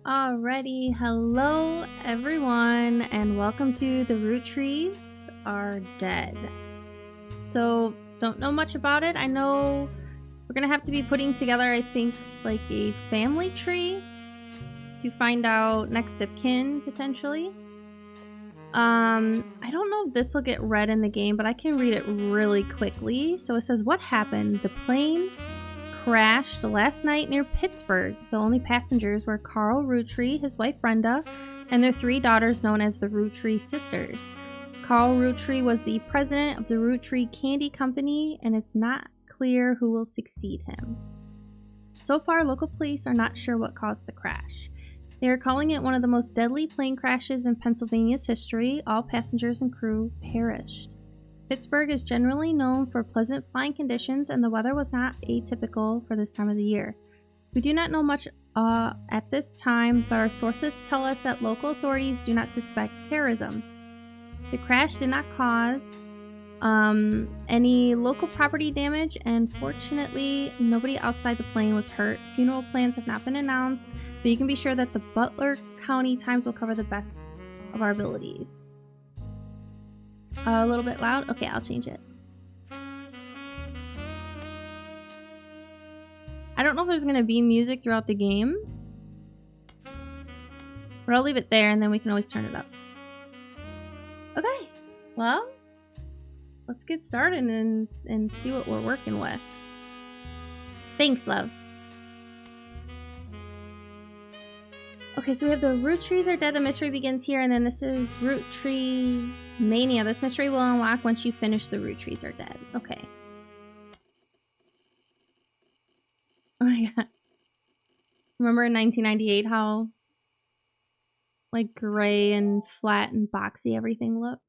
Alrighty, hello everyone, and welcome to The Roottrees Are Dead. So, don't know much about it. I know we're gonna have to be putting together, I think, like a family tree to find out next of kin, potentially. I don't know if this will get read in the game, but I can read it really quickly. So it says, what happened? The plane crashed last night near Pittsburgh. The only passengers were Carl Rootree, his wife Brenda, and their 3 daughters known as the Rootree sisters. Carl Rootree was the president of the Rootree Candy Company, and it's not clear who will succeed him. So far, local police are not sure what caused the crash. They are calling it one of the most deadly plane crashes in Pennsylvania's history. All passengers and crew perished. Pittsburgh is generally known for pleasant flying conditions, and the weather was not atypical for this time of the year. We do not know much at this time, but our sources tell us that local authorities do not suspect terrorism. The crash did not cause any local property damage, and fortunately, nobody outside the plane was hurt. Funeral plans have not been announced, but you can be sure that the Butler County Times will cover the best of our abilities. A little bit loud? Okay, I'll change it. I don't know if there's going to be music throughout the game, but I'll leave it there and then we can always turn it up. Okay, well, let's get started and see what we're working with. Thanks, love. Okay, so we have the Roottrees Are Dead. The mystery begins here, and then this is Roottree Mania. This mystery will unlock once you finish the Roottrees Are Dead. Okay. Oh my god. Remember in 1998 how like gray and flat and boxy everything looked?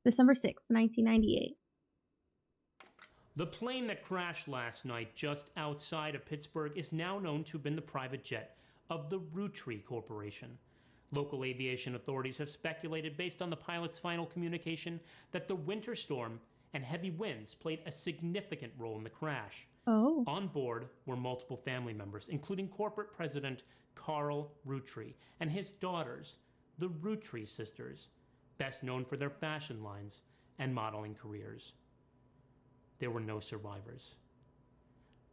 December 6th, 1998. The plane that crashed last night just outside of Pittsburgh is now known to have been the private jet of the Roottrees Corporation. Local aviation authorities have speculated, based on the pilot's final communication, that the winter storm and heavy winds played a significant role in the crash. Oh. On board were multiple family members, including corporate president Carl Rootree and his daughters, the Rootree sisters, best known for their fashion lines and modeling careers. There were no survivors.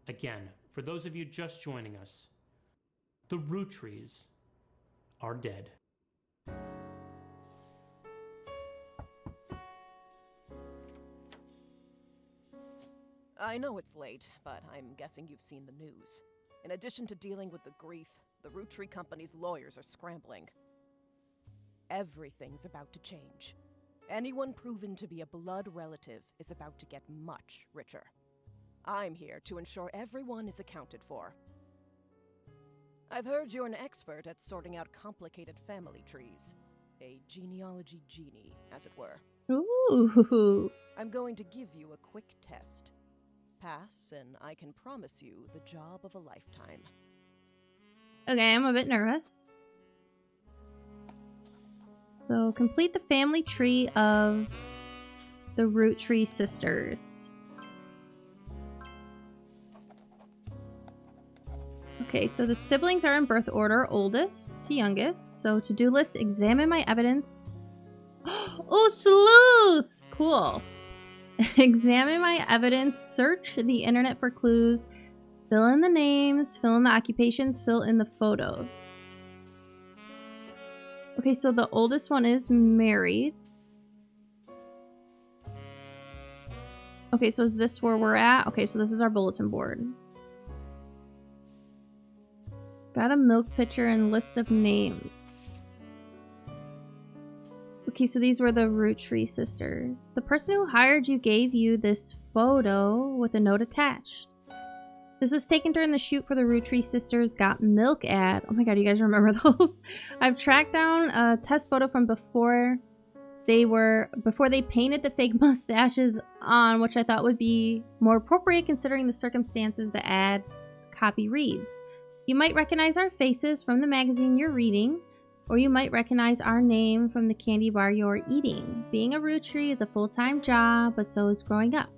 Again, for those of you just joining us, the Roottrees are dead. I know it's late, but I'm guessing you've seen the news. In addition to dealing with the grief, the Rootree Company's lawyers are scrambling. Everything's about to change. Anyone proven to be a blood relative is about to get much richer. I'm here to ensure everyone is accounted for. I've heard you're an expert at sorting out complicated family trees. A genealogy genie, as it were. Ooh. I'm going to give you a quick test. Pass, and I can promise you the job of a lifetime. Okay, I'm a bit nervous. So, complete the family tree of the Rootree sisters. Okay, so the siblings are in birth order, oldest to youngest. So, to-do list, examine my evidence. Oh, sleuth! Cool. Examine my evidence, search the internet for clues, fill in the names, fill in the occupations, fill in the photos. Okay, so the oldest one is married. Okay, so is this where we're at? Okay, so this is our bulletin board. Got a milk pitcher and list of names. Okay, so these were the Rootree sisters. The person who hired you gave you this photo with a note attached. This was taken during the shoot for the Rootree Sisters Got Milk ad. Oh my god, you guys remember those? I've tracked down a test photo from before they painted the fake mustaches on, which I thought would be more appropriate considering the circumstances the ad's copy reads. You might recognize our faces from the magazine you're reading, or you might recognize our name from the candy bar you're eating. Being a Rootree is a full-time job, but so is growing up.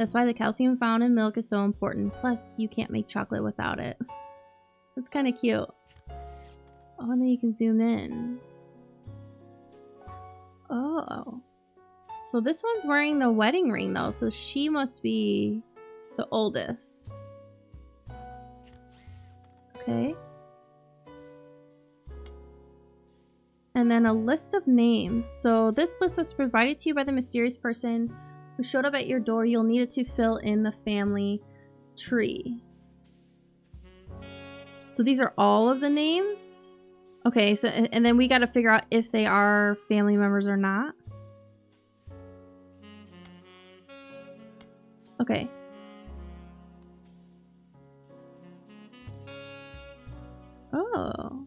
That's why the calcium found in milk is so important. Plus, you can't make chocolate without it. That's kind of cute. Oh, and then you can zoom in. Oh. So this one's wearing the wedding ring, though. So she must be the oldest. Okay. And then a list of names. So this list was provided to you by the mysterious person who showed up at your door. You'll need it to fill in the family tree. So these are all of the names? Okay, so and then we got to figure out if they are family members or not. Okay. Oh.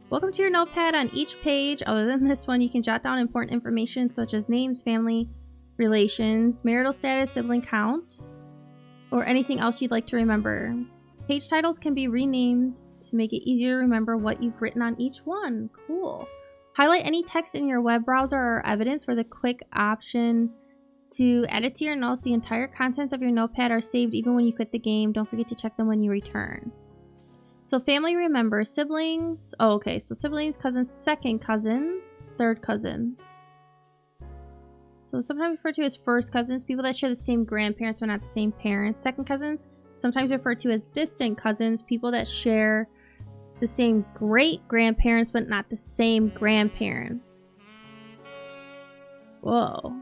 Welcome to your notepad. On each page, other than this one, you can jot down important information such as names, family, relations, marital status, sibling count, or anything else you'd like to remember. Page titles can be renamed to make it easier to remember what you've written on each one. Cool. Highlight any text in your web browser or evidence for the quick option to add it to your notes. The entire contents of your notepad are saved even when you quit the game. Don't forget to check them when you return. So family, remember, siblings. Oh, okay. So siblings, cousins, second cousins, third cousins. So sometimes referred to as first cousins, people that share the same grandparents but not the same parents. Second cousins, sometimes referred to as distant cousins, people that share the same great grandparents but not the same grandparents. Whoa.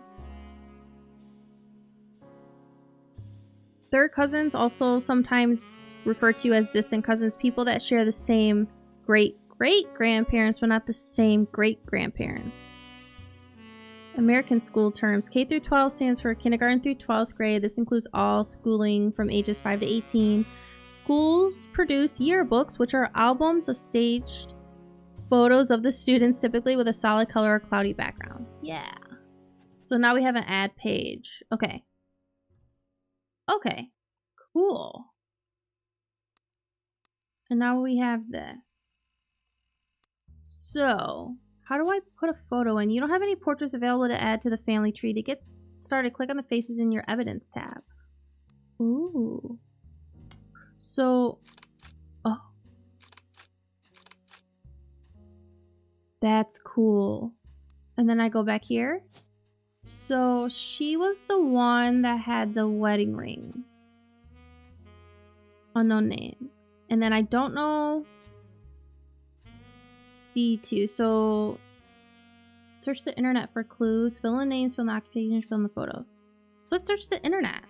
Third cousins, also sometimes referred to as distant cousins, people that share the same great-great-grandparents but not the same great-grandparents. American school terms. K through 12 stands for kindergarten through 12th grade. This includes all schooling from ages 5 to 18. Schools produce yearbooks, which are albums of staged photos of the students, typically with a solid color or cloudy background. Yeah. So now we have an ad page. Okay. Okay, cool. And now we have this. So, how do I put a photo in? You don't have any portraits available to add to the family tree. To get started, click on the faces in your evidence tab. Ooh. So, oh. That's cool. And then I go back here. So she was the one that had the wedding ring. Unknown name. And then I don't know the two. So search the internet for clues. Fill in names, fill in occupations, fill in the photos. So let's search the internet.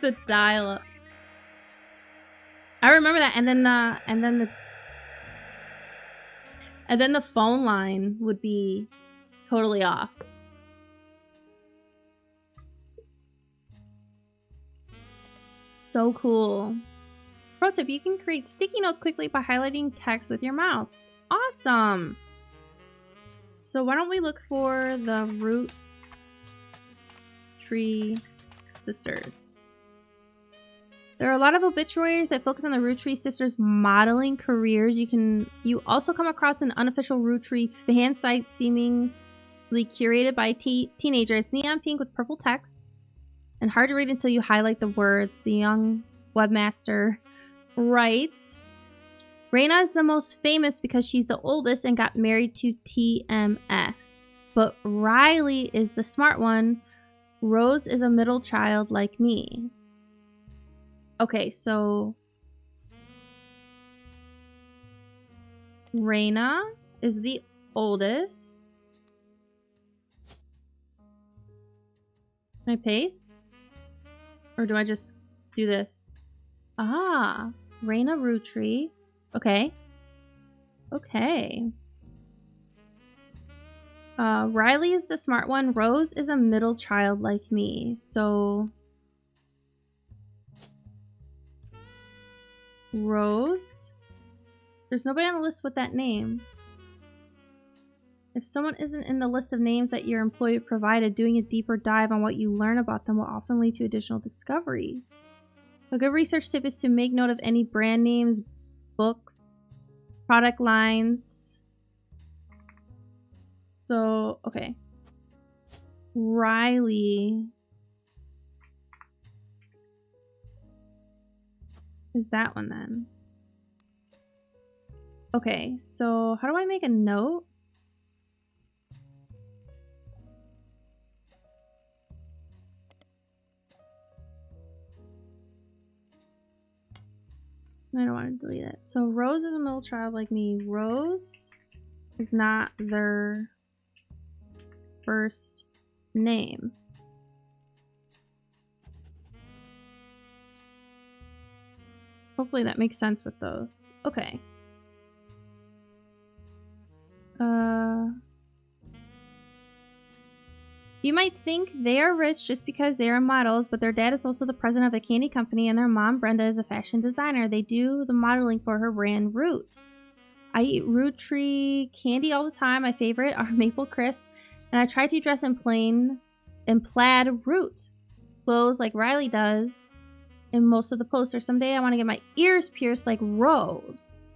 The dial-up. I remember that. And then the phone line would be totally off. So cool. Pro tip, you can create sticky notes quickly by highlighting text with your mouse. Awesome. So why don't we look for the Roottrees sisters? There are a lot of obituaries that focus on the Roottrees sisters' modeling careers. You also come across an unofficial Roottrees fan site seemingly curated by teenager. It's neon pink with purple text and hard to read until you highlight the words. The young webmaster writes, Raina is the most famous because she's the oldest and got married to TMS. But Riley is the smart one. Rose is a middle child like me. Okay, so Raina is the oldest. Can I paste? Or do I just do this? Ah, Raina Roottrees. Okay. Okay. Riley is the smart one. Rose is a middle child like me. So Rose. There's nobody on the list with that name. If someone isn't in the list of names that your employer provided, doing a deeper dive on what you learn about them will often lead to additional discoveries. A good research tip is to make note of any brand names, books, product lines. So, okay. Riley is that one then. Okay, so how do I make a note? I don't want to delete it. So Rose is a middle child like me. Rose is not their first name. Hopefully that makes sense with those. Okay. You might think they are rich just because they are models, but their dad is also the president of a candy company and their mom, Brenda, is a fashion designer. They do the modeling for her brand, Root. I eat Roottrees candy all the time. My favorite are Maple Crisp, and I try to dress in plaid Root clothes like Riley does in most of the posters. Someday I want to get my ears pierced like Rose.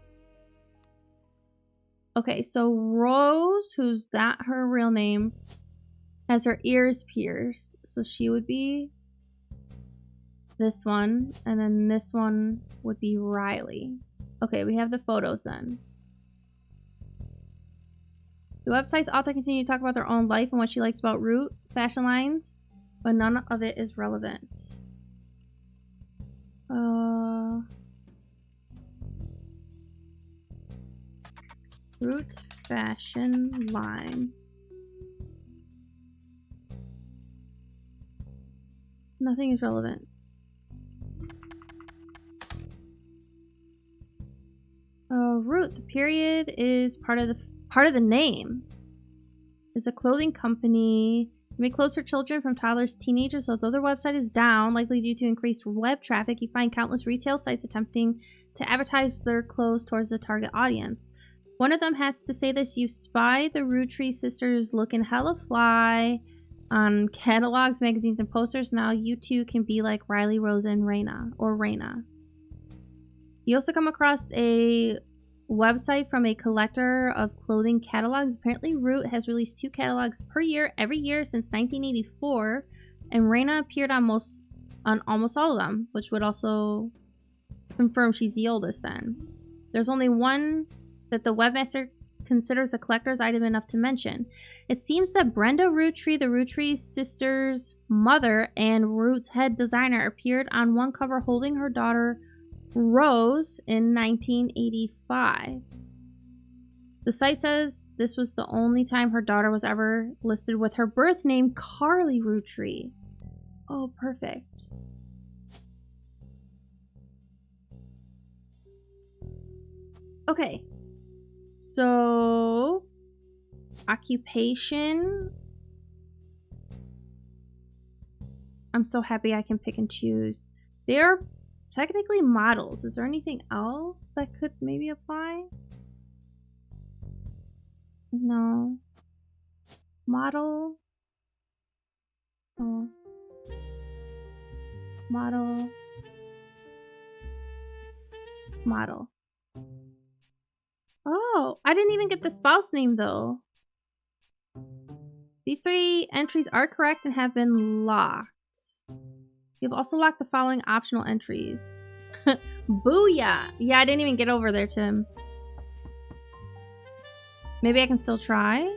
Okay, so Rose, who's not her real name, has her ears pierced. So she would be this one, and then this one would be Riley. Okay, we have the photos then. The website's author continued to talk about their own life and what she likes about Root fashion lines, but none of it is relevant. Root fashion line. Nothing is relevant. Root, the period is part of the name. It's a clothing company. They make clothes for children from toddlers to teenagers. Although their website is down, likely due to increased web traffic, you find countless retail sites attempting to advertise their clothes towards the target audience. One of them has to say this: you spy the Roottrees sisters looking hella fly on catalogs, magazines, and posters. Now you too can be like Riley, Rose, and Raina. You also come across a website from a collector of clothing catalogs. Apparently Root has released 2 catalogs per year every year since 1984, and Raina appeared on almost all of them, which would also confirm she's the oldest then. There's only one that the webmaster considers a collector's item enough to mention. It seems that Brenda Roottree, the Roottree sisters' mother and Root's head designer, appeared on one cover holding her daughter Rose in 1985. The site says this was the only time her daughter was ever listed with her birth name, Carly Roottrie. Oh, perfect. Okay. So, occupation. I'm so happy I can pick and choose. They are technically models. Is there anything else that could maybe apply? No. Model. Oh. Model. Model. Oh, I didn't even get the spouse name though. These 3 entries are correct and have been locked. You've also locked the following optional entries. Booyah! Yeah, I didn't even get over there, Tim. Maybe I can still try?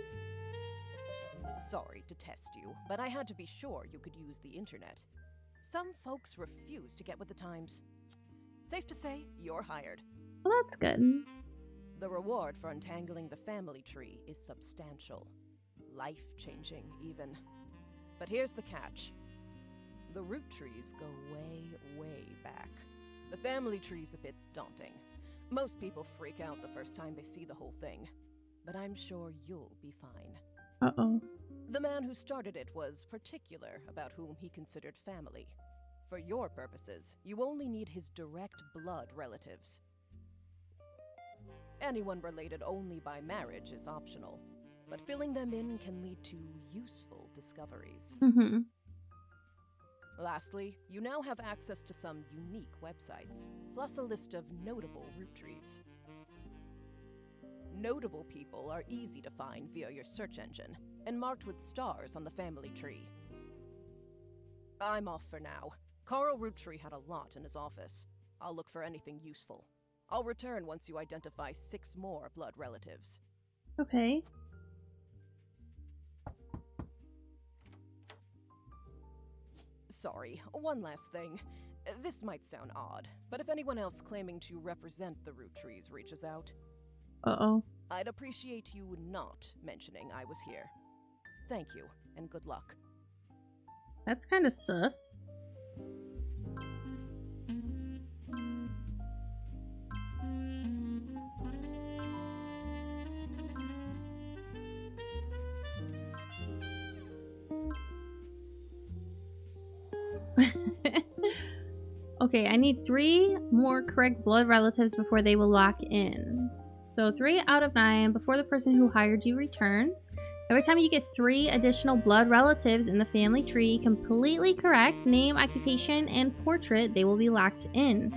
Sorry to test you, but I had to be sure you could use the internet. Some folks refuse to get with the times. Safe to say, you're hired. Well, that's good. The reward for untangling the family tree is substantial. Life-changing, even. But here's the catch. The Roottrees go way, way back. The family tree's a bit daunting. Most people freak out the first time they see the whole thing. But I'm sure you'll be fine. Uh-oh. The man who started it was particular about whom he considered family. For your purposes, you only need his direct blood relatives. Anyone related only by marriage is optional, but filling them in can lead to useful discoveries. Mm-hmm. Lastly, you now have access to some unique websites, plus a list of notable Roottrees. Notable people are easy to find via your search engine, and marked with stars on the family tree. I'm off for now. Carl Roottree had a lot in his office. I'll look for anything useful. I'll return once you identify 6 more blood relatives. Okay. Sorry, one last thing. This might sound odd, but if anyone else claiming to represent the Roottrees reaches out, Uh-oh. I'd appreciate you not mentioning I was here. Thank you, and good luck. That's kind of sus. Okay, I need 3 more correct blood relatives before they will lock in. So 3 out of 9 before the person who hired you returns. Every time you get 3 additional blood relatives in the family tree completely correct, name, occupation, and portrait, they will be locked in.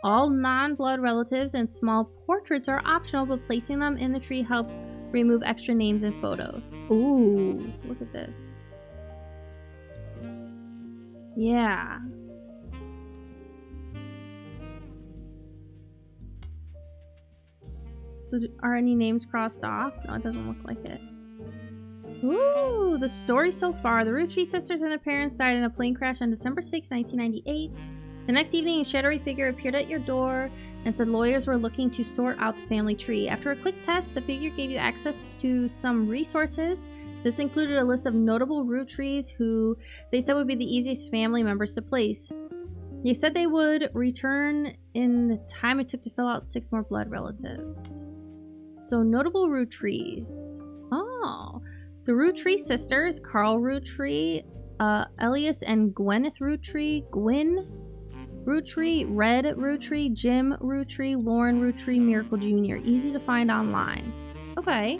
All non-blood relatives and small portraits are optional, but placing them in the tree helps remove extra names and photos. Ooh, look at this. Yeah. So are any names crossed off? No, it doesn't look like it. Ooh, the story so far. The Roottrees sisters and their parents died in a plane crash on December 6, 1998. The next evening, a shadowy figure appeared at your door and said lawyers were looking to sort out the family tree. After a quick test, the figure gave you access to some resources. This included a list of notable Roottrees who they said would be the easiest family members to place. They said they would return in the time it took to fill out 6 more blood relatives. So, notable Roottrees. Oh, the Roottree sisters, Carl Roottree, Elias and Gwyneth Roottree, Gwyn Rootree, Red Rootree, Jim Rootree, Lauren Rootree, Miracle Jr. Easy to find online. Okay.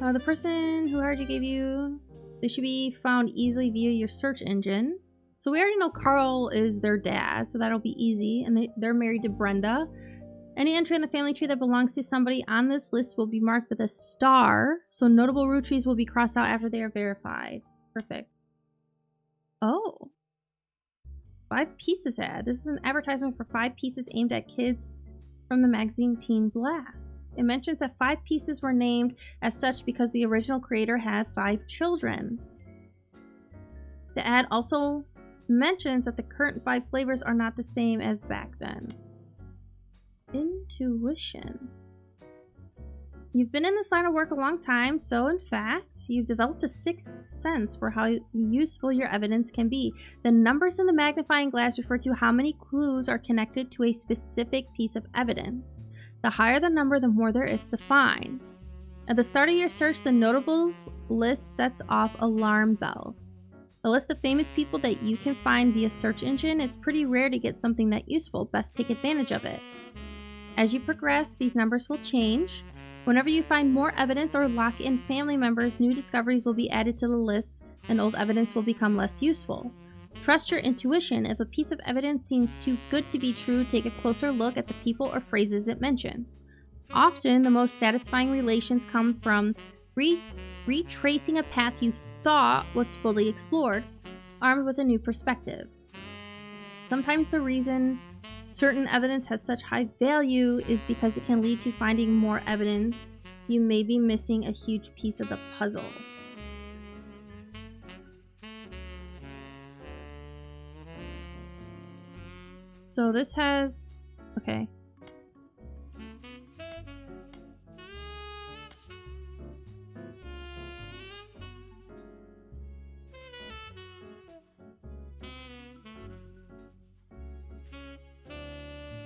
The person who hired you gave you... They should be found easily via your search engine. So we already know Carl is their dad, so that'll be easy. And they're married to Brenda. Any entry in the family tree that belongs to somebody on this list will be marked with a star. So notable Roottrees will be crossed out after they are verified. Perfect. Oh. 5 pieces ad. This is an advertisement for 5 pieces aimed at kids from the magazine Teen Blast. It mentions that 5 pieces were named as such because the original creator had 5 children. The ad also mentions that the current 5 flavors are not the same as back then. Intuition. You've been in this line of work a long time, so in fact, you've developed a 6th sense for how useful your evidence can be. The numbers in the magnifying glass refer to how many clues are connected to a specific piece of evidence. The higher the number, the more there is to find. At the start of your search, the notables list sets off alarm bells. A list of famous people that you can find via search engine. It's pretty rare to get something that useful. Best take advantage of it. As you progress, these numbers will change. Whenever you find more evidence or lock in family members, new discoveries will be added to the list and old evidence will become less useful. Trust your intuition. If a piece of evidence seems too good to be true, take a closer look at the people or phrases it mentions. Often, the most satisfying relations come from retracing a path you thought was fully explored, armed with a new perspective. Sometimes the reason certain evidence has such high value is because it can lead to finding more evidence. You may be missing a huge piece of the puzzle. So this has... okay.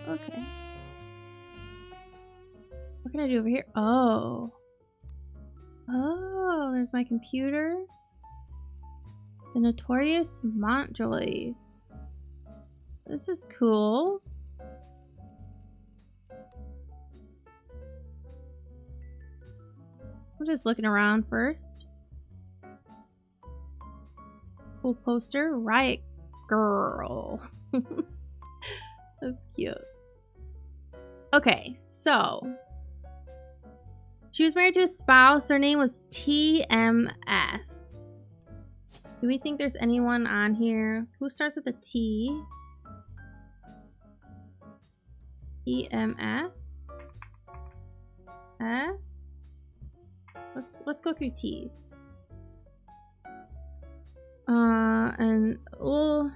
Okay. What can I do over here? Oh. Oh, there's my computer. The Notorious Montjoys. This is cool. I'm just looking around first. Cool poster. Riot Girl. That's cute. Okay, so she was married to a spouse. Their name was TMS. Do we think there's anyone on here who starts with a T? EMS. F. Let's go through T's. And we'll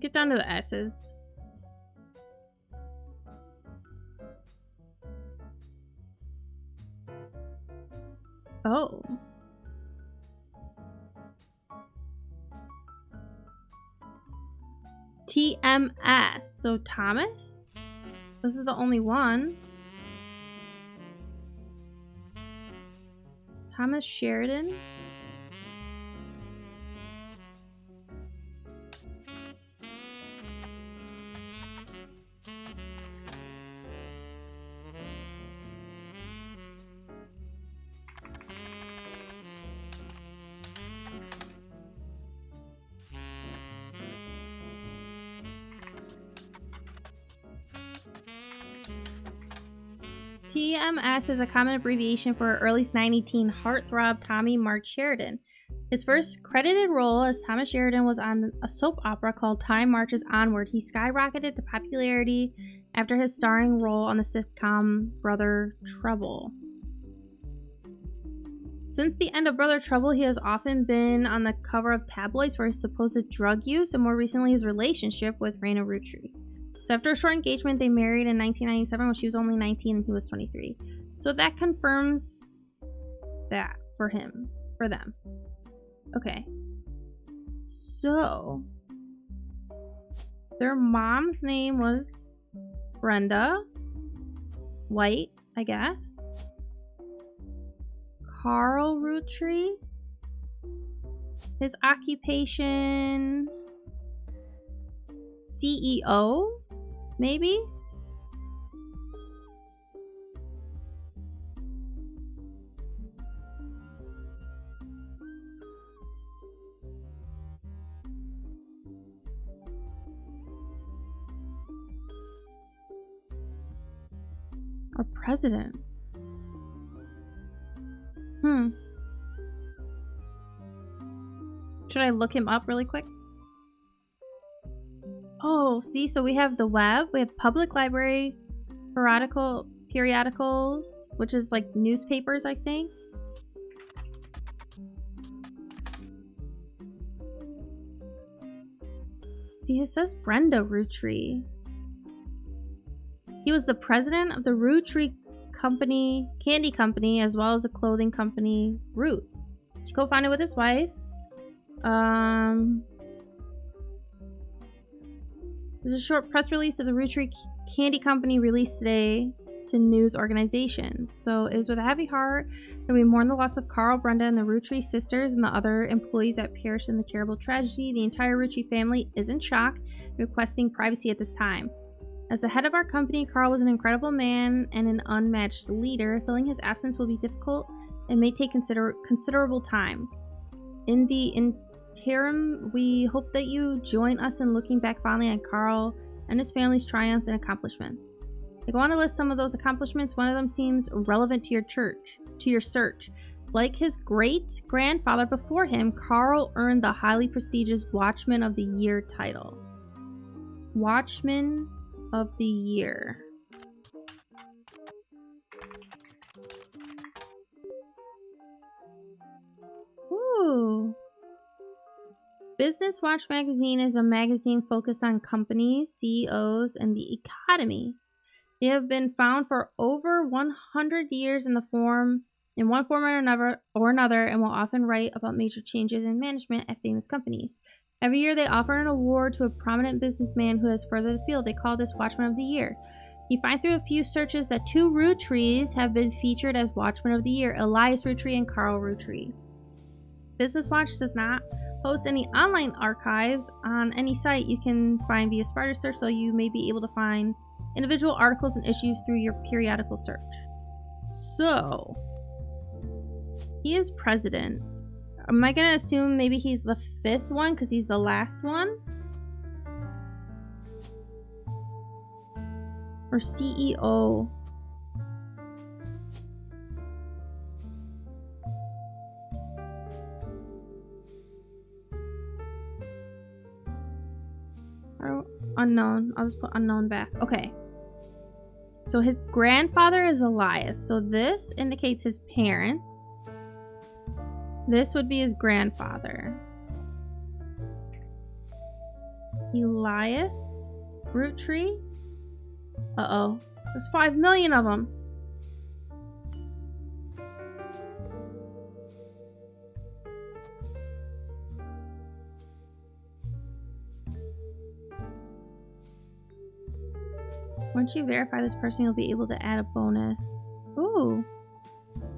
get down to the S's. Oh. TMS. So Thomas? This is the only one. Thomas Sheridan? TMS is a common abbreviation for early 19 heartthrob Tommy Mark Sheridan. His first credited role as Thomas Sheridan was on a soap opera called Time Marches Onward. He skyrocketed to popularity after his starring role on the sitcom Brother Trouble. Since the end of Brother Trouble, he has often been on the cover of tabloids for his supposed drug use and more recently his relationship with Raina Roottrees. So after a short engagement, they married in 1997 when she was only 19 and he was 23. So that confirms that for them. Okay. So their mom's name was Brenda White, I guess. Carl Roottrees. His occupation, CEO. Maybe? Or president? Should I look him up really quick? Oh, see, so we have the web, we have public library, periodicals, which is like newspapers, I think. See, it says Brenda Roottrees. He was the president of the Roottrees candy company, as well as the clothing company Root. She co-founded with his wife. There's a short press release of the Roottrees Candy Company released today to news organizations. So it was with a heavy heart that we mourn the loss of Carl, Brenda, and the Roottrees sisters and the other employees that perished in the terrible tragedy. The entire Roottrees family is in shock, requesting privacy at this time. As the head of our company, Carl was an incredible man and an unmatched leader. Filling his absence will be difficult and may take considerable time. In the interim, we hope that you join us in looking back fondly on Carl and his family's triumphs and accomplishments. I go on to list some of those accomplishments. One of them seems relevant to your search. Like his great-grandfather before him, Carl earned the highly prestigious Watchman of the Year title. Watchman of the Year. Ooh. Business Watch magazine is a magazine focused on companies, CEOs, and the economy. They have been found for over 100 years in one form or another, and will often write about major changes in management at famous companies. Every year, they offer an award to a prominent businessman who has furthered the field. They call this Watchman of the Year. You find through a few searches that 2 Roottrees have been featured as Watchman of the Year, Elias Roottrees and Carl Roottrees. Business Watch does not host any online archives on any site you can find via spider search, though you may be able to find individual articles and issues through your periodical search. So, he is president. Am I going to assume maybe he's the 5th one because he's the last one? Or CEO? Or unknown. I'll just put unknown back. Okay. So his grandfather is Elias. So this indicates his parents. This would be his grandfather. Elias Roottree. Uh-oh. There's 5 million of them. Once you verify this person, you'll be able to add a bonus. Ooh.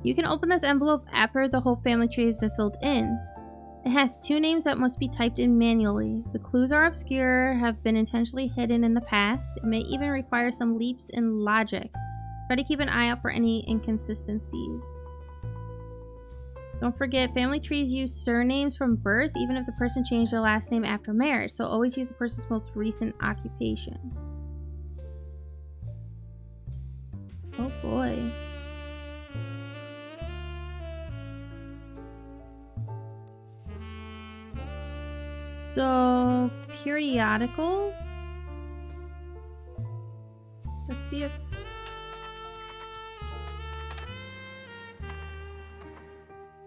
You can open this envelope after the whole family tree has been filled in. It has 2 names that must be typed in manually. The clues are obscure, have been intentionally hidden in the past. It may even require some leaps in logic. Try to keep an eye out for any inconsistencies. Don't forget, family trees use surnames from birth, even if the person changed their last name after marriage. So always use the person's most recent occupation. Oh boy. So, periodicals. Let's see if...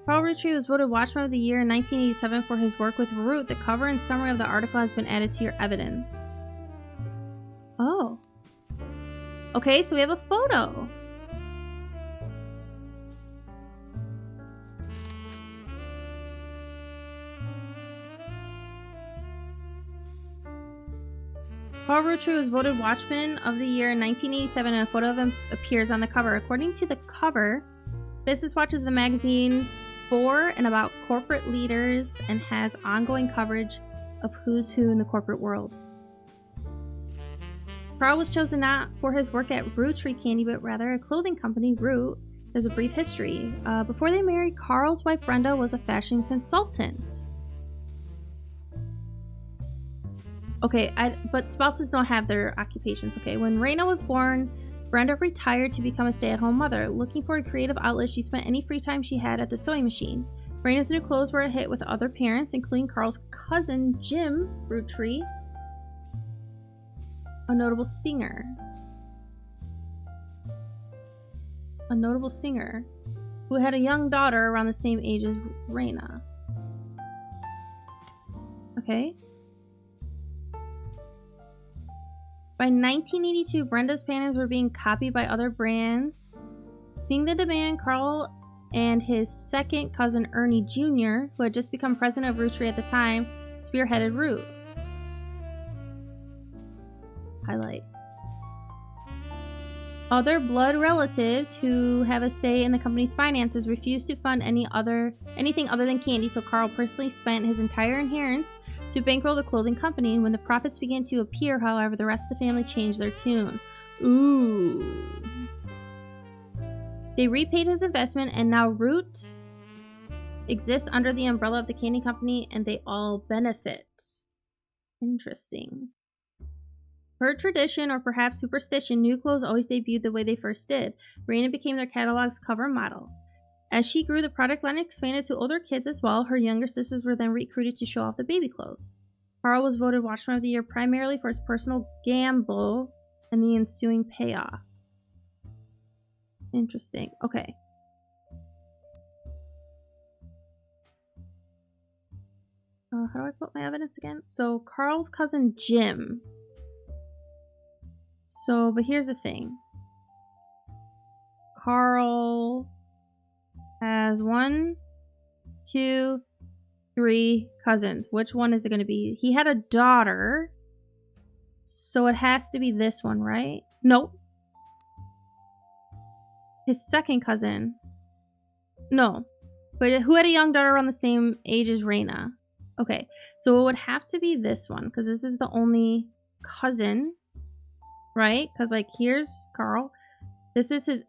Carl Roottrees was voted Watchman of the Year in 1987 for his work with Root. The cover and summary of the article has been added to your evidence. Oh. Okay, so we have a photo. Carl Roottrees was voted Watchman of the Year in 1987 and a photo of him appears on the cover. According to the cover, Business Watch is the magazine for and about corporate leaders and has ongoing coverage of who's who in the corporate world. Carl was chosen not for his work at Roottrees Candy, but rather a clothing company, Root. There's a brief history. Before they married, Carl's wife Brenda was a fashion consultant. Okay, but spouses don't have their occupations. Okay, when Raina was born, Brenda retired to become a stay-at-home mother. Looking for a creative outlet, she spent any free time she had at the sewing machine. Raina's new clothes were a hit with other parents, including Carl's cousin, Jim Roottree, a notable singer. A notable singer who had a young daughter around the same age as Raina. Okay. By 1982, Brenda's patterns were being copied by other brands. Seeing the demand, Carl and his second cousin Ernie Jr., who had just become president of Roottrees at the time, spearheaded Root. Highlight. Other blood relatives who have a say in the company's finances refused to fund anything other than candy, so Carl personally spent his entire inheritance to bankroll the clothing company. When the profits began to appear, however, the rest of the family changed their tune. Ooh. They repaid his investment, and now Root exists under the umbrella of the candy company, and they all benefit. Interesting. Per tradition, or perhaps superstition, new clothes always debuted the way they first did. Raina became their catalog's cover model. As she grew, the product line expanded to older kids as well. Her younger sisters were then recruited to show off the baby clothes. Carl was voted Watchman of the Year primarily for his personal gamble and the ensuing payoff. Interesting. Okay. How do I put my evidence again? So, Carl's cousin Jim. So, but here's the thing. Carl has 1, 2, 3 cousins. Which one is it going to be? He had a daughter. So it has to be this one, right? Nope. His second cousin. No. But who had a young daughter around the same age as Raina? Okay. So it would have to be this one, because this is the only cousin. Right? Because, like, here's Carl. This is his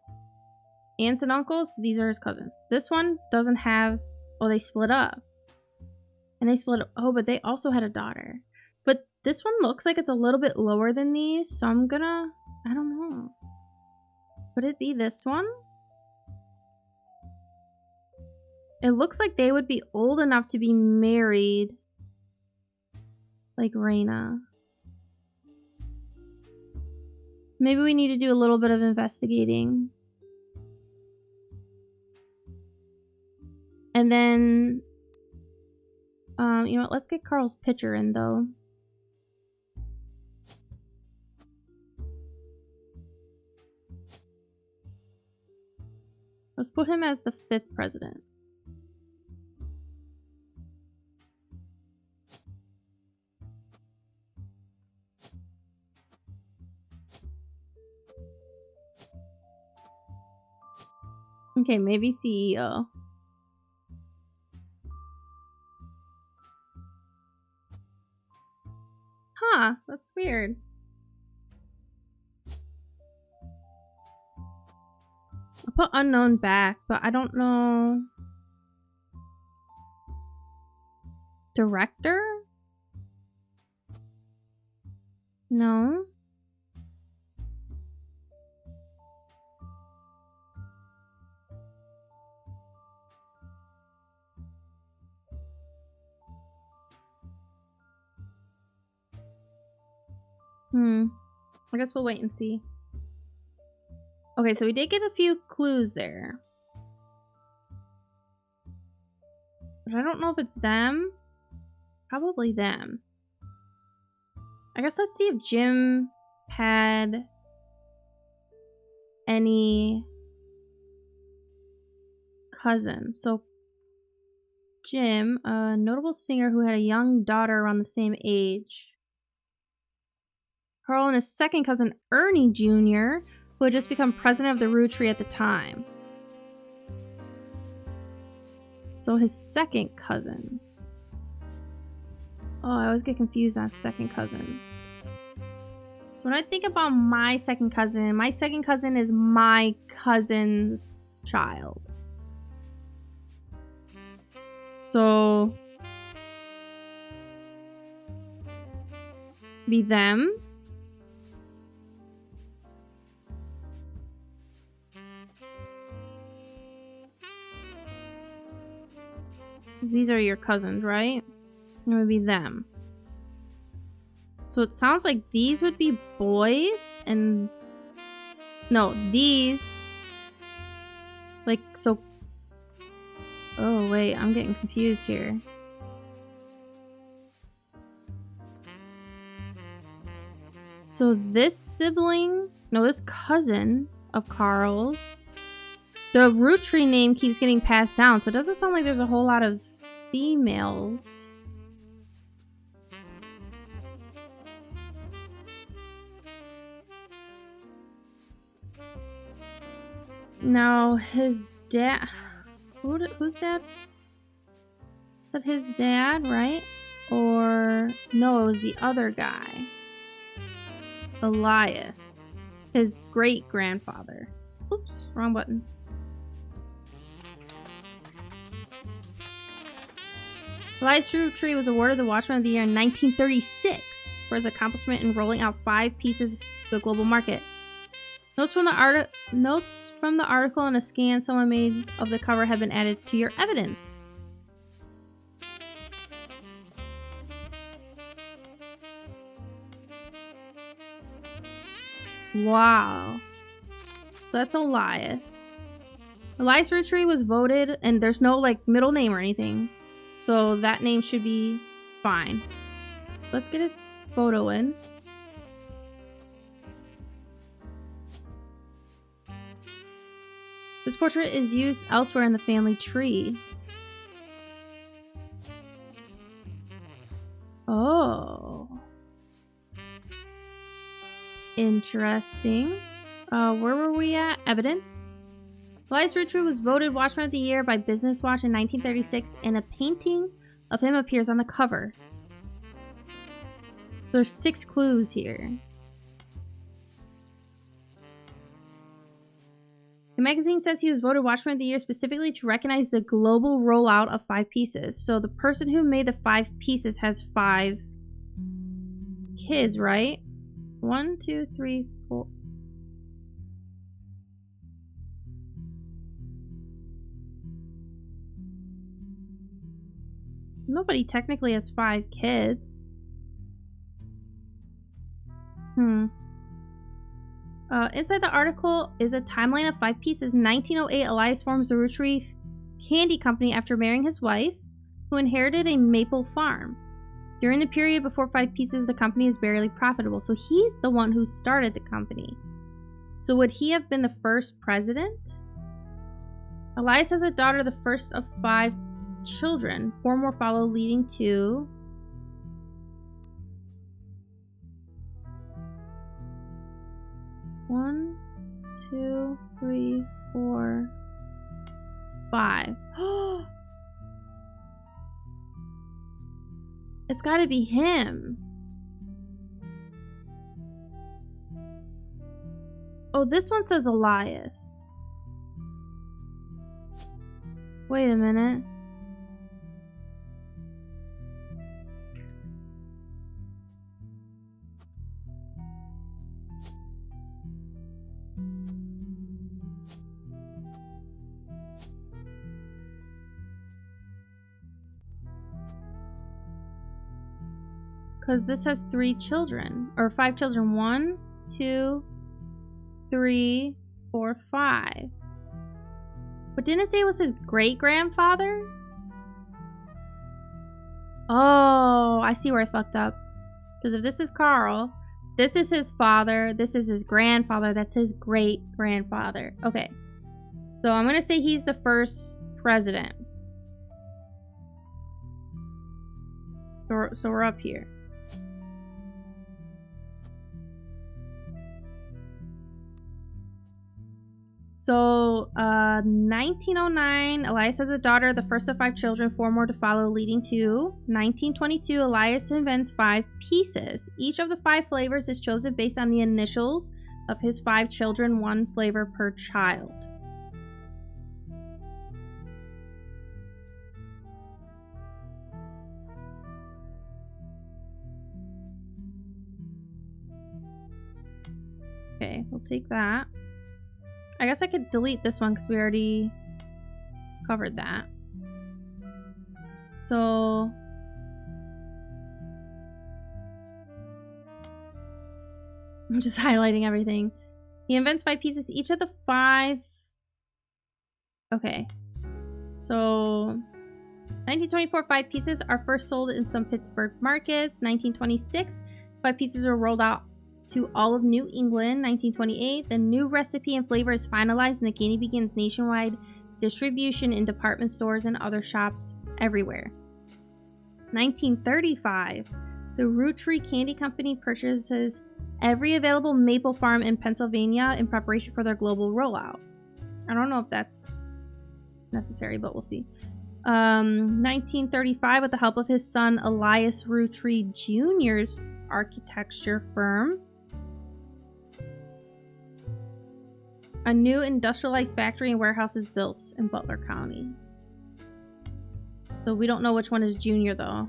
aunts and uncles. These are his cousins. This one doesn't have... Oh, they split up. And they split up. Oh, but they also had a daughter. But this one looks like it's a little bit lower than these. So I'm gonna... I don't know. Would it be this one? It looks like they would be old enough to be married. Like Raina. Maybe we need to do a little bit of investigating. And then, you know what? Let's get Carl's picture in, though. Let's put him as the 5th president. Okay, maybe CEO. Huh, that's weird. I'll put unknown back, but I don't know. Director? No. I guess we'll wait and see. Okay, so we did get a few clues there. But I don't know if it's them. Probably them. I guess let's see if Jim had any cousins. So Jim, a notable singer who had a young daughter around the same age. Carl and his second cousin, Ernie Jr., who had just become president of the Roottrees at the time. So his second cousin. Oh, I always get confused on second cousins. So when I think about my second cousin is my cousin's child. So be them. These are your cousins, right? It would be them. So it sounds like these would be boys and... No, these... Like, so... Oh, wait, I'm getting confused here. So this sibling... No, this cousin of Carl's... The Roottrees name keeps getting passed down, so it doesn't sound like there's a whole lot of females. Now, his dad... Who's dad? Is that his dad, right? Or... No, it was the other guy. Elias. His great-grandfather. Oops, wrong button. Elias Roottrees was awarded the Watchman of the Year in 1936 for his accomplishment in rolling out 5 pieces to the global market. Notes from the article and a scan someone made of the cover have been added to your evidence. Wow. So that's Elias. Elias Roottrees was voted, and there's no like middle name or anything. So that name should be fine. Let's get his photo in. This portrait is used elsewhere in the family tree. Oh. Interesting. Where were we at? Evidence. Elias Roottrees was voted Watchman of the Year by Business Watch in 1936, and a painting of him appears on the cover. There's 6 clues here. The magazine says he was voted Watchman of the Year specifically to recognize the global rollout of 5 pieces. So the person who made the 5 pieces has 5 kids, right? 1, 2, 3, 4. Nobody technically has 5 kids. Inside the article is a timeline of 5 pieces. 1908, Elias forms the Roottrees Candy Company after marrying his wife, who inherited a maple farm. During the period before 5 pieces, the company is barely profitable. So he's the one who started the company. So would he have been the first president? Elias has a daughter, the first of 5 children. 4 more follow, leading to... One, 2, 3, 4, 5. It's gotta be him. Oh, this one says Elias. Wait a minute. Because this has 3 children. Or 5 children. 1, 2, 3, 4, 5. But didn't it say it was his great-grandfather? Oh, I see where I fucked up. Because if this is Carl, this is his father, this is his grandfather, that's his great-grandfather. Okay. So I'm going to say he's the first president. So we're up here. So, 1909, Elias has a daughter, the first of 5 children, 4 more to follow, leading to 1922, Elias invents 5 pieces. Each of the 5 flavors is chosen based on the initials of his 5 children, 1 flavor per child. Okay, we'll take that. I guess I could delete this one because we already covered that. So... I'm just highlighting everything. He invents 5 pieces. Each of the 5... Okay. So... 1924, 5 pieces are first sold in some Pittsburgh markets. 1926, 5 pieces are rolled out to all of New England. 1928, the new recipe and flavor is finalized and the candy begins nationwide distribution in department stores and other shops everywhere. 1935, the Roottrees Candy Company purchases every available maple farm in Pennsylvania in preparation for their global rollout. I don't know if that's necessary, but we'll see. 1935, with the help of his son Elias Roottrees Jr.'s architecture firm, a new industrialized factory and warehouse is built in Butler County. So we don't know which one is Junior though.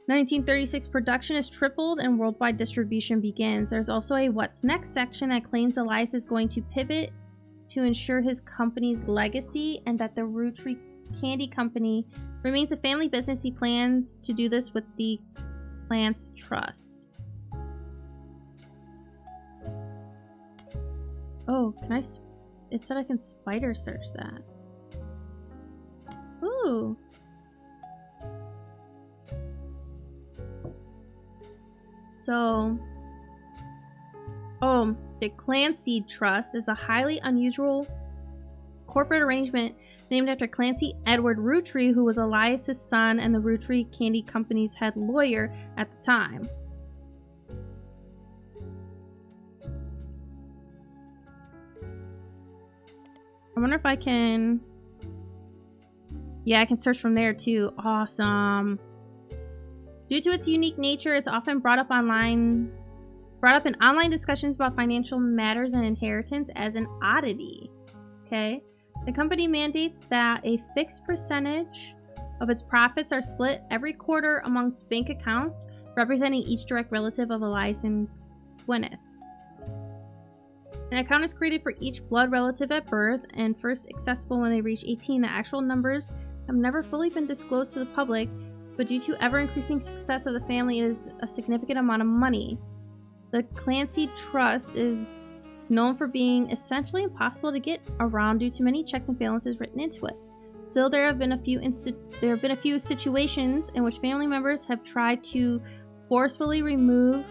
1936, production is tripled and worldwide distribution begins. There's also a what's next section that claims Elias is going to pivot to ensure his company's legacy and that the Roottrees Candy Company remains a family business. He plans to do this with the Plants Trust. Oh, can I... It said I can spider search that. Ooh. So... Oh, the Clancy Trust is a highly unusual corporate arrangement named after Clancy Edward Roottrees, who was Elias's son and the Roottrees Candy Company's head lawyer at the time. I wonder if I can... Yeah, I can search from there too. Awesome. Due to its unique nature, it's often brought up in online discussions about financial matters and inheritance as an oddity. Okay? The company mandates that a fixed percentage of its profits are split every quarter amongst bank accounts representing each direct relative of Elias and Gwyneth. An account is created for each blood relative at birth and first accessible when they reach 18. The actual numbers have never fully been disclosed to the public, but due to ever-increasing success of the family, it is a significant amount of money. The Clancy Trust is known for being essentially impossible to get around due to many checks and balances written into it. Still, there have been a few situations in which family members have tried to forcefully remove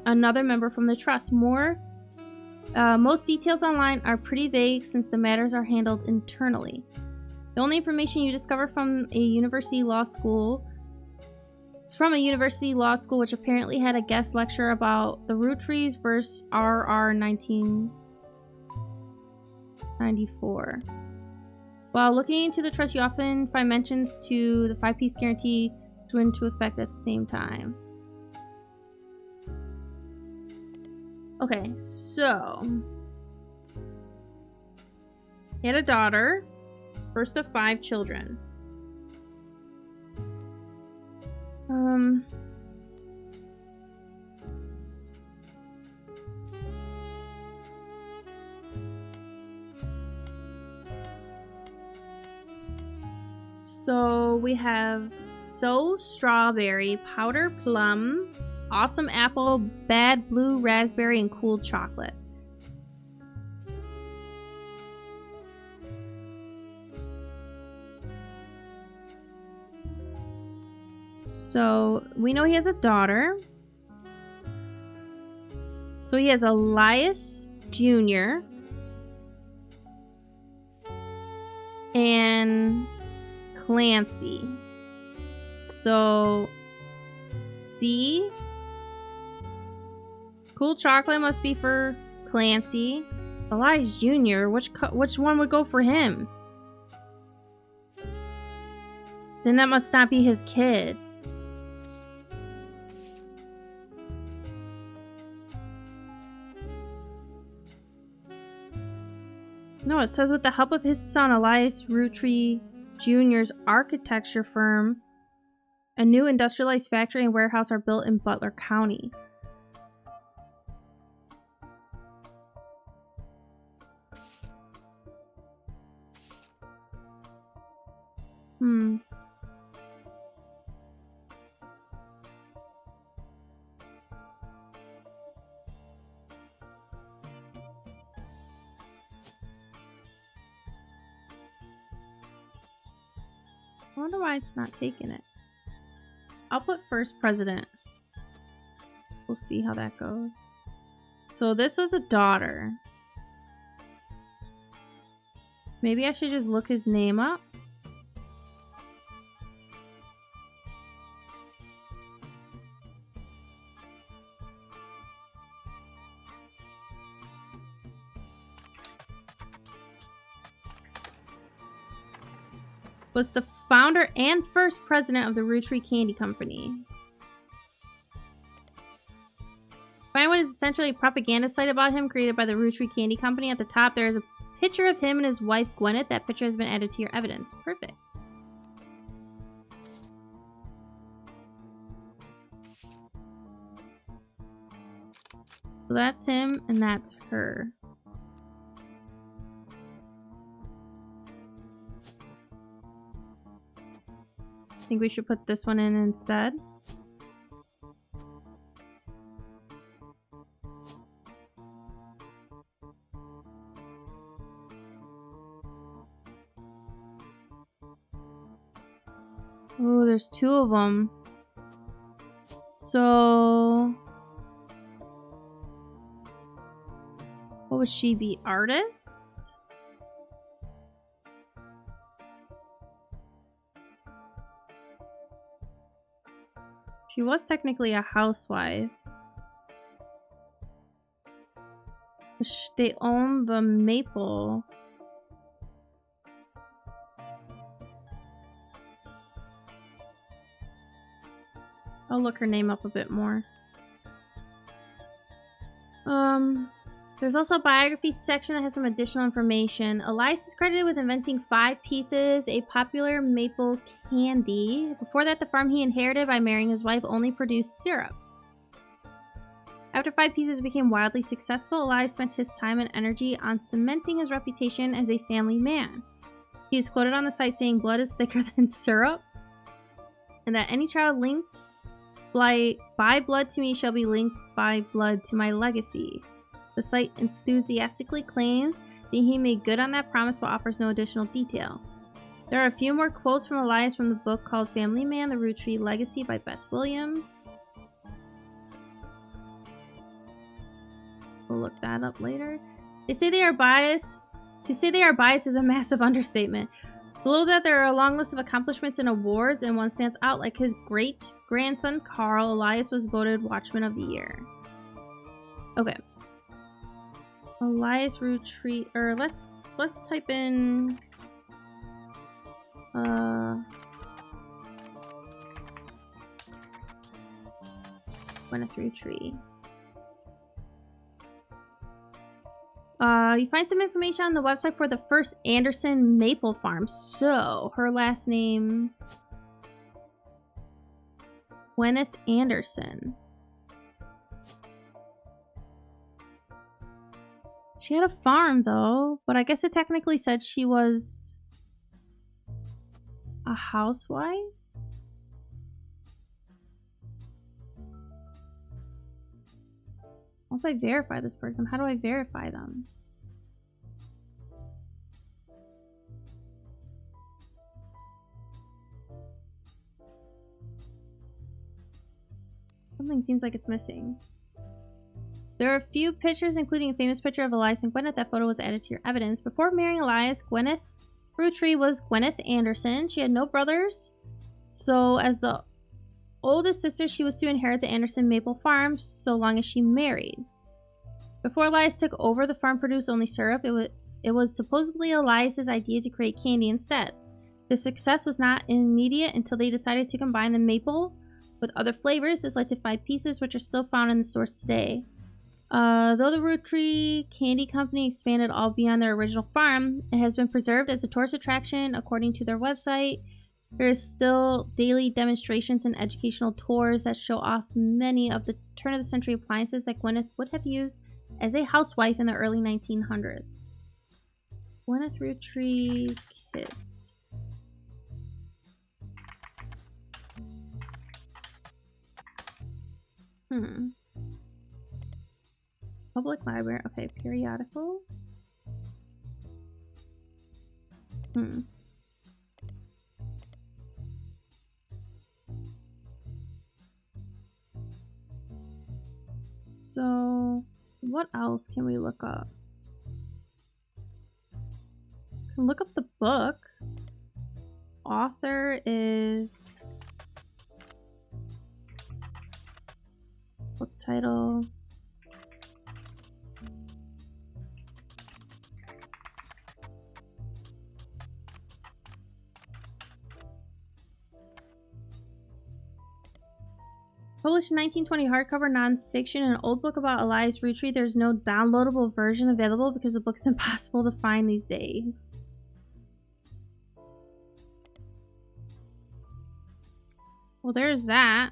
another member from the trust. Most details online are pretty vague since the matters are handled internally. The only information you discover from a university law school which apparently had a guest lecture about the Roottrees versus RR 1994. While looking into the trust, you often find mentions to the 5-piece guarantee to went into effect at the same time. Okay, so he had a daughter, first of 5 children. So we have So Strawberry, Powder Plum, Awesome Apple, Bad Blue Raspberry, and Cool Chocolate. So we know he has a daughter. So he has Elias Jr. and Clancy. So C. Cool Chocolate must be for Clancy. Elias Jr. Which one would go for him? Then that must not be his kid. No, it says with the help of his son, Elias Roottrees Jr.'s architecture firm, a new industrialized factory and warehouse are built in Butler County. I wonder why it's not taking it. I'll put first president. We'll see how that goes. So this was a daughter. Maybe I should just look his name up. Was the founder and first president of the Roottrees Candy Company. Find what is essentially a propaganda site about him created by the Roottrees Candy Company. At the top, there is a picture of him and his wife, Gwyneth. That picture has been added to your evidence. Perfect. So that's him, and that's her. I think we should put this one in instead. Oh, there's 2 of them. So what would she be? Artist? She was technically a housewife. They own the Maple. I'll look her name up a bit more. There's also a biography section that has some additional information. Elias is credited with inventing 5 Pieces, a popular maple candy. Before that, the farm he inherited by marrying his wife only produced syrup. After 5 Pieces became wildly successful, Elias spent his time and energy on cementing his reputation as a family man. He is quoted on the site saying blood is thicker than syrup, and that any child linked By blood to me shall be linked by blood to my legacy. The site enthusiastically claims that he made good on that promise but offers no additional detail. There are a few more quotes from Elias from the book called Family Man, The Roottrees Legacy by Bess Williams. We'll look that up later. They say they are biased. To say they are biased is a massive understatement. Below that, there are a long list of accomplishments and awards, and one stands out like his great-grandson, Carl. Elias was voted Watchman of the Year. Okay. Elias Roottrees, or let's type in Gwyneth Roottrees. You find some information on the website for the first Anderson maple farm. So, her last name, Gwyneth Anderson. She had a farm, though, but I guess it technically said she was a housewife? Once I verify this person, how do I verify them? Something seems like it's missing. There are a few pictures, including a famous picture of Elias and Gwyneth. That photo was added to your evidence. Before marrying Elias, Gwyneth Roottrees was Gwyneth Anderson. She had no brothers, so as the oldest sister, she was to inherit the Anderson Maple Farm so long as she married. Before Elias took over, the farm produced only syrup. It was supposedly Elias's idea to create candy instead. Their success was not immediate until they decided to combine the maple with other flavors. This led to 5 pieces, which are still found in the stores today. Though the Roottrees Candy Company expanded all beyond their original farm, it has been preserved as a tourist attraction according to their website. There is still daily demonstrations and educational tours that show off many of the turn-of-the-century appliances that Gwyneth would have used as a housewife in the early 1900s. Gwyneth Roottrees Kids. Public library. Okay, periodicals. So, what else can we look up? Can look up the book. Author is book title. Published in 1920, hardcover nonfiction, an old book about Elias Roottrees. There's no downloadable version available because the book is impossible to find these days. Well, there's that.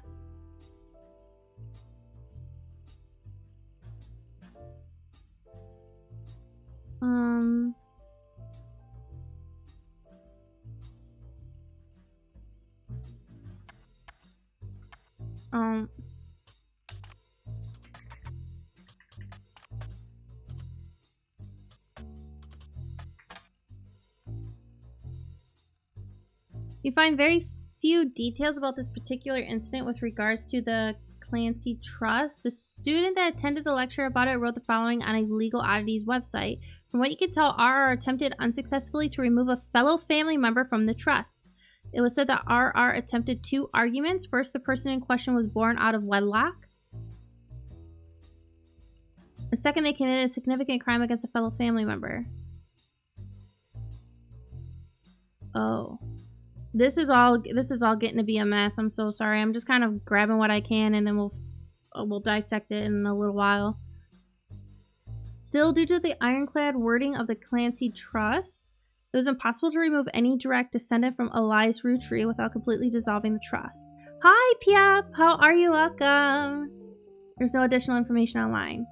You find very few details about this particular incident with regards to the Clancy Trust. The student that attended the lecture about it wrote the following on a Legal Oddities website. From what you can tell, RR attempted unsuccessfully to remove a fellow family member from the trust. It was said that RR attempted 2 arguments. First, the person in question was born out of wedlock. And second, they committed a significant crime against a fellow family member. Oh. This is all getting to be a mess. I'm so sorry. I'm just kind of grabbing what I can and then we'll dissect it in a little while. Still, due to the ironclad wording of the Clancy Trust, it was impossible to remove any direct descendant from Elias Roottrees without completely dissolving the trust. Hi, Piap! How are you? Welcome! There's no additional information online.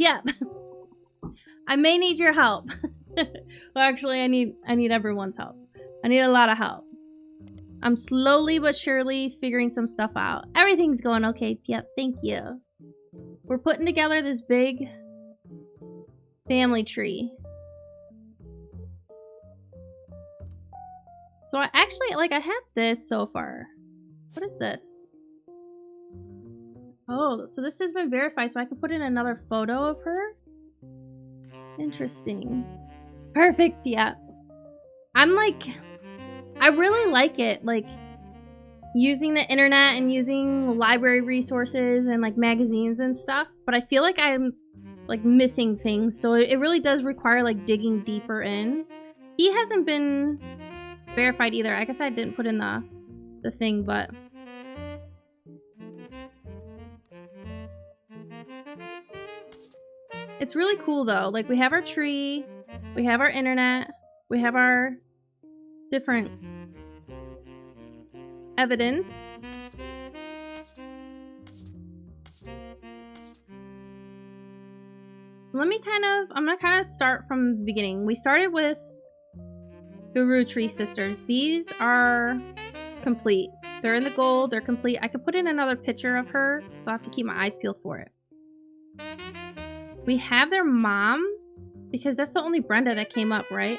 Piap! I may need your help. Well, actually, I need everyone's help. I need a lot of help. I'm slowly but surely figuring some stuff out. Everything's going okay. Yep, thank you. We're putting together this big family tree. So I actually, like, I have this so far. What is this? Oh, so this has been verified, so I can put in another photo of her? Interesting. Perfect, yeah. I'm like, I really like it, like, using the internet and using library resources and, like, magazines and stuff, but I feel like I'm, like, missing things, so it really does require, like, digging deeper in. He hasn't been verified either. I guess I didn't put in the thing, but it's really cool though. Like, we have our tree, we have our internet, we have our different evidence. I'm gonna kind of start from the beginning. We started with the Roottrees sisters. These are complete. They're in the gold, they're complete. I could put in another picture of her, so I have to keep my eyes peeled for it. We have their mom, because that's the only Brenda that came up, right?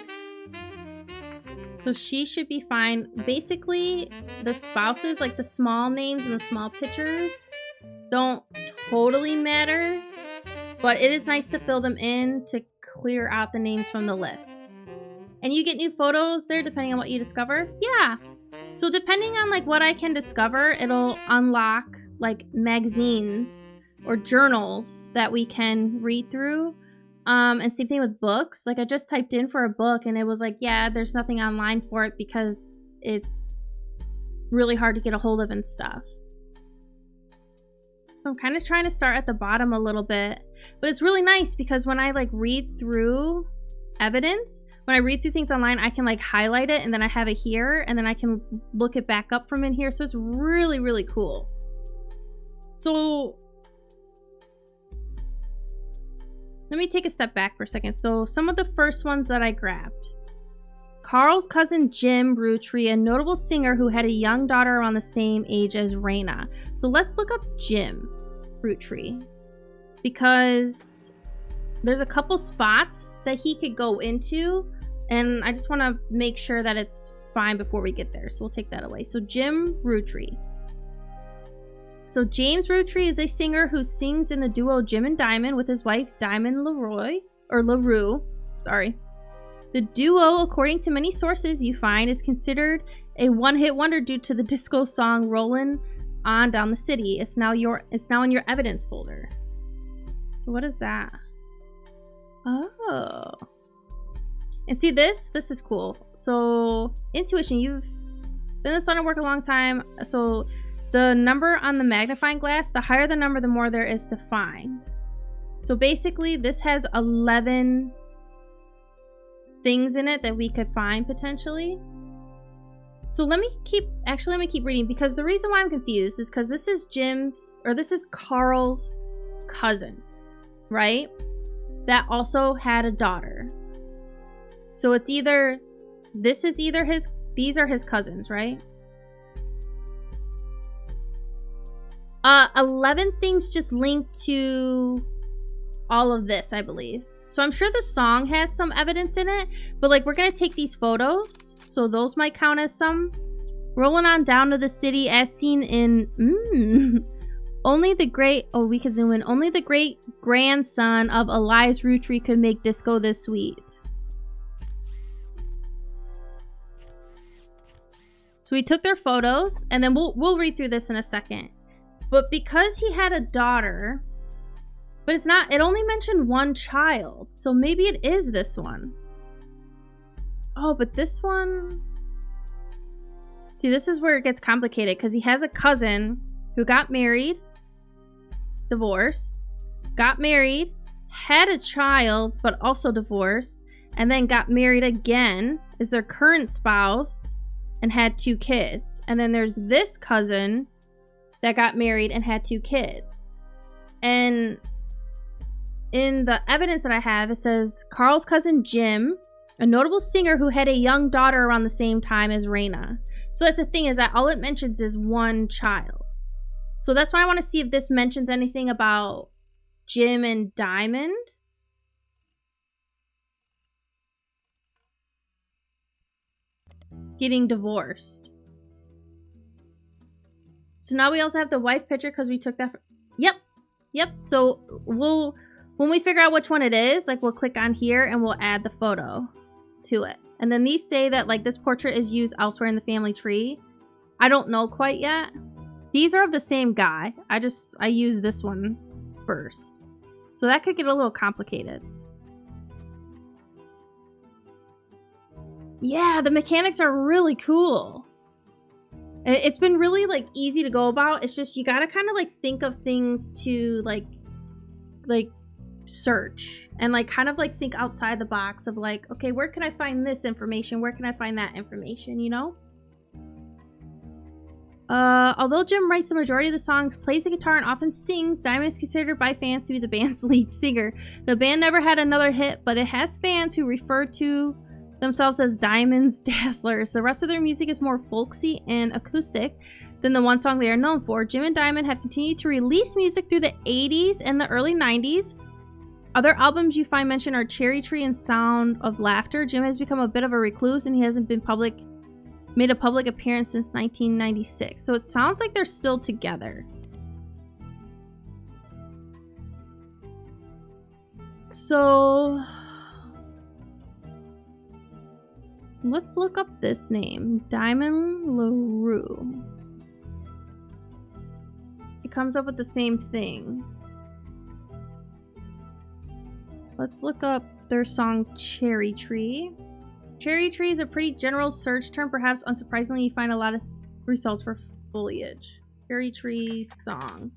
So she should be fine. Basically, the spouses, like the small names and the small pictures, don't totally matter, but it is nice to fill them in to clear out the names from the list. And you get new photos there depending on what you discover? Yeah. So depending on like what I can discover, it'll unlock like magazines or journals that we can read through. And same thing with books. Like I just typed in for a book and it was like, yeah, there's nothing online for it because it's really hard to get a hold of and stuff. So I'm kind of trying to start at the bottom a little bit, but it's really nice because when I like read through evidence, when I read through things online, I can like highlight it and then I have it here and then I can look it back up from in here. So it's really, really cool. So let me take a step back for a second. So some of the first ones that I grabbed. Carl's cousin Jim Roottrees, a notable singer who had a young daughter around the same age as Raina. So let's look up Jim Roottrees because there's a couple spots that he could go into and I just want to make sure that it's fine before we get there. So we'll take that away. So Jim Roottrees. So James Roottrees is a singer who sings in the duo Jim and Diamond with his wife Diamond LaRue. Sorry. The duo, according to many sources you find, is considered a one-hit wonder due to the disco song "Rollin' On Down the City." It's now in your evidence folder. So what is that? Oh. And see this? This is cool. So intuition, you've been in the Sun at work a long time. So the number on the magnifying glass, the higher the number, the more there is to find. So basically, this has 11 things in it that we could find potentially. So let me keep reading because the reason why I'm confused is because this is Carl's cousin, right? That also had a daughter. So it's these are his cousins, right? 11 things just linked to all of this, I believe. So I'm sure the song has some evidence in it, but like we're gonna take these photos, so those might count as some. Rolling on down to the city as seen in only the great grandson of Elias Roottrees could make disco this sweet. So we took their photos and then we'll read through this in a second. But because he had a daughter, but it only mentioned one child. So maybe it is this one. Oh, but this one, see, this is where it gets complicated because he has a cousin who got married, divorced, got married, had a child, but also divorced, and then got married again as their current spouse and had 2 kids. And then there's this cousin that got married and had 2 kids. And in the evidence that I have, it says Carl's cousin Jim, a notable singer who had a young daughter around the same time as Raina. So that's the thing, is that all it mentions is one child. So that's why I want to see if this mentions anything about Jim and Diamond. Getting divorced. So now we also have the wife picture because we took that. Yep. So when we figure out which one it is, like we'll click on here and we'll add the photo to it. And then these say that like this portrait is used elsewhere in the family tree. I don't know quite yet. These are of the same guy. I use this one first. So that could get a little complicated. Yeah, the mechanics are really cool. It's been really like easy to go about. It's just you gotta kind of like think of things to like search and like kind of like think outside the box of like, okay, where can I find this information? Where can I find that information, you know? Although Jim writes the majority of the songs, plays the guitar, and often sings, Diamond is considered by fans to be the band's lead singer. The band never had another hit, but it has fans who refer to themselves as Diamond's Dazzlers. The rest of their music is more folksy and acoustic than the one song they are known for. Jim and Diamond have continued to release music through the 80s and the early 90s. Other albums you find mentioned are Cherry Tree and Sound of Laughter. Jim has become a bit of a recluse and he hasn't been made a public appearance since 1996. So it sounds like they're still together. So let's look up this name, Diamond LaRue. It comes up with the same thing. Let's look up their song Cherry Tree. Cherry Tree is a pretty general search term. Perhaps unsurprisingly, you find a lot of results for foliage. Cherry Tree song.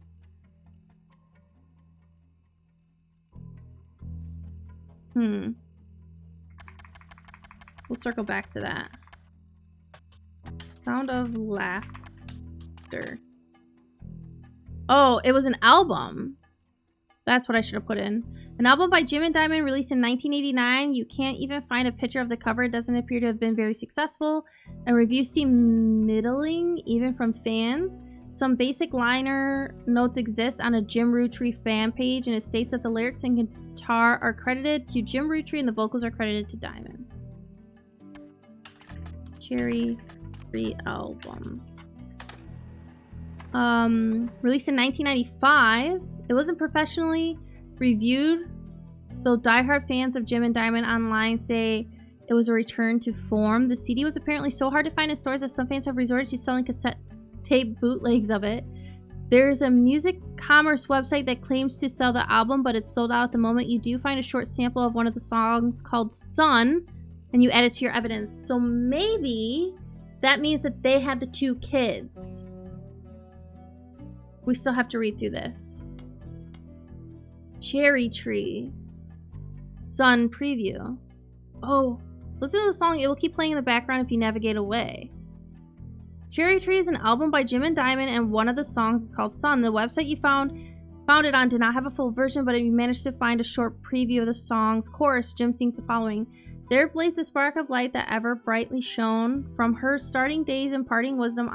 We'll circle back to that. Sound of Laughter. Oh, it was an album. That's what I should have put in. An album by Jim and Diamond released in 1989. You can't even find a picture of the cover. It doesn't appear to have been very successful. And reviews seem middling, even from fans. Some basic liner notes exist on a Jim Roottrees fan page, and it states that the lyrics and guitar are credited to Jim Roottrees and the vocals are credited to Diamond. Cherry Tree album. Released in 1995. It wasn't professionally reviewed, though diehard fans of Jim and Diamond online say it was a return to form. The CD was apparently so hard to find in stores that some fans have resorted to selling cassette tape bootlegs of it. There's a music commerce website that claims to sell the album, but it's sold out at the moment. You do find a short sample of one of the songs called Sun, and you add it to your evidence. So maybe that means that they had the two kids. We still have to read through this. Cherry Tree. Sun preview. Oh, listen to the song. It will keep playing in the background if you navigate away. Cherry Tree is an album by Jim and Diamond, and one of the songs is called Sun. The website you found it on did not have a full version, but you managed to find a short preview of the song's chorus. Jim sings the following. There blazed a spark of light that ever brightly shone from her starting days, imparting wisdom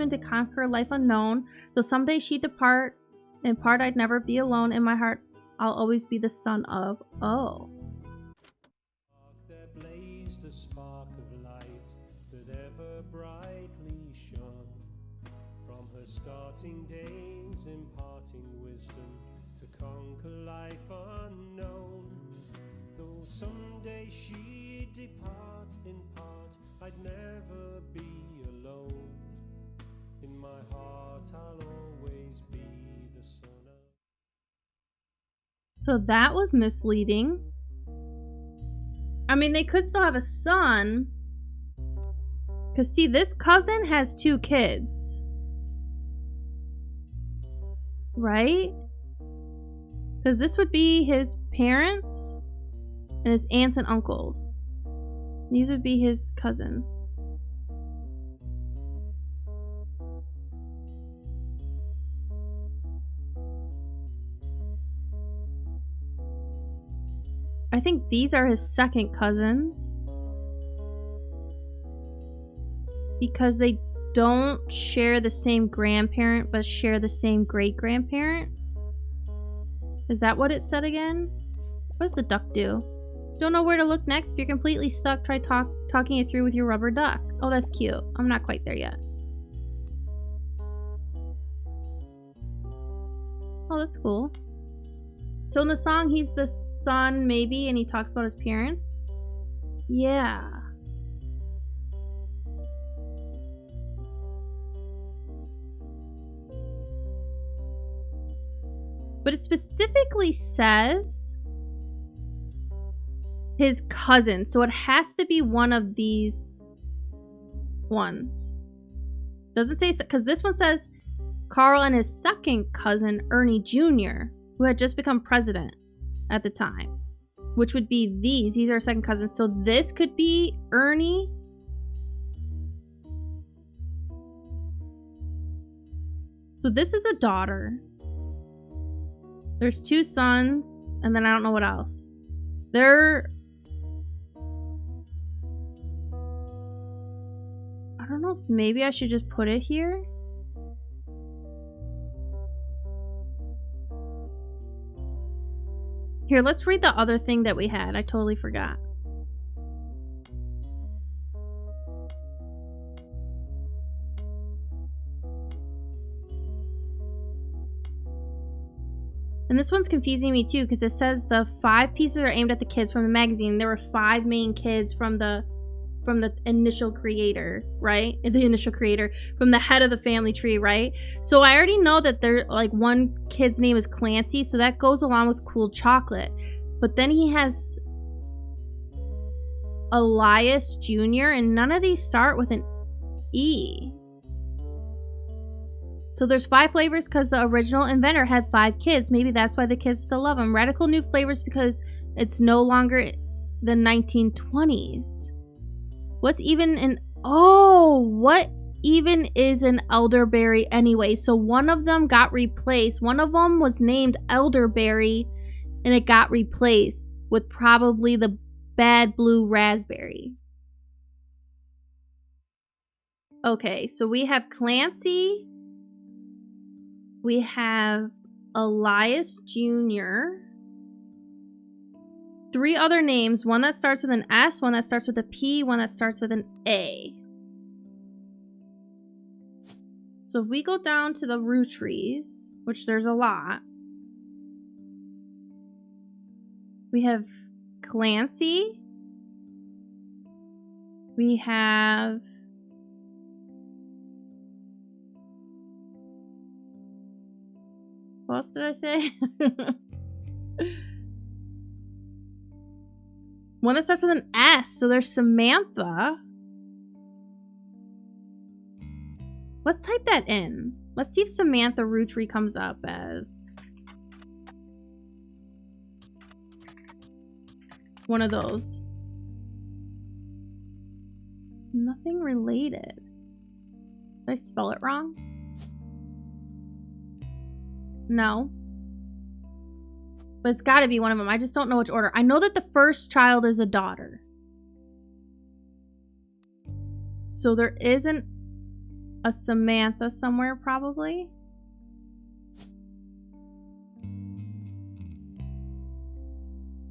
to conquer life unknown. Though someday she'd depart, in part I'd never be alone. In my heart, I'll always be the son of Oh. There blazed a spark of light that ever brightly shone from her starting days, imparting wisdom to conquer life unknown. Though someday she'd depart, in part I'd never be alone. In my heart I'll always be the son of. So that was misleading. I mean, they could still have a son. Because see, this cousin has two kids. Right? Because this would be his parents and his aunts and uncles. These would be his cousins. I think these are his second cousins. because they don't share the same grandparent but share the same great-grandparent. Is that what it said again? What does the duck do? Don't know where to look next? If you're completely stuck, try talking it through with your rubber duck. Oh, that's cute. I'm not quite there yet. Oh, that's cool. So in the song, he's the son, maybe, and he talks about his parents? Yeah. But it specifically says his cousin, so it has to be one of these ones. Doesn't say, because this one says Carl and his second cousin, Ernie Jr., who had just become president at the time, which would be these. These are second cousins. So this could be Ernie. So this is a daughter. There's 2 sons, and then I don't know what else. They're... I don't know if maybe I should just put it here. Here, let's read the other thing that we had. I totally forgot. And this one's confusing me too, because it says the 5 pieces are aimed at the kids from the magazine. There were 5 main kids from the initial creator, right? The initial creator, from the head of the family tree, right? So I already know that there, like, one kid's name is Clancy, so that goes along with cool chocolate. But then he has Elias Jr., and none of these start with an E. So there's 5 flavors because the original inventor had 5 kids. Maybe that's why the kids still love them. Radical new flavors because it's no longer the 1920s. What's even an... Oh, what even is an elderberry anyway? So one of them got replaced. One of them was named elderberry, and it got replaced with probably the bad blue raspberry. Okay, so we have Clancy. We have Elias Jr. 3 other names. One that starts with an S, one that starts with a P, one that starts with an A. So if we go down to the Roottrees, which there's a lot, we have Clancy. We have... What else did I say? One that starts with an S. So there's Samantha. Let's type that in. Let's see if Samantha Roottree comes up as one of those. Nothing related. Did I spell it wrong? No. But it's got to be one of them. I just don't know which order. I know that the first child is a daughter. So there isn't a Samantha somewhere, probably.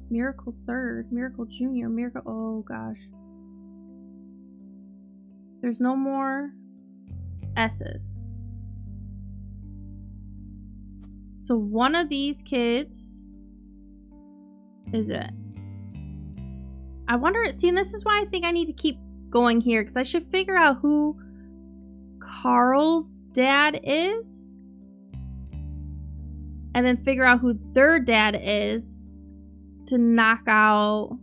Miracle third, Miracle junior, Miracle... Oh, gosh. There's no more S's. So one of these kids is it. I wonder, see, and this is why I think I need to keep going here, because I should figure out who Carl's dad is, and then figure out who their dad is to knock out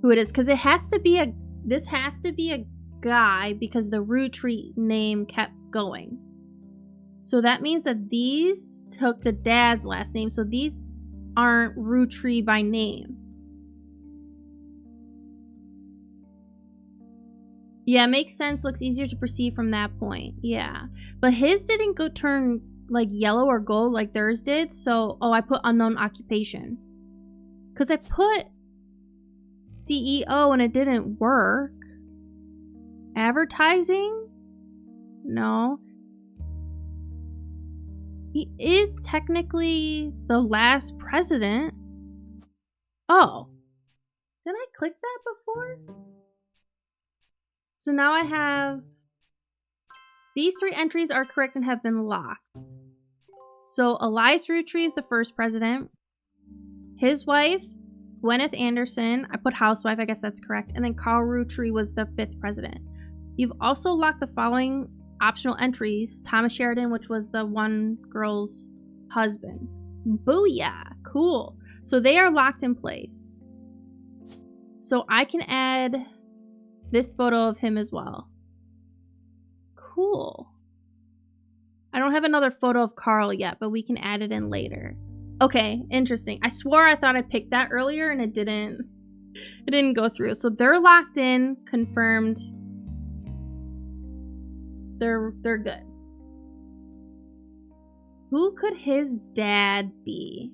who it is, because it has to be this has to be a guy, because the Roottrees name kept going. So that means that these took the dad's last name. So these aren't Roottrees by name. Yeah, makes sense. Looks easier to perceive from that point. Yeah. But his didn't go turn like yellow or gold like theirs did. So, oh, I put unknown occupation. Because I put CEO and it didn't work. Advertising? No. He is technically the last president. Oh. Did I click that before? So now I have... These 3 entries are correct and have been locked. So Elias Roottrees is the first president. His wife, Gwyneth Anderson. I put housewife, I guess that's correct. And then Carl Roottrees was the 5th president. You've also locked the following optional entries. Thomas Sheridan, which was the one girl's husband. Booyah! Cool. So they are locked in place. So I can add this photo of him as well. Cool. I don't have another photo of Carl yet, but we can add it in later. Okay, interesting. I swore I thought I picked that earlier and it didn't go through. So they're locked in, confirmed. They're good. Who could his dad be?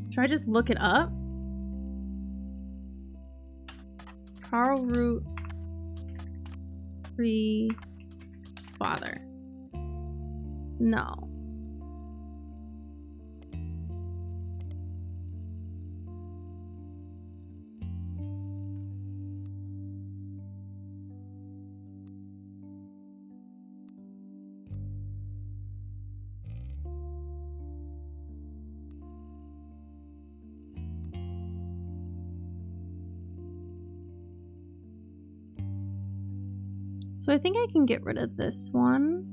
Should I just look it up? Carl Roottrees father. No. So I think I can get rid of this one.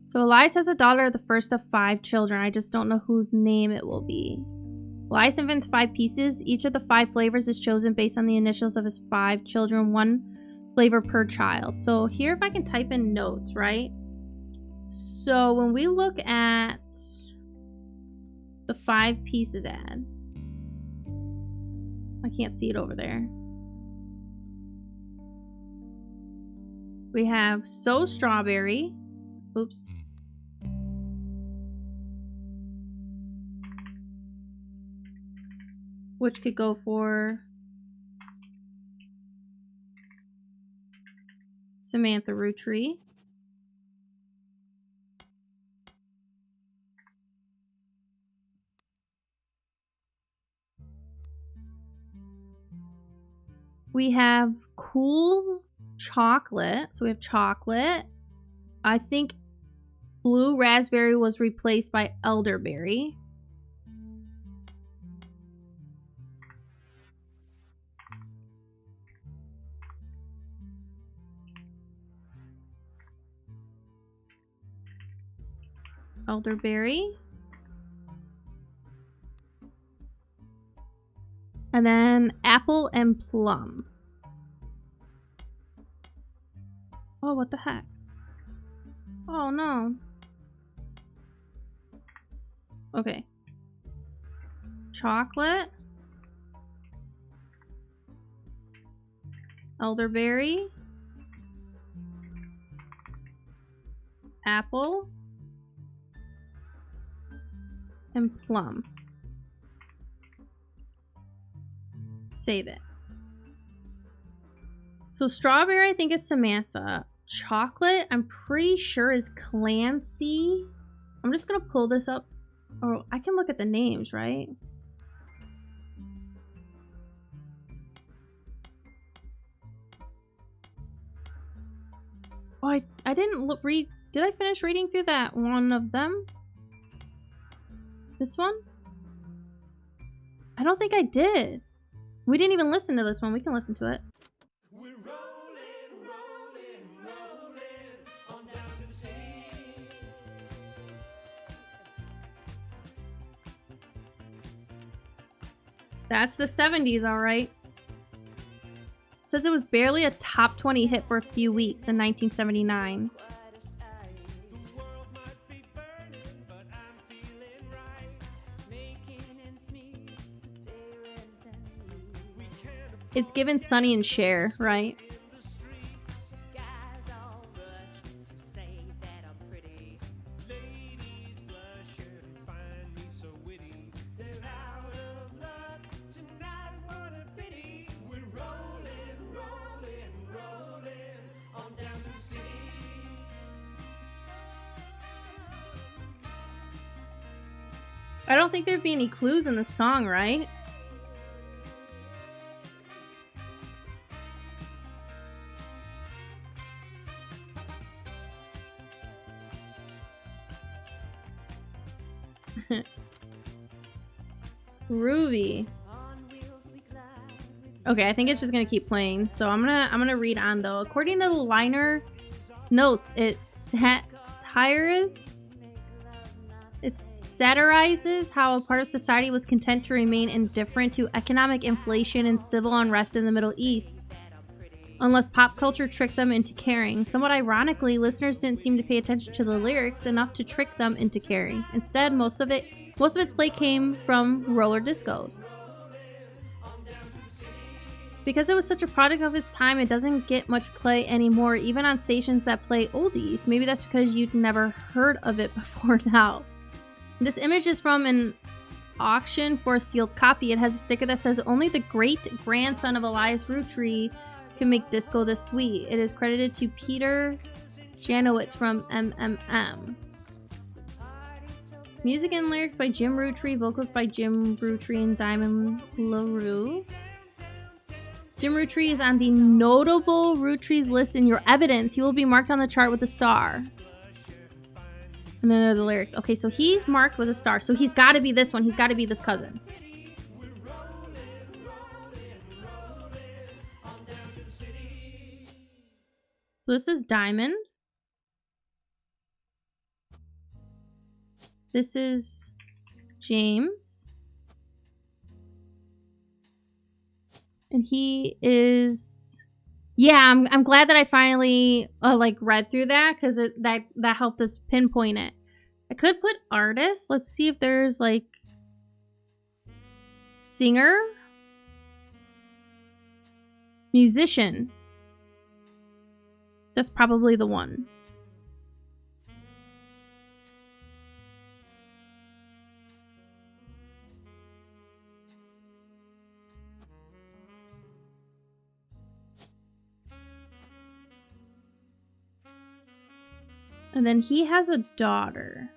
So Elias has a daughter, the first of 5 children. I just don't know whose name it will be. Elias invents 5 pieces. Each of the 5 flavors is chosen based on the initials of his 5 children, 1 flavor per child. So here if I can type in notes, right? So when we look at the 5 pieces ad, I can't see it over there. We have So Strawberry. Oops. Which could go for Samantha Roottrees. We have Cool Chocolate. So we have chocolate. I think Blue Raspberry was replaced by Elderberry. Elderberry. And then Apple and Plum. Oh, what the heck? Oh, no. Okay. Chocolate. Elderberry. Apple. And plum. Save it. So strawberry, I think, is Samantha. Chocolate, I'm pretty sure is Clancy. I'm just gonna pull this up. Oh, I can look at the names, right? Oh, I didn't read. Did I finish reading through that one of them? This one? I don't think I did. We didn't even listen to this one. We can listen to it. We're rolling, rolling, rolling on down to the sea. That's the 70s, all right. Says it was barely a top 20 hit for a few weeks in 1979. The world might be burning, but I'm feeling right. Making ends meet, so there and time. We can't It's given Sonny and Cher, right? in the streets. Guys all rush to say that I'm pretty. Ladies I don't think there'd be any clues in the song, right? Ruby. Okay, I think it's just gonna keep playing. So I'm gonna read on though. According to the liner notes, it satirizes how a part of society was content to remain indifferent to economic inflation and civil unrest in the Middle East, unless pop culture tricked them into caring. Somewhat ironically, listeners didn't seem to pay attention to the lyrics enough to trick them into caring. Instead, most of its play came from roller discos. Because it was such a product of its time, it doesn't get much play anymore, even on stations that play oldies. Maybe that's because you'd never heard of it before now. This image is from an auction for a sealed copy. It has a sticker that says, "Only the great-grandson of Elias Roottrees can make disco this sweet." It is credited to Peter Janowitz from MMM. Music and lyrics by Jim Roottrees, vocals by Jim Roottrees and Diamond LaRue. Jim Roottrees is on the notable Roottrees list in your evidence. He will be marked on the chart with a star. And then there are the lyrics. Okay, so he's marked with a star. So he's got to be this one. He's got to be this cousin. So this is Diamond. This is James. And he is... Yeah, I'm glad that I finally read through that, because that helped us pinpoint it. I could put artist. Let's see if there's like singer, musician. That's probably the one. And then he has a daughter.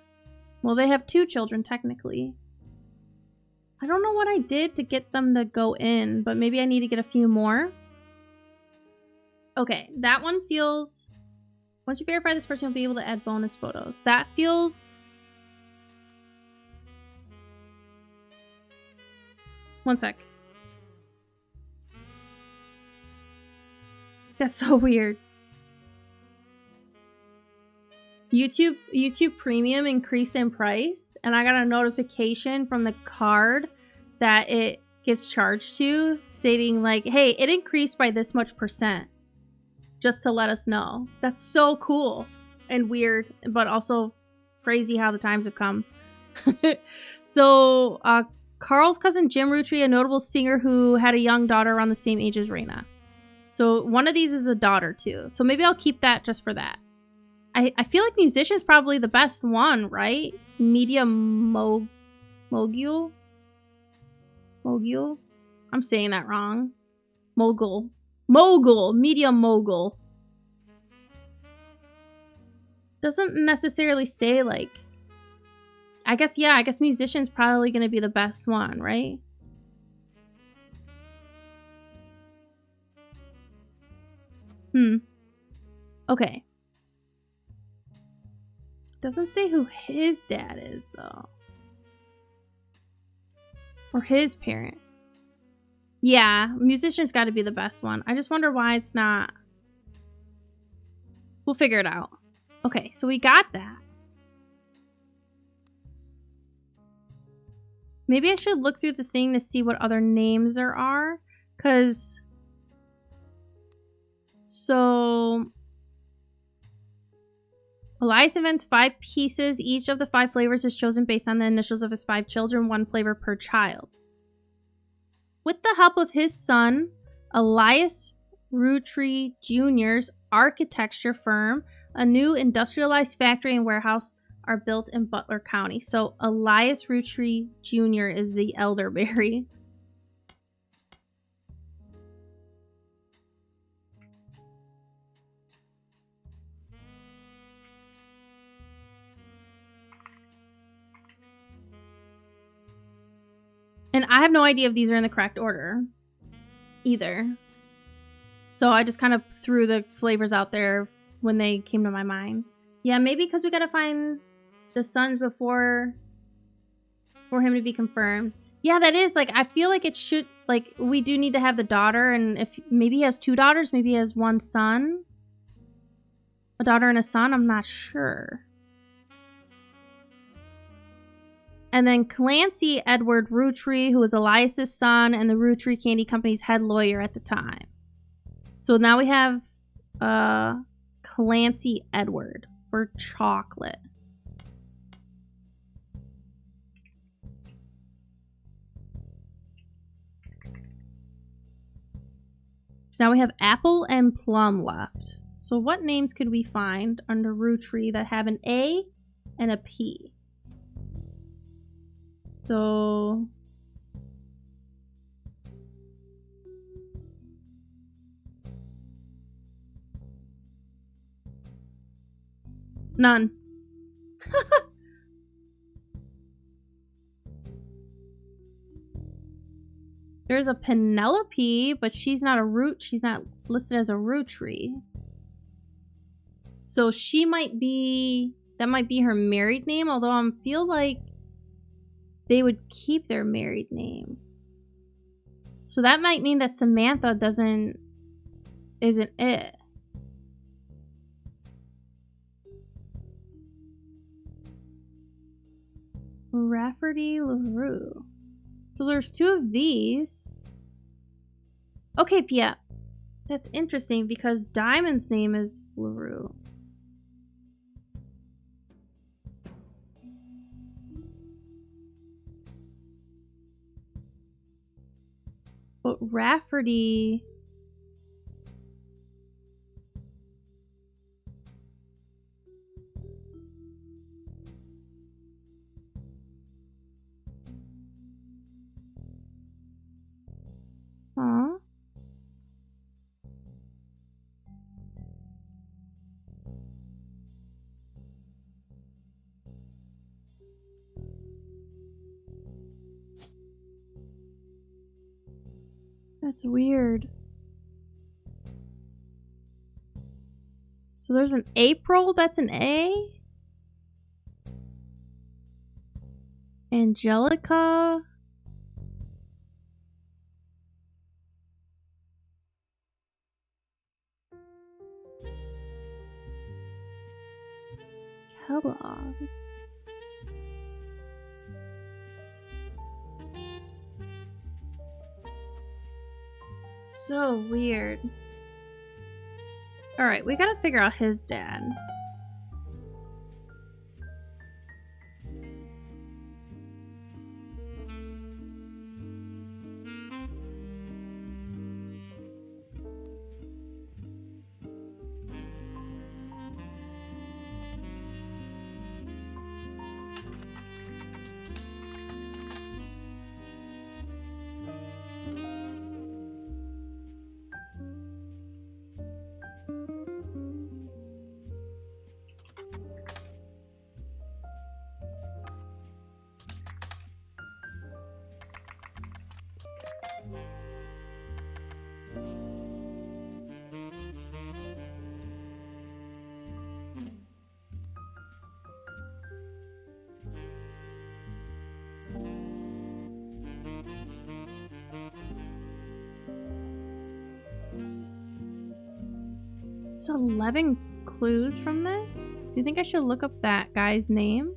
Well, they have 2 children, technically. I don't know what I did to get them to go in, but maybe I need to get a few more. Okay, that one feels... Once you verify this person, you'll be able to add bonus photos. That feels... One sec. That's so weird. YouTube Premium increased in price, and I got a notification from the card that it gets charged to, stating like, hey, it increased by this much %, just to let us know. That's so cool and weird, but also crazy how the times have come. So Carl's cousin Jim Roottrees, a notable singer who had a young daughter around the same age as Raina. So one of these is a daughter too, so maybe I'll keep that just for that. I feel like musician is probably the best one, right? Media mogul? Mogul? I'm saying that wrong. Mogul. Media mogul. Doesn't necessarily say like... I guess musician's probably going to be the best one, right? Okay. Doesn't say who his dad is, though. Or his parent. Yeah, musician's got to be the best one. I just wonder why it's not. We'll figure it out. Okay, so we got that. Maybe I should look through the thing to see what other names there are. Because... So... Elias invents 5 pieces. Each of the 5 flavors is chosen based on the initials of his 5 children, 1 flavor per child. With the help of his son, Elias Roottrees Jr.'s architecture firm, a new industrialized factory and warehouse are built in Butler County. So Elias Roottrees Jr. is the elderberry. And I have no idea if these are in the correct order either. So I just kind of threw the flavors out there when they came to my mind. Yeah, maybe because we gotta find the sons before for him to be confirmed. Yeah, that is, like, I feel like it should, like, we do need to have the daughter, and if maybe he has 2 daughters, maybe he has 1 son. A daughter and a son, I'm not sure. And then Clancy Edward Rootree, who was Elias's son and the Rootree Candy Company's head lawyer at the time. So now we have Clancy Edward for chocolate. So now we have apple and plum left. So what names could we find under Rootree that have an A and a P? So none. There's a Penelope, but she's not listed as a Rootree. So she might be, that might be her married name, although I feel like they would keep their married name. So that might mean that Samantha isn't it. Rafferty LaRue. So there's 2 of these. Okay, yeah. That's interesting because Diamond's name is LaRue. But Rafferty... Huh? That's weird. So there's an April, that's an A. Angelica. Kellogg. So weird. Alright, we gotta figure out his dad. It's 11 clues from this? Do you think I should look up that guy's name?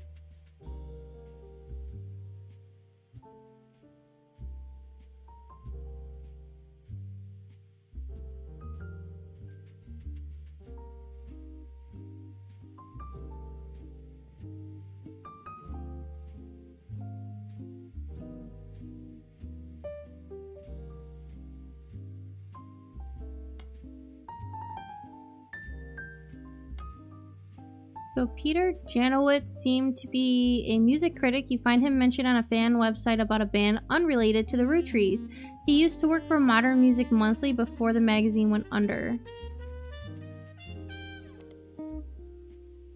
So Peter Janowitz seemed to be a music critic. You find him mentioned on a fan website about a band unrelated to the Roottrees. He used to work for Modern Music Monthly before the magazine went under.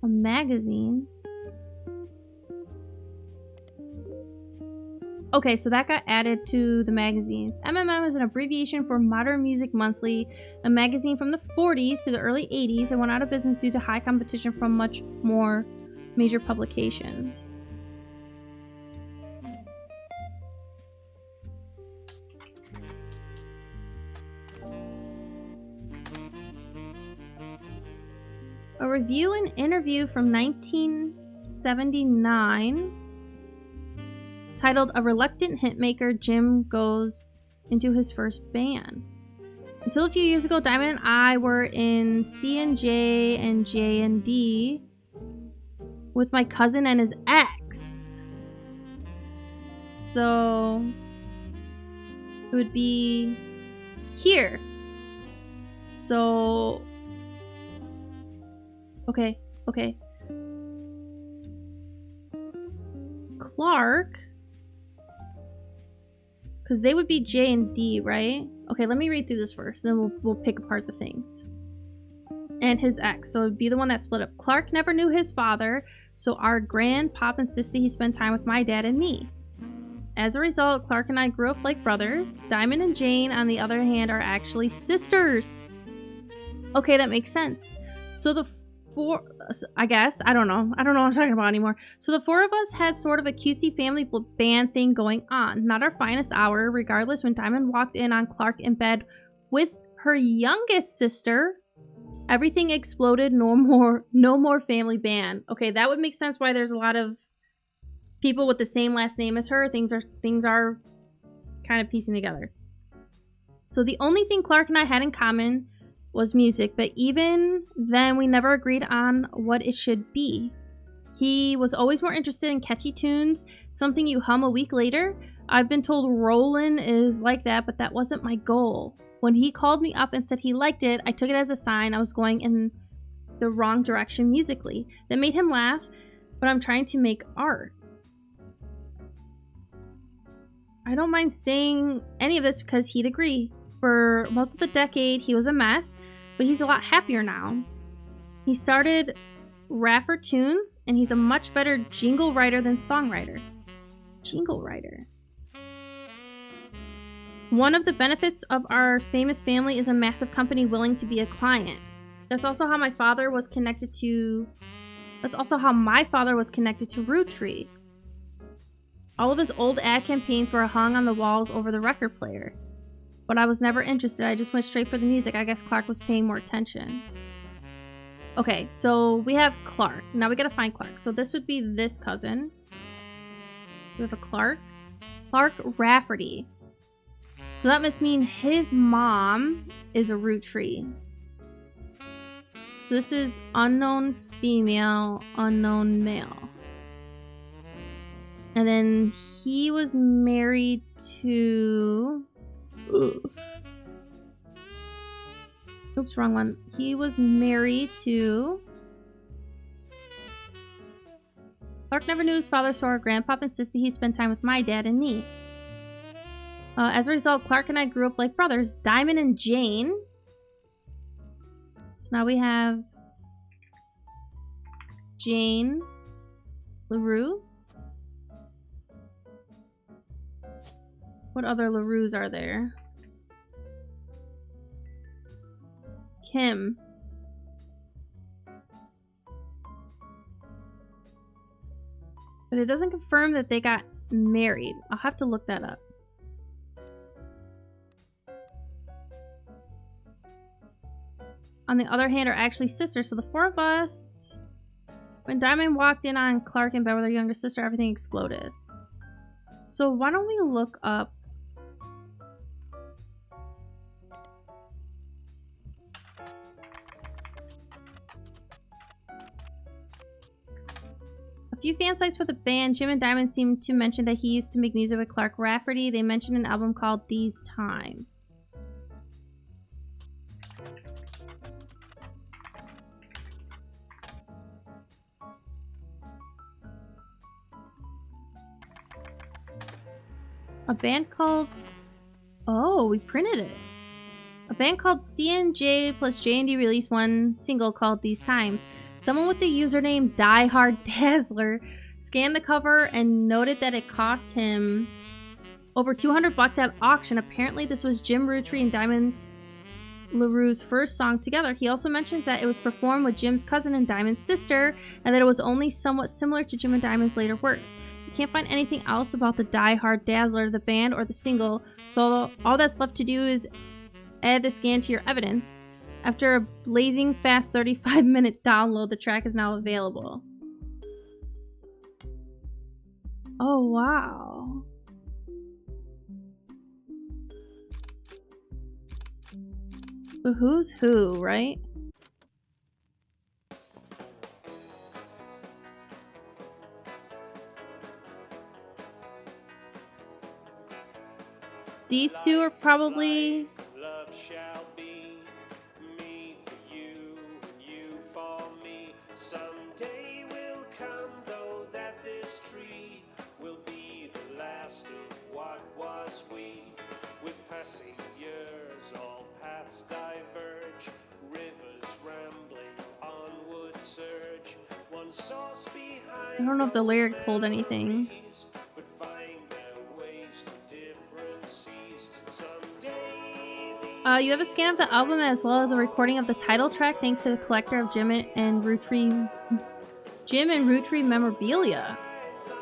A magazine? Okay, so that got added to the magazines. MMM is an abbreviation for Modern Music Monthly, a magazine from the 40s to the early 80s and went out of business due to high competition from much more major publications. A review and interview from 1979 titled A Reluctant Hitmaker, Jim Goes into His First Band. Until a few years ago, Diamond and I were in C&J and J&D with my cousin and his ex. So it would be here. So okay. Clark, because they would be J and D, right? Okay, let me read through this first, then we'll pick apart the things. And his ex, so it would be the one that split up. Clark never knew his father, so our grandpop insisted he spend time with my dad and me. As a result, Clark and I grew up like brothers. Diamond and Jane, on the other hand, are actually sisters. Okay, that makes sense. So the four, I guess, I don't know what I'm talking about anymore. So the four of us had sort of a cutesy family band thing going on. Not our finest hour. Regardless, when Diamond walked in on Clark in bed with her youngest sister, everything exploded. No more family band. Okay, that would make sense why there's a lot of people with the same last name as her. Things are kind of piecing together. So the only thing Clark and I had in common was music, but even then we never agreed on what it should be. He was always more interested in catchy tunes, something you hum a week later. I've been told Rollin' is like that, but that wasn't my goal. When he called me up and said he liked it, I took it as a sign I was going in the wrong direction musically. That made him laugh, but I'm trying to make art. I don't mind saying any of this because he'd agree. For most of the decade, he was a mess, but he's a lot happier now. He started rapper tunes, and he's a much better jingle writer than songwriter. Jingle writer. One of the benefits of our famous family is a massive company willing to be a client. That's also how my father was connected to Roottrees. All of his old ad campaigns were hung on the walls over the record player. But I was never interested. I just went straight for the music. I guess Clark was paying more attention. Okay, so we have Clark. Now we gotta find Clark. So this would be this cousin. We have a Clark. Clark Rafferty. So that must mean his mom is a Roottrees. So this is unknown female, unknown male. And then he was married to... Oops, wrong one. He was married to... Clark never knew his father, so our grandpop insisted he spend time with my dad and me. As a result, Clark and I grew up like brothers. Diamond and Jane. So now we have Jane LaRue. What other LaRues are there? Kim. But it doesn't confirm that they got married. I'll have to look that up. On the other hand, are actually sisters. So the four of us... When Diamond walked in on Clark in bed with her younger sister, everything exploded. So why don't we look up... A few fan sites for the band. Jim and Diamond seem to mention that he used to make music with Clark Rafferty. They mentioned an album called These Times. A band called... Oh, we printed it. A band called C&J plus J&D released one single called These Times. Someone with the username Die Hard Dazzler scanned the cover and noted that it cost him over $200 at auction. Apparently, this was Jim Rootree and Diamond LaRue's first song together. He also mentions that it was performed with Jim's cousin and Diamond's sister, and that it was only somewhat similar to Jim and Diamond's later works. You can't find anything else about the Die Hard Dazzler, the band, or the single, so all that's left to do is add the scan to your evidence. After a blazing fast 35-minute download, the track is now available. Oh, wow. But who's who, right? These two are probably... Love shall be me for you and you for me. Someday will come, though, that this tree will be the last of what was we. With passing years, all paths diverge, rivers rambling, onward surge. One source behind. I don't know if the lyrics hold anything. But find their ways to different seas. Someday You have a scan of the album as well as a recording of the title track thanks to the collector of Jim and Rootree memorabilia.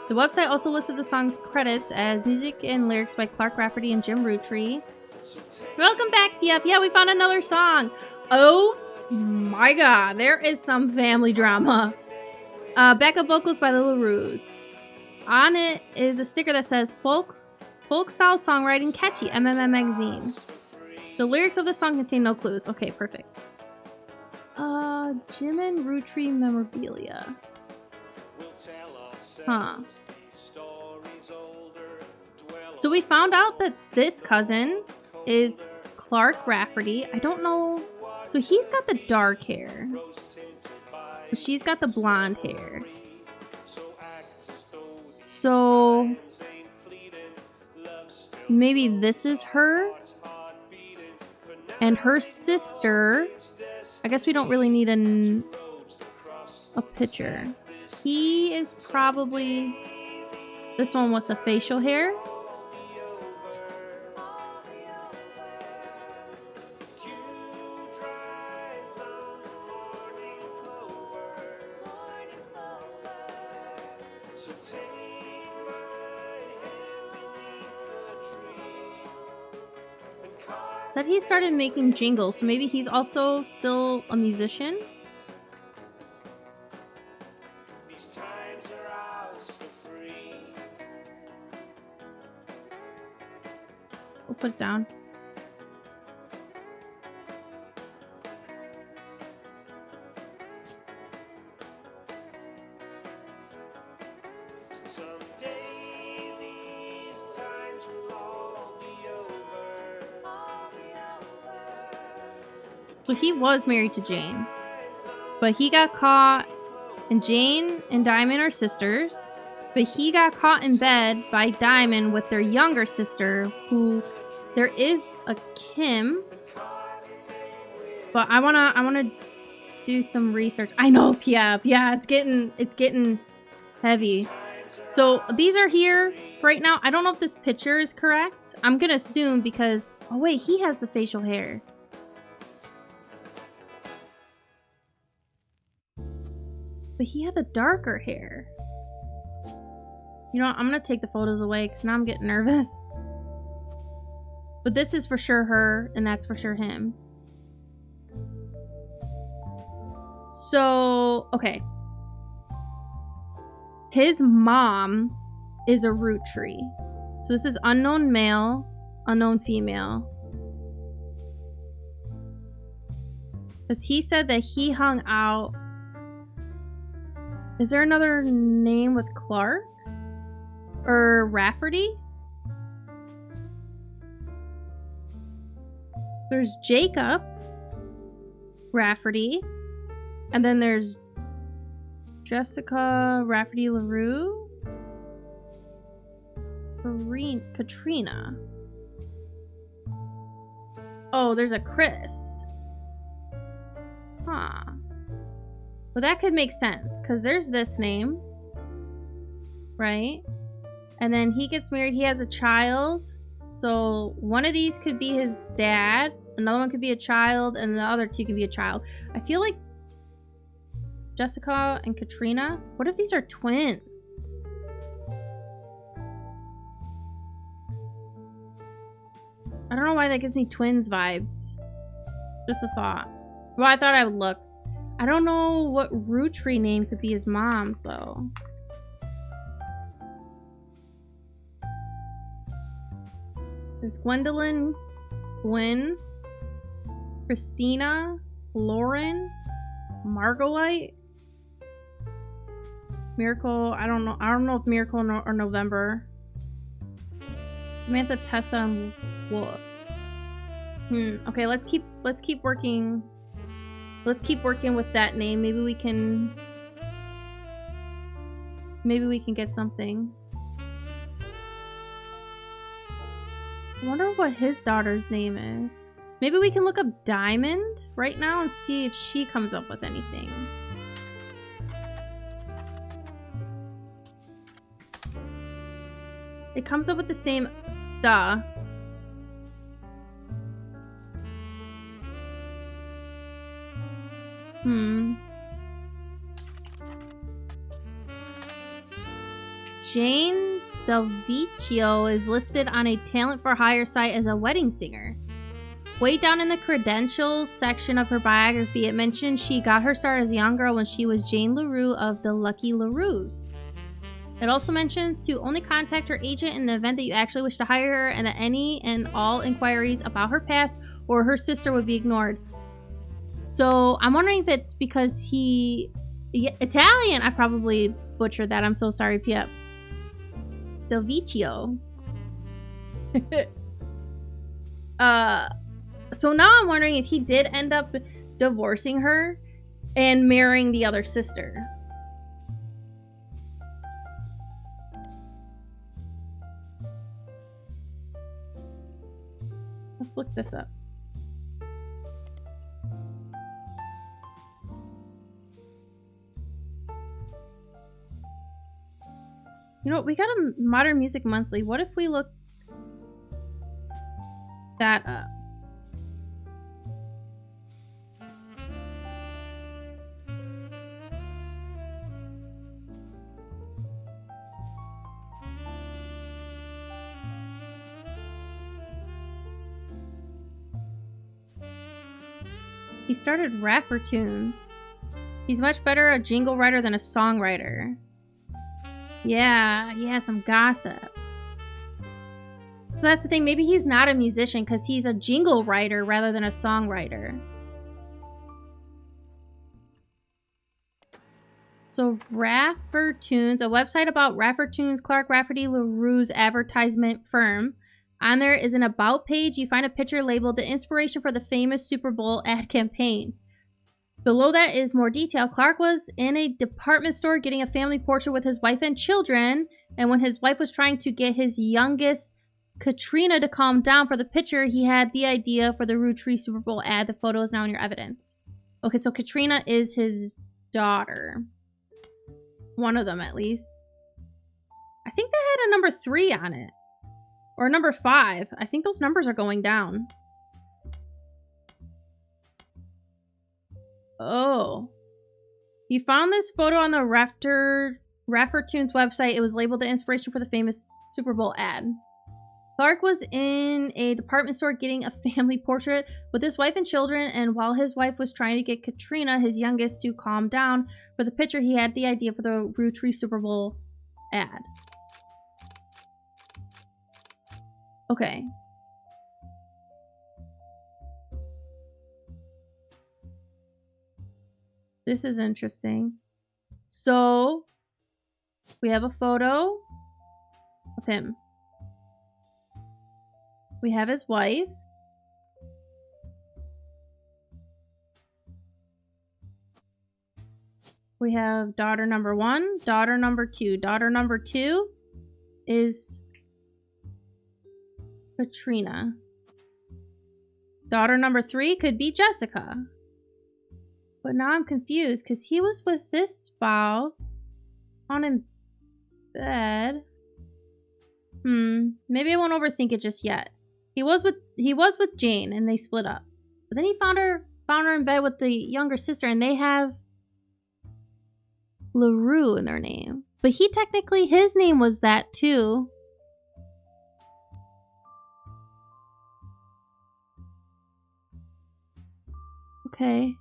The website also listed the song's credits as music and lyrics by Clark Rafferty and Jim Rootree. Welcome back, PF. Yeah, we found another song. Oh my god, there is some family drama. Backup vocals by the LaRues. On it is a sticker that says folk style songwriting catchy, MMM magazine. The lyrics of the song contain no clues. Okay, perfect. Jim and Rootree memorabilia. Huh. So we found out that this cousin is Clark Rafferty. I don't know. So he's got the dark hair. She's got the blonde hair. So maybe this is her. And her sister. I guess we don't really need a picture. He is probably this one with the facial hair. Said he started making jingles, so maybe he's also still a musician. We'll put it down. So he was married to Jane, but he got caught, and Jane and Diamond are sisters, but he got caught in bed by Diamond with their younger sister, who there is a Kim, but I wanna do some research. I know, yeah, it's getting heavy. So these are here right now. I don't know if this picture is correct. I'm gonna assume because, oh wait, he has the facial hair. But he had the darker hair. You know what? I'm gonna take the photos away because now I'm getting nervous. But this is for sure her, and that's for sure him. So, okay. His mom is a Rootree. So this is unknown male, unknown female. Because he said that he hung out. Is there another name with Clark? Or Rafferty? There's Jacob Rafferty. And then there's Jessica Rafferty LaRue. Katrina. Oh, there's a Chris. Huh. Well, that could make sense, because there's this name, right? And then he gets married. He has a child. So one of these could be his dad. Another one could be a child. And the other two could be a child. I feel like Jessica and Katrina. What if these are twins? I don't know why that gives me twins vibes. Just a thought. Well, I thought I would look. I don't know what Roottrees name could be his mom's, though. There's Gwendolyn, Gwen, Christina, Lauren, Margolite, Miracle. I don't know if Miracle or November. Samantha, Tessa, and Wolf. Okay, let's keep working. Let's keep working with that name. Maybe we can get something. I wonder what his daughter's name is. Maybe we can look up Diamond right now and see if she comes up with anything. It comes up with the same stuff. Jane Delvecchio is listed on a talent for hire site as a wedding singer. Way down in the credentials section of her biography, it mentions she got her start as a young girl when she was Jane LaRue of the Lucky LaRues. It also mentions to only contact her agent in the event that you actually wish to hire her, and that any and all inquiries about her past or her sister would be ignored. So I'm wondering if it's because Italian. I probably butchered that. I'm so sorry, Piep. Delvecchio. So now I'm wondering if he did end up divorcing her and marrying the other sister. Let's look this up. You know what? We got a Modern Music Monthly. What if we look that up? He started rapper tunes. He's much better a jingle writer than a songwriter. Yeah, some gossip. So that's the thing. Maybe he's not a musician because he's a jingle writer rather than a songwriter. So Raffer Tunes, a website about Raffer Tunes, Clark Rafferty LaRue's advertisement firm. On there is an about page. You find a picture labeled the inspiration for the famous Super Bowl ad campaign. Below that is more detail. Clark was in a department store getting a family portrait with his wife and children. And when his wife was trying to get his youngest, Katrina, to calm down for the picture, he had the idea for the Roottrees Super Bowl ad. The photo is now in your evidence. Okay, so Katrina is his daughter. One of them, at least. I think they had a number 3 on it. Or number 5. I think those numbers are going down. Oh. You found this photo on the Raffer Tunes website. It was labeled the inspiration for the famous Super Bowl ad. Clark was in a department store getting a family portrait with his wife and children, and while his wife was trying to get Katrina, his youngest, to calm down for the picture, he had the idea for the Roottrees Super Bowl ad. Okay. This is interesting. So, we have a photo of him. We have his wife. We have daughter number 1, daughter number 2. Daughter number 2 is Katrina. Daughter number 3 could be Jessica. But now I'm confused because he was with this spouse on in bed. Maybe I won't overthink it just yet. He was with Jane and they split up. But then he found her in bed with the younger sister and they have LaRue in their name. But his name was that too. Okay.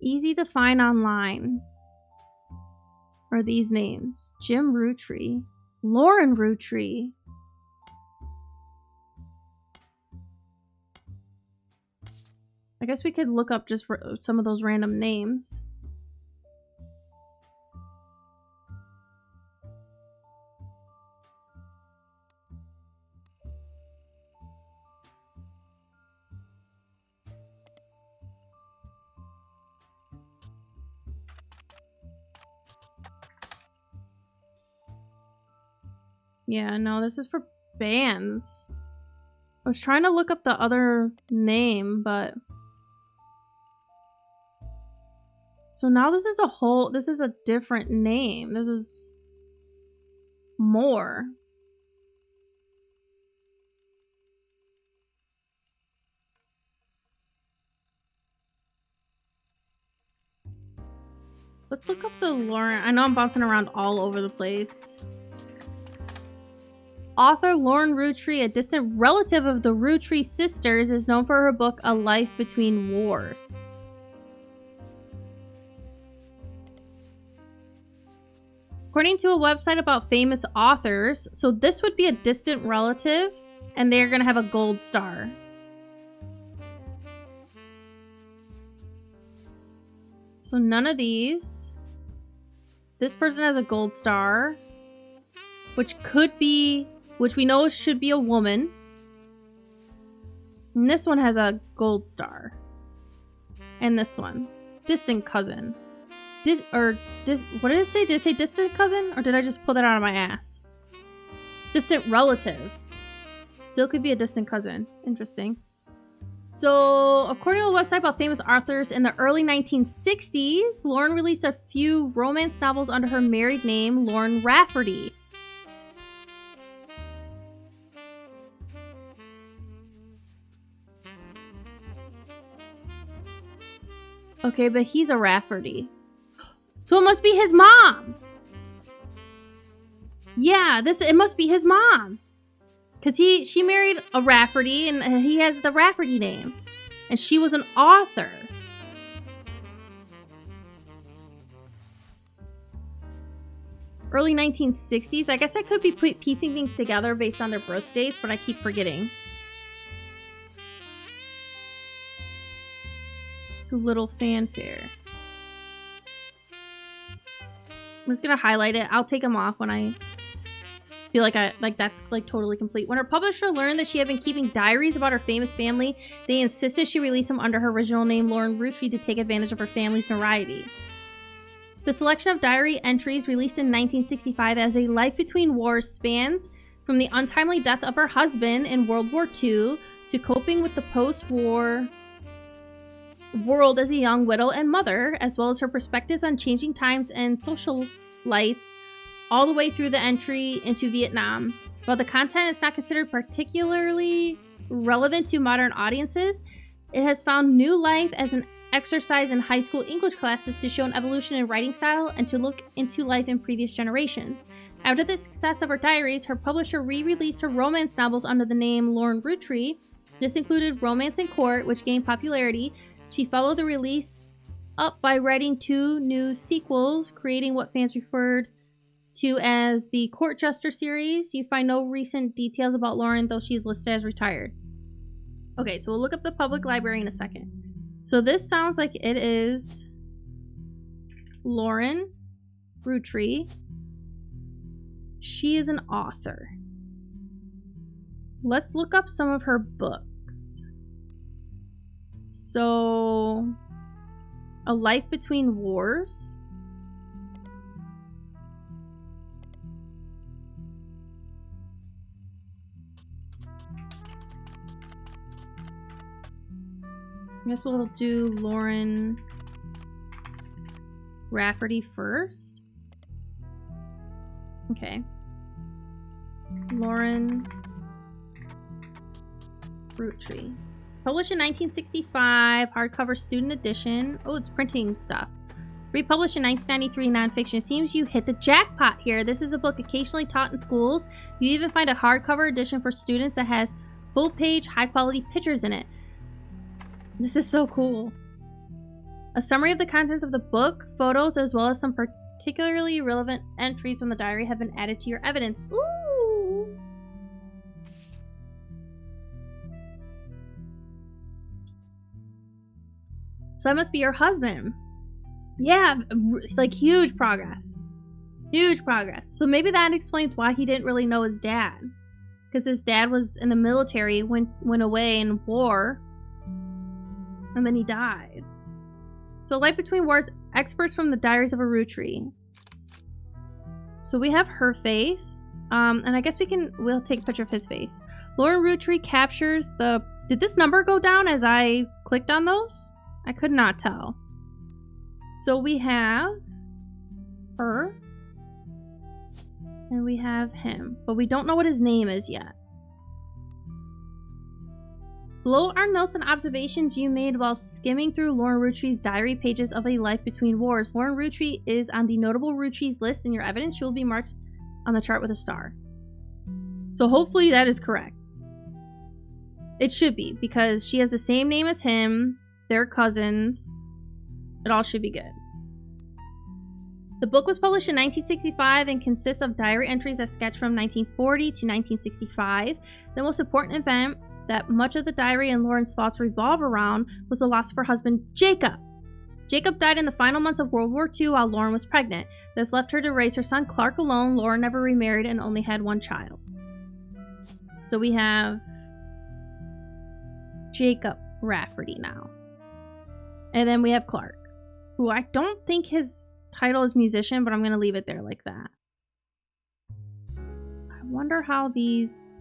Easy to find online are these names. Jim Rootree. Lauren Rootree. I guess we could look up just for some of those random names. Yeah, no, this is for bands. I was trying to look up the other name, but... So now this is a different name. This is more. Let's look up the Lauren. I know I'm bouncing around all over the place. Author Lauren Rootree, a distant relative of the Rootree sisters, is known for her book A Life Between Wars. According to a website about famous authors, so this would be a distant relative, and they're going to have a gold star. So none of these. This person has a gold star, which we know should be a woman. And this one has a gold star. And this one, distant cousin. What did it say? Did it say distant cousin? Or did I just pull that out of my ass? Distant relative. Still could be a distant cousin. Interesting. So, according to a website about famous authors, in the early 1960s, Lauren released a few romance novels under her married name, Lauren Rafferty. Okay, but he's a Rafferty. So it must be his mom. Yeah, it must be his mom. Because she married a Rafferty and he has the Rafferty name. And she was an author. Early 1960s. I guess I could be piecing things together based on their birth dates, but I keep forgetting. Too little fanfare. I'm just gonna highlight it. I'll take them off when I feel like that's totally complete. When her publisher learned that she had been keeping diaries about her famous family, they insisted she release them under her original name, Lauren Rootree, to take advantage of her family's notoriety. The selection of diary entries released in 1965 as A Life Between Wars spans from the untimely death of her husband in World War II to coping with the post-war world as a young widow and mother, as well as her perspectives on changing times and social lights, all the way through the entry into Vietnam. While the content is not considered particularly relevant to modern audiences, it has found new life as an exercise in high school English classes to show an evolution in writing style and to look into life in previous generations. After the success of her diaries, her publisher re-released her romance novels under the name Lauren Rootree. This included Romance in Court, which gained popularity. She followed the release up by writing 2 new sequels, creating what fans referred to as the Court Jester series. You find no recent details about Lauren, though she is listed as retired. Okay, so we'll look up the public library in a second. So this sounds like it is Lauren Rootree. She is an author. Let's look up some of her books. So, A Life Between Wars. I guess we'll do Lauren Rafferty first. Okay. Lauren Roottrees. Published in 1965, hardcover student edition. Oh, it's printing stuff. Republished in 1993, nonfiction. It seems you hit the jackpot here. This is a book occasionally taught in schools. You even find a hardcover edition for students that has full-page, high-quality pictures in it. This is so cool. A summary of the contents of the book, photos, as well as some particularly relevant entries from the diary have been added to your evidence. Ooh! So that must be your husband. Yeah, like huge progress. Huge progress. So maybe that explains why he didn't really know his dad. Because his dad was in the military, went away in war, and then he died. So Life Between Wars, experts from the Diaries of a Rootree. So we have her face. And I guess we'll take a picture of his face. Lauren Rootree captures the... Did this number go down as I clicked on those? I could not tell. So we have her. And we have him. But we don't know what his name is yet. Below are notes and observations you made while skimming through Lauren Rootree's diary pages of A Life Between Wars. Lauren Rootree is on the notable Rootrees list in your evidence. She will be marked on the chart with a star. So hopefully that is correct. It should be, because she has the same name as him. They're cousins. It all should be good. The book was published in 1965 and consists of diary entries that sketch from 1940 to 1965. The most important event that much of the diary and Lauren's thoughts revolve around was the loss of her husband, Jacob. Jacob died in the final months of World War II while Lauren was pregnant. This left her to raise her son, Clark, alone. Lauren never remarried and only had one child. So we have Jacob Rafferty now. And then we have Clark, who I don't think his title is musician, but I'm going to leave it there like that. I wonder how these...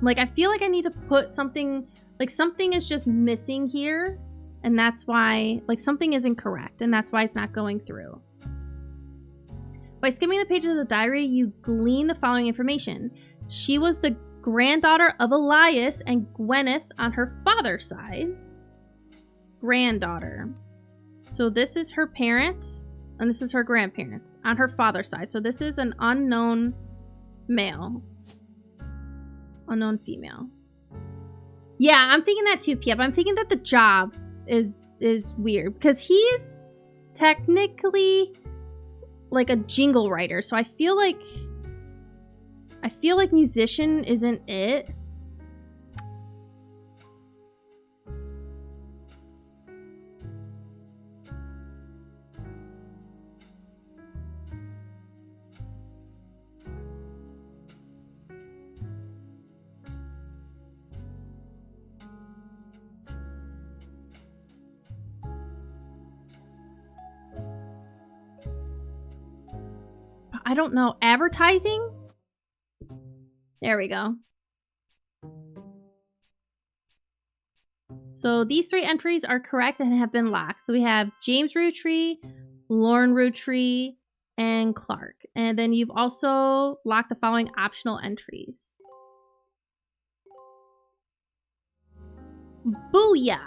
Like, I feel like I need to put something... Like, something is just missing here. And that's why... Like, something isn't correct. And that's why it's not going through. By skimming the pages of the diary, you glean the following information. She was the granddaughter of Elias and Gwyneth on her father's side. Granddaughter. So this is her parent, and this is her grandparents on her father's side. So this is an unknown male. Unknown female. Yeah, I'm thinking that too, Piep. I'm thinking that the job is weird because he's technically like a jingle writer. So I feel like musician isn't it. I don't know. Advertising? There we go. So these three entries are correct and have been locked. So we have James Rootree, Lauren Rootree, and Clark. And then you've also locked the following optional entries. Booyah!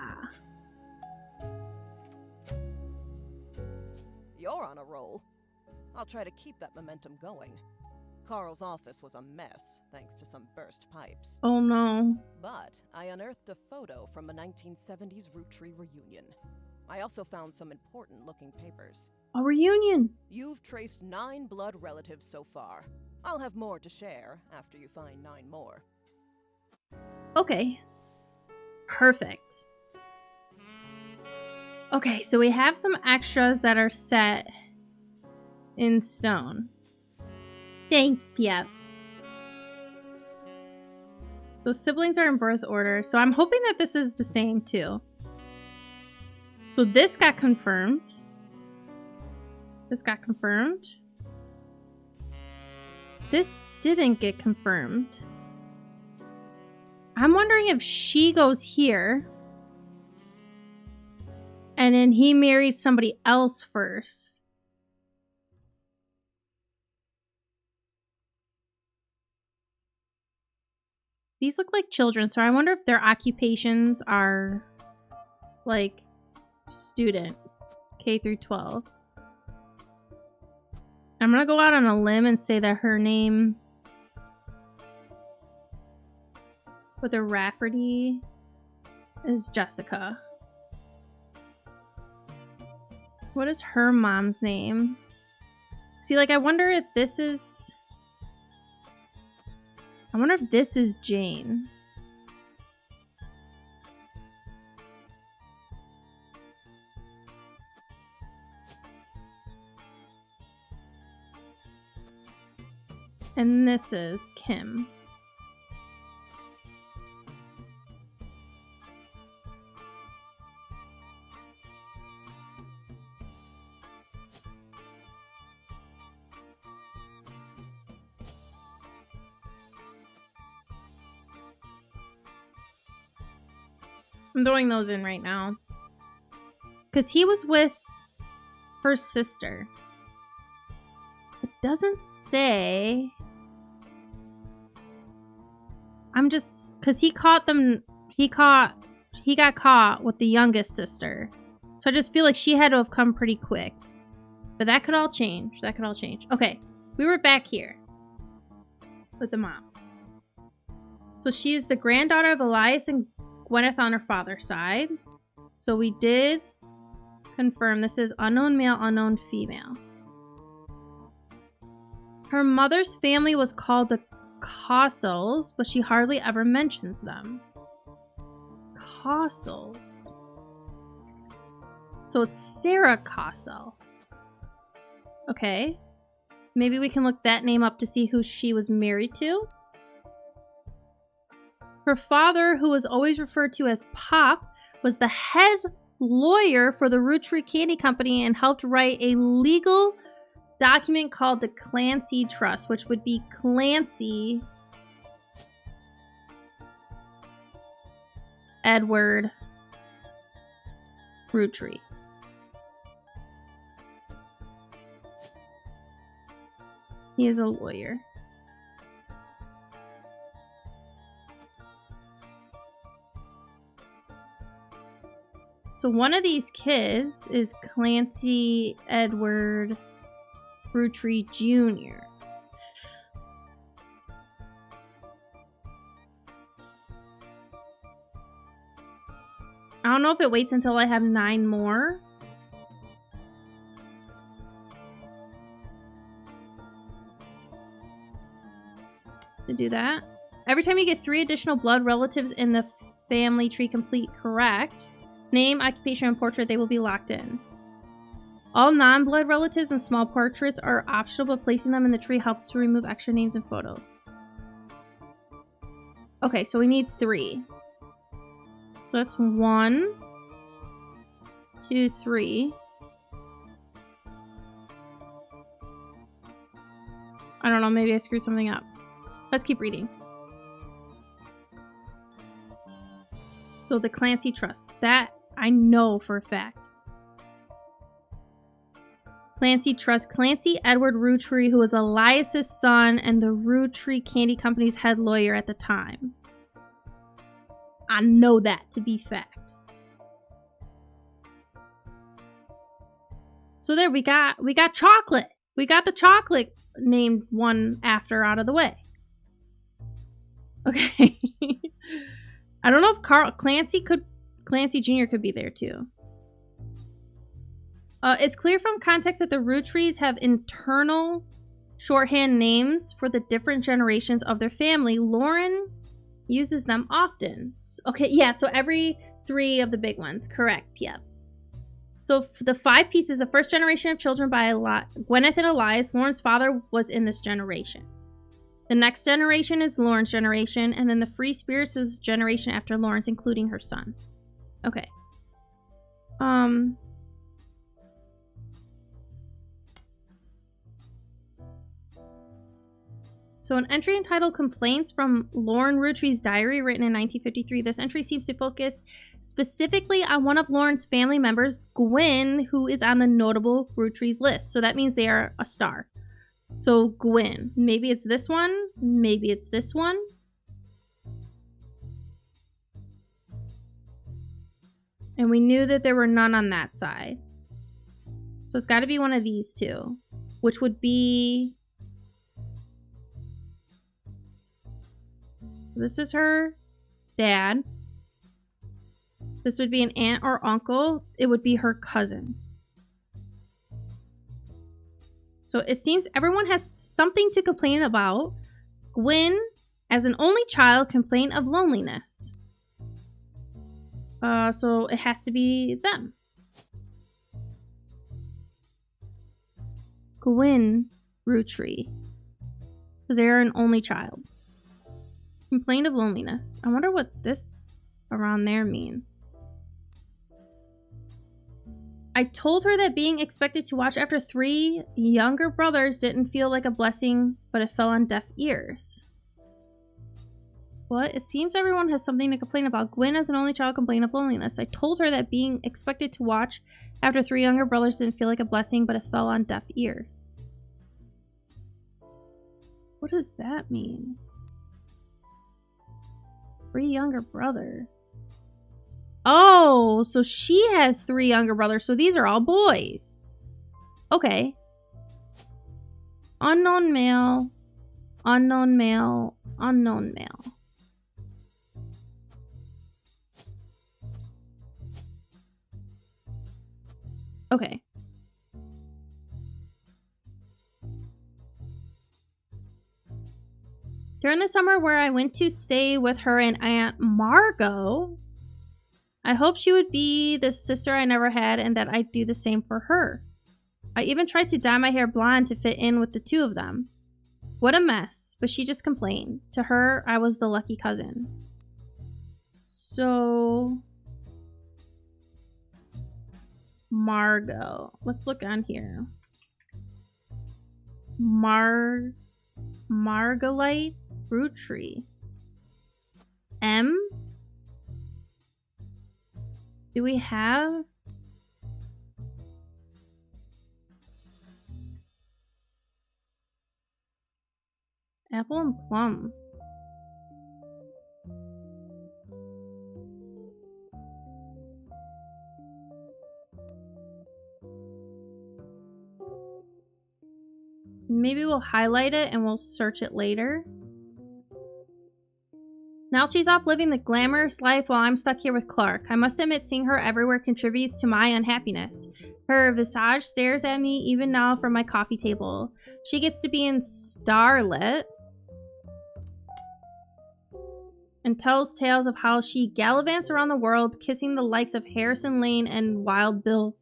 You're on a roll. I'll try to keep that momentum going. Carl's office was a mess, thanks to some burst pipes. Oh no. But I unearthed a photo from a 1970s Rootree reunion. I also found some important-looking papers. A reunion! You've traced 9 blood relatives so far. I'll have more to share after you find 9 more. Okay. Perfect. Okay, so we have some extras that are set in stone. Thanks, Piep. The siblings are in birth order, so I'm hoping that this is the same too. So this got confirmed. This got confirmed. This didn't get confirmed. I'm wondering if she goes here And then he marries somebody else first. These look like children, so I wonder if their occupations are like student, K through 12. I'm gonna go out on a limb and say that her name with a Rafferty is Jessica. What is her mom's name? See, like, I wonder if this is... I wonder if this is Jane. And this is Kim. I'm throwing those in right now. Because he was with her sister. It doesn't say... I'm just... Because he caught them... He got caught with the youngest sister. So I just feel like she had to have come pretty quick. But that could all change. That could all change. Okay. We were back here. With the mom. So she is the granddaughter of Elias and Gwyneth on her father's side. So we did confirm this is unknown male, unknown female. Her mother's family was called the Cossels, but she hardly ever mentions them. Cossels. So it's Sarah Cossel. Okay. Maybe we can look that name up to see who she was married to. Her father, who was always referred to as Pop, was the head lawyer for the Roottrees Candy Company and helped write a legal document called the Clancy Trust, which would be Clancy Edward Roottrees. He is a lawyer. So one of these kids is Clancy Edward Roottrees Jr. I don't know if it waits until I have 9 more. To do that. Every time you get 3 additional blood relatives in the family tree complete correct, name, occupation, and portrait, they will be locked in. All non-blood relatives and small portraits are optional, but placing them in the tree helps to remove extra names and photos. Okay, so we need 3. So that's 1, 2, 3. I don't know, maybe I screwed something up. Let's keep reading. So the Clancy Trust. That I know for a fact. Clancy Trust. Clancy Edward Roottrees, who was Elias's son and the Roottrees Candy Company's head lawyer at the time. I know that to be fact. So there we got chocolate. We got the chocolate named one after out of the way. Okay. I don't know if Clancy Jr. could be there too. It's clear from context that the Roottrees have internal shorthand names for the different generations of their family. Lauren uses them often. Okay, yeah, so every 3 of the big ones. Correct, yep. So the 5 pieces, the first generation of children by Gwyneth and Elias, Lauren's father was in this generation. The next generation is Lauren's generation, and then the Free Spirits is generation after Lauren's, including her son. Okay. So an entry entitled Complaints from Lauren Roottrees' Diary, written in 1953. This entry seems to focus specifically on one of Lauren's family members, Gwen, who is on the notable Roottrees list. So that means they are a star. So Gwen. Maybe it's this one. Maybe it's this one. And we knew that there were none on that side. So it's got to be one of these two, which would be... This is her dad. This would be an aunt or uncle. It would be her cousin. So it seems everyone has something to complain about. Gwen, as an only child, complained of loneliness. So it has to be them. Gwen Roottrees. Because they're an only child. Complained of loneliness. I wonder what this around there means. I told her that being expected to watch after 3 younger brothers didn't feel like a blessing, but it fell on deaf ears. What? It seems everyone has something to complain about. Gwen, as an only child, complained of loneliness. I told her that being expected to watch after 3 younger brothers didn't feel like a blessing, but it fell on deaf ears. What does that mean? 3 younger brothers. Oh, so she has 3 younger brothers, so these are all boys. Okay. Unknown male, unknown male, unknown male. Okay. During the summer where I went to stay with her and Aunt Margot, I hoped she would be the sister I never had and that I'd do the same for her. I even tried to dye my hair blonde to fit in with the 2 of them. What a mess, but she just complained. To her, I was the lucky cousin. So... Margot. Let's look on here. Margolite Roottrees. M? Do we have? Apple and plum. Maybe we'll highlight it and we'll search it later. Now she's off living the glamorous life while I'm stuck here with Clark. I must admit, seeing her everywhere contributes to my unhappiness. Her visage stares at me even now from my coffee table. She gets to be in Starlet and tells tales of how she gallivants around the world, kissing the likes of Harrison Lane and Wild Bill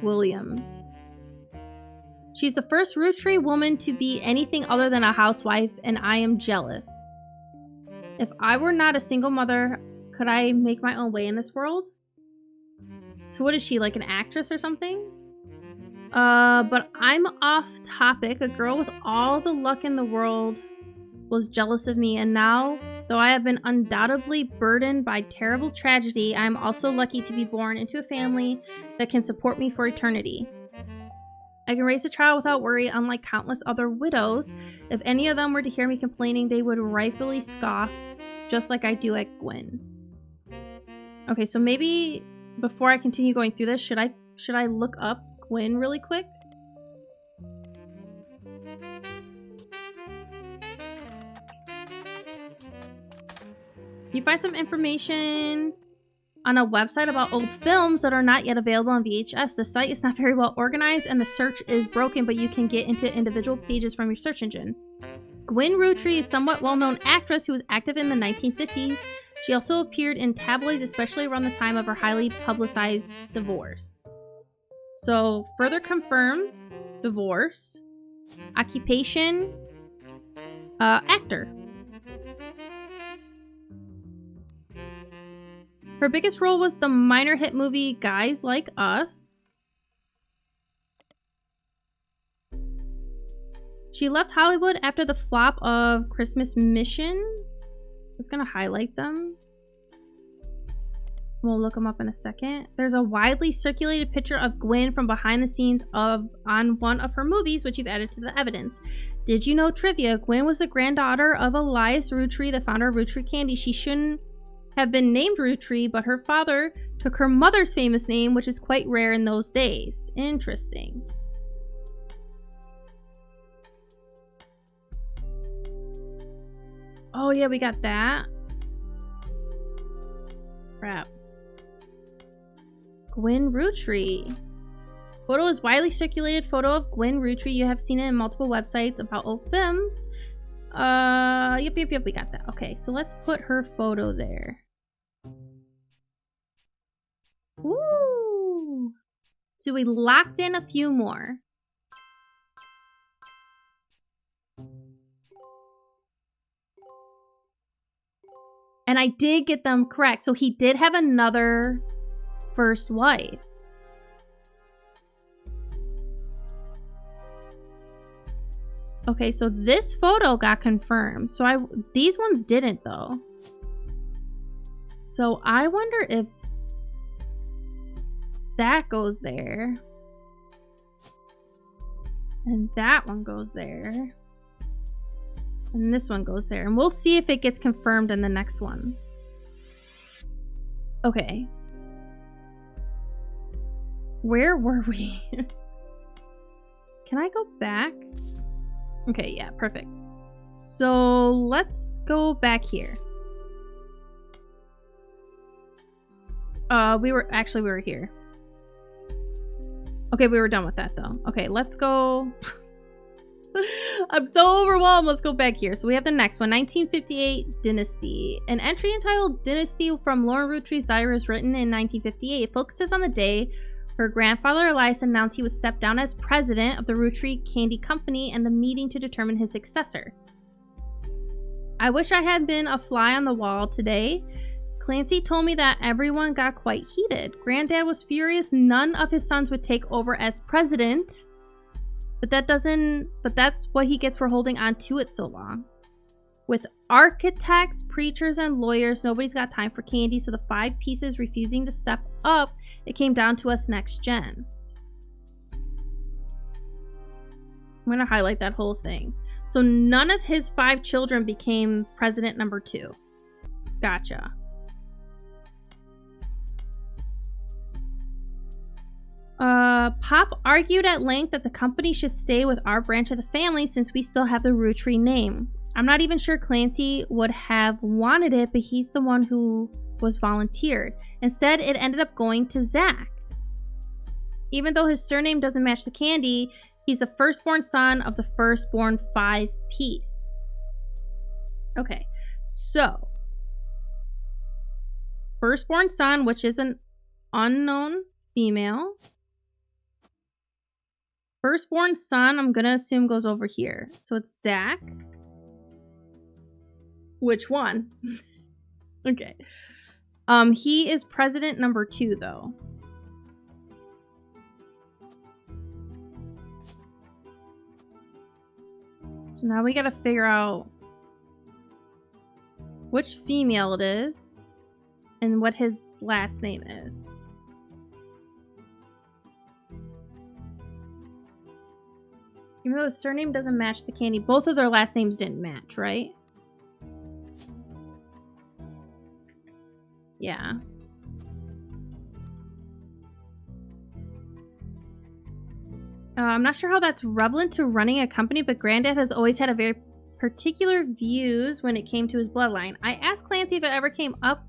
Williams. She's the first Roottrees woman to be anything other than a housewife, and I am jealous. If I were not a single mother, could I make my own way in this world? So what is she, like an actress or something? But I'm off topic. A girl with all the luck in the world was jealous of me, and now, though I have been undoubtedly burdened by terrible tragedy, I am also lucky to be born into a family that can support me for eternity. I can raise a child without worry, unlike countless other widows. If any of them were to hear me complaining, they would rightfully scoff, just like I do at Gwen. Okay, so maybe before I continue going through this, should I look up Gwen really quick? If you find some information on a website about old films that are not yet available on VHS, the site is not very well organized and the search is broken, but you can get into individual pages from your search engine. Gwen Roottrees is a somewhat well-known actress who was active in the 1950s. She also appeared in tabloids, especially around the time of her highly publicized divorce. So, further confirms divorce. Occupation, actor. Her biggest role was the minor hit movie Guys Like Us. She left Hollywood after the flop of Christmas Mission. I was gonna highlight them. We'll look them up in a second. There's a widely circulated picture of Gwen from behind the scenes on one of her movies, which you've added to the evidence. Did you know trivia? Gwen was the granddaughter of Elias Rootree, the founder of Rootree Candy. She shouldn't have been named Rootree, but her father took her mother's famous name, which is quite rare in those days. Interesting. Oh yeah, we got that. Crap. Gwen Rootree. Photo is widely circulated photo of Gwen Rootree. You have seen it in multiple websites about old films. Yep, we got that. Okay, so let's put her photo there. Woo! So we locked in a few more. And I did get them correct. So he did have another first wife. Okay, so this photo got confirmed. So these ones didn't though. So I wonder if that goes there. And that one goes there. And this one goes there. And we'll see if it gets confirmed in the next one. Okay. Where were we? Can I go back? Okay, yeah, perfect. So let's go back here. We were here. Okay, we were done with that though. Okay, let's go. I'm so overwhelmed. Let's go back here. So we have the next one, 1958 Dynasty. An entry entitled Dynasty from Lauren Rootree's diary was written in 1958. It focuses on the day her grandfather Elias announced he would step down as president of the Rootree Candy Company and the meeting to determine his successor. I wish I had been a fly on the wall today. Clancy told me that everyone got quite heated. Granddad was furious none of his sons would take over as president. But that's what he gets for holding on to it so long. With architects, preachers, and lawyers, nobody's got time for candy, so the 5 pieces refusing to step up, it came down to us next gens. I'm gonna highlight that whole thing. So none of his 5 children became president number 2. Gotcha. Pop argued at length that the company should stay with our branch of the family since we still have the Rootree name. I'm not even sure Clancy would have wanted it, but he's the one who was volunteered. Instead, it ended up going to Zach. Even though his surname doesn't match the candy, he's the firstborn son of the firstborn 5-piece. Okay, so firstborn son, which is an unknown female. Firstborn son, I'm gonna assume goes over here. So it's Zach. Which one? Okay. He is president number 2, though. So now we gotta figure out which female it is and what his last name is. Even though his surname doesn't match the candy, both of their last names didn't match, right? Yeah. I'm not sure how that's relevant to running a company, but Granddad has always had a very particular views when it came to his bloodline. I asked Clancy if it ever came up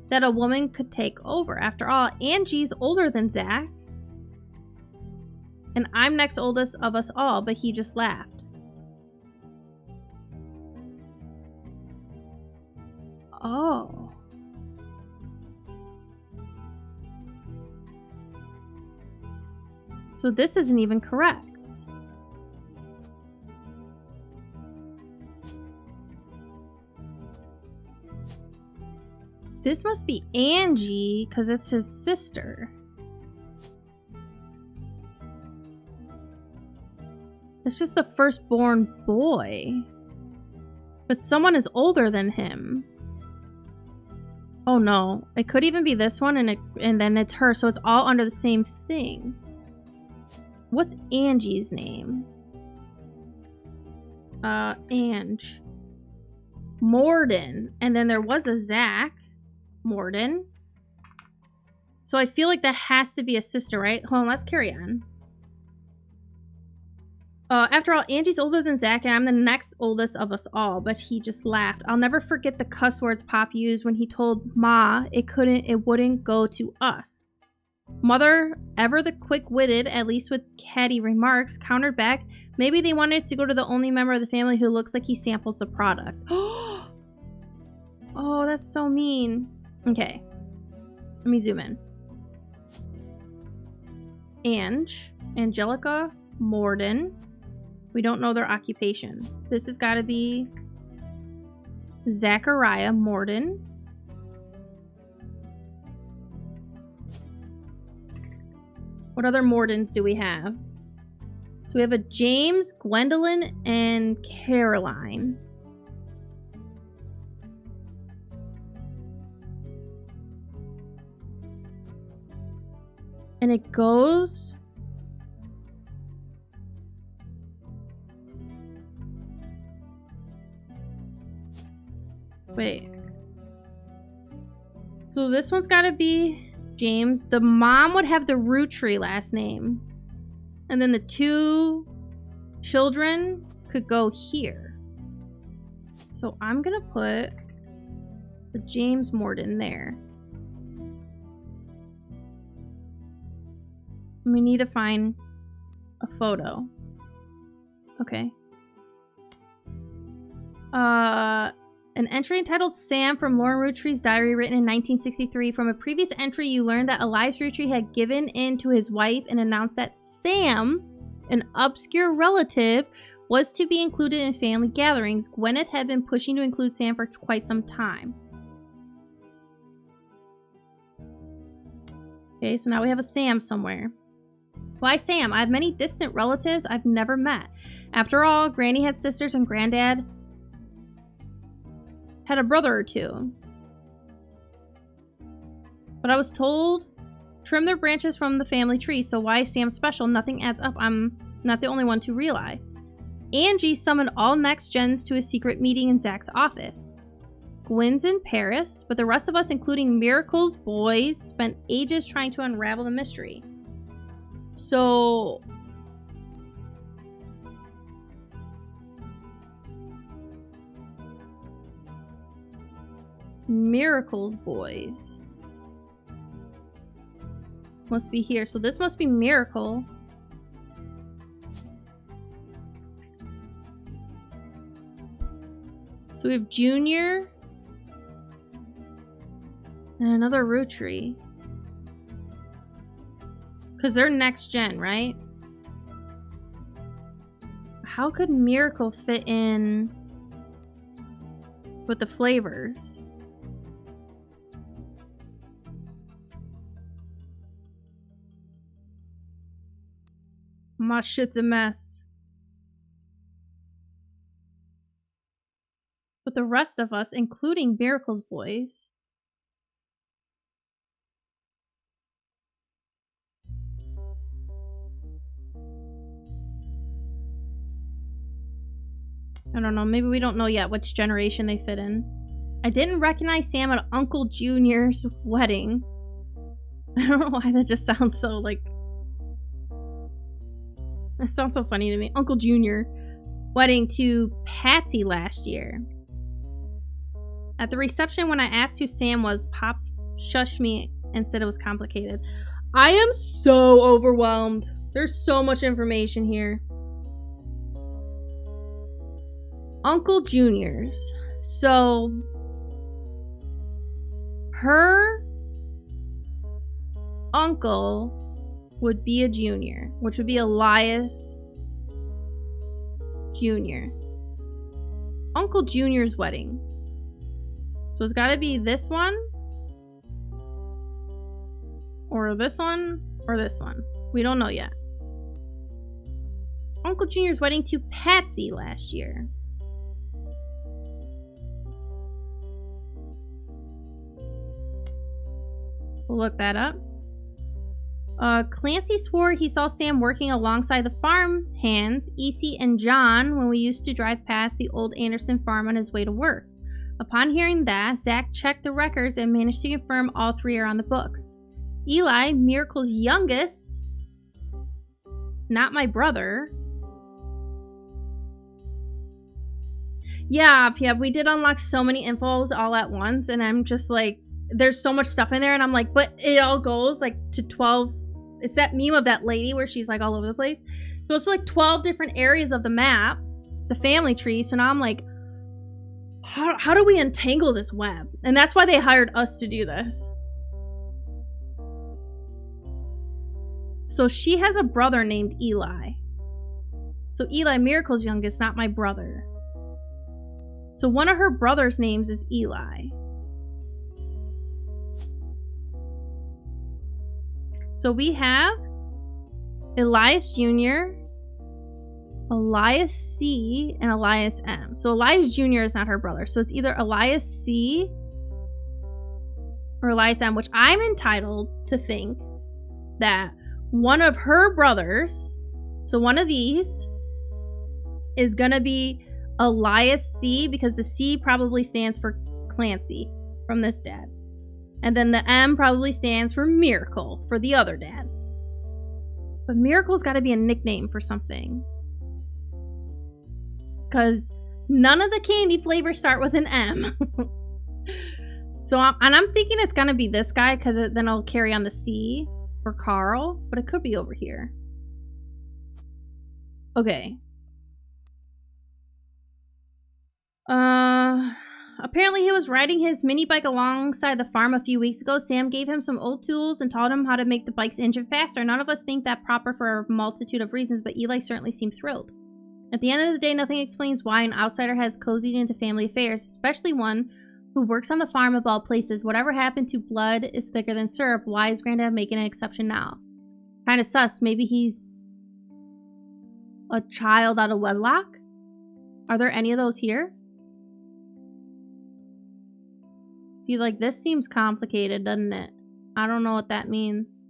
that a woman could take over. After all, Angie's older than Zach. And I'm next oldest of us all, but he just laughed. Oh. So this isn't even correct. This must be Angie, because it's his sister. It's just the firstborn boy. But someone is older than him. Oh no. It could even be this one and then it's her, so it's all under the same thing. What's Angie's name? Ange. Morden. And then there was a Zach. Morden. So I feel like that has to be a sister, right? Hold on, let's carry on. After all, Angie's older than Zach, and I'm the next oldest of us all, but he just laughed. I'll never forget the cuss words Pop used when he told Ma it wouldn't go to us. Mother, ever the quick-witted, at least with catty remarks, countered back, maybe they wanted it to go to the only member of the family who looks like he samples the product. Oh, that's so mean. Okay. Let me zoom in. Angelica, Morden. We don't know their occupation. This has got to be Zachariah Morden. What other Mordens do we have? So we have a James, Gwendolyn, and Caroline. And it goes... Wait. So this one's got to be James. The mom would have the Roottrees last name. And then the two children could go here. So I'm going to put the James Morden there. We need to find a photo. Okay. An entry entitled Sam from Lauren Roottrees' diary written in 1963. From a previous entry, you learned that Elias Roottrees had given in to his wife and announced that Sam, an obscure relative, was to be included in family gatherings. Gwyneth had been pushing to include Sam for quite some time. Okay, so now we have a Sam somewhere. Why Sam? I have many distant relatives I've never met. After all, Granny had sisters and Granddad had a brother or two. But I was told, trim their branches from the family tree, so why is Sam special? Nothing adds up. I'm not the only one to realize. Angie summoned all next gens to a secret meeting in Zach's office. Gwen's in Paris, but the rest of us, including Miracle's boys, spent ages trying to unravel the mystery. So... Miracle's boys must be here. So this must be Miracle. So we have Junior and another Roottrees. Because they're next gen, right? How could Miracle fit in with the flavors? My shit's a mess. But the rest of us, including Miracle's boys, I don't know, maybe we don't know yet which generation they fit in. I didn't recognize Sam at Uncle Junior's wedding. I don't know why that just sounds so like... That sounds so funny to me. Uncle Junior wedding to Patsy last year. At the reception, when I asked who Sam was, Pop shushed me and said it was complicated. I am so overwhelmed. There's so much information here. Uncle Junior's. So, her uncle would be a junior, which would be Elias Jr. Uncle Junior's wedding. So it's got to be this one, or this one, or this one. We don't know yet. Uncle Junior's wedding to Patsy last year. We'll look that up. Clancy swore he saw Sam working alongside the farm hands, Essie and John, when we used to drive past the old Anderson farm on his way to work. Upon hearing that, Zach checked the records and managed to confirm all three are on the books. Eli, Miracle's youngest, not my brother. Yeah, we did unlock so many infos all at once, and I'm just like, there's so much stuff in there, and I'm like, but it all goes like to 12. It's that meme of that lady where she's like all over the place. It goes to like 12 different areas of the map, the family tree. So now I'm like, how do we untangle this web? And that's why they hired us to do this. So she has a brother named Eli. So Eli, Miracle's youngest, not my brother. So one of her brother's names is Eli. So we have Elias Jr., Elias C, and Elias M. So Elias Jr. is not her brother. So it's either Elias C or Elias M, which I'm entitled to think that one of her brothers, so one of these, is going to be Elias C, because the C probably stands for Clancy from this dad. And then the M probably stands for Miracle for the other dad. But Miracle's got to be a nickname for something. Because none of the candy flavors start with an M. So, I'm thinking it's going to be this guy, because then I'll carry on the C for Carl. But it could be over here. Okay. Apparently he was riding his mini bike alongside the farm a few weeks ago. Sam gave him some old tools and taught him how to make the bike's engine faster. None of us think that proper for a multitude of reasons, but Eli certainly seemed thrilled. At the end of the day, nothing explains why an outsider has cozied into family affairs, especially one who works on the farm of all places. Whatever happened to blood is thicker than syrup. Why is Granddad making an exception now? Kind of sus. Maybe he's a child out of wedlock? Are there any of those here? See, like, this seems complicated, doesn't it? I don't know what that means.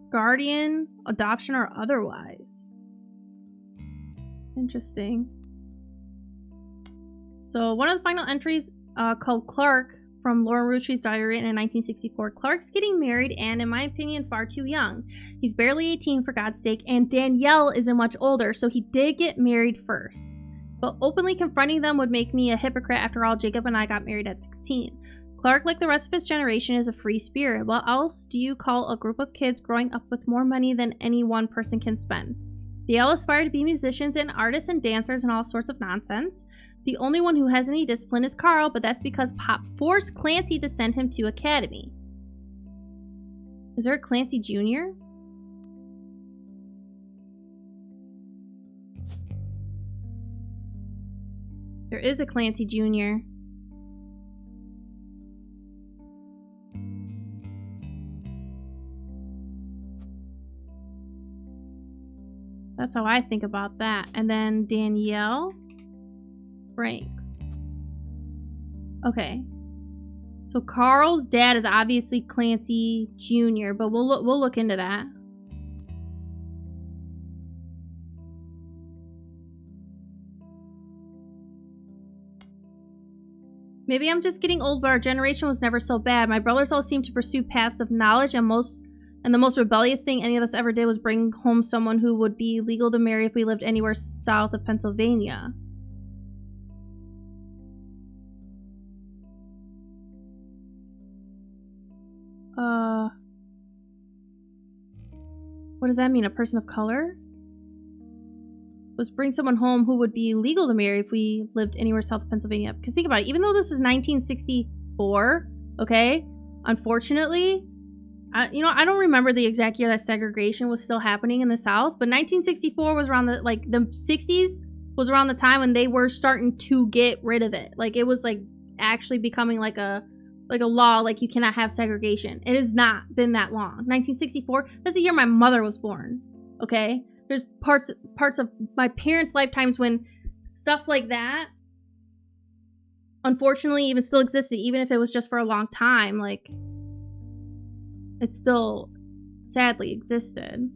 Guardian, adoption, or otherwise. Interesting. So, one of the final entries called Clark from Lauren Roottrees' diary written in 1964. Clark's getting married and, in my opinion, far too young. He's barely 18, for God's sake, and Danielle isn't much older, so he did get married first. But openly confronting them would make me a hypocrite. After all, Jacob and I got married at 16. Clark, like the rest of his generation, is a free spirit. What else do you call a group of kids growing up with more money than any one person can spend? They all aspire to be musicians and artists and dancers and all sorts of nonsense. The only one who has any discipline is Carl, but that's because Pop forced Clancy to send him to academy. Is there a Clancy Jr.? There is a Clancy Jr. That's how I think about that. And then Danielle Franks. Okay. So Carl's dad is obviously Clancy Jr., but we'll look into that. Maybe I'm just getting old, but our generation was never so bad. My brothers all seemed to pursue paths of knowledge, and the most rebellious thing any of us ever did was bring home someone who would be legal to marry if we lived anywhere south of Pennsylvania. What does that mean? A person of color? Was bring someone home who would be legal to marry if we lived anywhere south of Pennsylvania. Because think about it, even though this is 1964, okay, unfortunately, I don't remember the exact year that segregation was still happening in the South, but 1964 was around the 60s was around the time when they were starting to get rid of it. Like, it was like actually becoming like a like a law, like you cannot have segregation. It has not been that long. 1964, that's the year my mother was born. Okay? There's parts of my parents' lifetimes when stuff like that, unfortunately, even still existed, even if it was just for a long time. Like, it still sadly existed.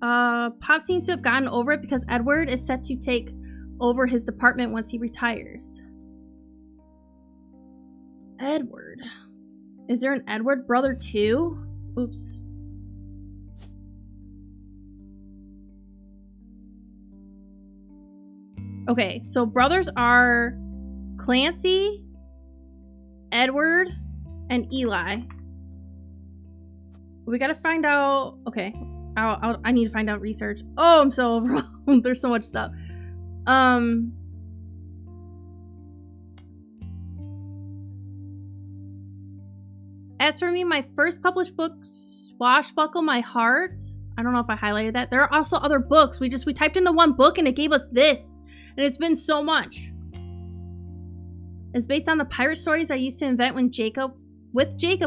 Pop seems to have gotten over it because Edward is set to take over his department once he retires. Edward. Is there an Edward brother too? Oops. Okay, so brothers are Clancy, Edward, and Eli. We gotta find out. Okay, I need to find out research. Oh, I'm so overwhelmed. There's so much stuff. As for me, my first published book, Swashbuckle My Heart. I don't know if I highlighted that. There are also other books. We typed in the one book and it gave us this. And it's been so much. It's based on the pirate stories I used to invent with Jacob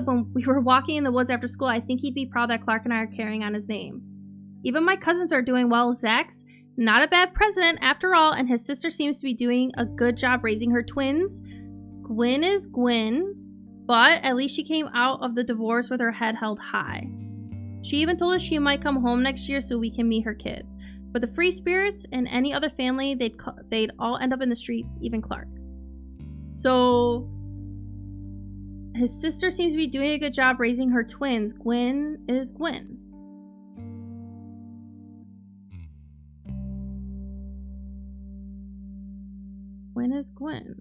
when we were walking in the woods after school. I think he'd be proud that Clark and I are carrying on his name. Even my cousins are doing well. Zach's not a bad president after all, and his sister seems to be doing a good job raising her twins. Gwen is Gwen, but at least she came out of the divorce with her head held high. She even told us she might come home next year so we can meet her kids. But the free spirits and any other family, they'd all end up in the streets, even Clark. So his sister seems to be doing a good job raising her twins. Gwen is Gwen. Gwen is Gwen.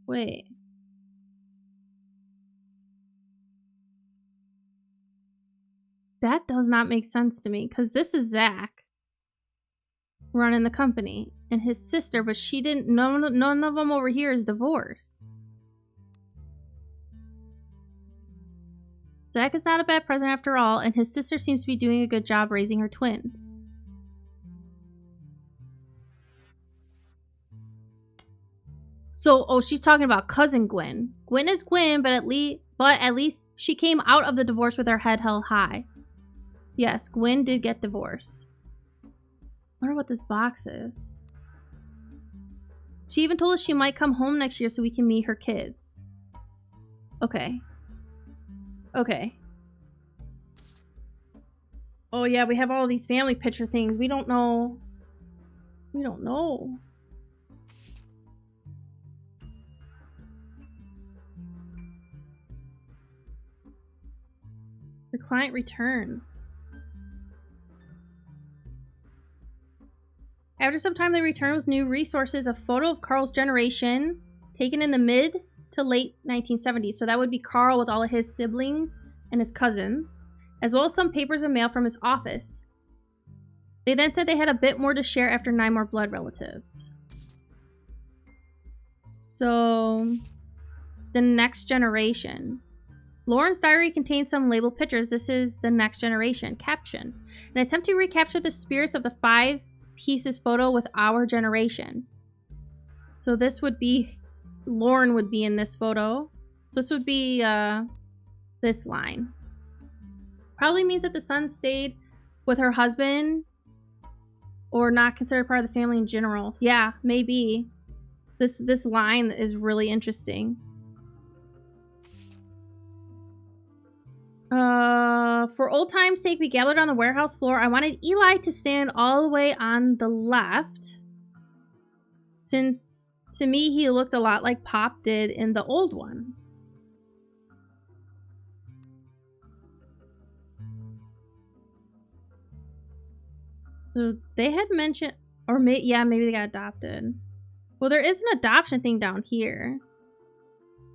Wait. That does not make sense to me, because this is Zach running the company and his sister, but she didn't. None of them over here is divorced. Zach is not a bad president after all, and his sister seems to be doing a good job raising her twins. So, oh, she's talking about cousin Gwen. Gwen is Gwen, but at least she came out of the divorce with her head held high. Yes, Gwen did get divorced. I wonder what this box is. She even told us she might come home next year so we can meet her kids. Okay. Okay. Oh yeah, we have all these family picture things. We don't know. We don't know. The client returns. After some time, they return with new resources, a photo of Carl's generation taken in the mid to late 1970s. So that would be Carl with all of his siblings and his cousins, as well as some papers and mail from his office. They then said they had a bit more to share after 9 more blood relatives. So, the next generation. Lauren's diary contains some labeled pictures. This is the next generation. Caption: an attempt to recapture the spirits of the 5 pieces photo with our generation. So this would be, Lauren would be in this photo. So this would be this line. Probably means that the son stayed with her husband or not considered part of the family in general. Yeah, maybe. This line is really interesting. For old time's sake, we gathered on the warehouse floor. I wanted Eli to stand all the way on the left, since to me he looked a lot like Pop did in the old one. So they had mentioned, or yeah, maybe they got adopted. Well, there is an adoption thing down here,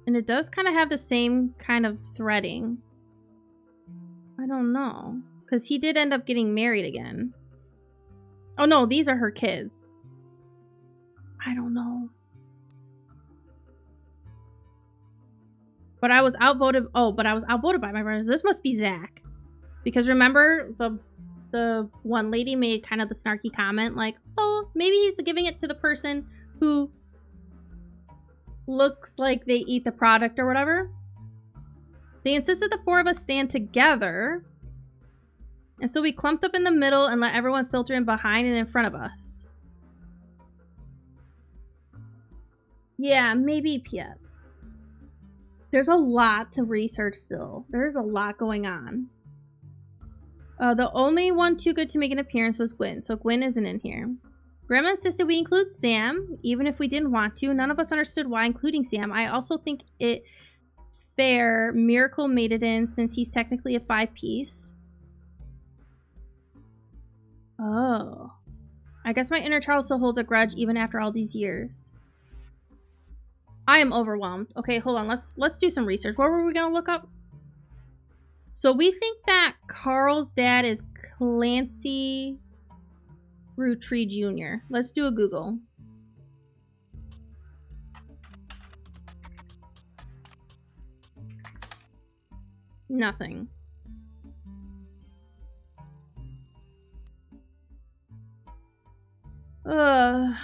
and it does kind of have the same kind of threading. I don't know. Because he did end up getting married again. Oh no, these are her kids. I don't know. But I was outvoted. Oh, but I was outvoted by my brothers. This must be Zach. Because remember, the one lady made kind of the snarky comment like, oh, maybe he's giving it to the person who looks like they eat the product or whatever. They insisted the 4 of us stand together. And so we clumped up in the middle and let everyone filter in behind and in front of us. Yeah, maybe Piet. There's a lot to research still. There's a lot going on. The only one too good to make an appearance was Gwen, so Gwen isn't in here. Grandma insisted we include Sam, even if we didn't want to. None of us understood why including Sam. I also think it fair Miracle made it in since he's technically a 5-piece. Oh. I guess my inner child still holds a grudge even after all these years. I am overwhelmed. Okay, hold on. Let's do some research. What were we gonna look up? So we think that Carl's dad is Clancy Roottrees Jr. Let's do a Google. Nothing. Ugh.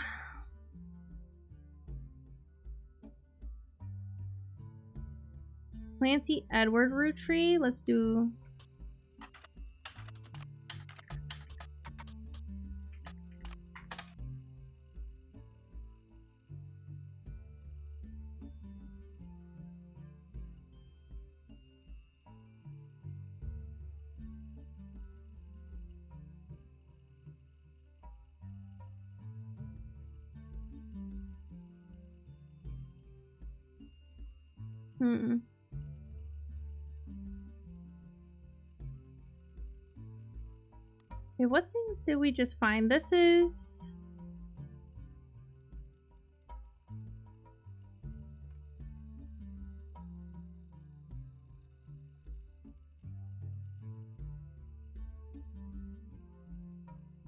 Clancy Edward Roottrees. Let's do... Okay, what things did we just find? This is...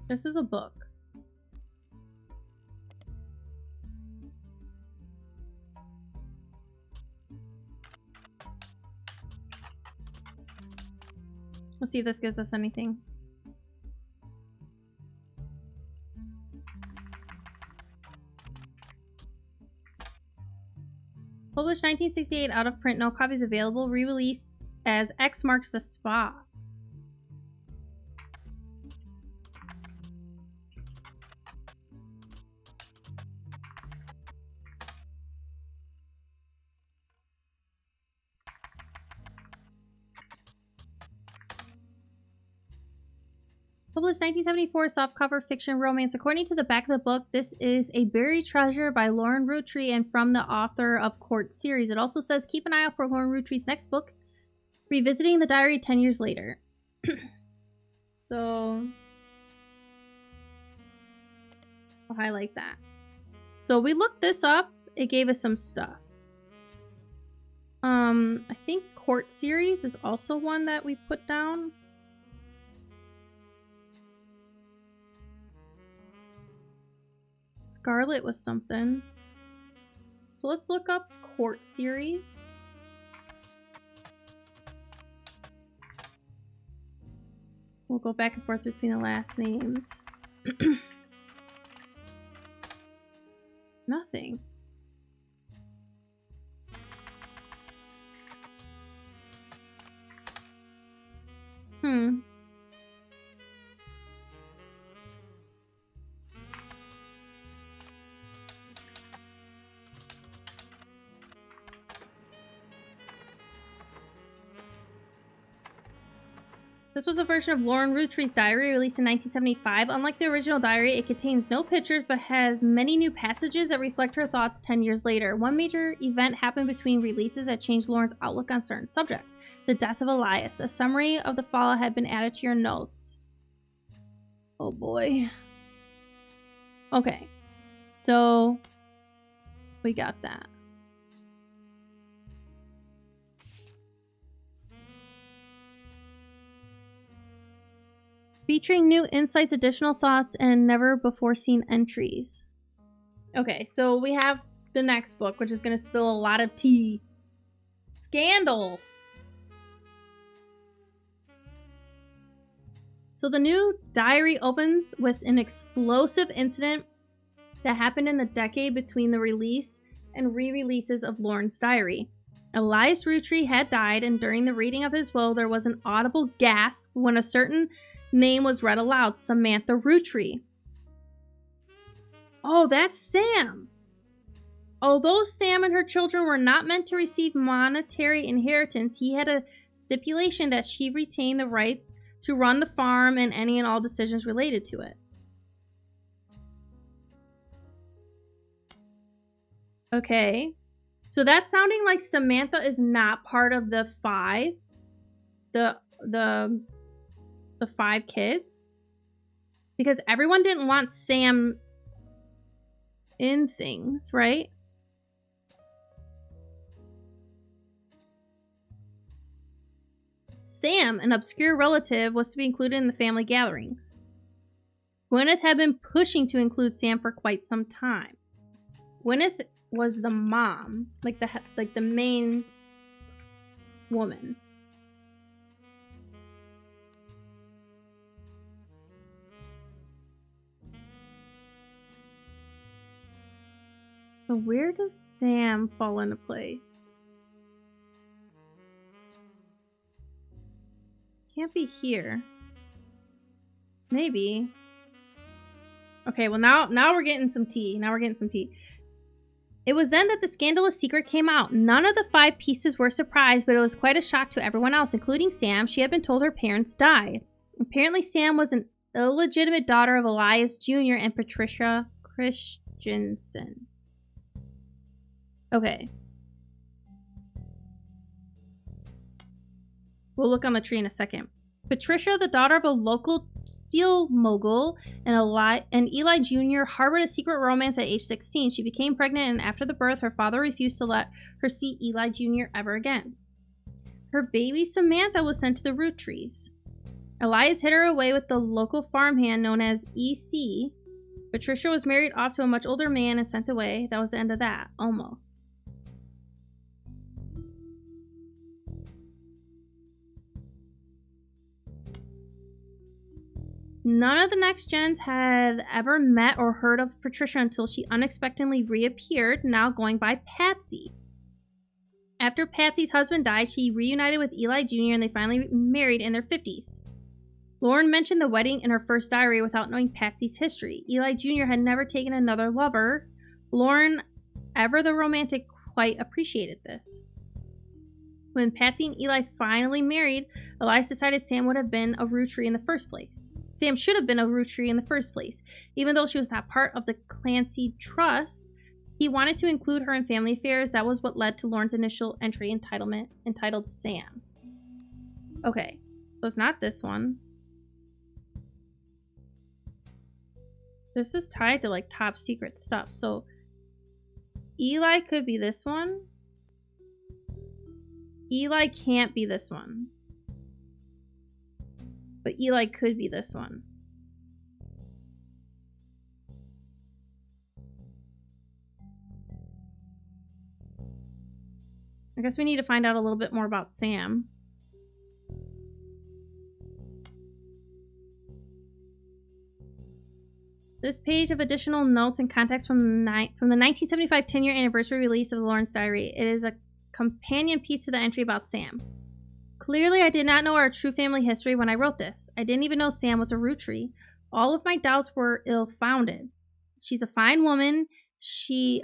This is a book. Let's see if this gives us anything. Published 1968, out of print, no copies available. Re-released as X Marks the Spot. Published 1974, softcover fiction romance. According to the back of the book, this is a buried treasure by Lauren Roottrees and from the author of Court series. It also says, keep an eye out for Lauren Roottrees' next book, Revisiting the Diary 10 years later. So, I'll highlight that. So we looked this up. It gave us some stuff. I think Court series is also one that we put down. Scarlet was something. So let's look up Court series. We'll go back and forth between the last names. Nothing. This was a version of Lauren Roottrees' diary released in 1975. Unlike the original diary, it contains no pictures but has many new passages that reflect her thoughts 10 years later. One major event happened between releases that changed Lauren's outlook on certain subjects. The death of Elias. A summary of the fallout had been added to your notes. Oh boy. Okay. So, we got that. Featuring new insights, additional thoughts, and never before seen entries. Okay, so we have the next book, which is going to spill a lot of tea. Scandal! So the new diary opens with an explosive incident that happened in the decade between the release and re-releases of Lauren's diary. Elias Rootree had died, and during the reading of his will, there was an audible gasp when a certain name was read aloud, Samantha Rootree. Oh, that's Sam! Although Sam and her children were not meant to receive monetary inheritance, he had a stipulation that she retain the rights to run the farm and any and all decisions related to it. Okay. So that's sounding like Samantha is not part of the five. The 5 kids. Because everyone didn't want Sam in things, right? Sam, an obscure relative, was to be included in the family gatherings. Gwyneth had been pushing to include Sam for quite some time. Gwyneth was the mom, like the main woman. So where does Sam fall into place? Can't be here. Maybe. Okay, well now we're getting some tea. It was then that the scandalous secret came out. None of the 5 pieces were surprised, but it was quite a shock to everyone else, including Sam. She had been told her parents died. Apparently, Sam was an illegitimate daughter of Elias Jr. and Patricia Christensen. Okay. We'll look on the tree in a second. Patricia, the daughter of a local steel mogul, and Eli Jr. harbored a secret romance at age 16. She became pregnant, and after the birth, her father refused to let her see Eli Jr. ever again. Her baby Samantha was sent to the Roottrees. Elias hid her away with the local farmhand known as EC. Patricia was married off to a much older man and sent away. That was the end of that, almost. None of the next gens had ever met or heard of Patricia until she unexpectedly reappeared, now going by Patsy. After Patsy's husband died, she reunited with Eli Jr. and they finally married in their 50s. Lauren mentioned the wedding in her first diary without knowing Patsy's history. Eli Jr. had never taken another lover. Lauren, ever the romantic, quite appreciated this. When Patsy and Eli finally married, Elias decided Sam would have been a Rootree in the first place. Sam should have been a Rootree in the first place. Even though she was not part of the Clancy Trust, he wanted to include her in family affairs. That was what led to Lauren's initial entry entitled Sam. Okay, so it's not this one. This is tied to like top secret stuff. So Eli could be this one. Eli can't be this one. But Eli could be this one. I guess we need to find out a little bit more about Sam. This page of additional notes and context from the 1975 10-year anniversary release of Lauren's diary. It is a companion piece to the entry about Sam. Clearly, I did not know our true family history when I wrote this. I didn't even know Sam was a Rootree. All of my doubts were ill-founded. She's a fine woman.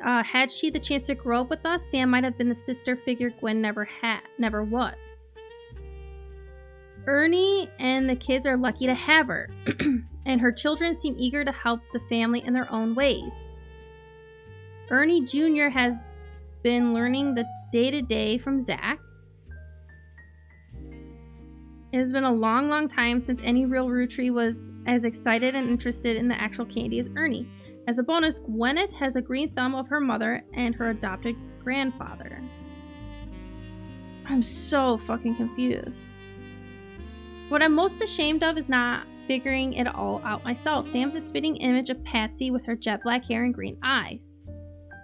Had she the chance to grow up with us, Sam might have been the sister figure Gwen never was. Ernie and the kids are lucky to have her, and her children seem eager to help the family in their own ways. Ernie Jr. has been learning the day-to-day from Zach. It has been a long, long time since any real Rootree was as excited and interested in the actual candy as Ernie. As a bonus, Gwyneth has a green thumb of her mother and her adopted grandfather. I'm so fucking confused. What I'm most ashamed of is not figuring it all out myself. Sam's a spitting image of Patsy with her jet black hair and green eyes.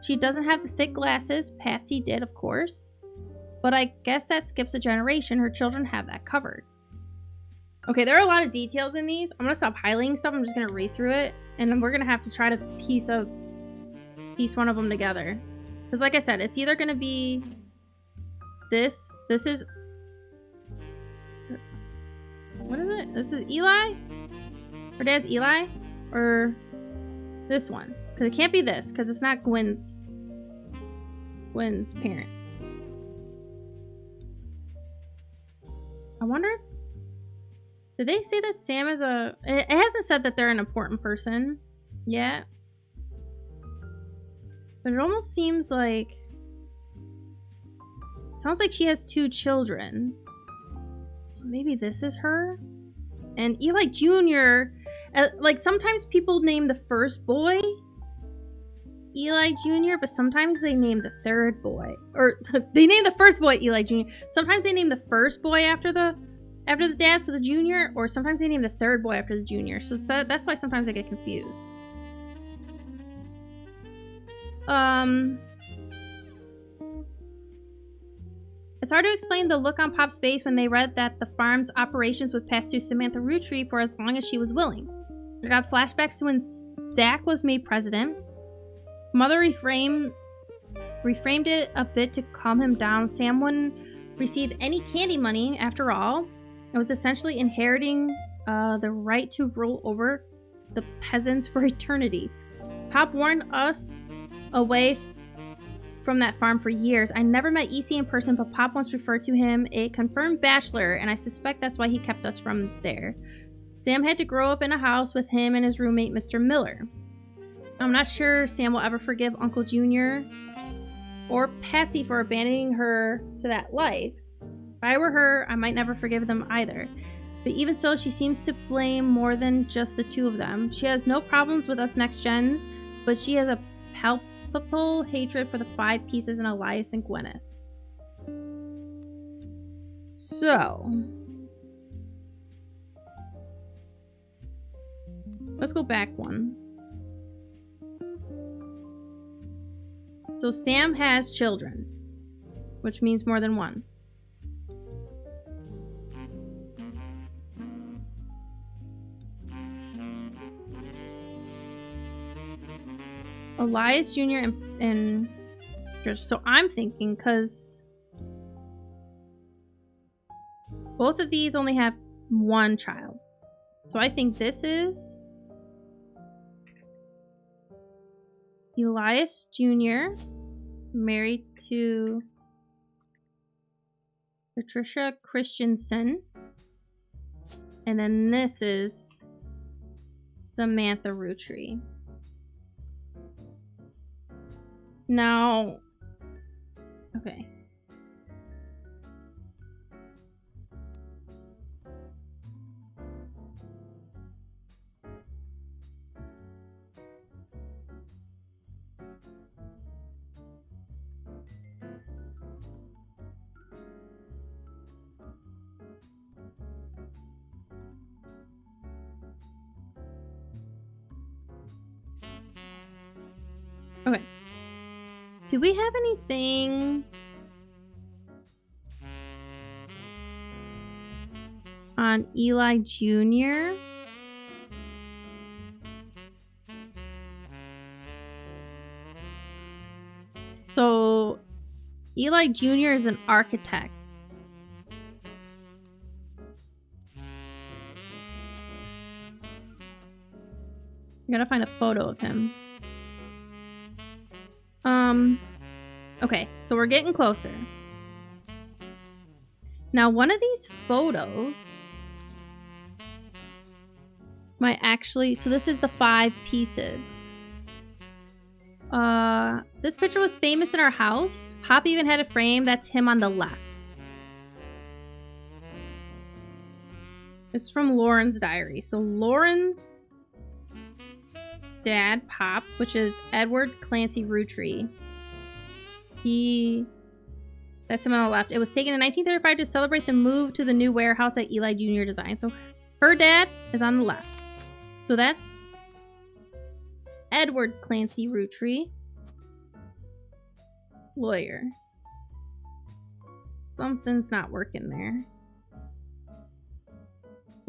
She doesn't have the thick glasses. Patsy did, of course. But I guess that skips a generation. Her children have that covered. Okay, there are a lot of details in these. I'm gonna stop highlighting stuff. I'm just gonna read through it, and then we're gonna have to try to piece one of them together. Because like I said, it's either gonna be this. This is... What is it? This is Eli? Her dad's Eli? Or this one? Because it can't be this, because it's not Gwen's parent. I wonder... Did they say that Sam is a... It hasn't said that they're an important person yet. But it almost seems like... It sounds like she has 2 children. So maybe this is her? And Eli Jr. Like, sometimes people name the first boy Eli Jr., but sometimes they name the third boy. Or, they name the first boy Eli Jr. Sometimes they name the first boy after the dad, so the junior, or sometimes they name the third boy after the junior. So that's why sometimes I get confused. It's hard to explain the look on Pop's face when they read that the farm's operations would pass to Samantha Roottrees for as long as she was willing. I got flashbacks to when Zach was made president. Mother reframed it a bit to calm him down. Sam wouldn't receive any candy money after all. It was essentially inheriting the right to rule over the peasants for eternity. Pop warned us away from that farm for years. I never met EC in person, but Pop once referred to him a confirmed bachelor, and I suspect that's why he kept us from there. Sam had to grow up in a house with him and his roommate, Mr. Miller. I'm not sure Sam will ever forgive Uncle Junior or Patsy for abandoning her to that life. If I were her, I might never forgive them either. But even so, she seems to blame more than just the 2 of them. She has no problems with us next gens, but she has a palpable hatred for the 5 pieces in Elias and Gwyneth. So, let's go back one. So Sam has children, which means more than one. Elias Jr. and so I'm thinking, because both of these only have 1 child. So I think this is Elias Jr. married to Patricia Christensen. And then this is Samantha Roottrees. Now, okay. Okay. Do we have anything on Eli Jr.? So, Eli Jr. is an architect. I gotta find a photo of him. Okay, so we're getting closer. Now, one of these photos might actually... So this is the 5 pieces. This picture was famous in our house. Pop even had a frame. That's him on the left. This is from Lauren's diary. So Lauren's dad, Pop, which is Edward Clancy Roottrees. That's him on the left. It was taken in 1935 to celebrate the move to the new warehouse that Eli Jr. designed. So her dad is on the left. So that's Edward Clancy Roottrees. Lawyer. Something's not working there.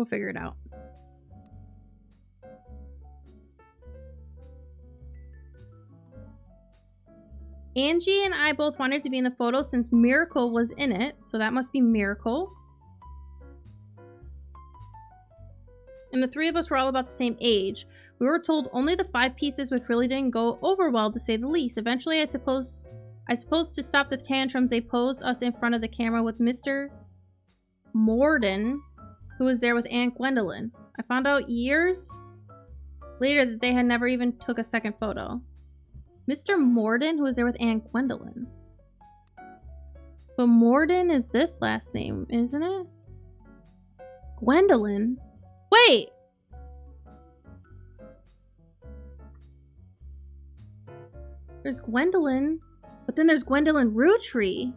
We'll figure it out. Angie and I both wanted to be in the photo since Miracle was in it, so that must be Miracle. And the three of us were all about the same age. We were told only the 5 pieces, which really didn't go over well, to say the least. Eventually, I suppose to stop the tantrums, they posed us in front of the camera with Mr. Morden, who was there with Aunt Gwendolyn. I found out years later that they had never even took a second photo. Mr. Morden, who was there with Aunt Gwendolyn. But Morden is this last name, isn't it? Gwendolyn? Wait! There's Gwendolyn, but then there's Gwendolyn Roottrees.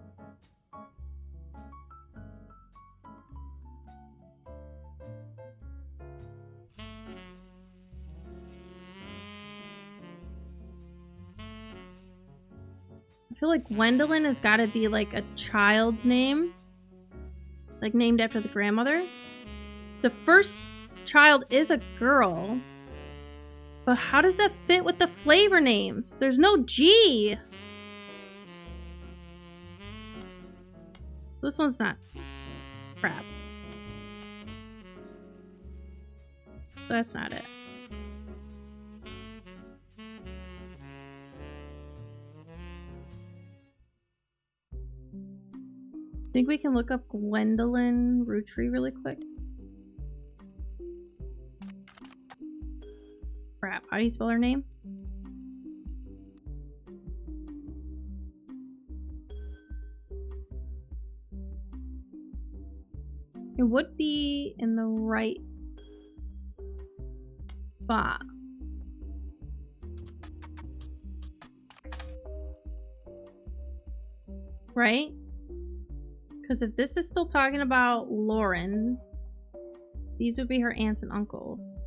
I feel like Gwendolyn has got to be like a child's name. Like named after the grandmother. The first child is a girl. But how does that fit with the flavor names? There's no G. This one's not. Crap. That's not it. Think we can look up Gwendolyn Roottrees really quick? Crap, how do you spell her name? It would be in the right spot. Right? Because if this is still talking about Lauren, these would be her aunts and uncles.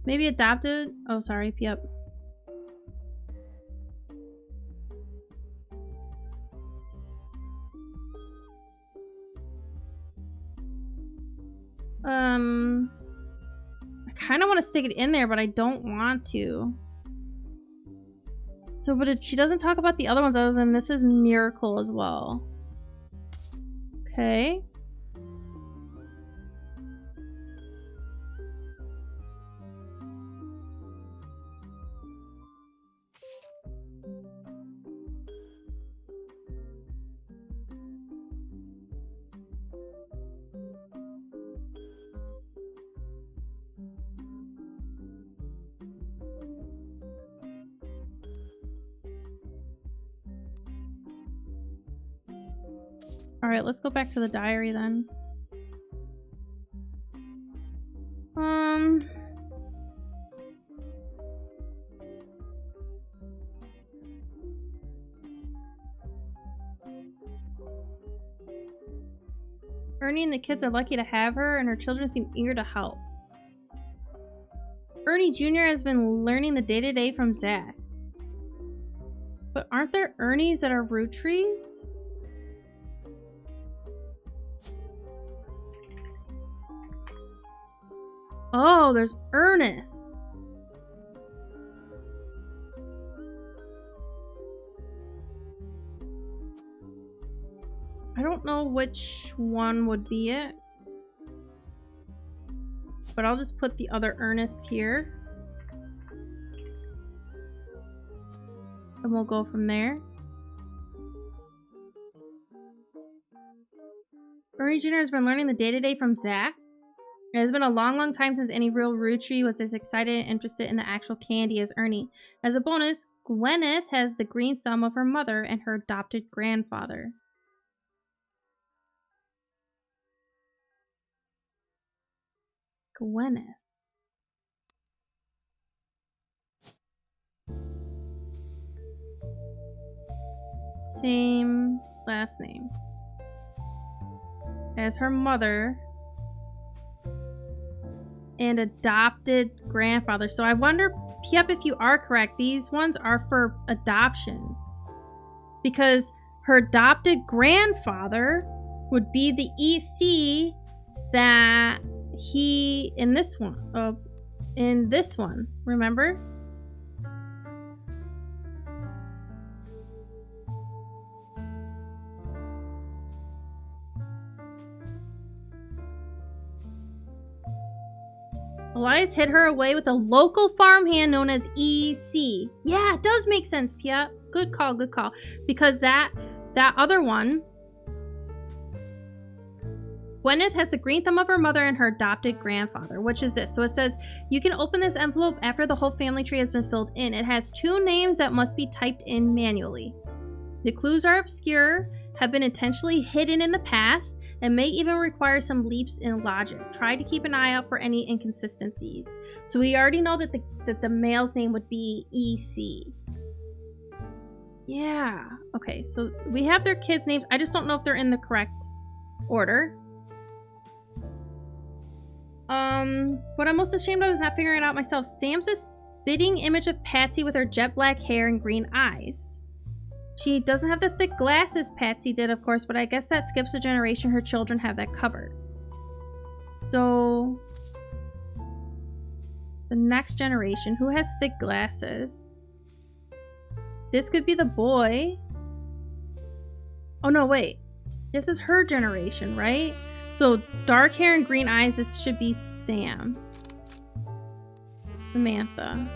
Maybe adopted? Oh, sorry. Yep. I kind of want to stick it in there, but I don't want to. So, but she doesn't talk about the other ones other than this is Miracle as well. Okay. Alright, let's go back to the diary then. Ernie and the kids are lucky to have her, and her children seem eager to help. Ernie Jr. has been learning the day-to-day from Zach. But aren't there Ernies that are Roottrees? Oh, there's Ernest. I don't know which one would be it. But I'll just put the other Ernest here. And we'll go from there. Ernie Jr. has been learning the day-to-day from Zach. It has been a long, long time since any real Roottrees was as excited and interested in the actual candy as Ernie. As a bonus, Gwyneth has the green thumb of her mother and her adopted grandfather. Gwyneth. Same last name as her mother and adopted grandfather. So I wonder, yep, if you are correct, these ones are for adoptions. because her adopted grandfather would be the EC that he in this one, remember? Elias hid her away with a local farmhand known as EC. Yeah, it does make sense, Pia. Good call, good call. Because that other one, Gwyneth has the green thumb of her mother and her adopted grandfather, which is this. So it says, you can open this envelope after the whole family tree has been filled in. It has 2 names that must be typed in manually. The clues are obscure, have been intentionally hidden in the past, and may even require some leaps in logic. Try to keep an eye out for any inconsistencies. So we already know that the male's name would be EC. Yeah. Okay, so we have their kids' names. I just don't know if they're in the correct order. What I'm most ashamed of is not figuring it out myself. Sam's a spitting image of Patsy with her jet black hair and green eyes. She doesn't have the thick glasses Patsy did, of course, but I guess that skips a generation. Her children have that covered. So, the next generation, who has thick glasses? This could be the boy. Oh, no, wait. This is her generation, right? So, dark hair and green eyes, this should be Sam. Samantha.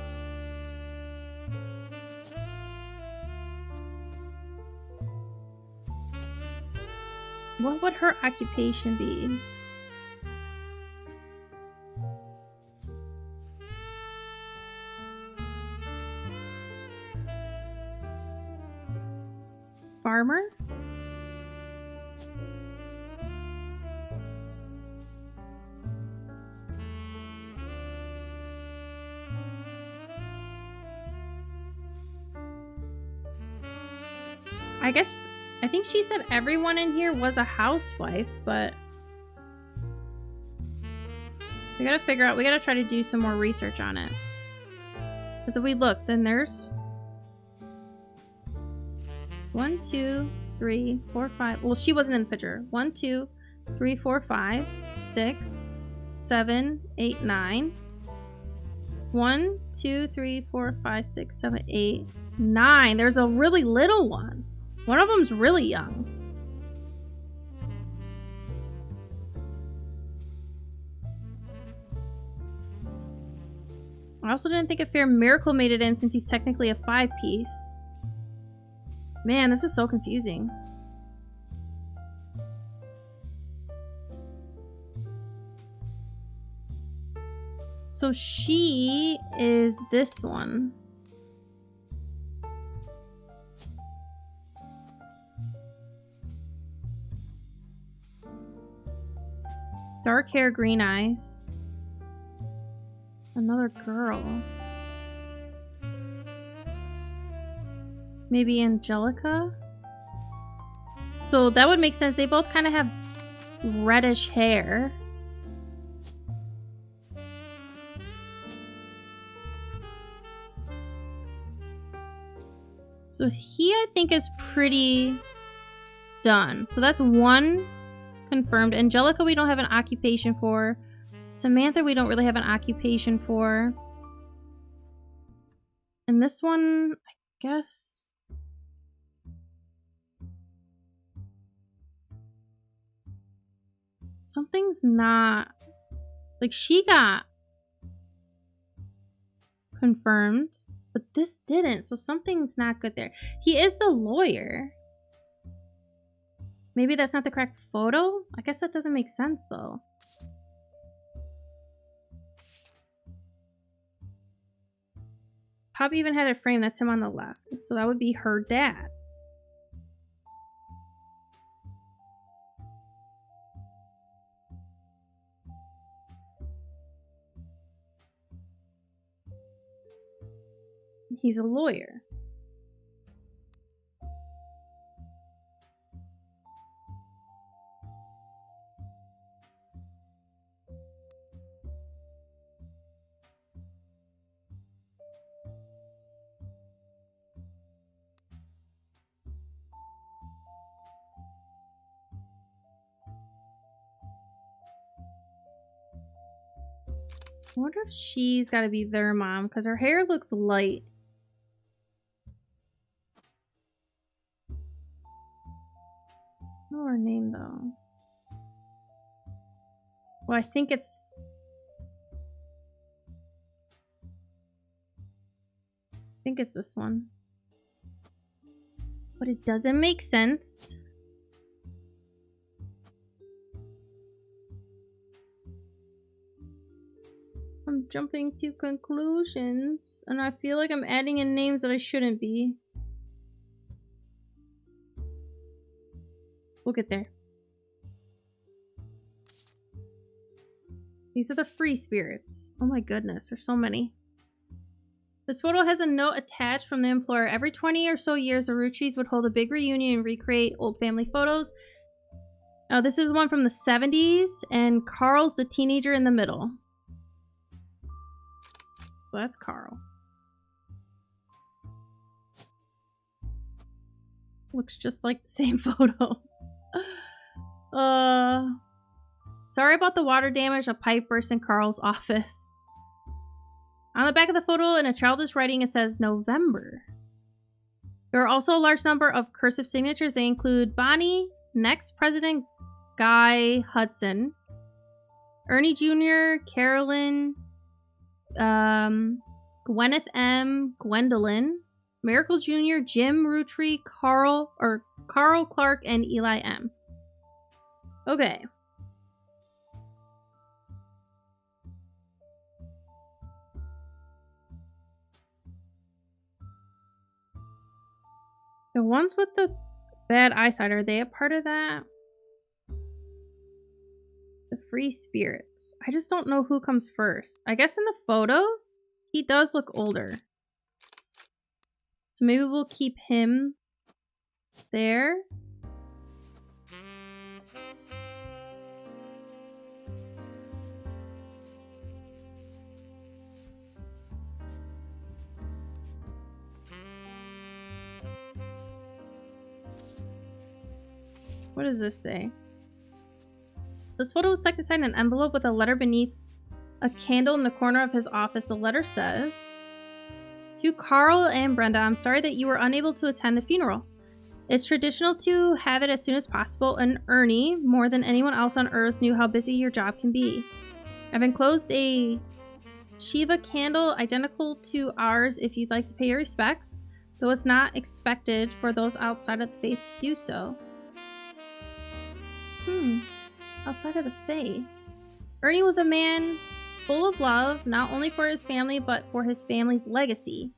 What would her occupation be? Farmer? I think she said everyone in here was a housewife, but we gotta figure out, we gotta try to do some more research on it. Because if we look, then there's 1, 2, 3, 4, 5. Well, she wasn't in the picture. 1, 2, 3, 4, 5, 6, 7, 8, 9. 1, 2, 3, 4, 5, 6, 7, 8, 9. There's a really little one. One of them's really young. I also didn't think a fair miracle made it in since he's technically a 5-piece. Man, this is so confusing. So she is this one. Dark hair, green eyes. Another girl. Maybe Angelica? So that would make sense. They both kind of have reddish hair. So he, I think, is pretty done. So that's 1 confirmed. Angelica, we don't have an occupation for. Samantha, we don't really have an occupation for. And this one, I guess. Something's not. Like, she got confirmed, but this didn't. So something's not good there. He is the lawyer. Maybe that's not the correct photo? I guess that doesn't make sense, though. Pop even had a frame. That's him on the left. So that would be her dad. He's a lawyer. I wonder if she's got to be their mom because her hair looks light. Know her name though. Well, I think it's this one. But it doesn't make sense. I'm jumping to conclusions, and I feel like I'm adding in names that I shouldn't be. We'll get there. These are the free spirits. Oh my goodness, there's so many. This photo has a note attached from the employer. Every 20 or so years, the Roottrees would hold a big reunion and recreate old family photos. This is one from the 70s, and Carl's the teenager in the middle. So that's Carl. Looks just like the same photo. Sorry about the water damage. A pipe burst in Carl's office. On the back of the photo, in a childish writing, it says November. There are also a large number of cursive signatures. They include Bonnie, next President Guy Hudson, Ernie Jr., Carolyn, Gwyneth M., Gwendolyn, Miracle Jr., Jim Rootree, Carl Clark, and Eli M. Okay. The ones with the bad eyesight, are they a part of that? The free spirits. I just don't know who comes first. I guess in the photos, he does look older. So maybe we'll keep him there. What does this say? This photo was stuck inside an envelope with a letter beneath a candle in the corner of his office. The letter says, "To Carl and Brenda, I'm sorry that you were unable to attend the funeral. It's traditional to have it as soon as possible, and Ernie, more than anyone else on earth, knew how busy your job can be. I've enclosed a Shiva candle identical to ours if you'd like to pay your respects, though it's not expected for those outside of the faith to do so." Outside of the faith. Ernie was a man full of love, not only for his family, but for his family's legacy.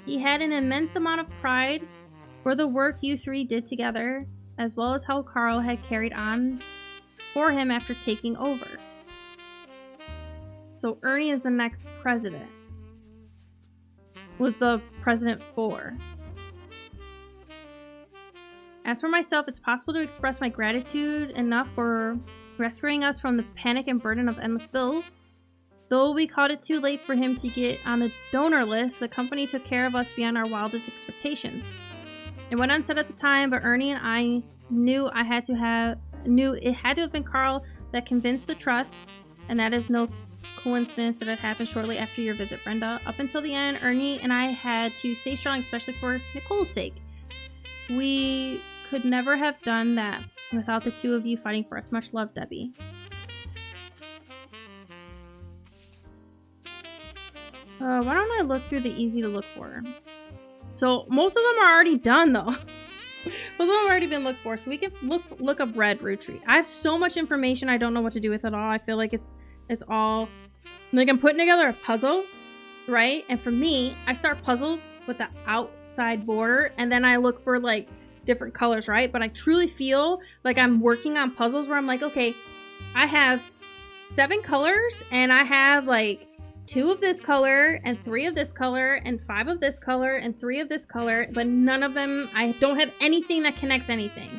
He had an immense amount of pride for the work you three did together, as well as how Carl had carried on for him after taking over. So Ernie is the next president. Was the president for. As for myself, it's possible to express my gratitude enough for rescuing us from the panic and burden of endless bills. Though we called it too late for him to get on the donor list, the company took care of us beyond our wildest expectations. It went unsaid at the time, but Ernie and I knew it had to have been Carl that convinced the trust, and that is no coincidence that it happened shortly after your visit, Brenda. Up until the end, Ernie and I had to stay strong, especially for Nicole's sake. We could never have done that without the two of you fighting for us. Much love, Debbie. Why don't I look through the easy to look for? So most of them are already done though. Most of them have already been looked for, so we can look up Red Rootree. I have so much information I don't know what to do with it all. I feel like it's all like I'm putting together a puzzle, right? And for me, I start puzzles with the outside border, and then I look for like different colors, right? But I truly feel like I'm working on puzzles where I'm like, okay, I have 7 colors, and I have like 2 of this color, and 3 of this color, and 5 of this color, and 3 of this color, but none of them, I don't have anything that connects anything.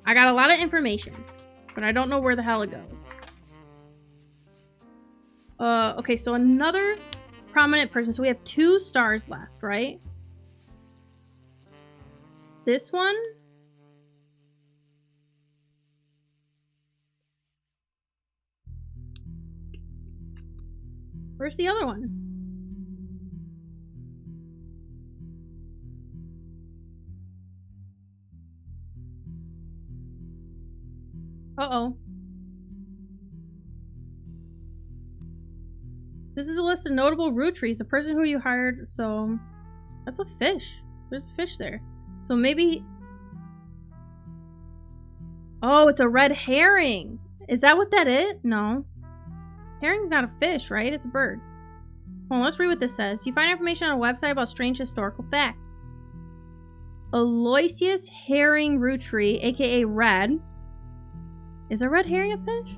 I got a lot of information, but I don't know where the hell it goes. Okay, so another prominent person. So we have 2 stars left, right? This one. Where's the other one? Uh-oh. This is a list of notable Roottrees, a person who you hired, so... That's a fish. There's a fish there. So maybe... Oh, it's a red herring! Is that what that is? No. Herring's not a fish, right? It's a bird. Well, let's read what this says. You find information on a website about strange historical facts. Aloysius herring Roottree, aka Red. Is a red herring a fish?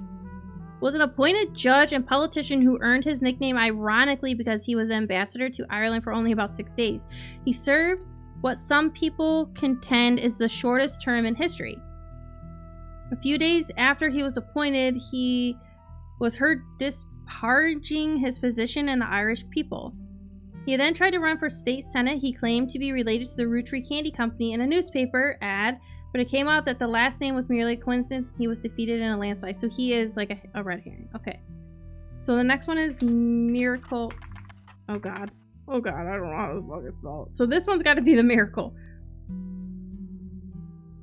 Was an appointed judge and politician who earned his nickname ironically because he was the ambassador to Ireland for only about 6 days. He served what some people contend is the shortest term in history. A few days after he was appointed, he was heard disparaging his position and the Irish people. He then tried to run for state senate. He claimed to be related to the Roottrees Candy Company in a newspaper ad, but it came out that the last name was merely a coincidence. He was defeated in a landslide. So he is like a red herring. Okay. So the next one is Miracle. Oh god. Oh god, I don't know how this fucking spelled. So this one's got to be the Miracle.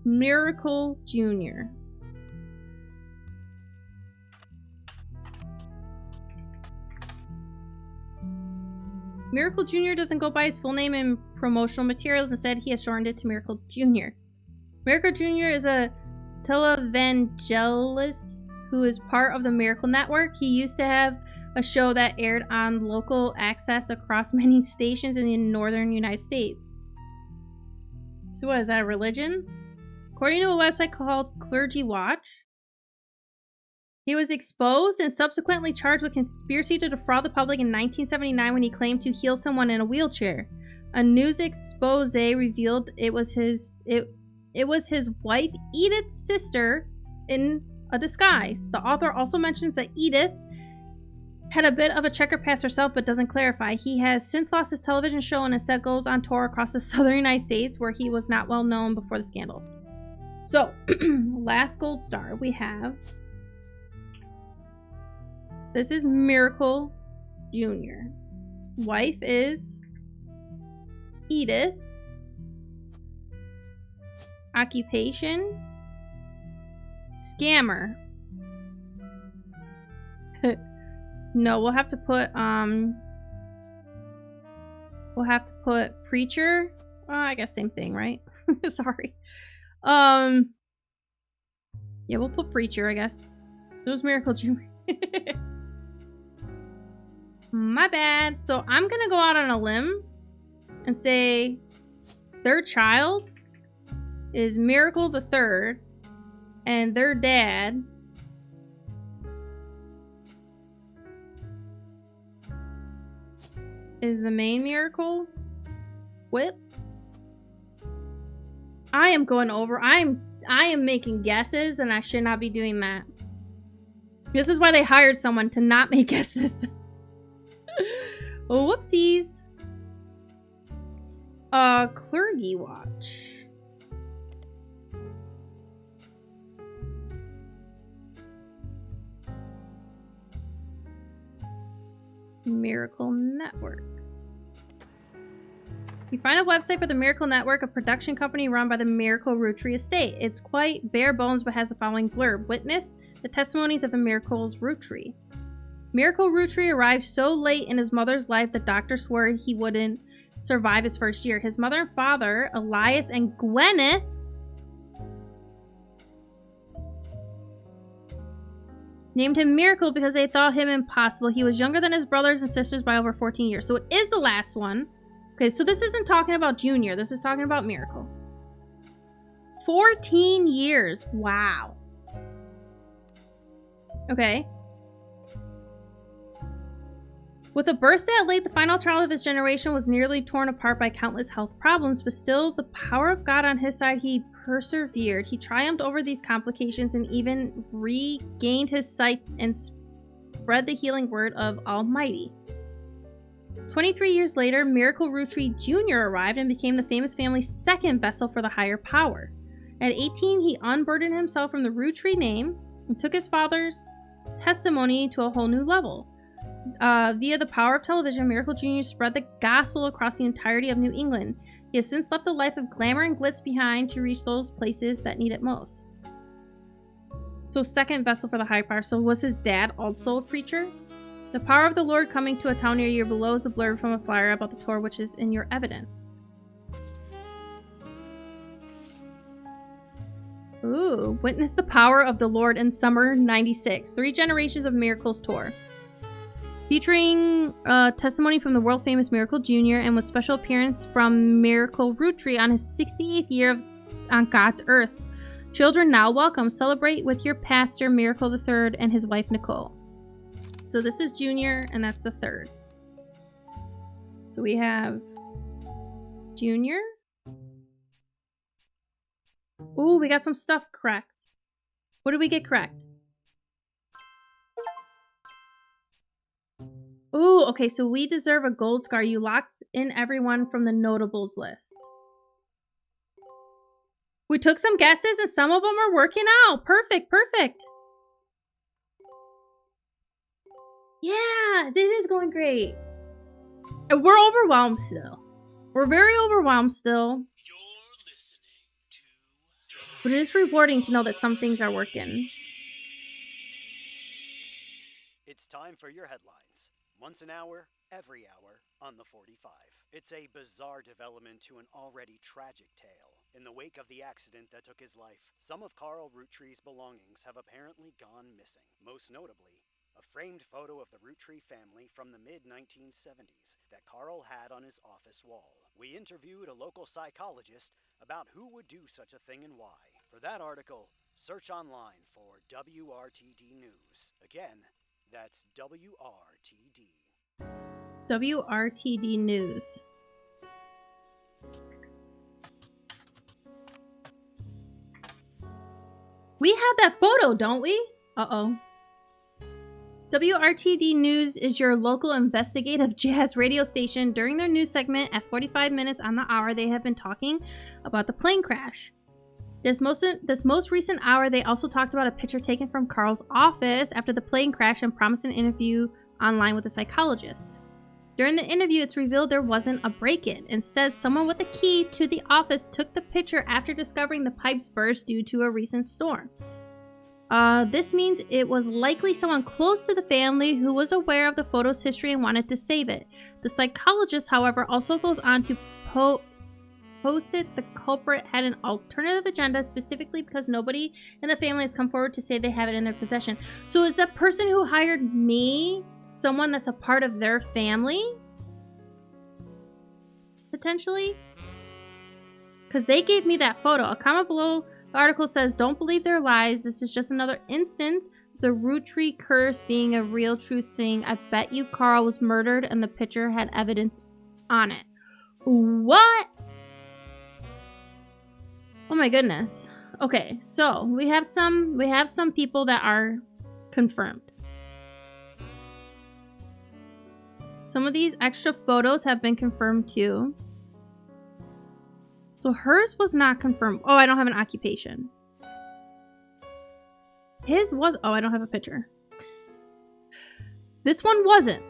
Miracle Jr. Miracle Jr. doesn't go by his full name in promotional materials. Instead, he has shortened it to Miracle Jr. Miracle Jr. is a televangelist who is part of the Miracle Network. He used to have a show that aired on local access across many stations in the northern United States. So what, is that a religion? According to a website called Clergy Watch, he was exposed and subsequently charged with conspiracy to defraud the public in 1979 when he claimed to heal someone in a wheelchair. A news expose revealed it was his wife Edith's sister in a disguise. The author also mentions that Edith had a bit of a checker past herself, but doesn't clarify. He has since lost his television show and instead goes on tour across the southern United States, where he was not well known before the scandal. So, last gold star we have. This is Miracle Jr. Wife is Edith. Occupation, scammer. No, we'll have to put preacher. I guess same thing, right? Sorry. Yeah, we'll put preacher, I guess. It was Miracle Jr. My bad. So I'm gonna go out on a limb and say their child is Miracle the Third, and their dad is the main Miracle. Whip. I am going over. I am making guesses, and I should not be doing that. This is why they hired someone to not make guesses. Whoopsies. Clergy Watch. Miracle Network. You find a website for the Miracle Network, a production company run by the Miracle Roottrees estate. It's quite bare bones, but has the following blurb. Witness the testimonies of the Miracle's Roottrees. Miracle Roottrees arrived so late in his mother's life that doctors swore he wouldn't survive his first year. His mother and father, Elias and Gwyneth, named him Miracle because they thought him impossible. He was younger than his brothers and sisters by over 14 years. So it is the last one. Okay, so this isn't talking about Junior. This is talking about Miracle. 14 years. Wow. Okay. With a birth that late, the final child of his generation was nearly torn apart by countless health problems, but still, the power of God on his side, he persevered. He triumphed over these complications and even regained his sight and spread the healing word of Almighty. 23 years later, Miracle Roottrees Jr. arrived and became the famous family's second vessel for the higher power. At 18, he unburdened himself from the Roottrees name and took his father's testimony to a whole new level. Via the power of television, Miracle Jr. spread the gospel across the entirety of New England. He has since left a life of glamour and glitz behind to reach those places that need it most. So, second vessel for the high power. So, was his dad also a preacher? The power of the Lord coming to a town near you. Below is a blurb from a flyer about the tour, which is in your evidence. Ooh, witness the power of the Lord in summer 96. 3 Generations of Miracles tour. Featuring testimony from the world-famous Miracle Jr. and with special appearance from Miracle Roottrees on his 68th year on God's earth. Children now welcome. Celebrate with your pastor, Miracle the Third, and his wife, Nicole. So this is Junior, and that's the third. So we have Junior. Ooh, we got some stuff correct. What did we get correct? Ooh, okay, so we deserve a gold scar. You locked in everyone from the notables list. We took some guesses and some of them are working out. Perfect, perfect. Yeah, this is going great. And we're overwhelmed still. We're very overwhelmed still. But it is rewarding to know that some things are working. It's time for your headlines. Once an hour, every hour, on the 45. It's a bizarre development to an already tragic tale. In the wake of the accident that took his life, some of Carl Roottrees' belongings have apparently gone missing. Most notably, a framed photo of the Roottree family from the mid-1970s that Carl had on his office wall. We interviewed a local psychologist about who would do such a thing and why. For that article, search online for WRTD News. Again, that's WRTD. WRTD News. We have that photo, don't we? Uh-oh. WRTD News is your local investigative jazz radio station. During their news segment at 45 minutes on the hour, they have been talking about the plane crash. This most recent hour, they also talked about a picture taken from Carl's office after the plane crash and promised an interview online with a psychologist. During the interview, it's revealed there wasn't a break-in. Instead, someone with a key to the office took the picture after discovering the pipes burst due to a recent storm. This means it was likely someone close to the family who was aware of the photo's history and wanted to save it. The psychologist, however, also goes on to posit the culprit had an alternative agenda specifically because nobody in the family has come forward to say they have it in their possession. So is that person who hired me someone that's a part of their family? Potentially? Because they gave me that photo. A comment below the article says, "Don't believe their lies. This is just another instance of the Roottrees curse being a real true thing. I bet you Carl was murdered and the picture had evidence on it." What? Oh my goodness. Okay, so we have some people that are confirmed. Some of these extra photos have been confirmed too. So hers was not confirmed. Oh, I don't have an occupation. His was, oh, I don't have a picture. This one wasn't.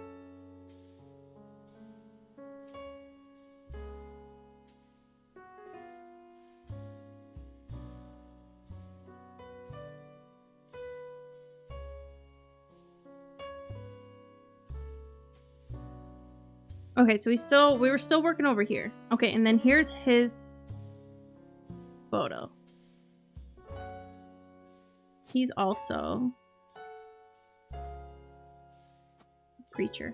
Okay, so we were still working over here. Okay, and then here's his photo. He's also a preacher.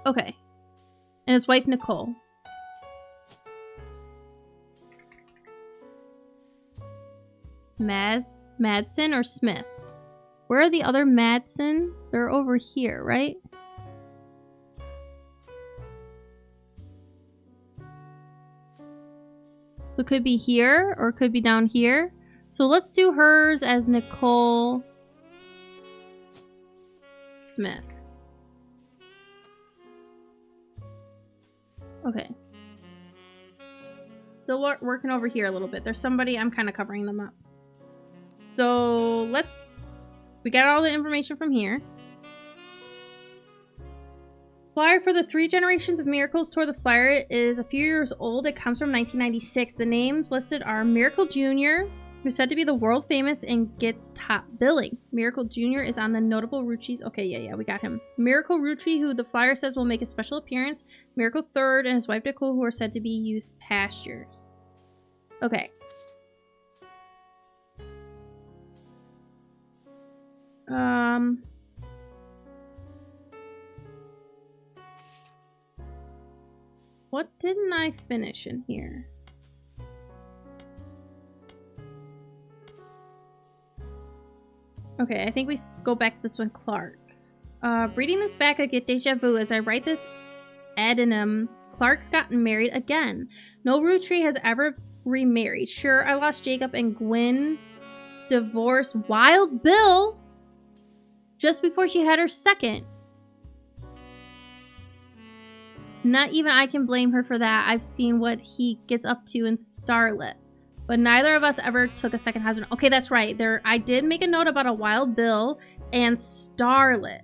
Okay. And his wife, Nicole. Madsen or Smith? Where are the other Madsens? They're over here, right? It could be here or it could be down here. So let's do hers as Nicole Smith. Okay. Still working over here a little bit. There's somebody, I'm kind of covering them up. So we got all the information from here. Flyer for the 3 Generations of Miracles tour. The flyer is a few years old. It comes from 1996. The names listed are Miracle Jr., who's said to be the world famous and gets top billing. Miracle Jr. is on the notable Roottrees. Okay, yeah, we got him. Miracle Rootree, who the flyer says will make a special appearance. Miracle Third and his wife Nicole, who are said to be youth pastures. Okay. What didn't I finish in here? Okay, I think we go back to this one, Clark. Reading this back, I get deja vu. As I write this addendum, Clark's gotten married again. No Rootree has ever remarried. Sure, I lost Jacob and Gwen divorced Wild Bill just before she had her second. Not even I can blame her for that. I've seen what he gets up to in Starlit. But neither of us ever took a second husband. Okay, that's right. I did make a note about a Wild Bill and Starlit.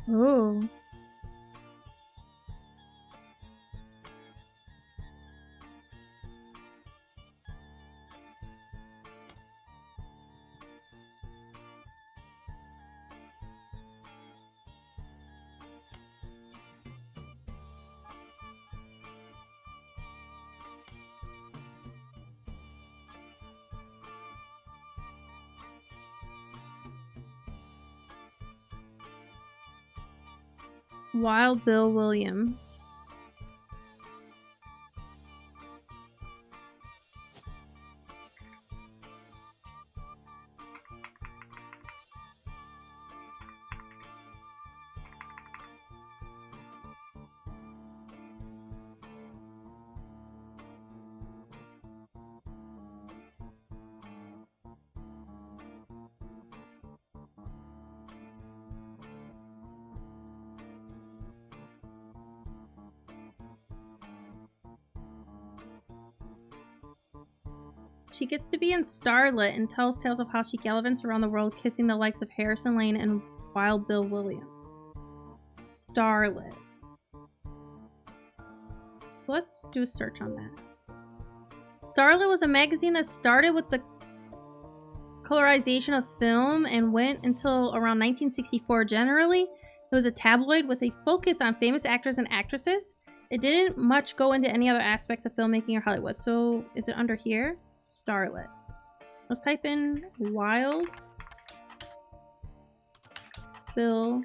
Oh. Wild Bill Williams. She gets to be in Starlit and tells tales of how she gallivants around the world, kissing the likes of Harrison Lane and Wild Bill Williams. Starlit. Let's do a search on that. Starlit was a magazine that started with the colorization of film and went until around 1964. Generally, it was a tabloid with a focus on famous actors and actresses. It didn't much go into any other aspects of filmmaking or Hollywood. So, is it under here? Starlit. Let's type in Wild Bill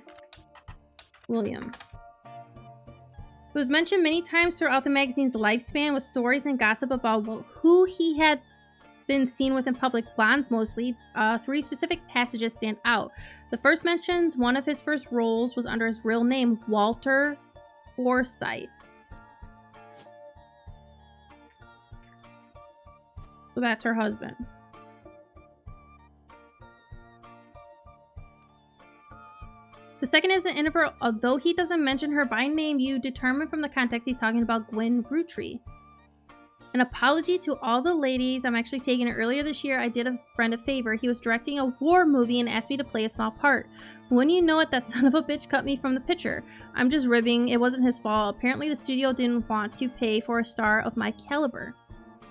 Williams. It was mentioned many times throughout the magazine's lifespan with stories and gossip about who he had been seen with in public. Blondes mostly. 3 specific passages stand out. The first mentions one of his first roles was under his real name, Walter Forsythe. So that's her husband. The second is an interval. Although he doesn't mention her by name, you determine from the context he's talking about Gwen Rootree. An apology to all the ladies. I'm actually taking it. Earlier this year, I did a friend a favor. He was directing a war movie and asked me to play a small part. When you know it, that son of a bitch cut me from the picture. I'm just ribbing. It wasn't his fault. Apparently, the studio didn't want to pay for a star of my caliber.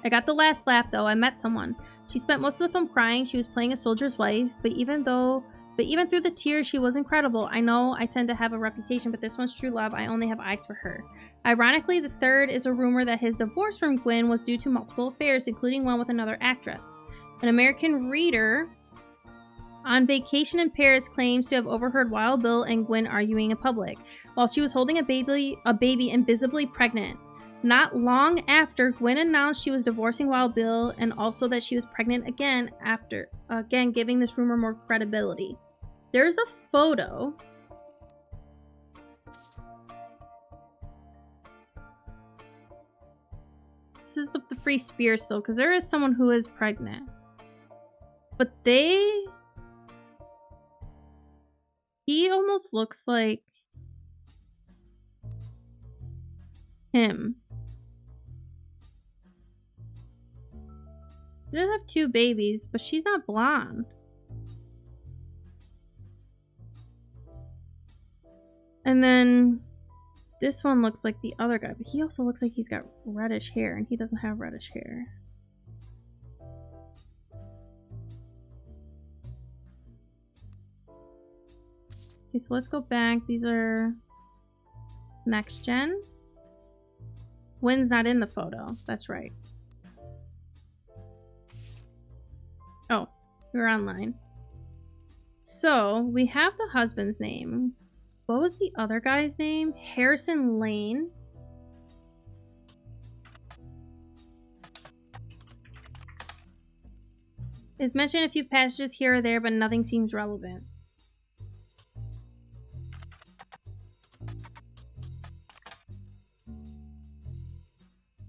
I got the last laugh, though. I met someone. She spent most of the film crying. She was playing a soldier's wife, but even through the tears, she was incredible. I know I tend to have a reputation, but this one's true love. I only have eyes for her. Ironically, the third is a rumor that his divorce from Gwen was due to multiple affairs, including one with another actress. An American reader on vacation in Paris claims to have overheard Wild Bill and Gwen arguing in public while she was holding a baby and visibly pregnant. Not long after, Gwen announced she was divorcing Wild Bill and also that she was pregnant again after, giving this rumor more credibility. There's a photo. This is the free spirit still, because there is someone who is pregnant. But he almost looks like him. She does have 2 babies, but she's not blonde. And then this one looks like the other guy, but he also looks like he's got reddish hair, and he doesn't have reddish hair. Okay, so let's go back. These are next gen. Wynn's not in the photo. That's right. Oh, we're online. So we have the husband's name. What was the other guy's name? Harrison Lane. Is mentioned a few passages here or there, but nothing seems relevant.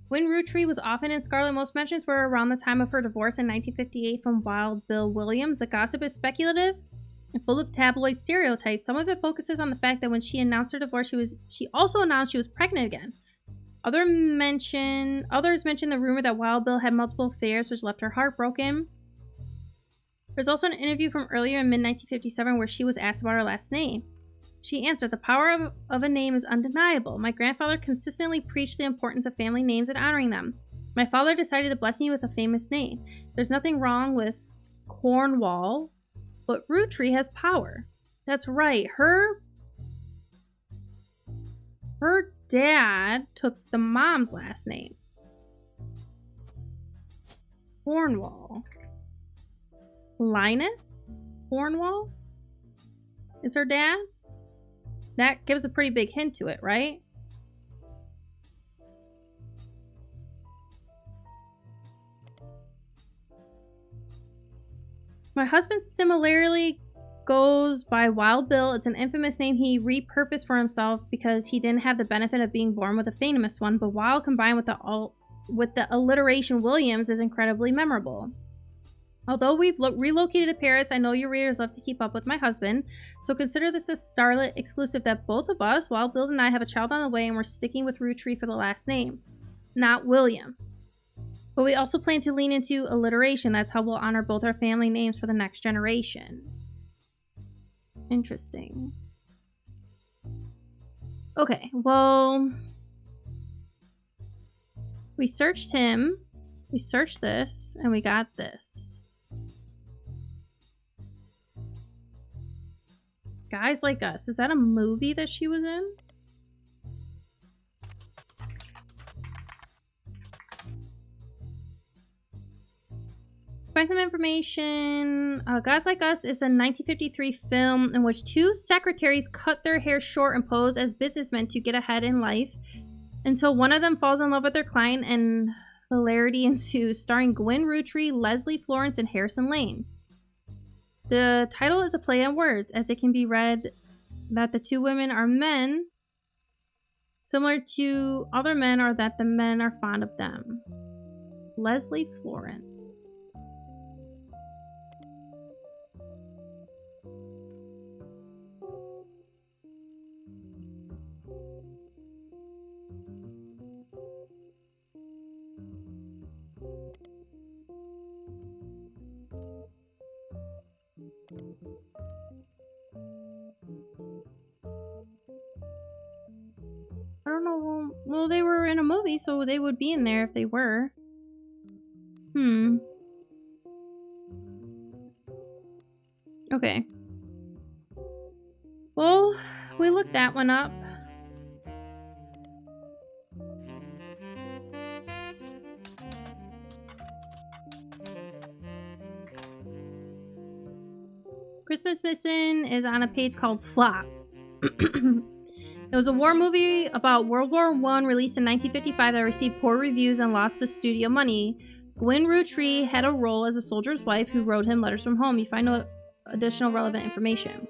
When Roottrees was often in Scarlet, most mentions were around the time of her divorce in 1958 from Wild Bill Williams. The gossip is speculative and full of tabloid stereotypes. Some of it focuses on the fact that when she announced her divorce, she also announced she was pregnant again. Others mention the rumor that Wild Bill had multiple affairs, which left her heartbroken. There's also an interview from earlier in mid-1957 where she was asked about her last name. She answered, "The power of a name is undeniable. My grandfather consistently preached the importance of family names and honoring them. My father decided to bless me with a famous name. There's nothing wrong with Cornwall, but Roottrees has power." That's right. Her dad took the mom's last name. Cornwall. Linus Cornwall is her dad? That gives a pretty big hint to it, right? My husband similarly goes by Wild Bill. It's an infamous name he repurposed for himself because he didn't have the benefit of being born with a famous one, but Wild combined with the alliteration Williams is incredibly memorable. Although we've relocated to Paris, I know your readers love to keep up with my husband, so consider this a Starlet exclusive that both of us, Wild Bill and I, have a child on the way, and we're sticking with Roottrees for the last name, not Williams. But we also plan to lean into alliteration. That's how we'll honor both our family names for the next generation. Interesting. Okay, well, we searched him, we searched this, and we got this. Guys Like Us. Is that a movie that she was in? Find some information. Guys Like Us is a 1953 film in which 2 secretaries cut their hair short and pose as businessmen to get ahead in life until one of them falls in love with their client and hilarity ensues, starring Gwen Roottrees, Leslie Florence, and Harrison Lane. The title is a play on words, as it can be read that the 2 women are men, similar to other men, or that the men are fond of them. Leslie Florence. I don't know. Well, they were in a movie, so they would be in there if they were. Okay. Well, we looked that one up. Christmas Mission is on a page called Flops. It was a war movie about World War I released in 1955 that received poor reviews and lost the studio money. Gwen Roottrees had a role as a soldier's wife who wrote him letters from home. You find no additional relevant information.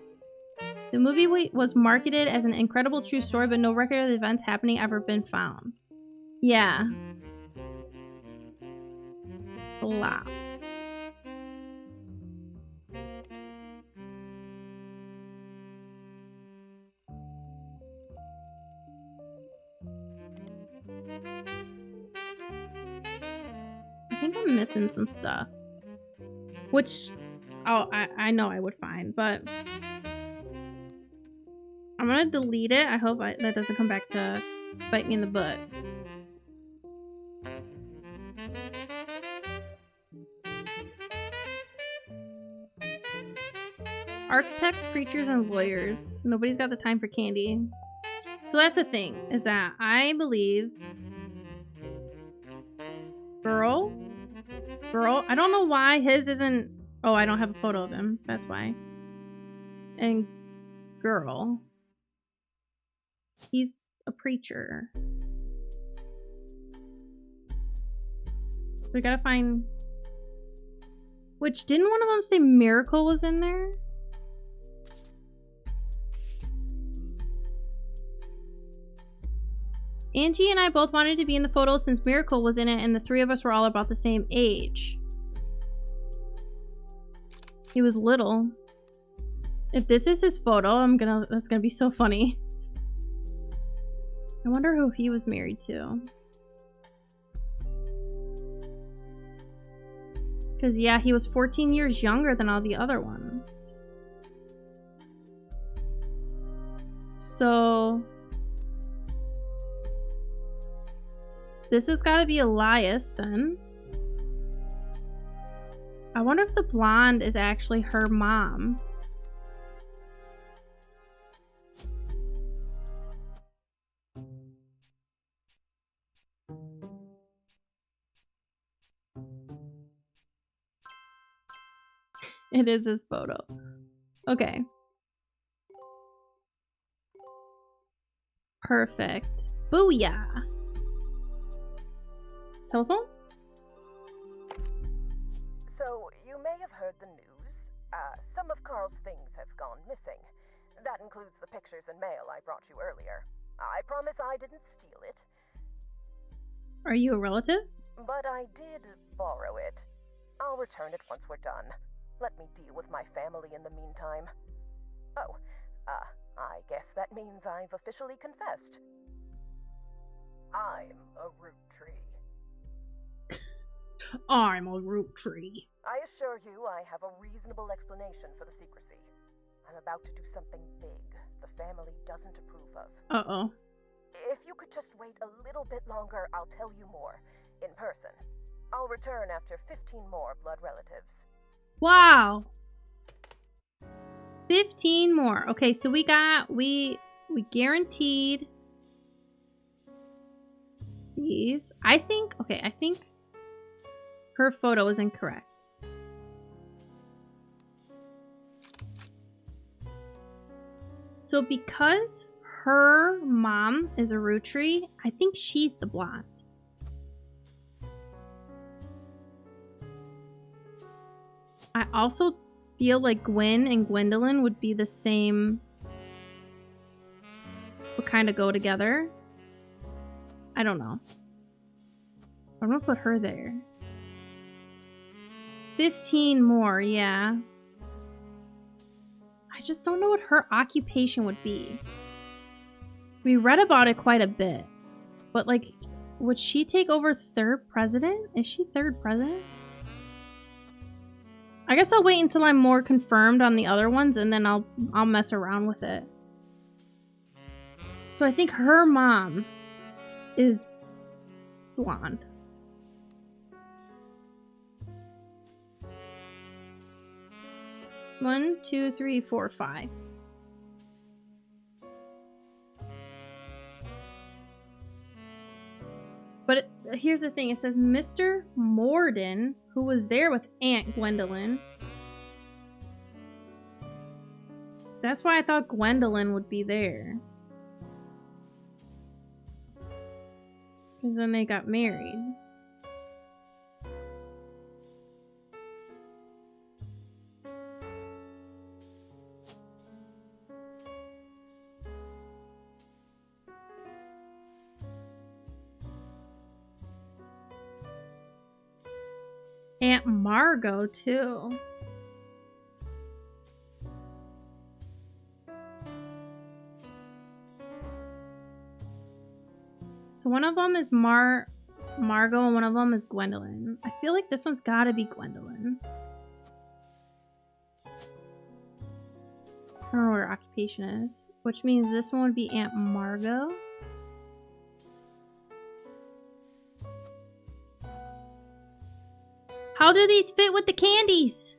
The movie was marketed as an incredible true story, but no record of the events happening ever been found. Yeah. Flops. I think I'm missing some stuff. Which, I know I would find, but I'm gonna delete it. I hope that doesn't come back to bite me in the butt. Architects, preachers, and lawyers. Nobody's got the time for candy. So that's the thing, is that I believe girl, I don't know why his isn't, oh, I don't have a photo of him, that's why. And girl, he's a preacher. We gotta find, which, didn't one of them say Miracle was in there? Angie and I both wanted to be in the photo since Miracle was in it, and the three of us were all about the same age. He was little. If this is his photo, that's gonna be so funny. I wonder who he was married to. Because, yeah, he was 14 years younger than all the other ones. So this has got to be Elias, then. I wonder if the blonde is actually her mom. It is his photo. Okay. Perfect. Booyah! Telephone? So, you may have heard the news. Some of Carl's things have gone missing. That includes the pictures and mail I brought you earlier. I promise I didn't steal it. Are you a relative? But I did borrow it. I'll return it once we're done. Let me deal with my family in the meantime. Oh, I guess that means I've officially confessed. I'm a Roottrees. I'm a Roottrees. I assure you I have a reasonable explanation for the secrecy. I'm about to do something big the family doesn't approve of. Uh-oh. If you could just wait a little bit longer, I'll tell you more. In person. I'll return after 15 more blood relatives. Wow. 15 more. Okay, so we guaranteed these. I think her photo is incorrect. So because her mom is a Roottrees, I think she's the blonde. I also feel like Gwen and Gwendolyn would be the same, would kind of go together. I don't know. I'm gonna put her there. 15 more, yeah. I just don't know what her occupation would be. We read about it quite a bit. But, like, would she take over third president? Is she third president? I guess I'll wait until I'm more confirmed on the other ones, and then I'll mess around with it. So I think her mom is blonde. One, two, three, four, five. But here's the thing. It says Mr. Morden, who was there with Aunt Gwendolyn. That's why I thought Gwendolyn would be there. Because then they got married. Aunt Margot, too. So one of them is Margot and one of them is Gwendolyn. I feel like this one's gotta be Gwendolyn. I don't know what her occupation is. Which means this one would be Aunt Margot. How do these fit with the candies?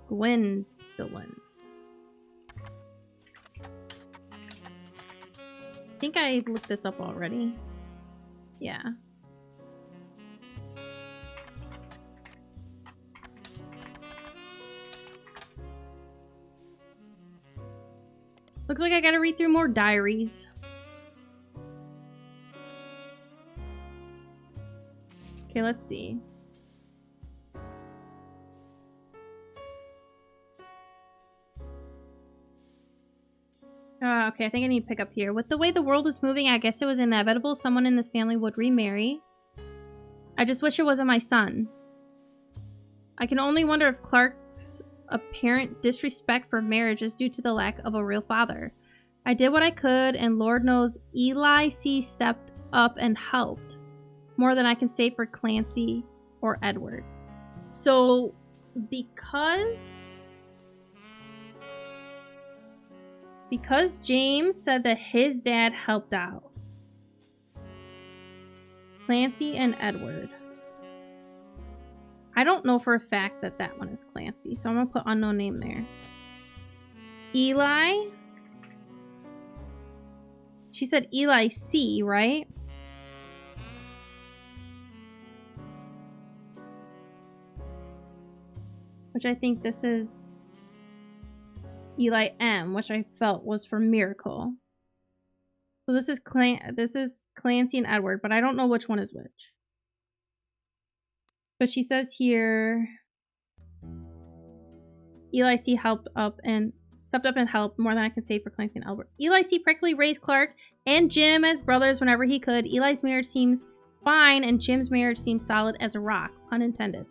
Gwendolyn. I think I looked this up already. Yeah. Looks like I gotta read through more diaries. Okay, let's see. Okay, I think I need to pick up here. With the way the world is moving, I guess it was inevitable someone in this family would remarry. I just wish it wasn't my son. I can only wonder if Clark's apparent disrespect for marriage is due to the lack of a real father. I did what I could, and Lord knows Eli C. stepped up and helped. More than I can say for Clancy or Edward. So, because James said that his dad helped out. Clancy and Edward. I don't know for a fact that that one is Clancy, so I'm going to put unknown name there. Eli. She said Eli C, right? Which I think this is Eli M, which I felt was for Miracle. So this is Clancy and Edward, but I don't know which one is which. But she says here, Eli C stepped up and helped more than I can say for Clancy and Edward. Eli C practically raised Clark and Jim as brothers whenever he could. Eli's marriage seems fine, and Jim's marriage seems solid as a rock, pun intended.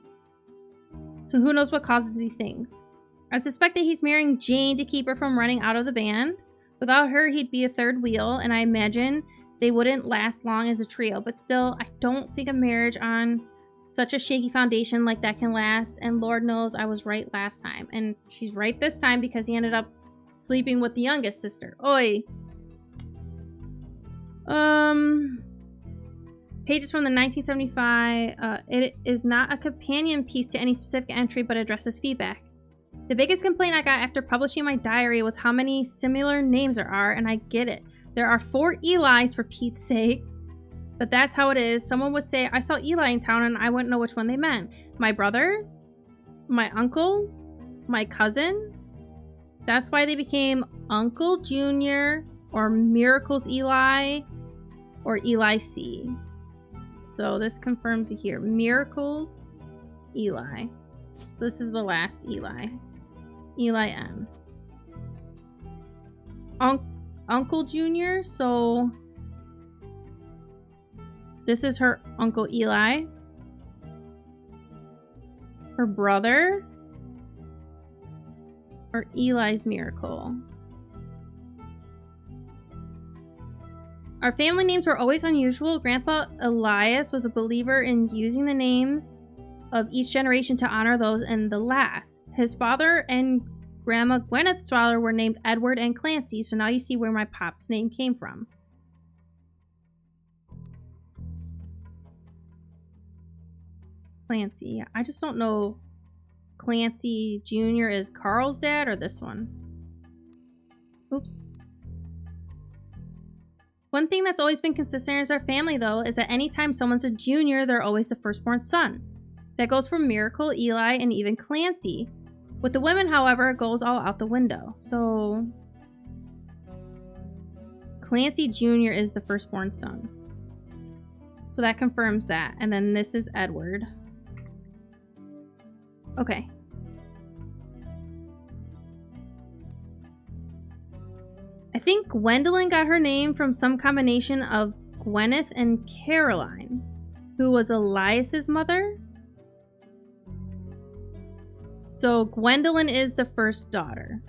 So who knows what causes these things? I suspect that he's marrying Jane to keep her from running out of the band. Without her, he'd be a third wheel, and I imagine they wouldn't last long as a trio. But still, I don't think a marriage on such a shaky foundation like that can last, and Lord knows I was right last time. And she's right this time because he ended up sleeping with the youngest sister. Oi! Pages from the 1975. It is not a companion piece to any specific entry, but addresses feedback. The biggest complaint I got after publishing my diary was how many similar names there are, and I get it. There are 4 Elis for Pete's sake, but that's how it is. Someone would say, I saw Eli in town, and I wouldn't know which one they meant. My brother? My uncle? My cousin? That's why they became Uncle Junior, or Miracle's Eli, or Eli C. So this confirms it here. Miracle's Eli. So this is the last Eli. Eli M. Uncle Junior. So this is her Uncle Eli. Her brother. Or Eli's Miracle. Our family names were always unusual. Grandpa Elias was a believer in using the names of each generation to honor those in the last. His father and Grandma Gwyneth's father were named Edward and Clancy, so now you see where my pop's name came from. Clancy. I just don't know Clancy Jr. is Carl's dad or this one. Oops. One thing that's always been consistent as our family, though, is that anytime someone's a junior, they're always the firstborn son. That goes for Miracle, Eli, and even Clancy. With the women, however, it goes all out the window. So Clancy Jr. is the firstborn son. So that confirms that. And then this is Edward. Okay. I think Gwendolyn got her name from some combination of Gwyneth and Caroline, who was Elias's mother. So Gwendolyn is the first daughter.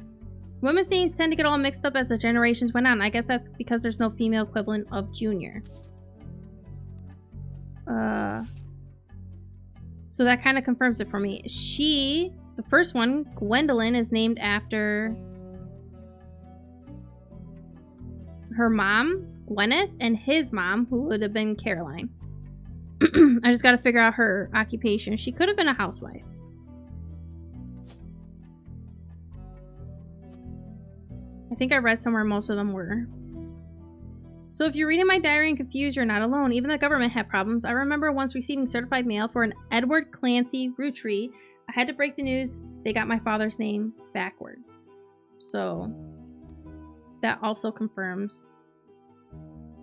Women's names tend to get all mixed up as the generations went on. I guess that's because there's no female equivalent of Junior. So that kind of confirms it for me. She, the first one, Gwendolyn, is named after her mom, Gwyneth, and his mom, who would have been Caroline. I just got to figure out her occupation. She could have been a housewife. I think I read somewhere most of them were. So if you're reading my diary and confused, you're not alone. Even the government had problems. I remember once receiving certified mail for an Edward Clancy Roottrees. I had to break the news. They got my father's name backwards. So that also confirms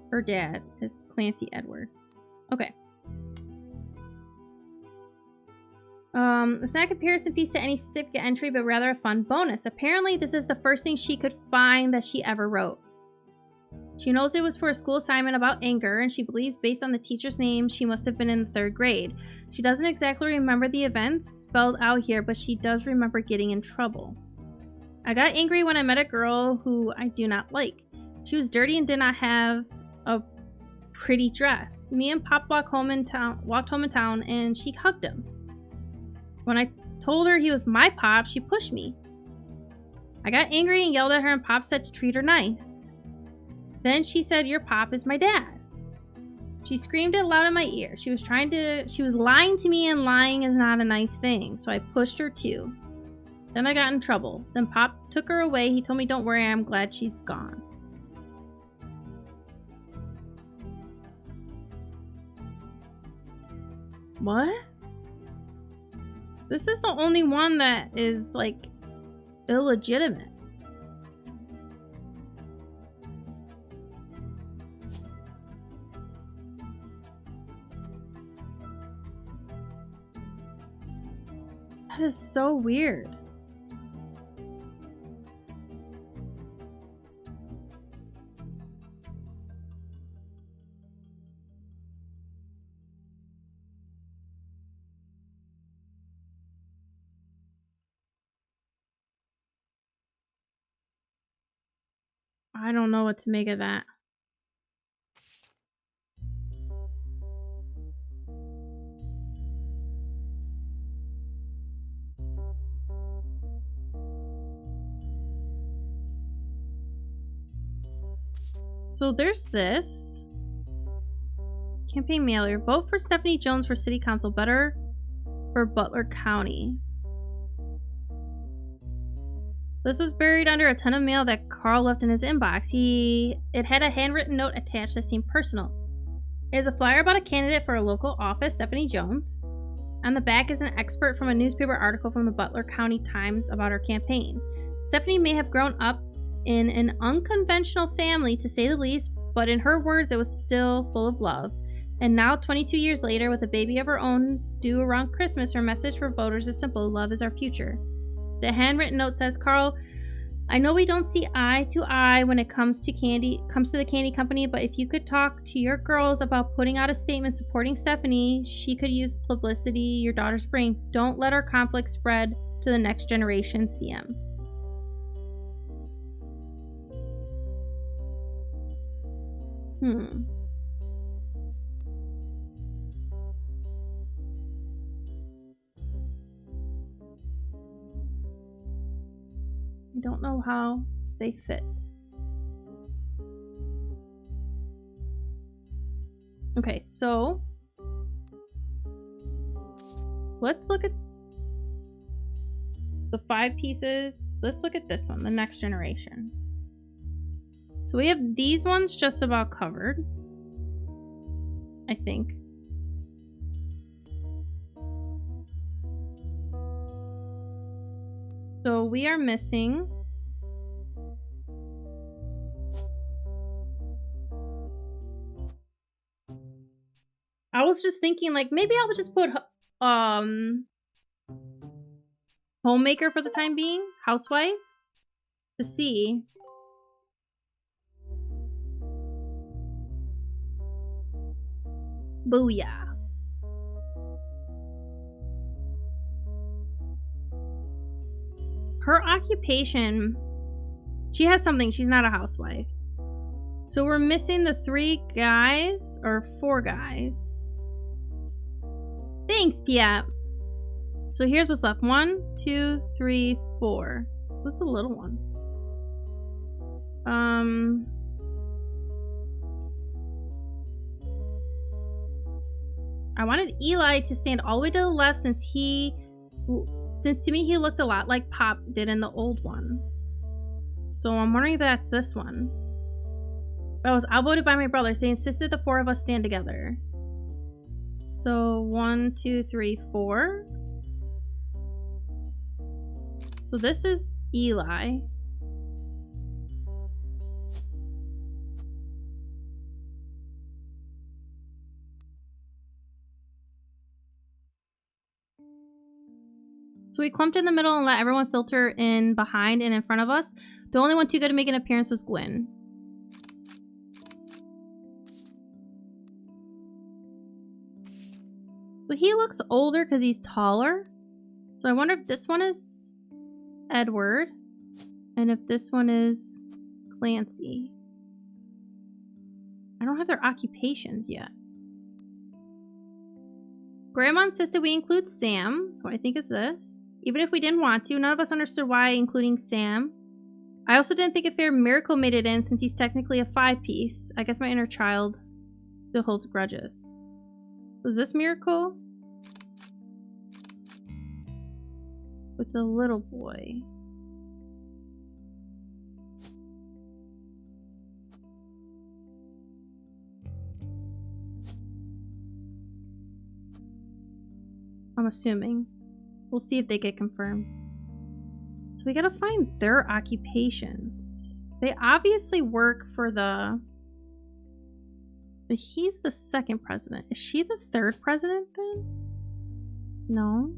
her dad is Clancy Edward. Okay. It's not a comparison piece to any specific entry, but rather a fun bonus. Apparently, this is the first thing she could find that she ever wrote. She knows it was for a school assignment about anger, and she believes based on the teacher's name, she must have been in the 3rd grade. She doesn't exactly remember the events spelled out here, but she does remember getting in trouble. I got angry when I met a girl who I do not like. She was dirty and did not have a pretty dress. Me and Pop walked home in town, and she hugged him. When I told her he was my Pop, she pushed me. I got angry and yelled at her, and Pop said to treat her nice. Then she said, "Your Pop is my dad." She screamed it loud in my ear. She was lying to me, and lying is not a nice thing, so I pushed her too. Then I got in trouble. Then Pop took her away. He told me, "Don't worry, I'm glad she's gone." What? This is the only one that is, like, illegitimate. That is so weird. I don't know what to make of that. So there's this. Campaign mailer. Vote for Stephanie Jones for City Council. Better for Butler County. This was buried under a ton of mail that Carl left in his inbox. It had a handwritten note attached that seemed personal. It is a flyer about a candidate for a local office, Stephanie Jones. On the back is an excerpt from a newspaper article from the Butler County Times about her campaign. Stephanie may have grown up in an unconventional family, to say the least, but in her words, it was still full of love. And now, 22 years later, with a baby of her own due around Christmas, her message for voters is simple: love is our future. The handwritten note says, "Carl, I know we don't see eye to eye when it comes to the candy company, but if you could talk to your girls about putting out a statement supporting Stephanie, she could use the publicity your daughters bring. Don't let our conflict spread to the next generation, CM." I don't know how they fit. Okay, so let's look at the 5 pieces. Let's look at this one, the next generation. So we have these ones just about covered, I think. So we are missing I was just thinking, like, maybe I'll just put homemaker for the time being, housewife, to see. Booyah. Her occupation, she has something. She's not a housewife. So we're missing the 3 guys, or 4 guys. Thanks, Piat. So here's what's left. 1, 2, 3, 4. What's the little one? I wanted Eli to stand all the way to the left since to me he looked a lot like Pop did in the old one. So I'm wondering if that's this one. I was outvoted by my brothers. They insisted the 4 of us stand together. So 1, 2, 3, 4. So this is Eli. So we clumped in the middle and let everyone filter in behind and in front of us. The only one too good to make an appearance was Gwen. So he looks older because he's taller. So I wonder if this one is Edward and if this one is Clancy. I don't have their occupations yet. Grandma insisted we include Sam, who I think is this. Even if we didn't want to, none of us understood why including Sam. I also didn't think it fair Miracle made it in since he's technically a 5-piece. I guess my inner child still holds grudges. Was this Miracle? With the little boy. I'm assuming. We'll see if they get confirmed. So we gotta find their occupations. They obviously work for the... But he's the 2nd president. Is she the 3rd president then? No.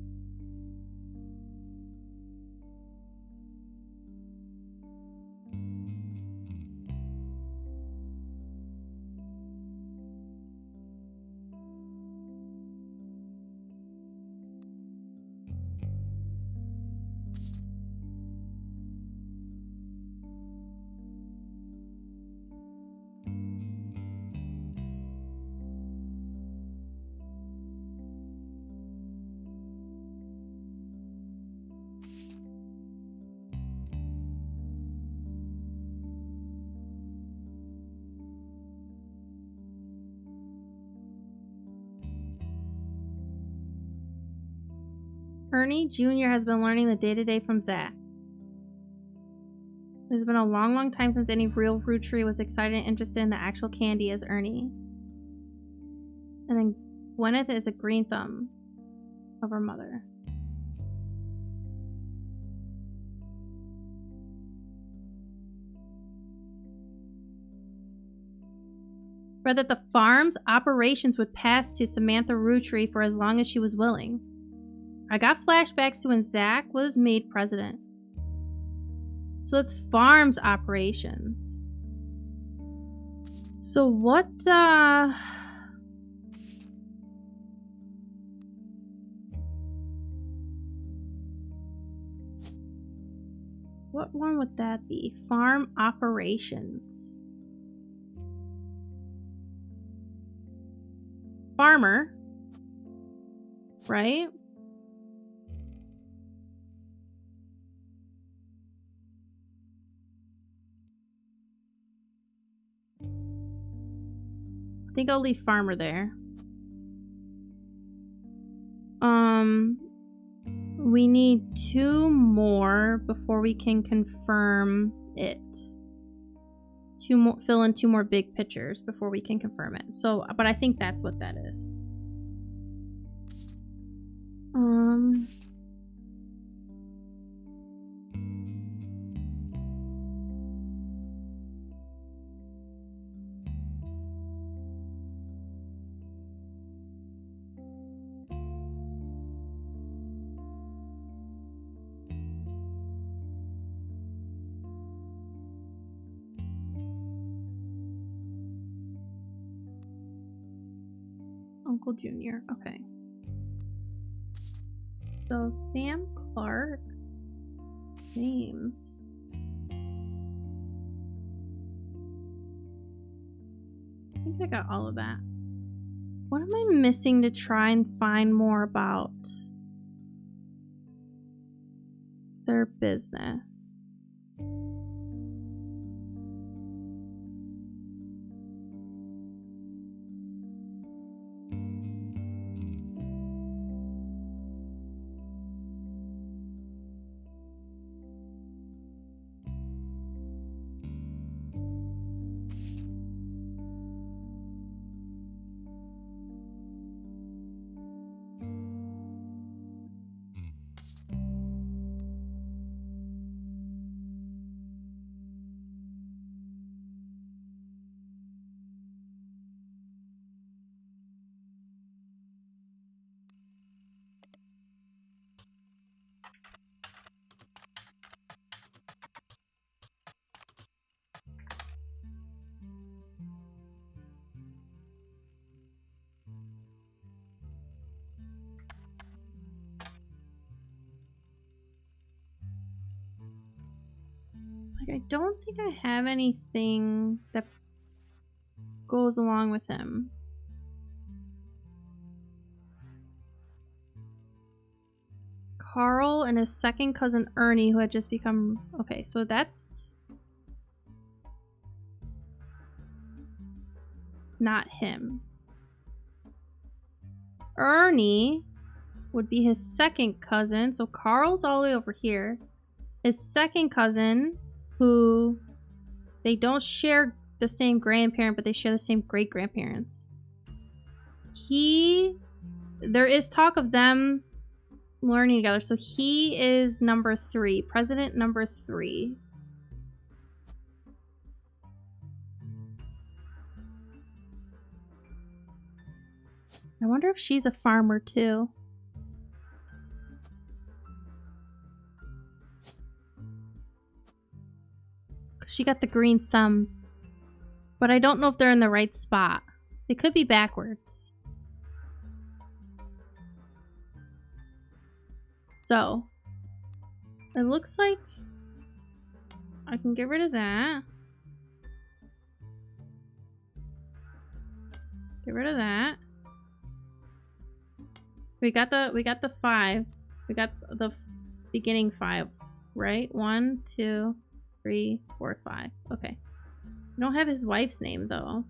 Ernie Jr. has been learning the day-to-day from Zach. It's been a long, long time since any real Roottrie was excited and interested in the actual candy as Ernie. And then Gwyneth is a green thumb of her mother. Read that the farm's operations would pass to Samantha Roottrie for as long as she was willing. I got flashbacks to when Zach was made president. So it's farm's operations. So what one would that be? Farm operations. Farmer. Right? I think I'll leave farmer there. We need 2 more before we can confirm it. fill in 2 more big pictures before we can confirm it. So, but I think that's what that is. Uncle Junior. Okay. So Sam Clark. Names. I think I got all of that. What am I missing to try and find more about their business? Like, I don't think I have anything that goes along with him. Carl and his second cousin Ernie, who had just become... Okay, so that's... not him. Ernie would be his second cousin. So Carl's all the way over here. His second cousin, who they don't share the same grandparent, but they share the same great-grandparents. There is talk of them learning together. So he is number 3. President number 3. I wonder if she's a farmer too. She got the green thumb. But I don't know if they're in the right spot. They could be backwards. So, it looks like I can get rid of that. Get rid of that. We got the 5. We got the beginning 5, right? 1, 2, 3, 4, 5. Okay. We don't have his wife's name though.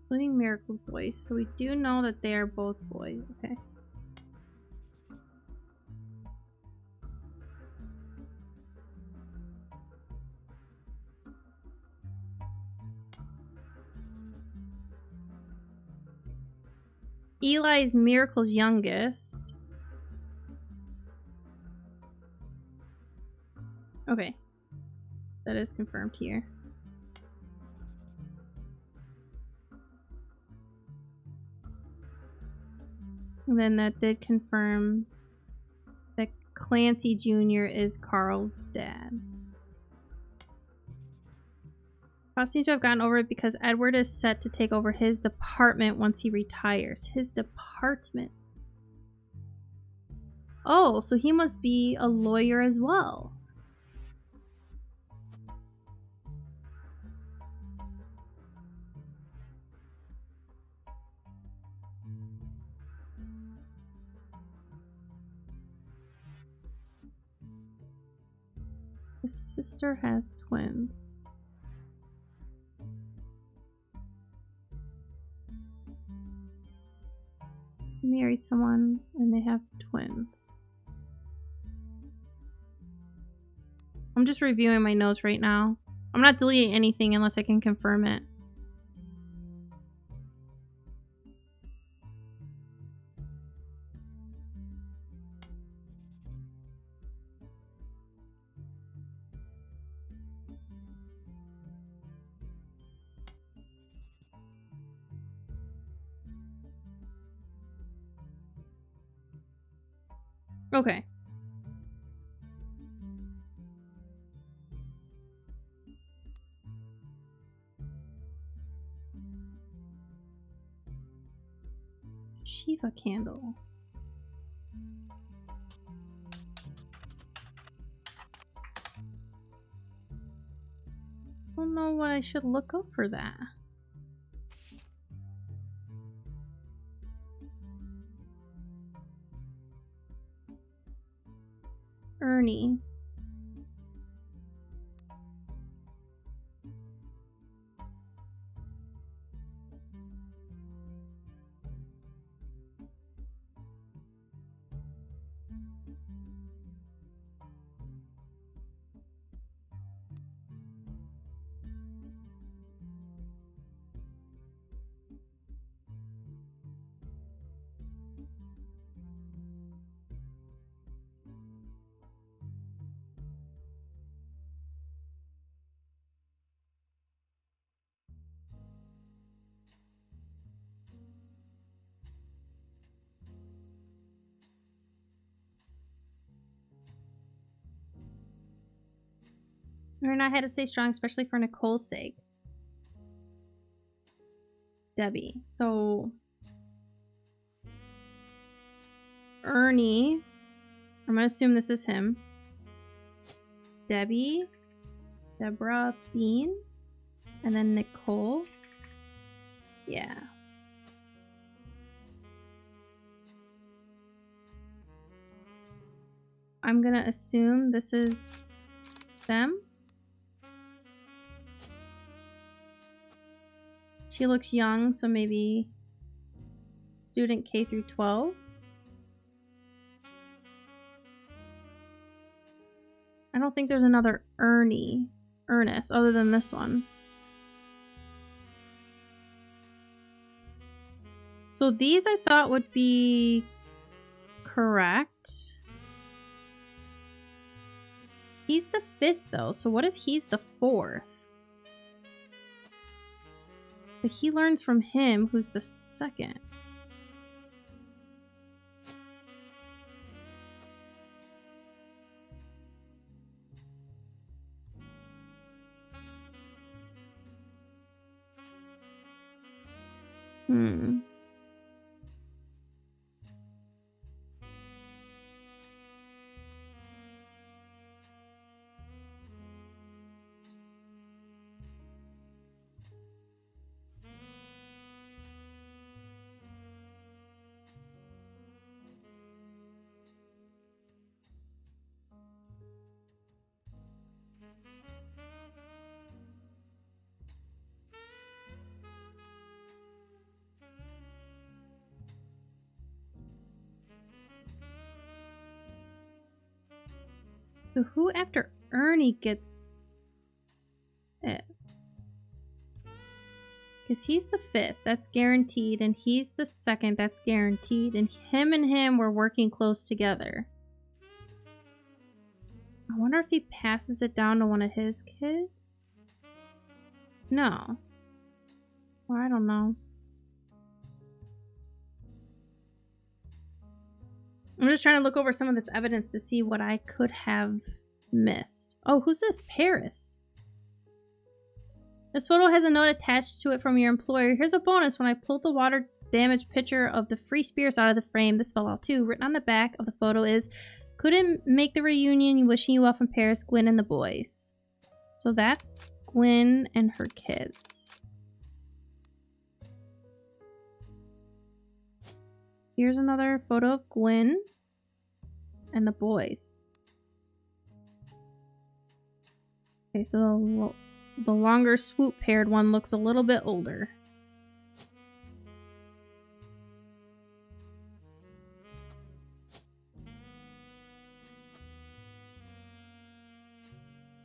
Including Miracle Boys. So we do know that they are both boys. Okay. Eli's Miracle's youngest. Okay. That is confirmed here. And then that did confirm that Clancy Jr. is Carl's dad. Pop seems to have gotten over it because Edward is set to take over his department once he retires. His department. Oh, so he must be a lawyer as well. His sister has twins. He married someone and they have twins. I'm just reviewing my notes right now. I'm not deleting anything unless I can confirm it. Okay. Shiva candle. I don't know what I should look up for that. Ernie. Learn how to stay strong, especially for Nicole's sake. Debbie. So Ernie, I'm gonna assume this is him. Debbie, Deborah, Bean, and then Nicole. Yeah. I'm gonna assume this is them. She looks young, so maybe student K through 12. I don't think there's another Ernest, other than this one. So these I thought would be correct. He's the 5th though, so what if he's the 4th? But he learns from him, who's the 2nd. So who after Ernie gets it? Because he's the 5th, that's guaranteed, and he's the 2nd, that's guaranteed, and him were working close together. I wonder if he passes it down to one of his kids? No. Or I don't know. I'm just trying to look over some of this evidence to see what I could have missed. Oh, who's this? Paris. This photo has a note attached to it from your employer. Here's a bonus. When I pulled the water damaged picture of the free spirits out of the frame, this fell out too. Written on the back of the photo is, couldn't make the reunion, wishing you well from Paris, Gwen and the boys. So that's Gwen and her kids. Here's another photo of Gwen and the boys. Okay, so the longer swoop-paired one looks a little bit older.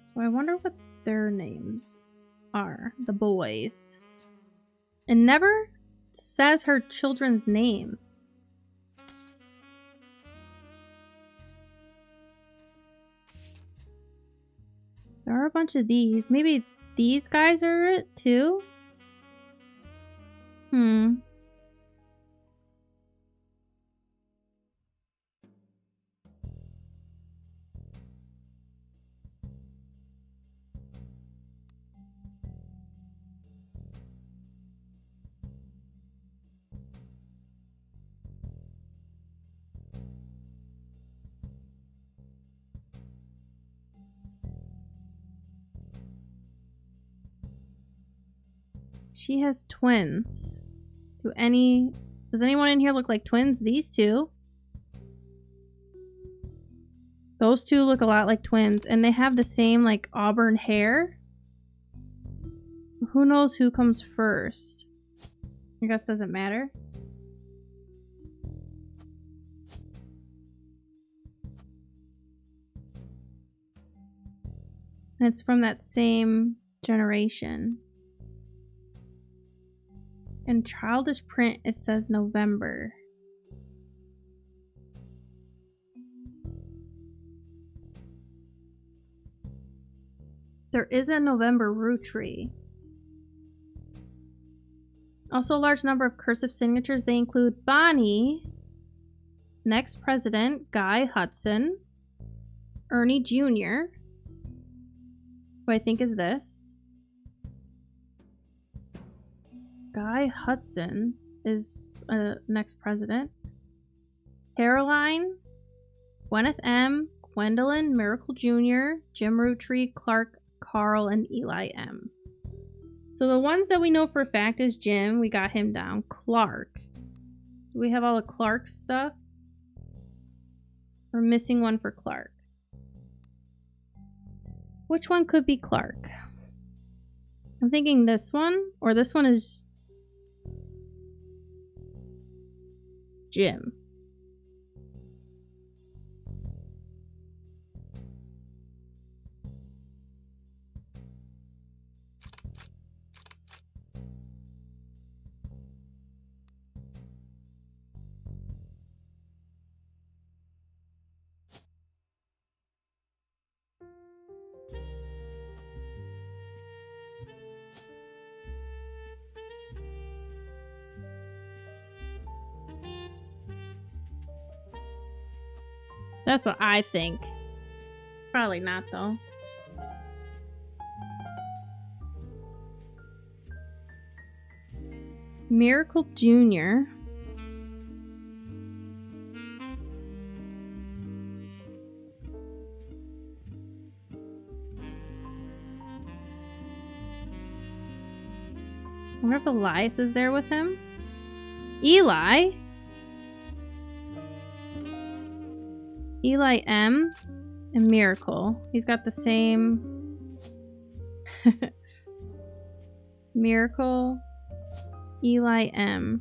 So I wonder what their names are, the boys. It never says her children's names. There are a bunch of these. Maybe these guys are it too? She has twins. Does anyone in here look like twins? These two. Those two look a lot like twins, and they have the same like auburn hair. Who knows who comes first? I guess doesn't matter. And it's from that same generation. In childish print, it says November. There is a November Roottrees. Also a large number of cursive signatures. They include Bonnie, next president, Guy Hudson, Ernie Jr., who I think is this. Guy Hudson is next president. Caroline, Gwyneth M., Gwendolyn, Miracle Jr., Jim Roottrees, Clark, Carl, and Eli M. So the ones that we know for a fact is Jim. We got him down. Clark. Do we have all the Clark stuff? We're missing one for Clark. Which one could be Clark? I'm thinking this one, or this one is Jim. That's what I think. Probably not, though. Miracle Jr. I wonder if Elias is there with him. Eli? Eli M. and Miracle. He's got the same... Miracle, Eli M.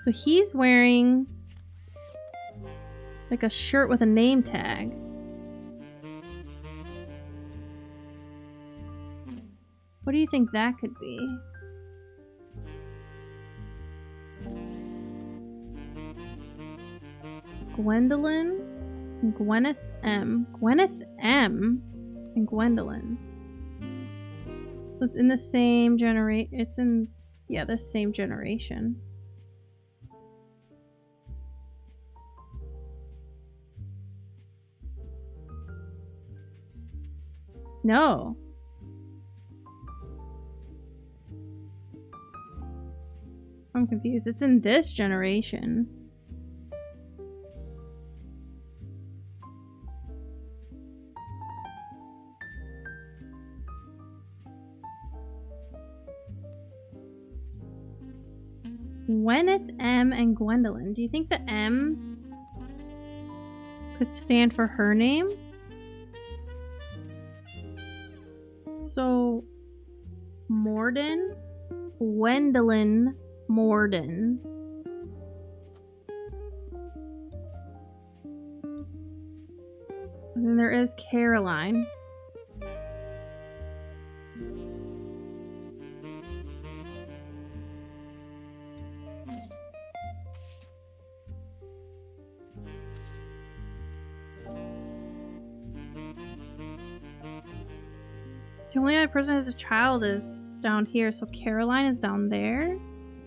So he's wearing like a shirt with a name tag. What do you think that could be? Gwendolyn and Gwyneth M. Gwyneth M. and Gwendolyn. So it's in the same generation. It's in, yeah, the same generation. No. I'm confused. It's in this generation. Gwyneth M and Gwendolyn. Do you think the M could stand for her name? So, Morden? Gwendolyn Morden. And then there is Caroline. The only other person as a child is down here, so Caroline is down there,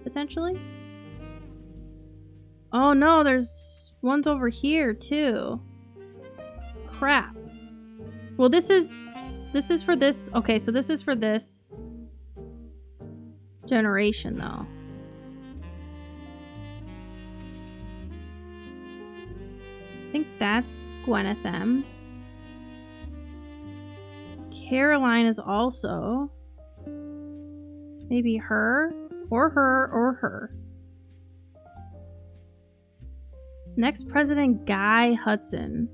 potentially? Oh no, there's ones over here too. Crap. Well, this is for this. Okay, so this is for this generation though. I think that's Gwyneth M. Caroline is also maybe her or her or her. Next president, Guy Hudson.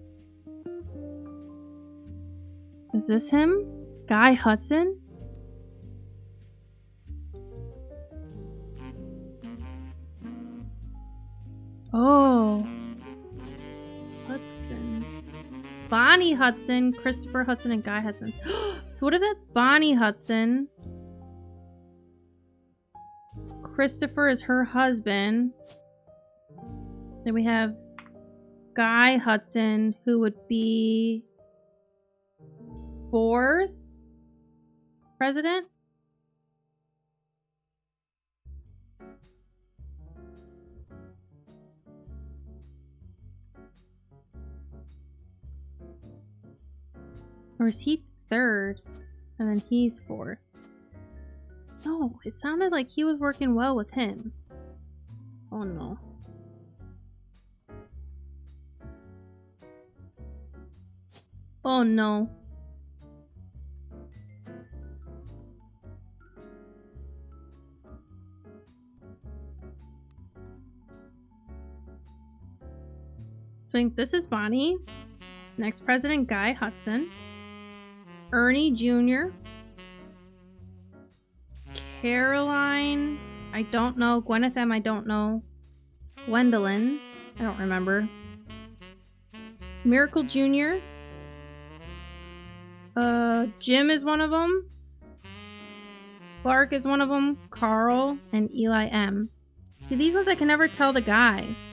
Is this him? Guy Hudson? Oh. Hudson. Bonnie Hudson, Christopher Hudson, and Guy Hudson. So what if that's Bonnie Hudson? Christopher is her husband. Then we have Guy Hudson, who would be 4th president? Or is he 3rd? And then he's 4th. No, it sounded like he was working well with him. Oh no. Oh no. I think this is Bonnie. Next president, Guy Hudson. Ernie Jr. Caroline, I don't know. Gwyneth M, I don't know. Gwendolyn, I don't remember. Miracle Jr. Jim is one of them. Clark is one of them. Carl and Eli M. See, these ones I can never tell the guys.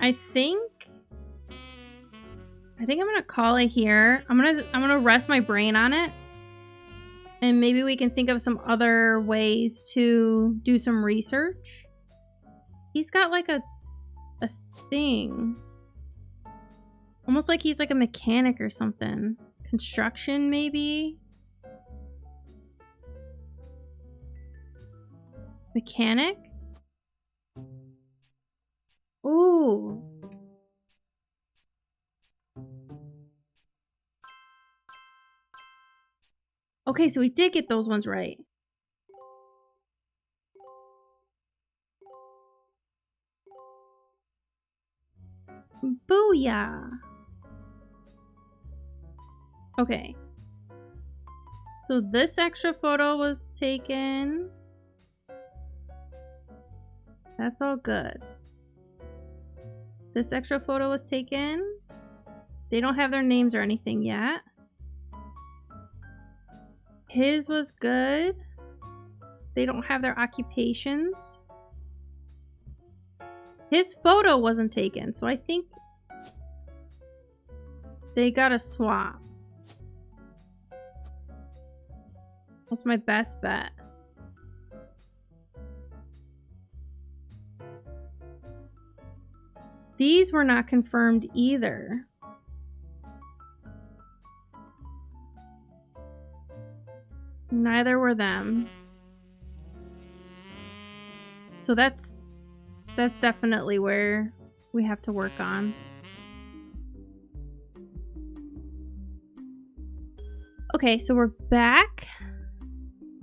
I think I'm gonna call it here. I'm gonna rest my brain on it. And maybe we can think of some other ways to do some research. He's got like a thing. Almost like he's like a mechanic or something. Construction, maybe? Mechanic? Ooh. Okay, so we did get those ones right. Booyah! Okay. So this extra photo was taken That's all good. This extra photo was taken. They don't have their names or anything yet. His was good. They don't have their occupations. His photo wasn't taken, so I think they got a swap. That's my best bet. These were not confirmed either. Neither were them. So that's definitely where we have to work on. Okay, so we're back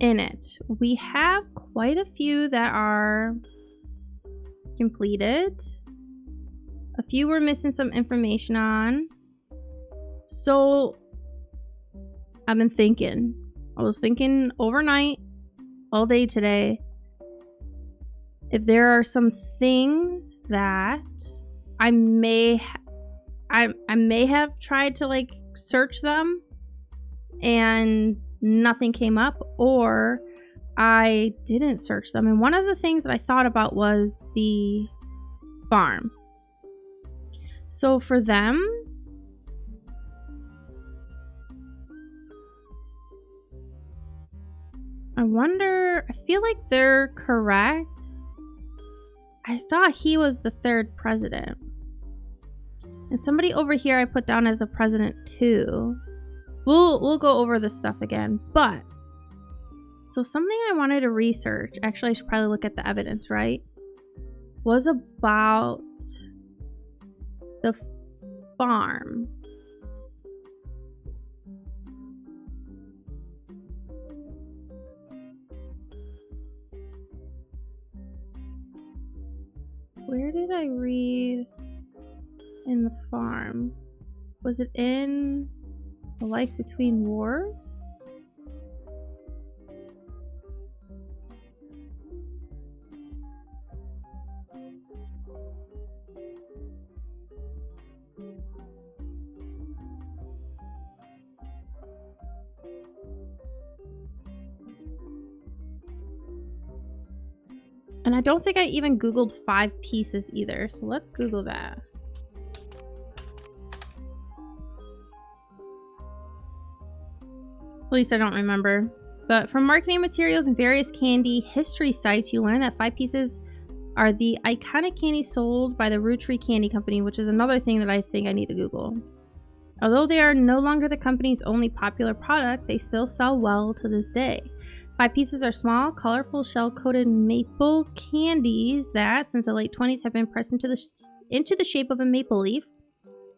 in it. We have quite a few that are completed. A few we're missing some information on. So I've been thinking. I was thinking overnight, all day today, if there are some things that I may have tried to like search them and nothing came up, or I didn't search them. And one of the things that I thought about was the farm. So for them, I wonder, I feel like they're correct. I thought he was the third president. And somebody over here I put down as a president too. We'll go over this stuff again, but so something I wanted to research, actually I should probably look at the evidence, right? Was about the farm. Where did I read in the farm? Was it in The Life Between Wars? And I don't think I even Googled 5 pieces either, so let's Google that. At least I don't remember. But from marketing materials and various candy history sites, you learn that 5 pieces are the iconic candies sold by the Roottrees Candy Company, which is another thing that I think I need to Google. Although they are no longer the company's only popular product, they still sell well to this day. 5 pieces are small, colorful, shell-coated maple candies that, since the late 20s, have been pressed into the shape of a maple leaf,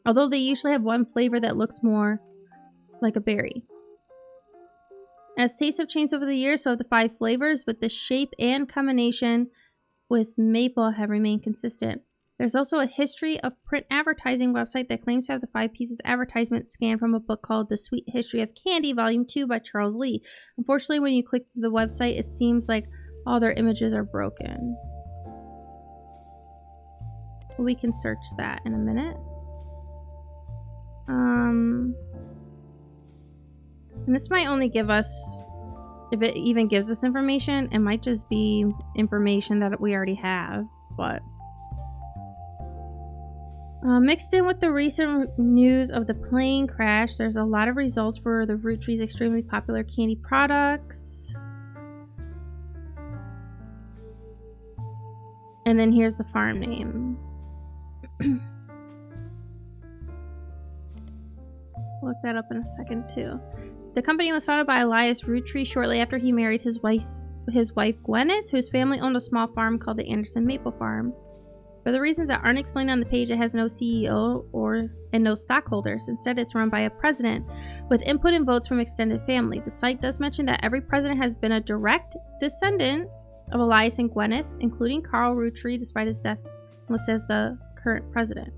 although they usually have one flavor that looks more like a berry. As tastes have changed over the years, so have the 5 flavors, but the shape and combination with maple have remained consistent. There's also a history of print advertising website that claims to have the 5 pieces advertisement scanned from a book called The Sweet History of Candy, Volume 2 by Charles Lee. Unfortunately, when you click through the website, it seems like all their images are broken. We can search that in a minute. And this might only give us, if it even gives us information, it might just be information that we already have, but... mixed in with the recent news of the plane crash, there's a lot of results for the Roottrees' extremely popular candy products. And then here's the farm name. Look that up in a second too. The company was founded by Elias Roottrees shortly after he married his wife Gwyneth, whose family owned a small farm called the Anderson Maple Farm. For the reasons that aren't explained on the page, it has no CEO and no stockholders. Instead, it's run by a president with input and votes from extended family. The site does mention that every president has been a direct descendant of Elias and Gwyneth, including Carl Roottrees, despite his death listed as the current president.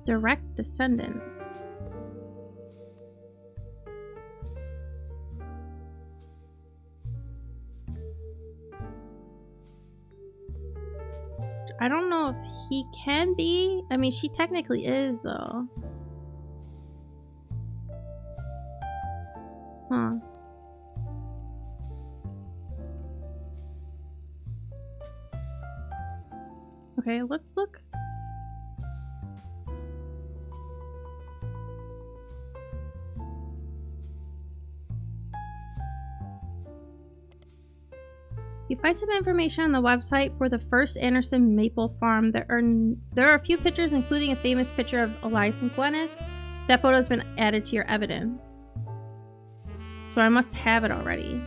Direct descendant. I don't know if he can be. I mean, she technically is, though. Huh. Okay, let's look. You find some information on the website for the first Anderson Maple Farm. There are a few pictures, including a famous picture of Elias and Gwyneth. That photo has been added to your evidence. So I must have it already.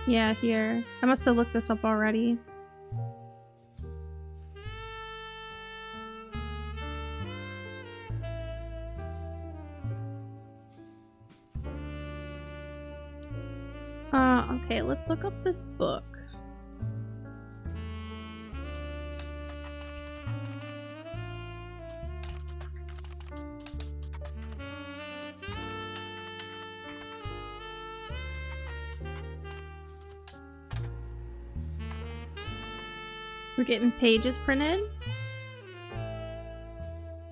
Yeah, here. I must have looked this up already. Okay, let's look up this book. We're getting pages printed.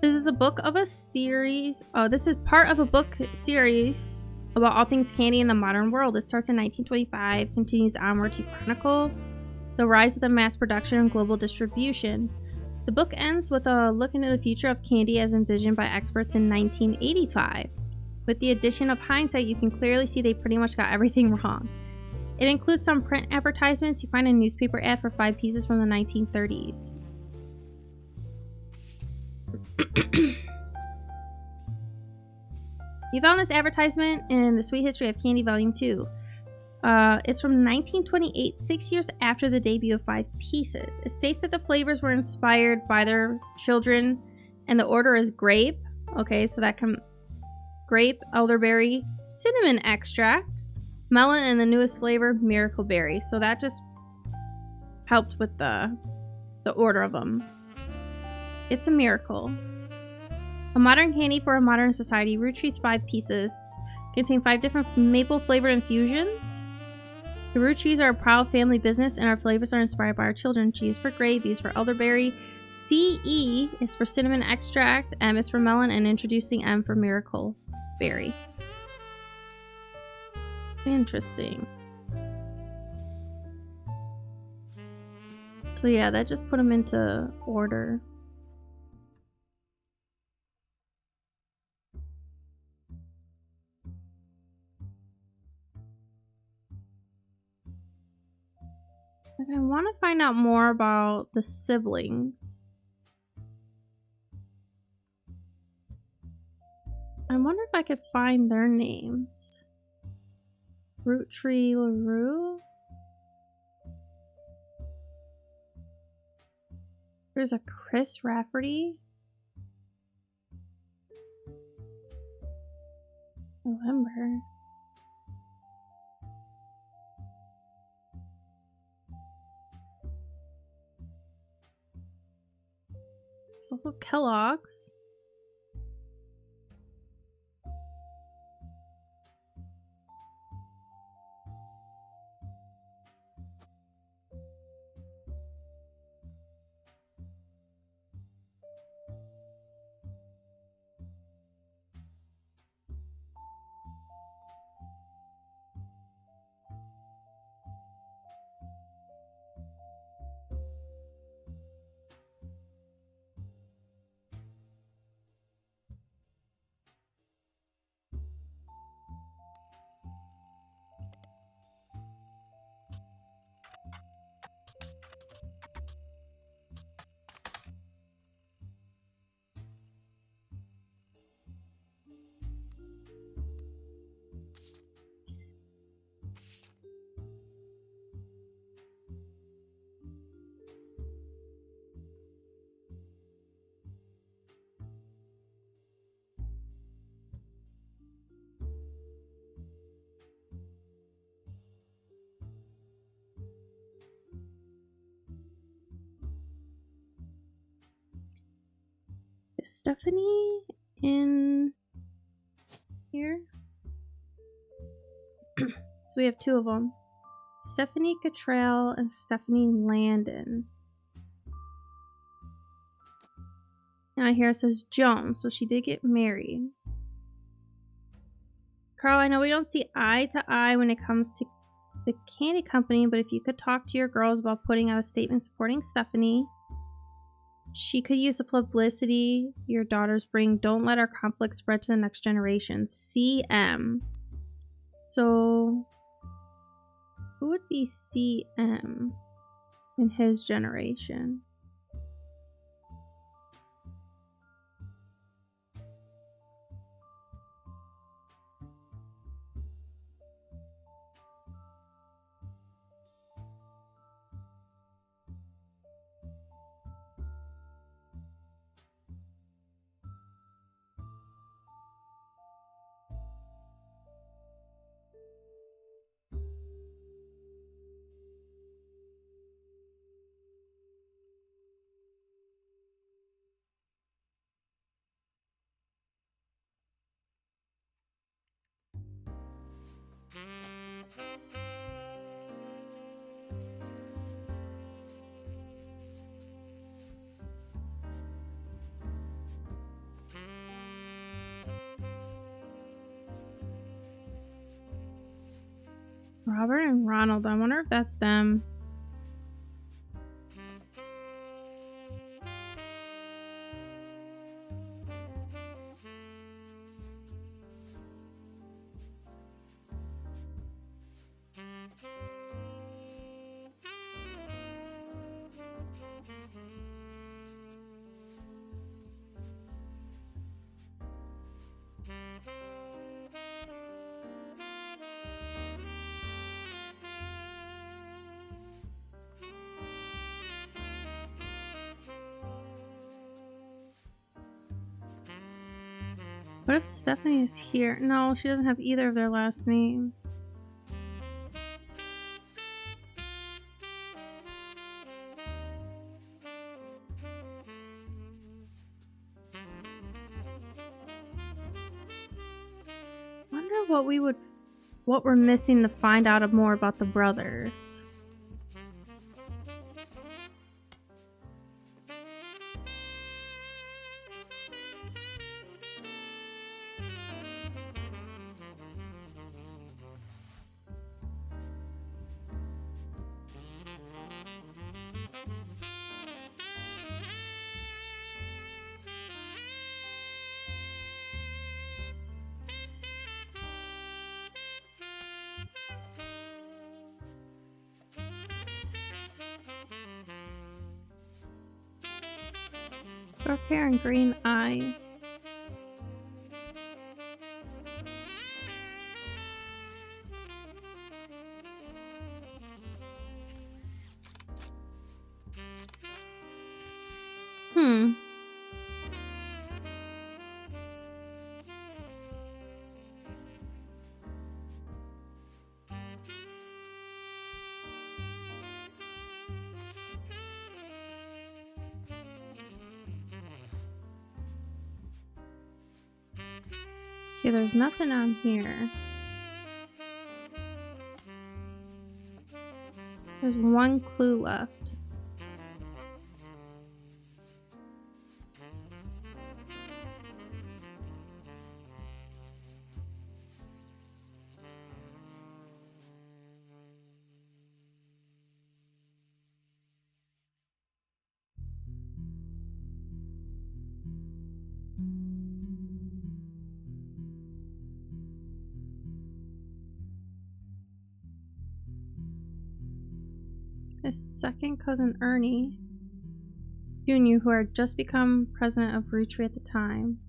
This is a book of a series. Oh, this is part of a book series about all things candy in the modern world. It starts in 1925, continues onward to chronicle the rise of the mass production and global distribution. The book ends with a look into the future of candy as envisioned by experts in 1985. With the addition of hindsight, you can clearly see they pretty much got everything wrong. It includes some print advertisements. You find a newspaper ad for 5 pieces from the 1930s. You found this advertisement in The Sweet History of Candy Volume 2. It's from 1928, 6 years after the debut of 5 Pieces. It states that the flavors were inspired by their children, and the order is grape. Okay, so that can grape, elderberry, cinnamon extract, melon, and the newest flavor, miracle berry. So that just helped with the order of them. It's a miracle. A modern candy for a modern society. Roottrees 5 Pieces contain 5 different maple flavored infusions. The Roottrees are a proud family business, and our flavors are inspired by our children. G is for grape, B is for elderberry, CE is for cinnamon extract, M is for melon, and introducing M for miracle berry. Interesting. So yeah, that just put them into order. I want to find out more about the siblings. I wonder if I could find their names. Roottree LaRue? There's a Chris Rafferty. November. There's also Kellogg's. Is Stephanie in here? So we have two of them. Stephanie Cottrell and Stephanie Landon. Now here it says Joan, so she did get married. Carl, I know we don't see eye to eye when it comes to the candy company, but if you could talk to your girls about putting out a statement supporting Stephanie, she could use the publicity your daughters bring. Don't let our conflict spread to the next generation. CM. So, who would be CM in his generation? Robert and Ronald. I wonder if that's them. What if Stephanie is here? No, she doesn't have either of their last names. Wonder what we're missing to find out more about the brothers. Dark hair and green eyes. Okay, there's nothing on here. There's one clue left. His second cousin Ernie Jr., who had just become president of Roottrees at the time.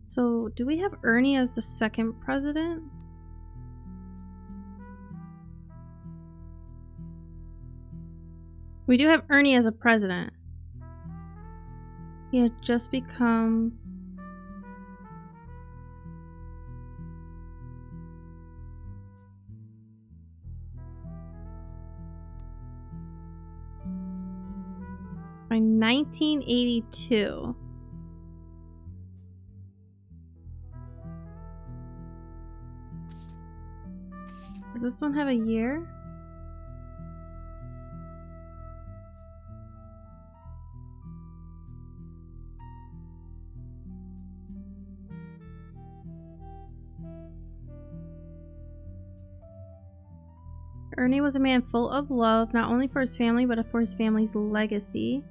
So, do we have Ernie as the second president? We do have Ernie as a president. He had just become... by 1982. Does this one have a year? Ernie was a man full of love, not only for his family, but for his family's legacy.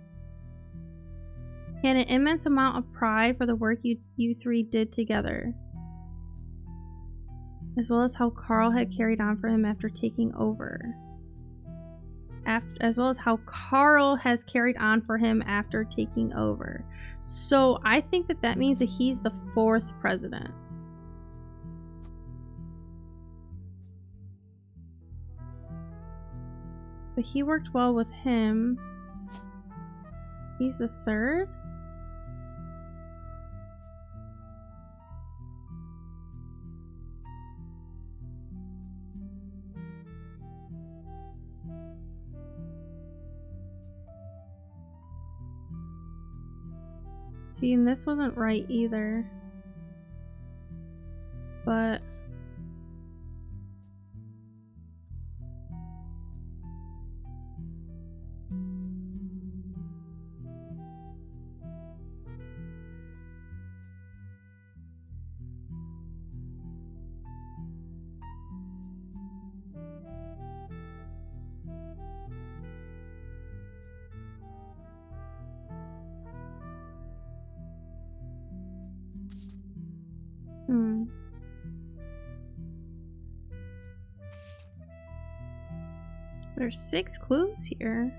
He had an immense amount of pride for the work you three did together, as well as how Carl had carried on for him after taking over. As well as how Carl has carried on for him after taking over. So I think that means that he's the 4th president. But he worked well with him. He's the 3rd? See, and this wasn't right either. But there's 6 clues here.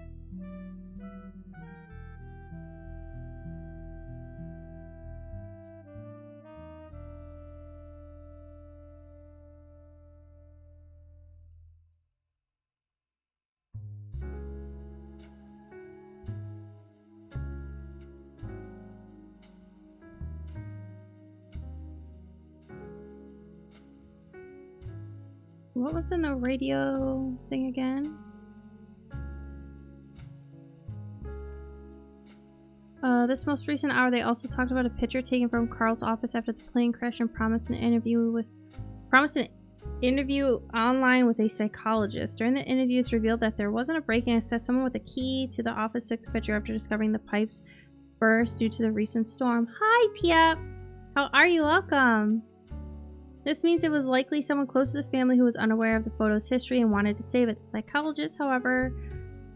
What was in the radio thing again? This most recent hour, they also talked about a picture taken from Carl's office after the plane crash and promised an interview online with a psychologist. During the interview, it's revealed that there wasn't a break-in. Instead, someone with a key to the office took the picture after discovering the pipes burst due to the recent storm. Hi, Piep! How are you? Welcome! This means it was likely someone close to the family who was unaware of the photo's history and wanted to save it. The psychologist, however,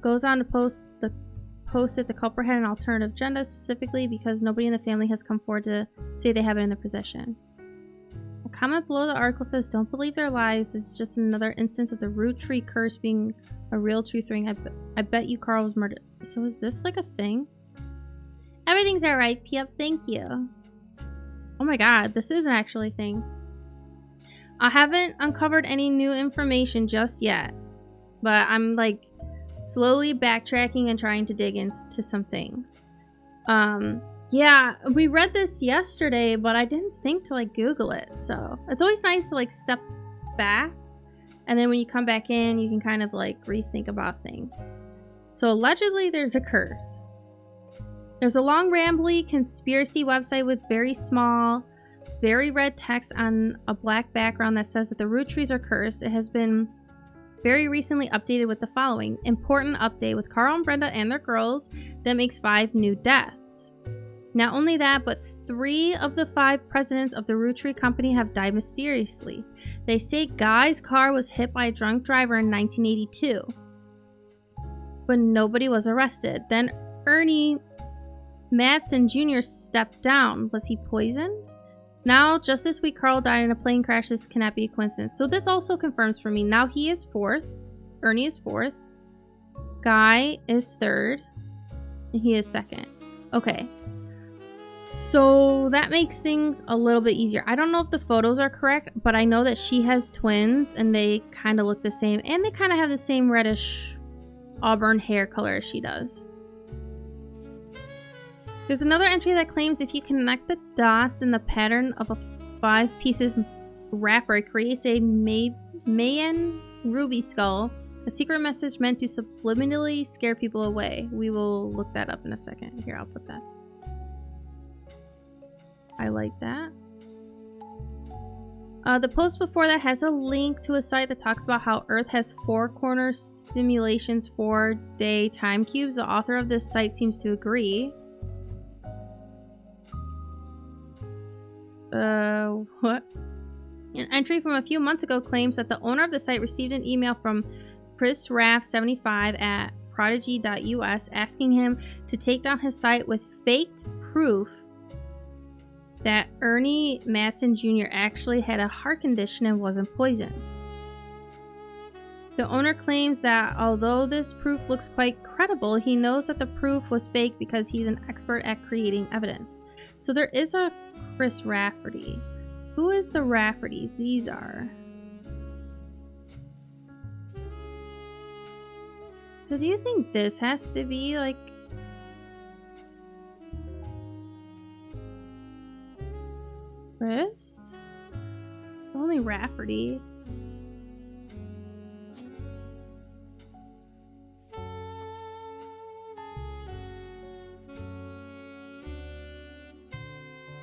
goes on to post that the culprit had an alternative agenda, specifically because nobody in the family has come forward to say they have it in their possession. A comment below the article says, "Don't believe their lies. This is just another instance of the Roottrees curse being a real true thing. I bet you Carl was murdered." So is this like a thing? Everything's alright, Piep. Thank you. Oh my god, this is actually a thing. I haven't uncovered any new information just yet, but I'm like slowly backtracking and trying to dig into some things. Yeah, we read this yesterday, but I didn't think to like Google it. So it's always nice to like step back, and then when you come back in, you can kind of like rethink about things. So allegedly there's a curse. There's a long rambly conspiracy website with very small, very red text on a black background that says that the Roottrees are cursed. It has been very recently updated with the following. Important update with Carl and Brenda and their girls. That makes 5 new deaths. Not only that, but 3 of the 5 presidents of the Roottrees company have died mysteriously. They say Guy's car was hit by a drunk driver in 1982, but nobody was arrested. Then Ernie Madsen Jr. stepped down. Was he poisoned? Now, just this week, Carl died in a plane crash. This cannot be a coincidence. So this also confirms for me. Now he is 4th. Ernie is 4th. Guy is 3rd. And he is 2nd. Okay. So that makes things a little bit easier. I don't know if the photos are correct, but I know that she has twins and they kind of look the same. And they kind of have the same reddish auburn hair color as she does. There's another entry that claims if you connect the dots in the pattern of a 5 pieces wrapper, it creates a Mayan ruby skull, a secret message meant to subliminally scare people away. We will look that up in a second. Here, I'll put that. I like that. The post before that has a link to a site that talks about how Earth has 4-corner simulations 4-day time cubes. The author of this site seems to agree. What? An entry from a few months ago claims that the owner of the site received an email from Chris Raff75 at prodigy.us asking him to take down his site with faked proof that Ernie Madsen Jr. actually had a heart condition and wasn't poisoned. The owner claims that although this proof looks quite credible, he knows that the proof was fake because he's an expert at creating evidence. So there is a Chris Rafferty. Who is the Raffertys? These are. So do you think this has to be like... Chris? Only Rafferty.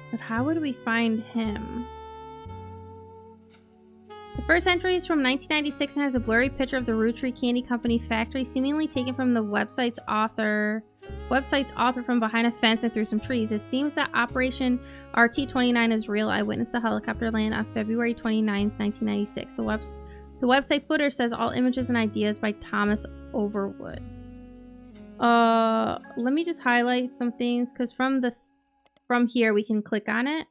But how would we find him? The first entry is from 1996 and has a blurry picture of the Roottrees Candy Company factory, seemingly taken from the website's author from behind a fence and through some trees. It seems that Operation RT-29 is real. I witnessed a helicopter land on February 29, 1996. The website footer says all images and ideas by Thomas Overwood. Let me just highlight some things because from here we can click on it.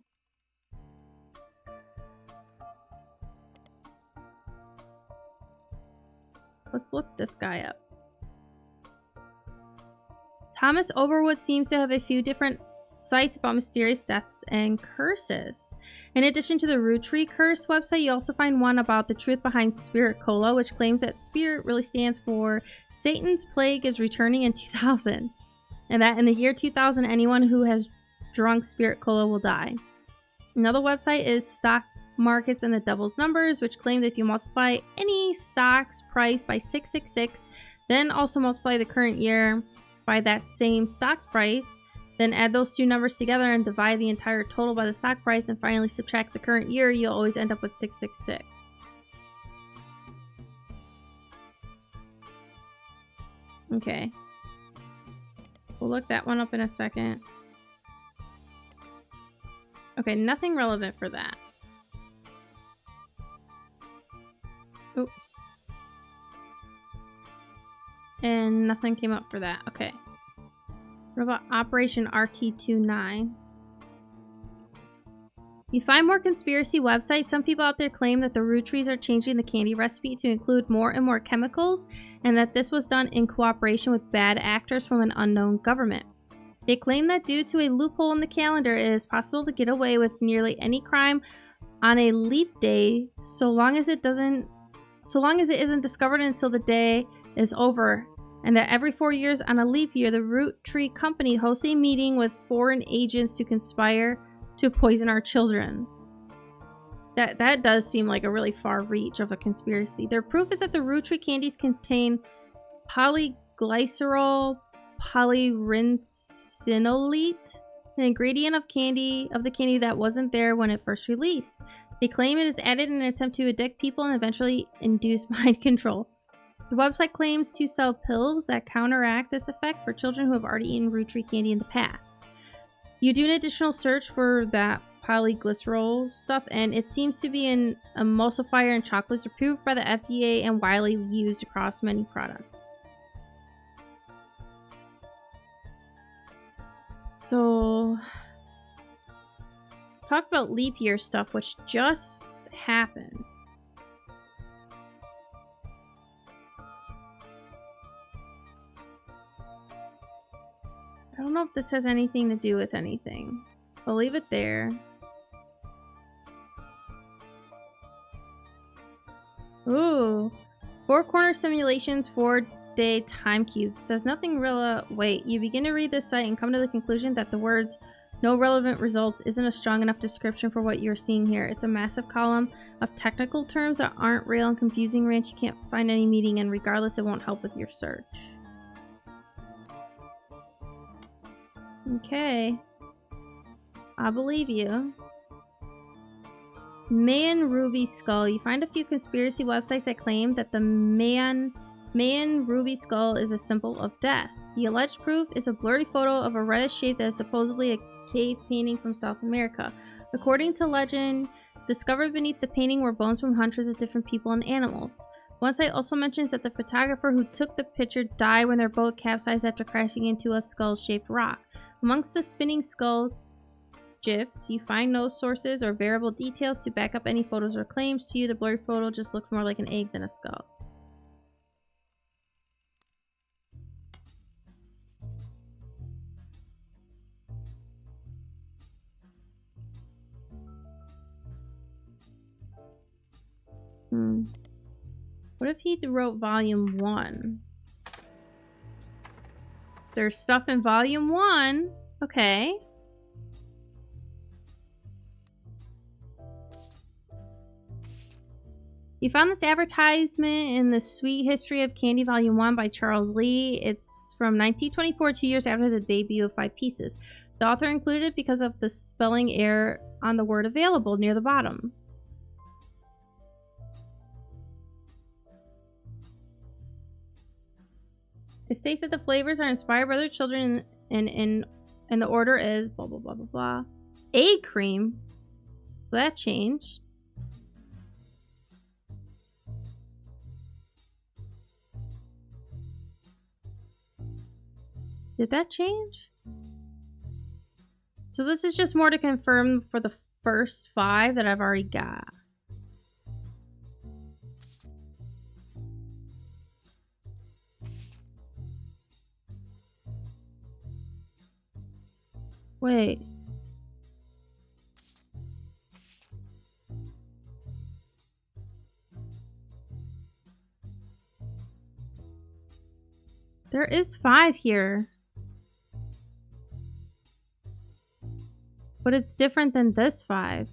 Let's look this guy up. Thomas Overwood seems to have a few different sites about mysterious deaths and curses. In addition to the Roottrees Curse website, you also find one about the truth behind Spirit Cola, which claims that Spirit really stands for Satan's Plague is returning in 2000, and that in the year 2000, anyone who has drunk Spirit Cola will die. Another website is Stock Markets and the Devil's Numbers, which claim that if you multiply any stock's price by 666, then also multiply the current year by that same stock's price, then add those two numbers together and divide the entire total by the stock price and finally subtract the current year, you'll always end up with 666. Okay. We'll look that one up in a second. Okay, nothing relevant for that. Oh. And nothing came up for that. Okay. What about Operation RT-29? You find more conspiracy websites. Some people out there claim that the Roottrees are changing the candy recipe to include more and more chemicals, and that this was done in cooperation with bad actors from an unknown government. They claim that due to a loophole in the calendar, it is possible to get away with nearly any crime on a leap day, so long as it isn't discovered until the day is over, and that every 4 years on a leap year, the Roottrees Company hosts a meeting with foreign agents to conspire to poison our children. That does seem like a really far reach of a conspiracy. Their proof is that the Roottrees candies contain polyglycerol polyrincinolate, an ingredient of the candy that wasn't there when it first released. They claim it is added in an attempt to addict people and eventually induce mind control. The website claims to sell pills that counteract this effect for children who have already eaten Roottrees candy in the past. You do an additional search for that polyglycerol stuff, and it seems to be an emulsifier in chocolates approved by the FDA and widely used across many products. So, let's talk about leap year stuff, which just happened. I don't know if this has anything to do with anything. I'll leave it there. Ooh. 4-corner simulations, 4-day time cubes. Says nothing real. Wait, you begin to read this site and come to the conclusion that the words "no relevant results" isn't a strong enough description for what you're seeing here. It's a massive column of technical terms that aren't real and confusing rants you can't find any meaning in. Regardless, it won't help with your search. Okay. I believe you. Mayan ruby skull. You find a few conspiracy websites that claim that the Mayan ruby skull is a symbol of death. The alleged proof is a blurry photo of a reddish shape that is supposedly a cave painting from South America. According to legend, discovered beneath the painting were bones from hundreds of different people and animals. One site also mentions that the photographer who took the picture died when their boat capsized after crashing into a skull-shaped rock. Amongst the spinning skull GIFs, you find no sources or variable details to back up any photos or claims. To you, the blurry photo just looks more like an egg than a skull. What if he wrote volume 1? There's stuff in volume 1. Okay. You found this advertisement in the Sweet History of Candy Volume 1 by Charles Lee. It's from 1924, 2 years after the debut of Five Pieces. The author included it because of the spelling error on the word available near the bottom. It states that the flavors are inspired by their children and the order is blah blah blah blah blah. Egg cream? Well, that changed. Did that change? So this is just more to confirm for the first 5 that I've already got. Wait. There is 5 here. But it's different than this 5.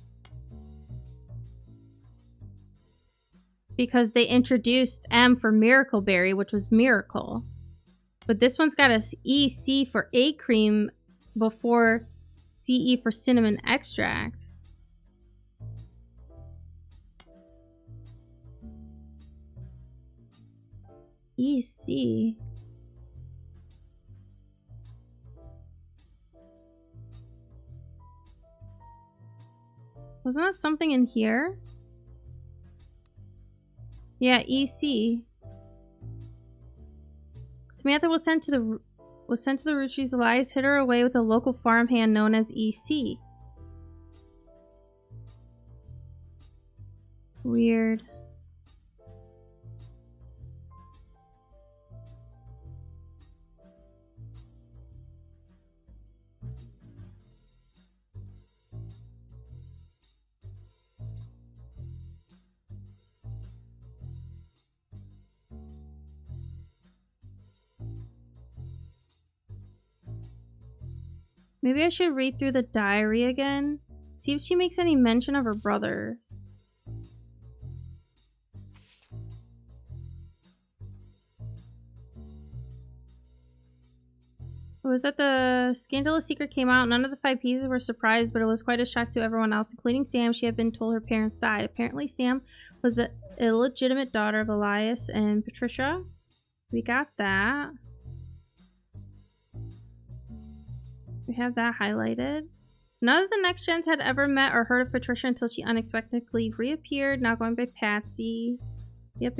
Because they introduced M for Miracle Berry, which was Miracle. But this one's got a EC for egg cream before CE for cinnamon extract. EC. Wasn't that something in here? Yeah, EC. Samantha was sent to the Roottrees. Elias hid her away with a local farmhand known as EC. Weird. Maybe I should read through the diary again. See if she makes any mention of her brothers. It was that the scandalous secret came out. None of the 5 pieces were surprised, but it was quite a shock to everyone else, including Sam. She had been told her parents died. Apparently, Sam was the illegitimate daughter of Elias and Patricia. We got that. We have that highlighted. None of the next gens had ever met or heard of Patricia until she unexpectedly reappeared, now going by Patsy. Yep.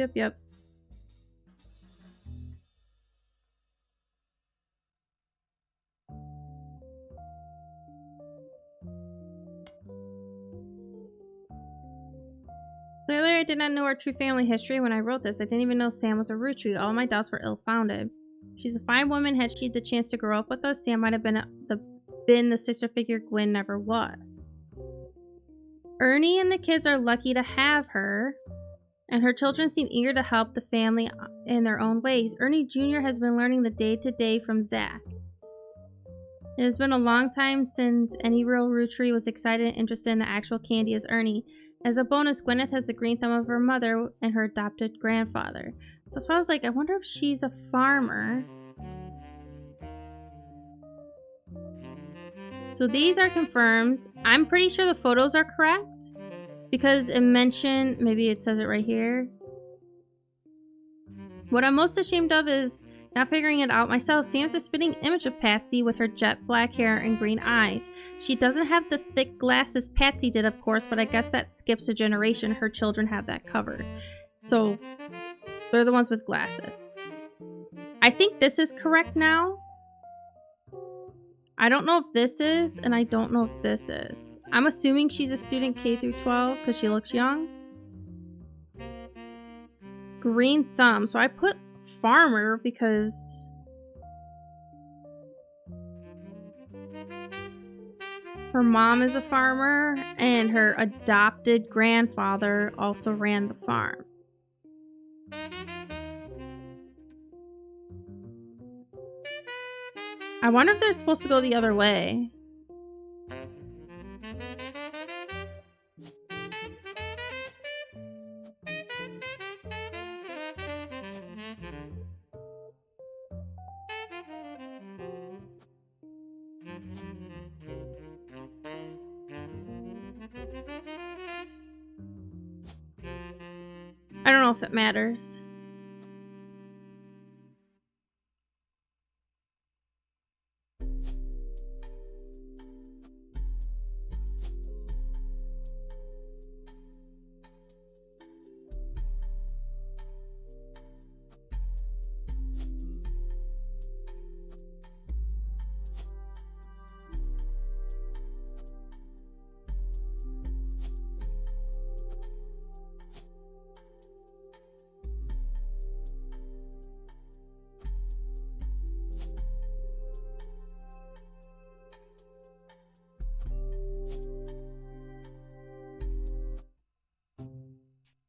Clearly, I did not know our true family history when I wrote this. I didn't even know Sam was a Roottrie. All my doubts were ill-founded. She's a fine woman. Had she the chance to grow up with us, Sam might have been the sister figure Gwen never was. Ernie and the kids are lucky to have her, and her children seem eager to help the family in their own ways. Ernie Jr. has been learning the day-to-day from Zach. It has been a long time since any real Roottrie was excited and interested in the actual candy as Ernie. As a bonus, Gwyneth has the green thumb of her mother and her adopted grandfather. That's why I was like, I wonder if she's a farmer. So these are confirmed. I'm pretty sure the photos are correct. Because it mentioned, maybe it says it right here. What I'm most ashamed of is not figuring it out myself. Sam's a spitting image of Patsy with her jet black hair and green eyes. She doesn't have the thick glasses Patsy did, of course, but I guess that skips a generation. Her children have that covered. So they're the ones with glasses. I think this is correct now. I don't know if this is, and I don't know if this is. I'm assuming she's a student K through 12 because she looks young. Green thumb. So I put farmer because her mom is a farmer and her adopted grandfather also ran the farm. I wonder if they're supposed to go the other way. I don't know if it matters.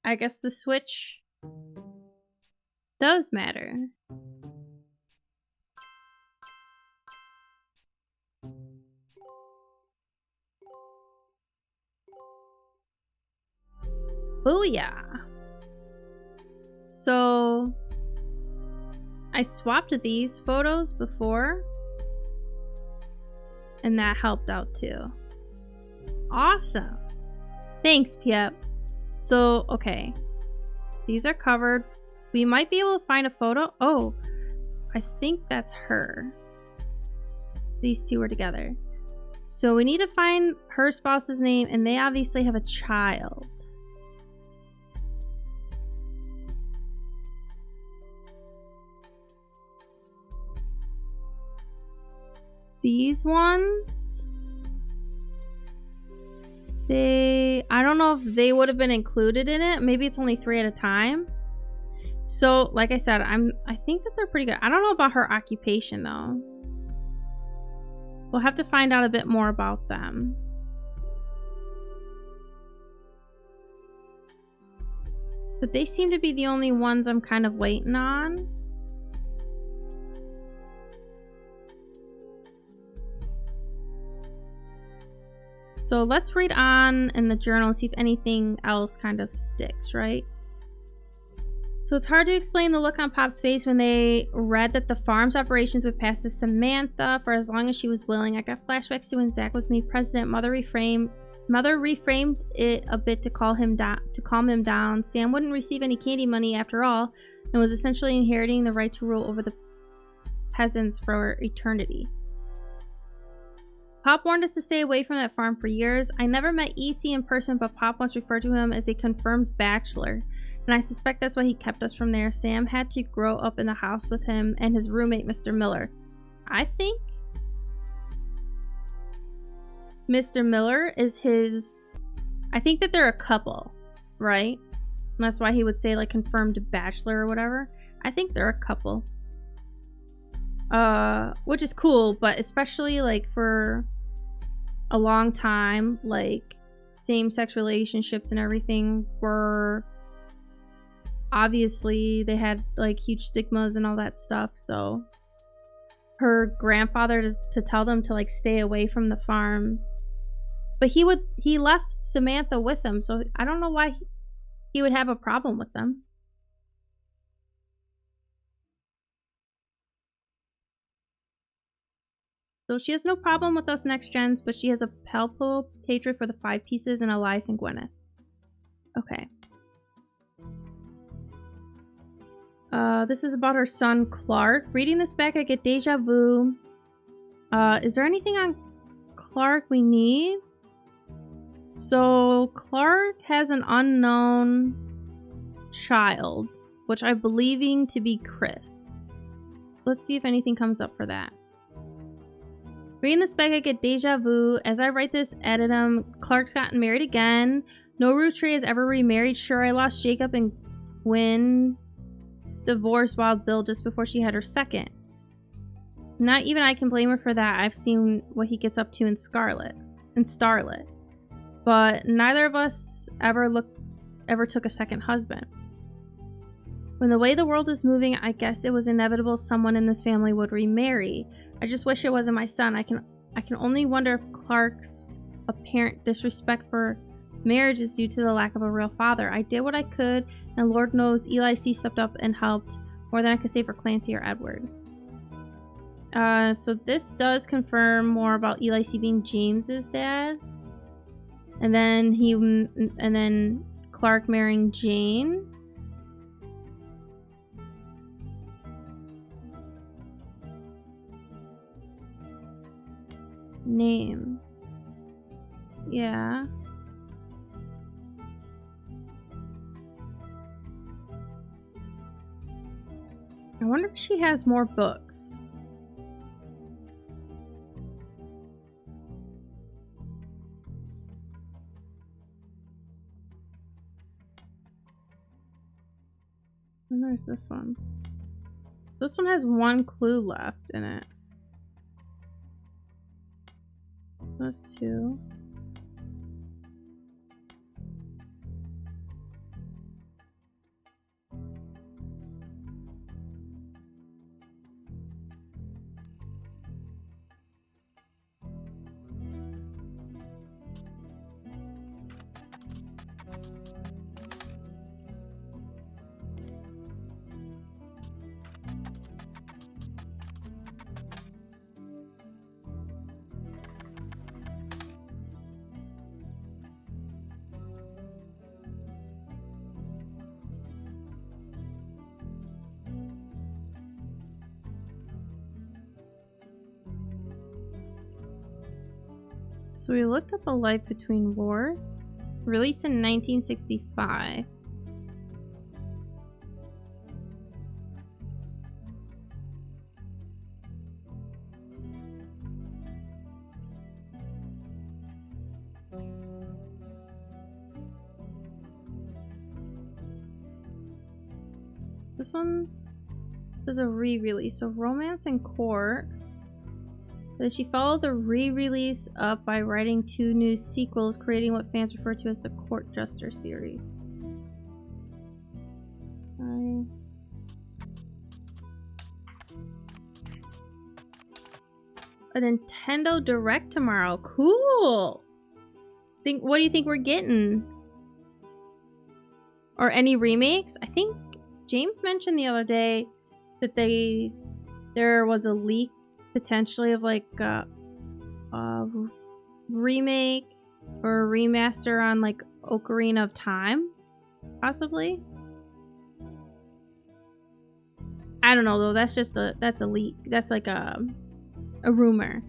I guess the switch does matter. Booyah! So I swapped these photos before, and that helped out too. Awesome! Thanks, Piep. So, okay. These are covered. We might be able to find a photo. Oh, I think that's her. These two are together. So we need to find her spouse's name, and they obviously have a child. These ones, I don't know if they would have been included in it. Maybe it's only 3 at a time. So, like I said, I think that they're pretty good. I don't know about her occupation though. We'll have to find out a bit more about them. But they seem to be the only ones I'm kind of waiting on. So let's read on in the journal and see if anything else kind of sticks, right? So it's hard to explain the look on Pop's face when they read that the farm's operations would pass to Samantha for as long as she was willing. I got flashbacks to when Zach was made president. Mother reframed it a bit to calm him down. Sam wouldn't receive any candy money after all, and was essentially inheriting the right to rule over the peasants for eternity. Pop warned us to stay away from that farm for years. I never met EC in person, but Pop once referred to him as a confirmed bachelor, and I suspect that's why he kept us from there. Sam had to grow up in the house with him and his roommate, Mr. Miller. I think Mr. Miller is his... I think that they're a couple, right? And that's why he would say, like, confirmed bachelor or whatever. I think they're a couple. Which is cool, but especially, like, for a long time, like, same-sex relationships and everything were... Obviously, they had, like, huge stigmas and all that stuff, so... Her grandfather to tell them to, like, stay away from the farm... But he left Samantha with him, so I don't know why he would have a problem with them. So she has no problem with us next gens, but she has a palpable hatred for the Five Pieces and Elias and Gwyneth. Okay. This is about her son, Clark. Reading this back, I get deja vu. Is there anything on Clark we need? So, Clark has an unknown child, which I'm believing to be Chris. Let's see if anything comes up for that. Reading this back, I get deja vu. As I write this addendum, Clark's gotten married again. No Roottrees has ever remarried. Sure, I lost Jacob and Gwen divorced Wild Bill just before she had her second. Not even I can blame her for that. I've seen what he gets up to in Starlet. But neither of us ever took a second husband. When the way the world is moving, I guess it was inevitable someone in this family would remarry. I just wish it wasn't my son. I can only wonder if Clark's apparent disrespect for marriage is due to the lack of a real father. I did what I could, and Lord knows Eli C. stepped up and helped more than I could say for Clancy or Edward. So this does confirm more about Eli C. being James's dad. And then Clark marrying Jane. Names. Yeah. I wonder if she has more books. And there's this one. This one has one clue left in it. That's two. So we looked up A Life Between Wars, released in 1965. This one is a re-release, so Romance in Court. That she followed the re-release up by writing 2 new sequels, creating what fans refer to as the Court Jester series. A Nintendo Direct tomorrow. Cool! What do you think we're getting? Or any remakes? I think James mentioned the other day that there was a leak potentially of like a remake or a remaster on like Ocarina of Time, possibly. I don't know though. That's a leak. That's like a rumor.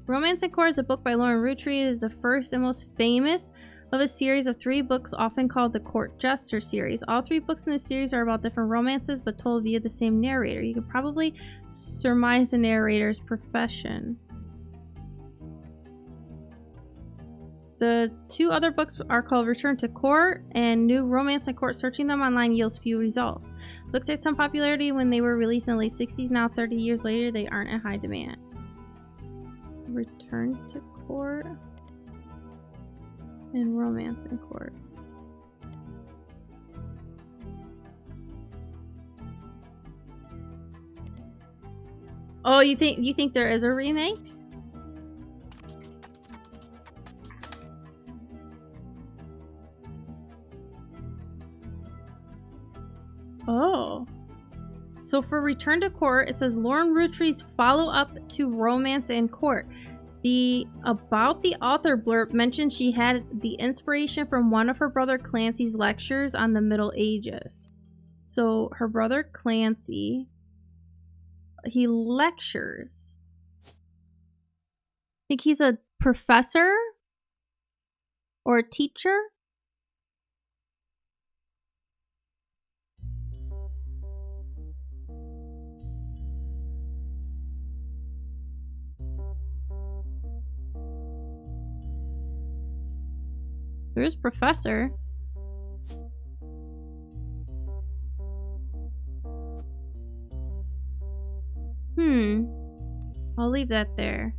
Romance in Court is a book by Lauren Roottrees. It is the first and most famous of a series of 3 books, often called the Court Jester series. All 3 books in the series are about different romances, but told via the same narrator. You could probably surmise the narrator's profession. The 2 other books are called Return to Court and New Romance in Court. Searching them online yields few results. Books had some popularity when they were released in the late 60s. Now, 30 years later, they aren't in high demand. Return to Court and Romance in Court. Oh, you think there is a remake? Oh. So for Return to Court, it says Lauren Roottrees follow up to Romance in Court. About the author blurb mentioned she had the inspiration from one of her brother Clancy's lectures on the Middle Ages. So her brother Clancy, he lectures. I think he's a professor or a teacher. There's professor. I'll leave that there.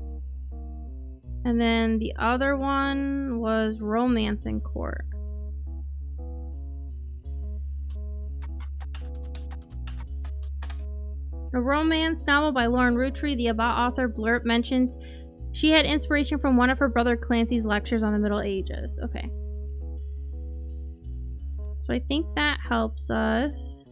And then the other one was Romance in Court. A romance novel by Lauren Roottrees. The about author blurb mentions she had inspiration from one of her brother Clancy's lectures on the Middle Ages. Okay. So I think that helps us.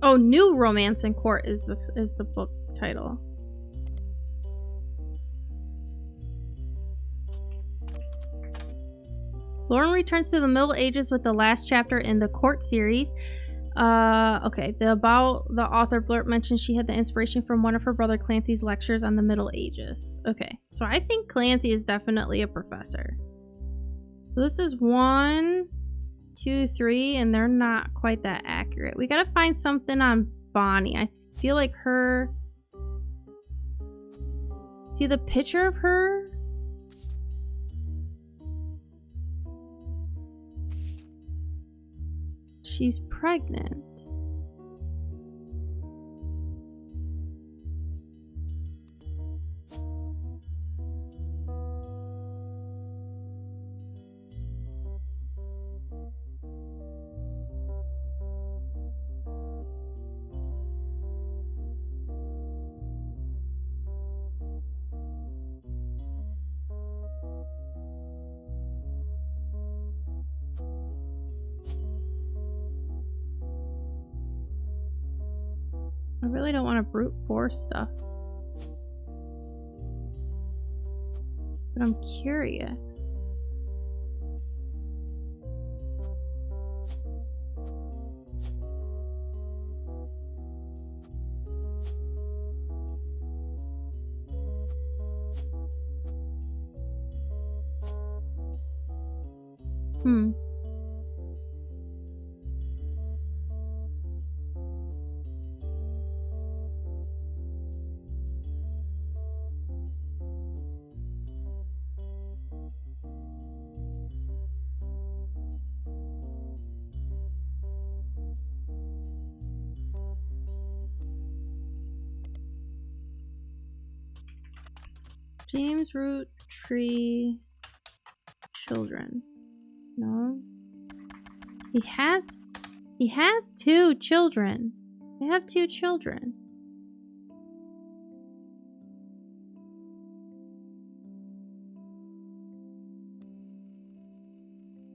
Oh, New Romance in Court is the book title. Lauren returns to the Middle Ages with the last chapter in the Court series. Okay, the author blurb mentioned she had the inspiration from one of her brother Clancy's lectures on the Middle Ages. Okay, so I think Clancy is definitely a professor. So this is 1, 2, 3, and they're not quite that accurate. We gotta find something on Bonnie. I feel like her... See the picture of her? She's pregnant. I really don't want to brute force stuff. But I'm curious. James Roottrees children. No. He has 2 children. They have 2 children.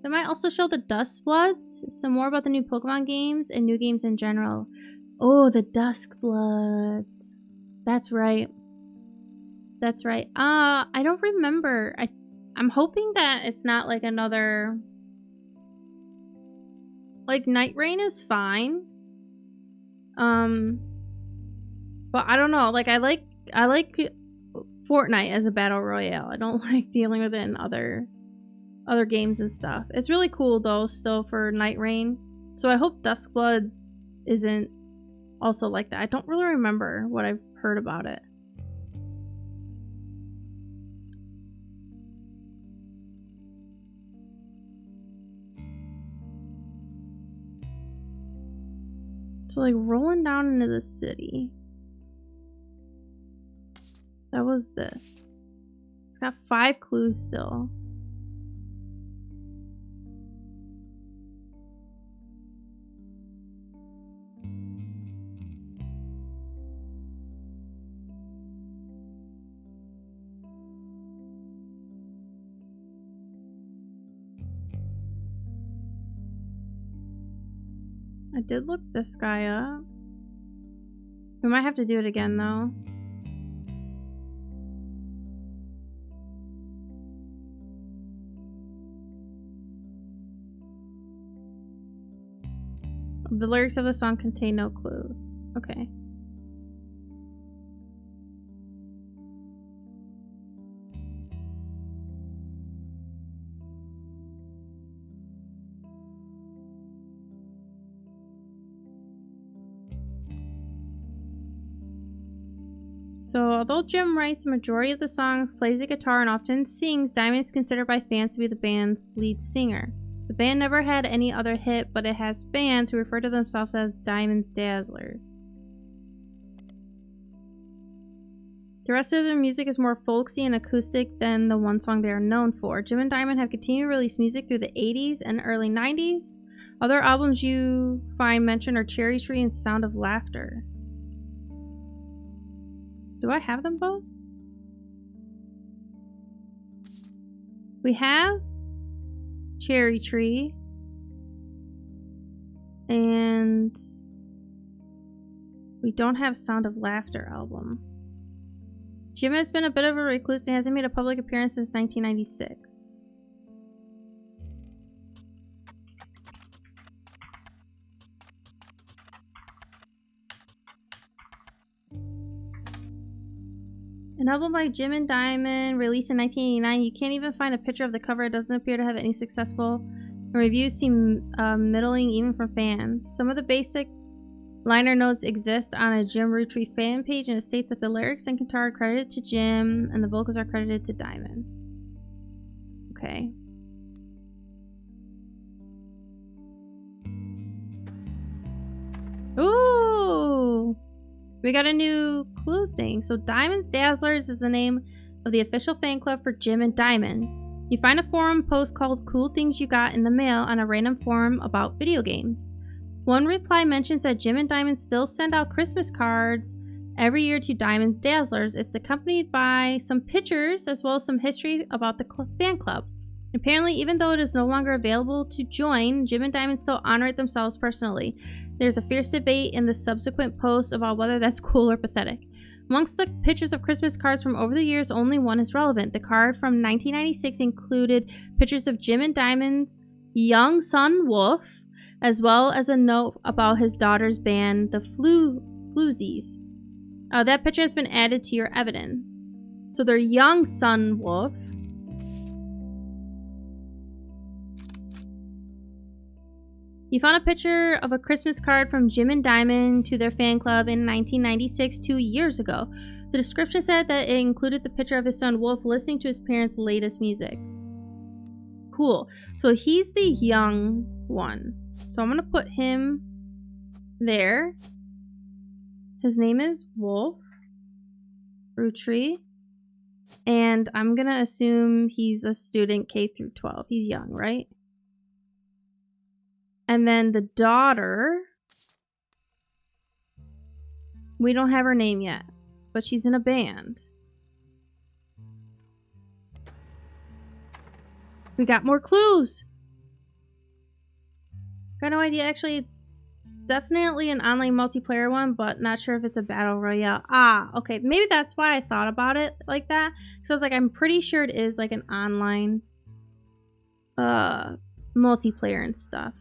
They might also show the Duskbloods, some more about the new Pokemon games and new games in general. Oh, the Duskbloods. That's right. That's right. I don't remember. I'm hoping that it's not like another... Like, Night Rain is fine. But I don't know. Like, I like Fortnite as a battle royale. I don't like dealing with it in other games and stuff. It's really cool though, still, for Night Rain. So I hope Duskbloods isn't also like that. I don't really remember what I've heard about it. So, like, rolling down into the city. That was this. It's got 5 clues still. I did look this guy up. We might have to do it again, though. The lyrics of the song contain no clues. Okay. So, although Jim writes the majority of the songs, plays the guitar, and often sings, Diamond is considered by fans to be the band's lead singer. The band never had any other hit, but it has fans who refer to themselves as Diamond's Dazzlers. The rest of their music is more folksy and acoustic than the one song they are known for. Jim and Diamond have continued to release music through the 80s and early 90s. Other albums you find mentioned are Cherry Tree and Sound of Laughter. Do I have them both? We have Cherry Tree and we don't have Sound of Laughter album. Jim has been a bit of a recluse and hasn't made a public appearance since 1996. An album by Jim and Diamond, released in 1989. You can't even find a picture of the cover. It doesn't appear to have any successful reviews. Seem middling even from fans. Some of the basic liner notes exist on a Jim Roottrees fan page, and it states that the lyrics and guitar are credited to Jim and the vocals are credited to Diamond. Okay. Ooh! We got a new clue thing. So Diamond's Dazzlers is the name of the official fan club for Jim and Diamond. You find a forum post called Cool Things You Got in the Mail on a random forum about video games. One reply mentions that Jim and Diamond still send out Christmas cards every year to Diamond's Dazzlers. It's accompanied by some pictures as well as some history about the fan club. Apparently, even though it is no longer available to join, Jim and Diamond still honor it themselves personally. There's a fierce debate in the subsequent posts about whether that's cool or pathetic. Amongst the pictures of Christmas cards from over the years, only one is relevant. The card from 1996 included pictures of Jim and Diamond's young son, Wolf, as well as a note about his daughter's band, the Floozies. That picture has been added to your evidence. So their young son, Wolf. You found a picture of a Christmas card from Jim and Diamond to their fan club in 1996, 2 years ago. The description said that it included the picture of his son Wolf listening to his parents' latest music. Cool. So he's the young one. So I'm going to put him there. His name is Wolf Roottrees. And I'm going to assume he's a student K through 12. He's young, right? And then the daughter, we don't have her name yet, but she's in a band. We got more clues. Got no idea. Actually, it's definitely an online multiplayer one, but not sure if it's a battle royale. Ah, okay. Maybe that's why I thought about it like that. So I was like, I'm pretty sure it is like an online multiplayer and stuff.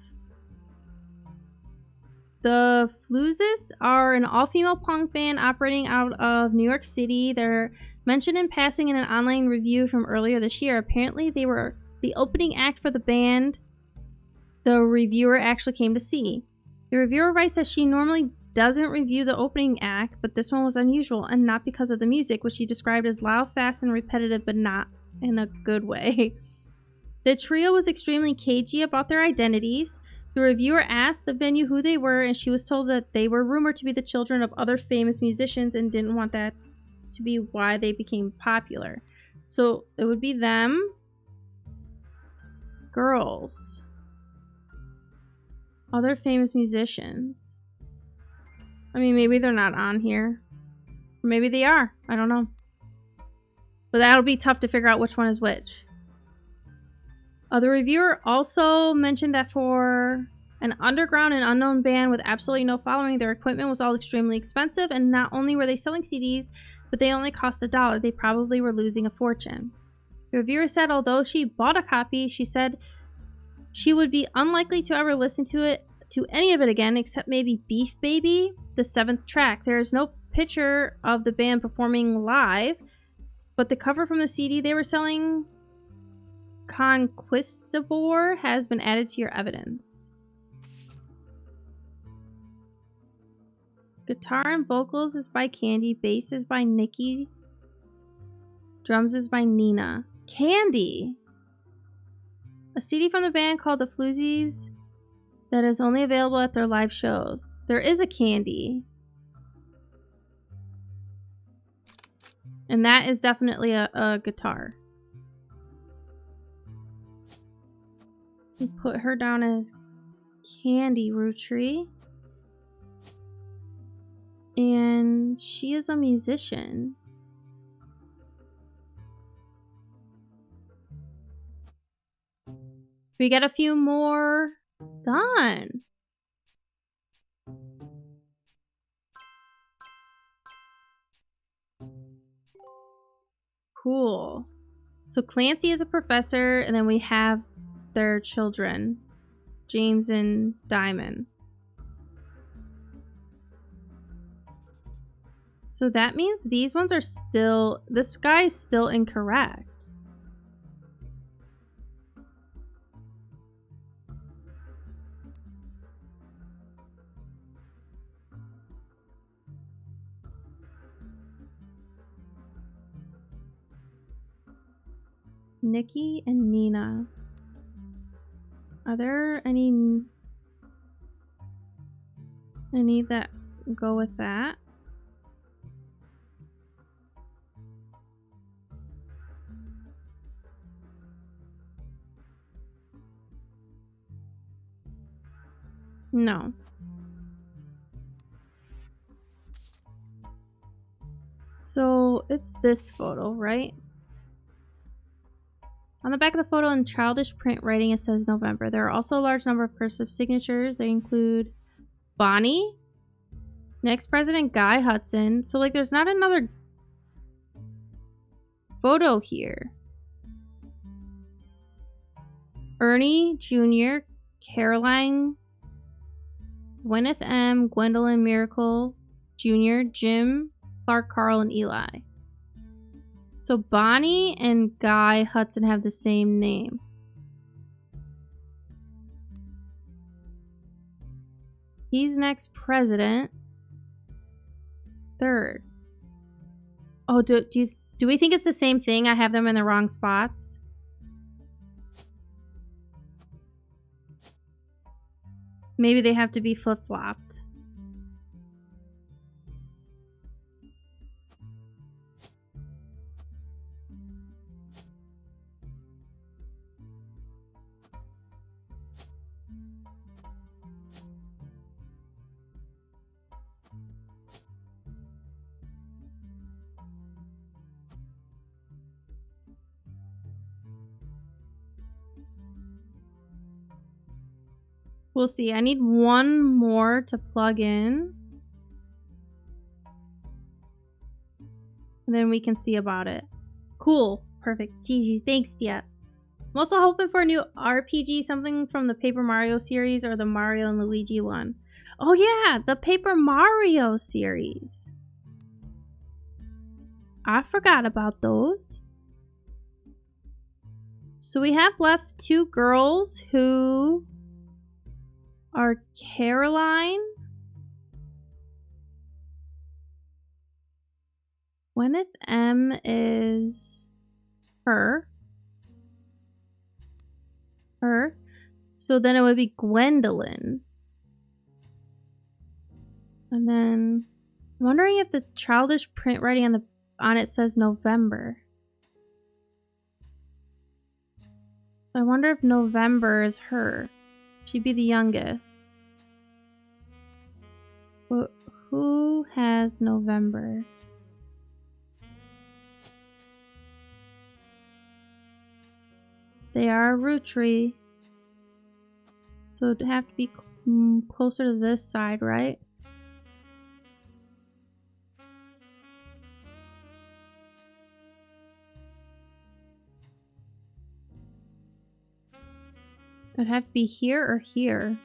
The Floozies are an all-female punk band operating out of New York City. They're mentioned in passing in an online review from earlier this year. Apparently, they were the opening act for the band the reviewer actually came to see. The reviewer writes that she normally doesn't review the opening act, but this one was unusual, and not because of the music, which she described as loud, fast, and repetitive, but not in a good way. The trio was extremely cagey about their identities. The reviewer asked the venue who they were, and she was told that they were rumored to be the children of other famous musicians and didn't want that to be why they became popular. So it would be them. Girls. Other famous musicians. I mean, maybe they're not on here. Or maybe they are. I don't know. But that'll be tough to figure out which one is which. The reviewer also mentioned that for An underground and unknown band with absolutely no following. Their equipment was all extremely expensive, and not only were they selling CDs, but they only cost $1. They probably were losing a fortune. The reviewer said although she bought a copy, she said she would be unlikely to ever listen to any of it again, except maybe Beef Baby, the 7th track. There is no picture of the band performing live, but the cover from the CD they were selling, Conquistador, has been added to your evidence. Guitar and vocals is by Candy. Bass is by Nikki. Drums is by Nina. Candy! A CD from the band called The Floozies that is only available at their live shows. There is a Candy. And that is definitely a guitar. We put her down as Candy Roottrees. And she is a musician. We got a few more done. Cool. So Clancy is a professor, and then we have their children, James and Diamond. So that means these ones are still... This guy is still incorrect. Nikki and Nina. Are there any that go with that? No. So it's this photo, right? On the back of the photo in childish print writing, it says November. There are also a large number of cursive signatures. They include Bonnie, next president Guy Hudson. So like there's not another photo here. Ernie Jr., Caroline, Gwyneth M., Gwendolyn Miracle Jr., Jim, Clark, Carl, and Eli. So Bonnie and Guy Hudson have the same name. He's next president. Third. Oh, do we think it's the same thing? I have them in the wrong spots. Maybe they have to be flip-flopped. We'll see. I need one more to plug in. And then we can see about it. Cool. Perfect. GG. Thanks, Fiat. I'm also hoping for a new RPG, something from the Paper Mario series or the Mario and Luigi one. Oh yeah, the Paper Mario series. I forgot about those. So we have left two girls who are Caroline, Gwyneth M is her. So then it would be Gwendolyn. And then I'm wondering if the childish print writing on it says November. I wonder if November is her. She'd be the youngest. But who has November? They are a Roottrees. So it'd have to be Closer to this side, right? It'd have to be here or here.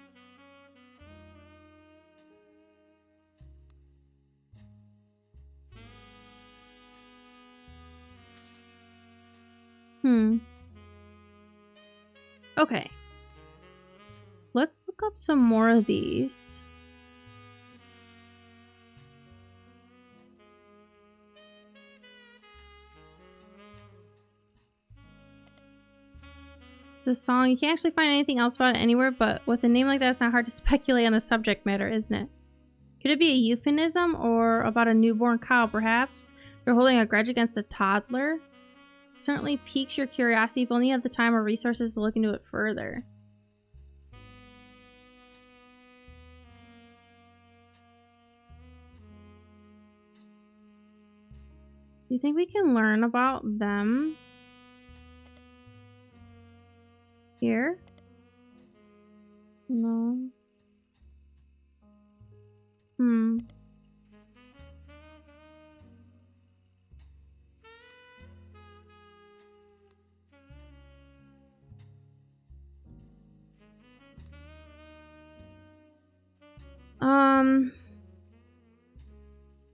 Okay. Let's look up some more of these. It's a song. You can't actually find anything else about it anywhere, but with a name like that, it's not hard to speculate on the subject matter, isn't it? Could it be a euphemism or about a newborn cow, perhaps? You're holding a grudge against a toddler? Certainly piques your curiosity if only you have the time or resources to look into it further. Do you think we can learn about them here? No.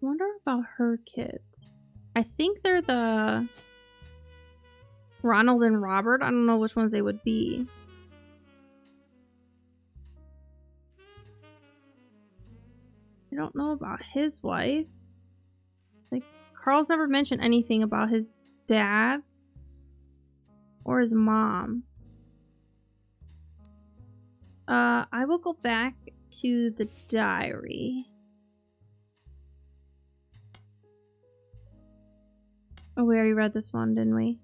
Wonder about her kids. I think they're the Ronald and Robert. I don't know which ones they would be. I don't know about his wife. Like, Carl's never mentioned anything about his dad or his mom. I will go back to the diary. Oh, we already read this one, didn't we?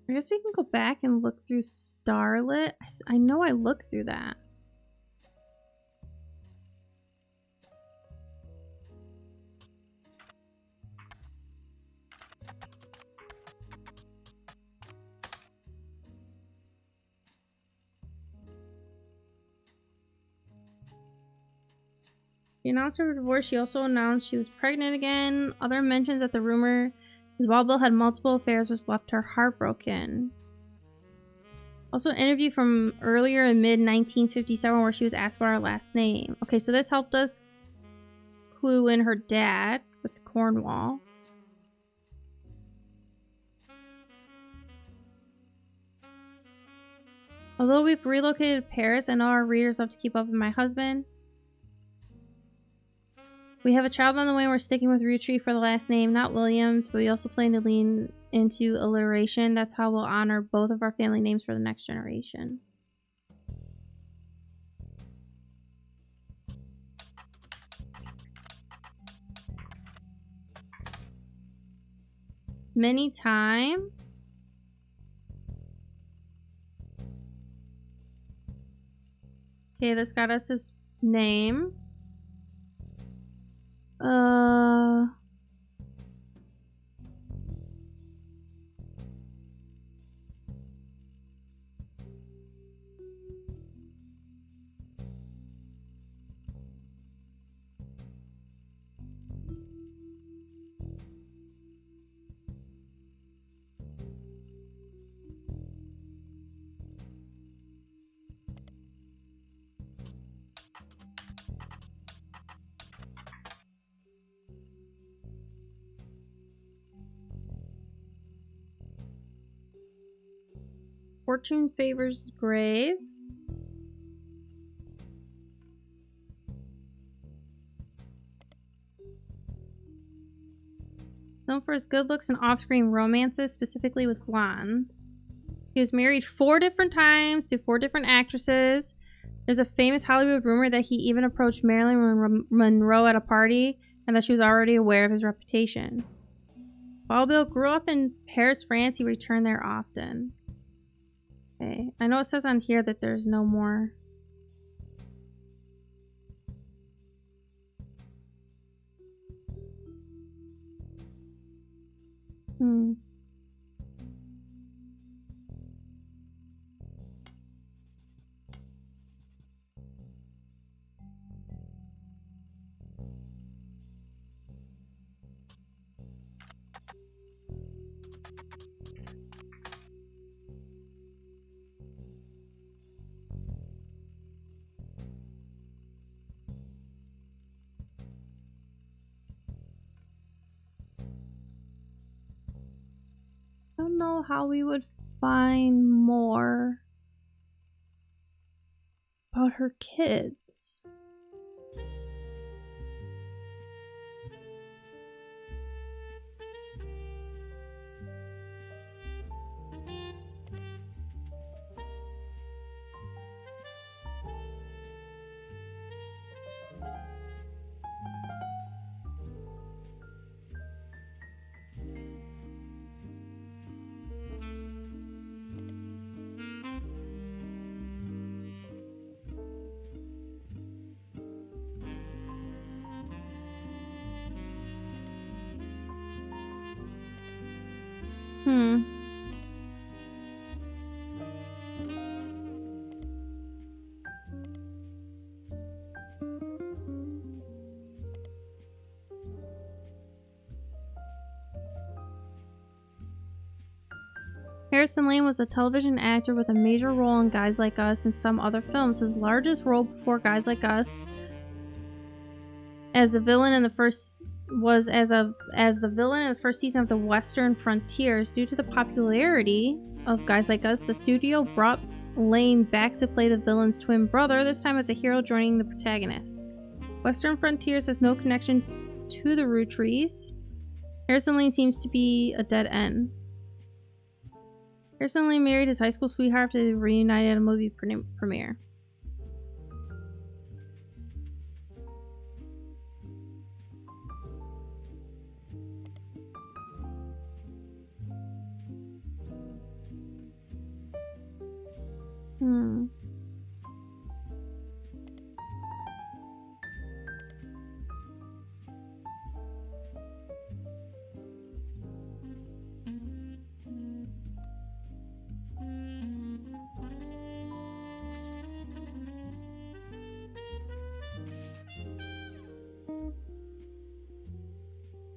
I guess we can go back and look through Starlit. I know I looked through that. She announced her divorce. She also announced she was pregnant again. Other mentions that the rumor is Wild Bill had multiple affairs, which left her heartbroken. Also, an interview from earlier in mid-1957 where she was asked about her last name. Okay, so this helped us clue in her dad with Cornwall. Although we've relocated to Paris, I know our readers love to keep up with my husband. We have a child on the way and we're sticking with Roottrees for the last name, not Williams, but we also plan to lean into alliteration. That's how we'll honor both of our family names for the next generation. Many times. Okay, this got us his name. Fortune favors the grave. Known for his good looks and off-screen romances, specifically with blondes. He was married 4 different times to 4 different actresses. There's a famous Hollywood rumor that he even approached Marilyn Monroe at a party and that she was already aware of his reputation. While Bill grew up in Paris, France, he returned there often. Okay, I know it says on here that there's no more. know how we would find more about her kids. Harrison Lane was a television actor with a major role in Guys Like Us and some other films. His largest role before Guys Like Us as the villain in the first season of the Western Frontiers. Due to the popularity of Guys Like Us, the studio brought Lane back to play the villain's twin brother, this time as a hero joining the protagonist. Western Frontiers has no connection to the Roottrees. Harrison Lane seems to be a dead end. Harrison Lane married his high school sweetheart after they reunited at a movie premiere.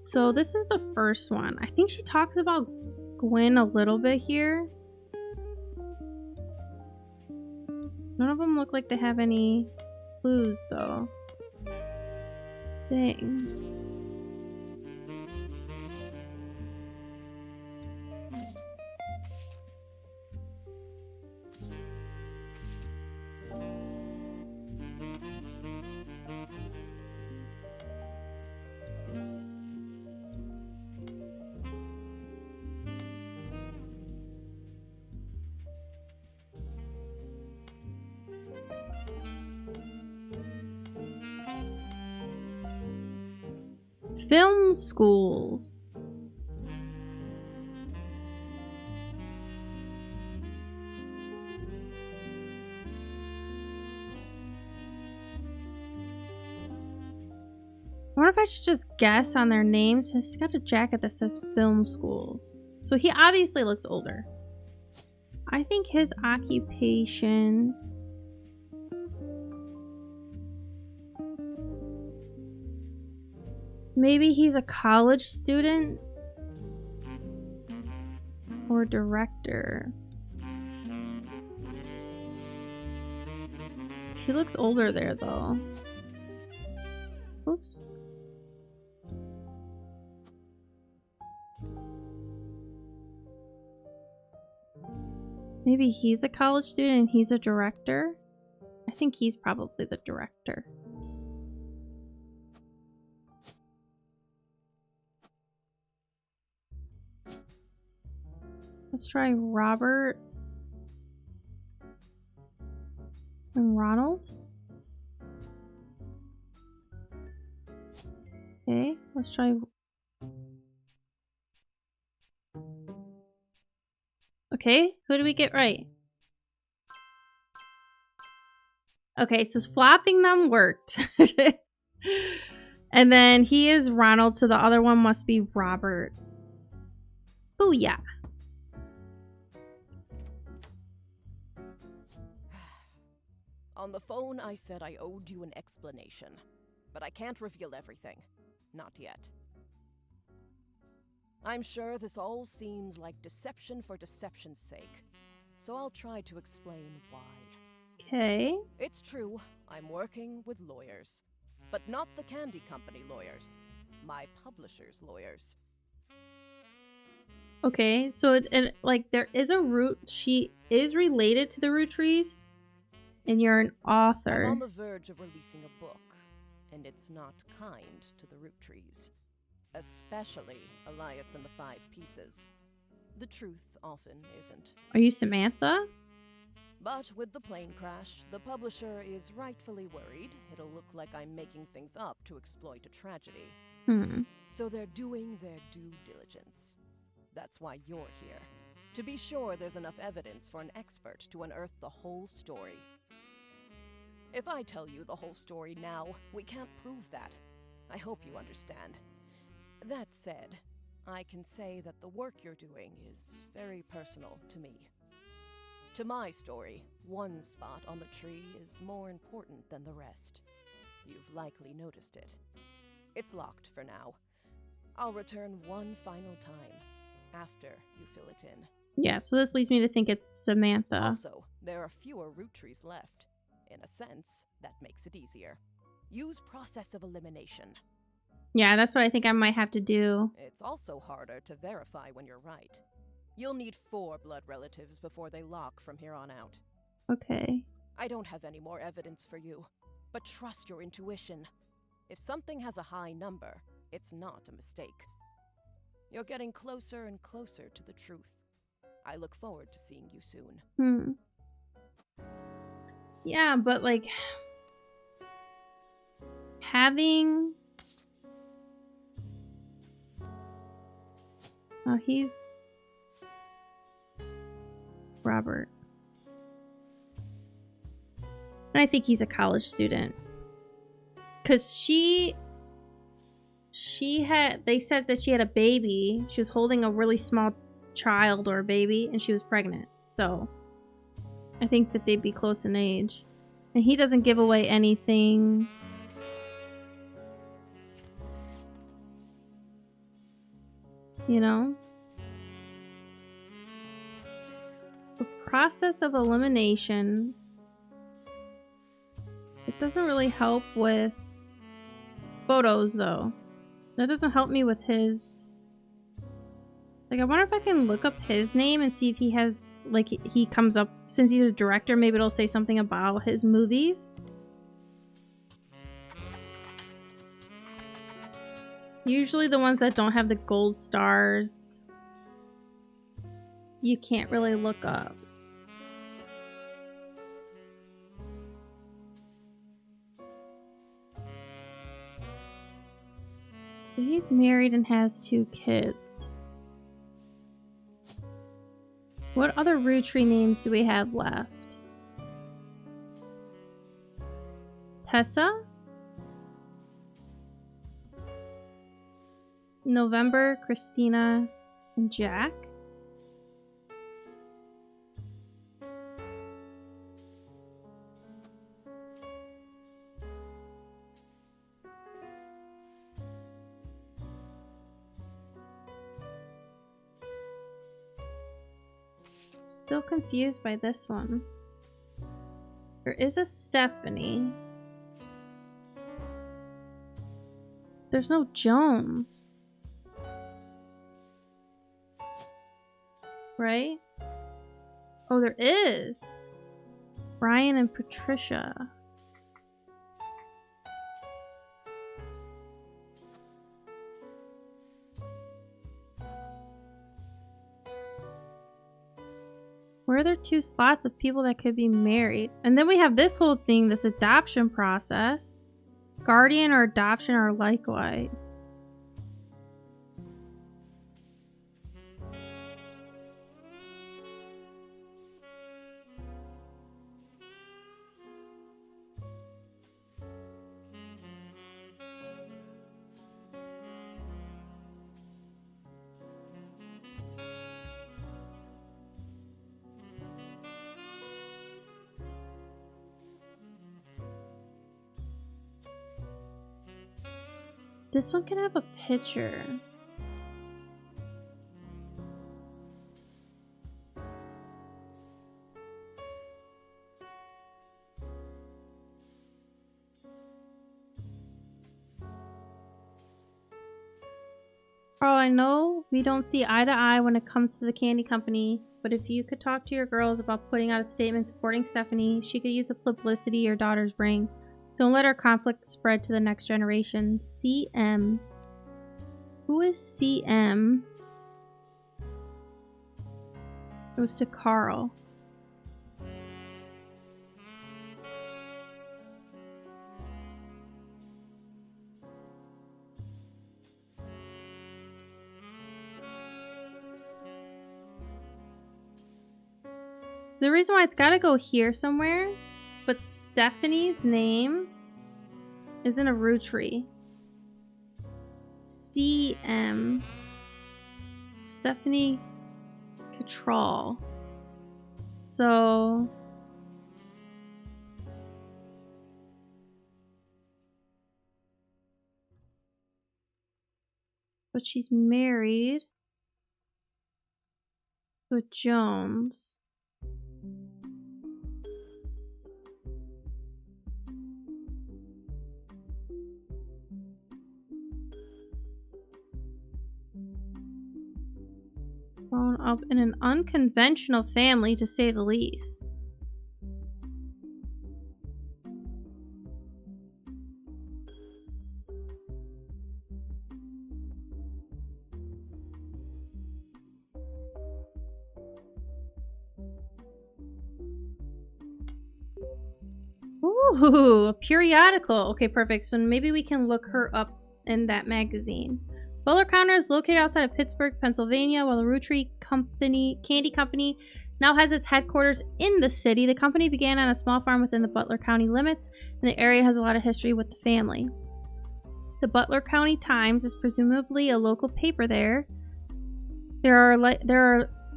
So this is the first one. I think she talks about Gwen a little bit here. None of them look like they have any clues though. Dang. Film schools. I wonder if I should just guess on their names. He's got a jacket that says film schools. So he obviously looks older. I think his occupation... Maybe he's a college student or director. She looks older there though. Oops. Maybe he's a college student and he's a director. I think he's probably the director. Let's try Robert and Ronald. Okay, let's try. Okay, who do we get right? Okay, so flopping them worked. And then he is Ronald, so the other one must be Robert. Booyah. On the phone, I said I owed you an explanation, but I can't reveal everything. Not yet. I'm sure this all seems like deception for deception's sake, so I'll try to explain why. Okay. It's true, I'm working with lawyers, but not the candy company lawyers. My publisher's lawyers. Okay, so like there is a root. She is related to the Roottrees, and you're an author. I'm on the verge of releasing a book, and it's not kind to the Roottrees, especially Elias and the Five Pieces. The truth often isn't. Are you Samantha? But with the plane crash, the publisher is rightfully worried it'll look like I'm making things up to exploit a tragedy. So they're doing their due diligence. That's why you're here. To be sure there's enough evidence for an expert to unearth the whole story. If I tell you the whole story now, we can't prove that. I hope you understand. That said, I can say that the work you're doing is very personal to me. To my story, one spot on the tree is more important than the rest. You've likely noticed it. It's locked for now. I'll return one final time, after you fill it in. Yeah, so this leads me to think it's Samantha. Also, there are fewer Roottrees left. In a sense, that makes it easier. Use process of elimination. Yeah, that's what I think I might have to do. It's also harder to verify when you're right. You'll need 4 blood relatives before they lock from here on out. Okay. I don't have any more evidence for you, but trust your intuition. If something has a high number, it's not a mistake. You're getting closer and closer to the truth. I look forward to seeing you soon. Yeah, but like having... Oh, he's Robert. And I think he's a college student. Because they said that she had a baby. She was holding a really small child or a baby, and she was pregnant. So I think that they'd be close in age. And he doesn't give away anything. You know? The process of elimination. It doesn't really help with photos, though. That doesn't help me with his... Like, I wonder if I can look up his name and see if he has... Like, he comes up... Since he's a director, maybe it'll say something about his movies. Usually the ones that don't have the gold stars, you can't really look up. He's married and has 2 kids. What other Roottrie names do we have left? Tessa? November, Christina, and Jack? Still confused by this one. There is a Stephanie. There's no Jones. Right? Oh, there is. Brian and Patricia. Where are there 2 slots of people that could be married? And then we have this whole thing, this adoption process. Guardian or adoption are likewise. This one can have a picture. Carl, I know we don't see eye to eye when it comes to the candy company, but if you could talk to your girls about putting out a statement supporting Stephanie, she could use the publicity your daughters bring. Don't let our conflict spread to the next generation. CM. Who is CM? Goes to Carl. So the reason why it's got to go here somewhere, but Stephanie's name is in a Roottrees. CM. Stephanie Cattrall. So... but she's married to a Jones. Grown up in an unconventional family, to say the least. Ooh, a periodical. Okay, perfect. So maybe we can look her up in that magazine. Butler County is located outside of Pittsburgh, Pennsylvania, while the Roottrees Candy Company now has its headquarters in the city. The company began on a small farm within the Butler County limits, and the area has a lot of history with the family. The Butler County Times is presumably a local paper there. There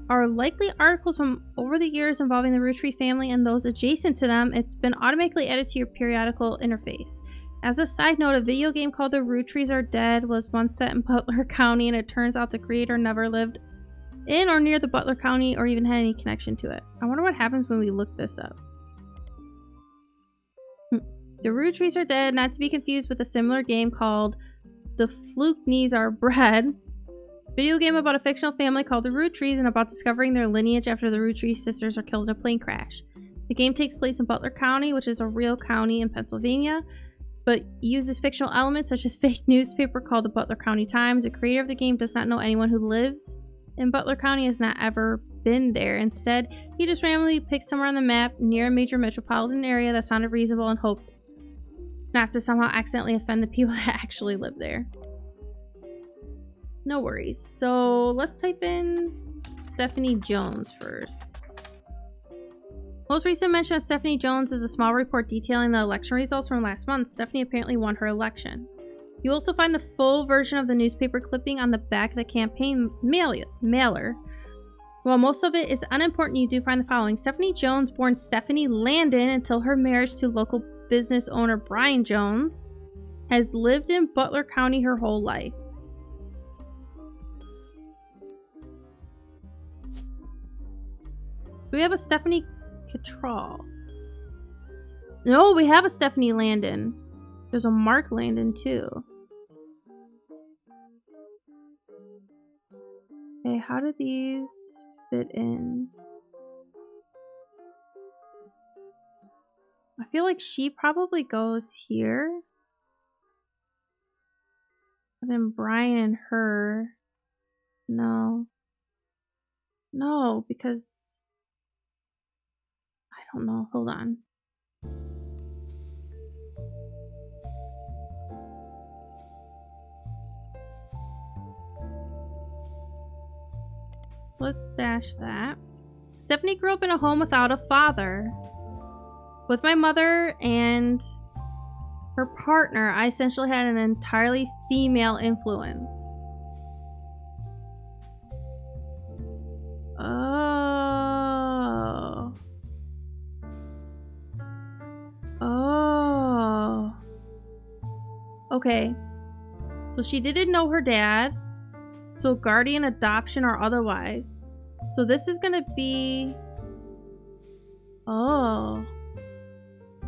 are likely articles from over the years involving the Roottrees family and those adjacent to them. It's been automatically added to your periodical interface. As a side note, a video game called The Roottrees Are Dead was once set in Butler County, and it turns out the creator never lived in or near the Butler County or even had any connection to it. I wonder what happens when we look this up. The Roottrees Are Dead, not to be confused with a similar game called The Flukenees Are Bred. Video game about a fictional family called the Roottrees and about discovering their lineage after the Roottrees sisters are killed in a plane crash. The game takes place in Butler County, which is a real county in Pennsylvania, but uses fictional elements such as fake newspaper called the Butler County Times. The creator of the game does not know anyone who lives in Butler County, has not ever been there. Instead, he just randomly picked somewhere on the map near a major metropolitan area that sounded reasonable and hoped not to somehow accidentally offend the people that actually live there. No worries. So let's type in Stephanie Jones first. Most recent mention of Stephanie Jones is a small report detailing the election results from last month. Stephanie apparently won her election. You also find the full version of the newspaper clipping on the back of the campaign mailer. While most of it is unimportant, you do find the following. Stephanie Jones, born Stephanie Landon until her marriage to local business owner Brian Jones, has lived in Butler County her whole life. Do we have a Stephanie Cattrall? No, we have a Stephanie Landon. There's a Mark Landon too. Okay, how do these fit in? I feel like she probably goes here. And then Brian and her. No. No, because... I don't know. Hold on. So let's stash that. Stephanie grew up in a home without a father. With my mother and her partner, I essentially had an entirely female influence. Oh. Okay. So she didn't know her dad. So guardian, adoption, or otherwise. So this is gonna be... Oh.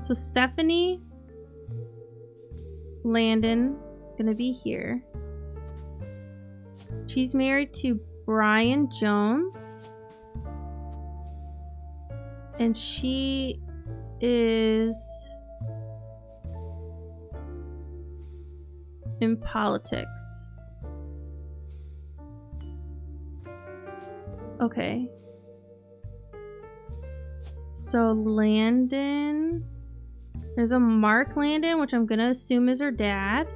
So Stephanie Landon gonna be here. She's married to Brian Jones. And she is in politics. Okay. So Landon. There's a Mark Landon, which I'm gonna assume is her dad.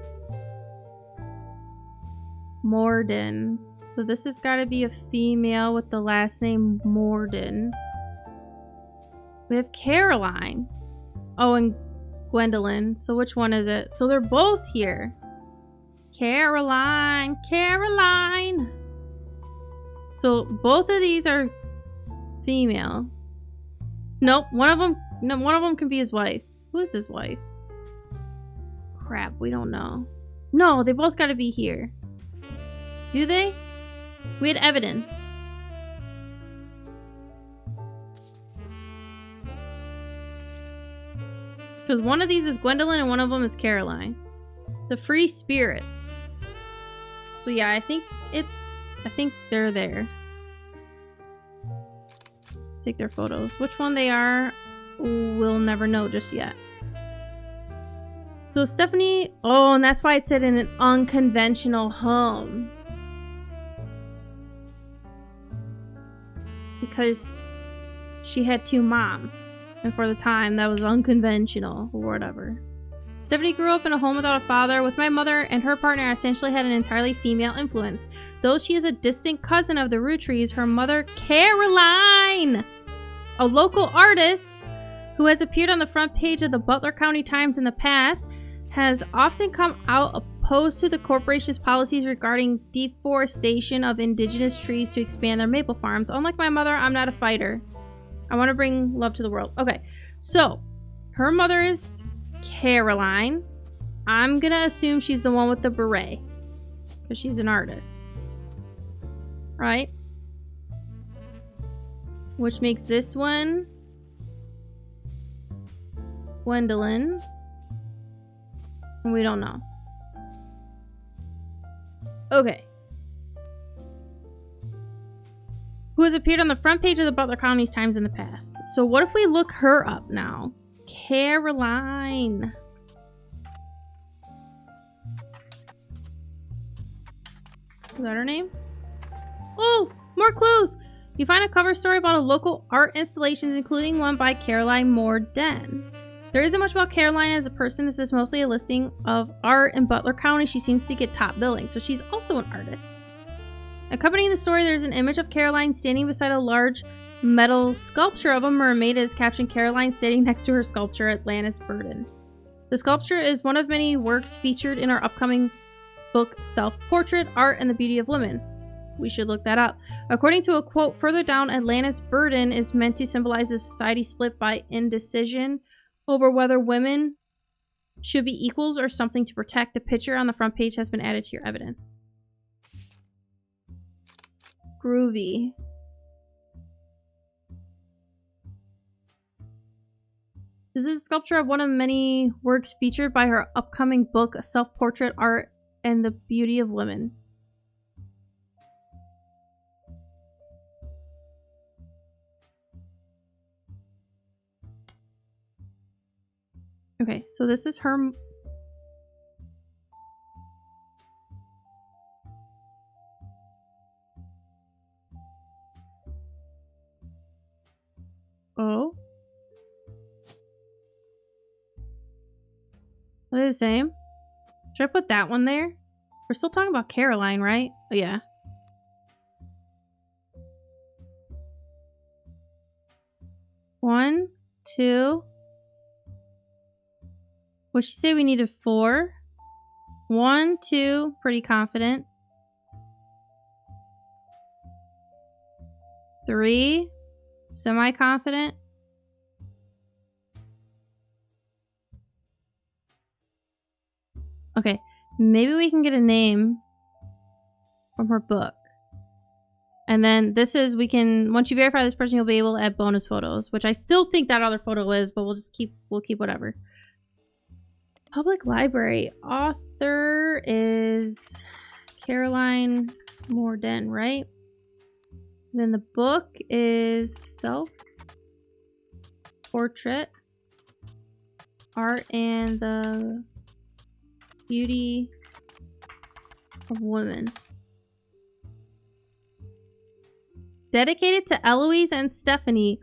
Morden. So this has got to be a female with the last name Morden. We have Caroline. Oh, and Gwendolyn. So which one is it? So they're both here. Caroline. Caroline. So both of these are females. Nope. One of them can be his wife. Who is his wife? Crap, we don't know. No, they both got to be here. Do they? We had evidence. Because one of these is Gwendolyn and one of them is Caroline. The Free Spirits. So yeah, I think they're there. Let's take their photos. Which one they are, we'll never know just yet. So Stephanie, oh, and that's why it said in an unconventional home. Because she had two moms. And for the time, that was unconventional or whatever. Stephanie grew up in a home without a father. With my mother and her partner, essentially had an entirely female influence. Though she is a distant cousin of the Roottrees, her mother, Caroline, a local artist who has appeared on the front page of the Butler County Times in the past, has often come out opposed to the corporation's policies regarding deforestation of indigenous trees to expand their maple farms. Unlike my mother, I'm not a fighter. I want to bring love to the world. Okay, so her mother is Caroline. I'm gonna assume she's the one with the beret because she's an artist, right? Which makes this one Gwendolyn. And we don't know. Okay. Who has appeared on the front page of the Butler County Times in the past. So what if we look her up now? Caroline. Is that her name? Oh, more clues. You find a cover story about a local art installations, including one by Caroline Morden. There isn't much about Caroline as a person. This is mostly a listing of art in Butler County. She seems to get top billing, so she's also an artist. Accompanying the story, there's an image of Caroline standing beside a large metal sculpture of a mermaid. It is captioned Caroline standing next to her sculpture Atlantis Burden. The sculpture is one of many works featured in our upcoming book, Self-Portrait, Art and the Beauty of Women. We should look that up. According to a quote further down, Atlantis Burden is meant to symbolize a society split by indecision over whether women should be equals or something to protect. The picture on the front page has been added to your evidence. Groovy. This is a sculpture of one of many works featured by her upcoming book, Self-Portrait, Art and the Beauty of Women. Okay, so this is her. Oh. Are they the same? Should I put that one there? We're still talking about Caroline, right? Oh, yeah. One, two. What'd she say we needed 4? 1, 2, pretty confident. 3, semi-confident. Okay, maybe we can get a name from her book. And then this is, we can, once you verify this person, you'll be able to add bonus photos, which I still think that other photo is, but we'll keep whatever. Public Library. Author is Caroline Morden, right? Then the book is self-portrait, art and the beauty of women. Dedicated to Eloise and Stephanie.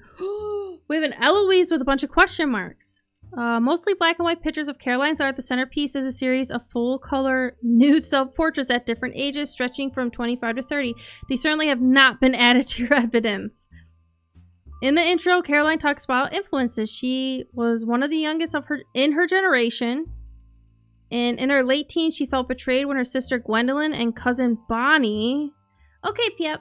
We have an Eloise with a bunch of question marks. Mostly black and white pictures of Caroline's art. The centerpiece is a series of full-color nude self-portraits at different ages, stretching from 25 to 30. These certainly have not been added to your evidence. In the intro, Caroline talks about influences. She was one of the youngest in her generation. And in her late teens, she felt betrayed when her sister Gwendolyn and cousin Bonnie... Okay, Piep.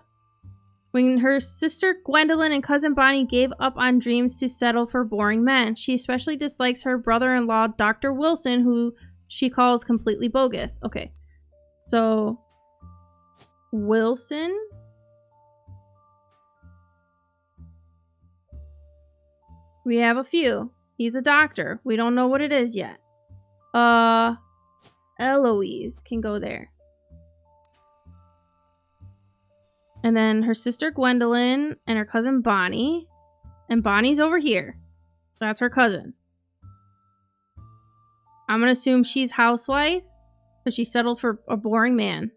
When her sister Gwendolyn and cousin Bonnie gave up on dreams to settle for boring men. She especially dislikes her brother-in-law, Dr. Wilson, who she calls completely bogus. Okay, so Wilson. We have a few. He's a doctor. We don't know what it is yet. Eloise can go there. And then her sister Gwendolyn and her cousin Bonnie. And Bonnie's over here. That's her cousin. I'm going to assume she's housewife because she settled for a boring man.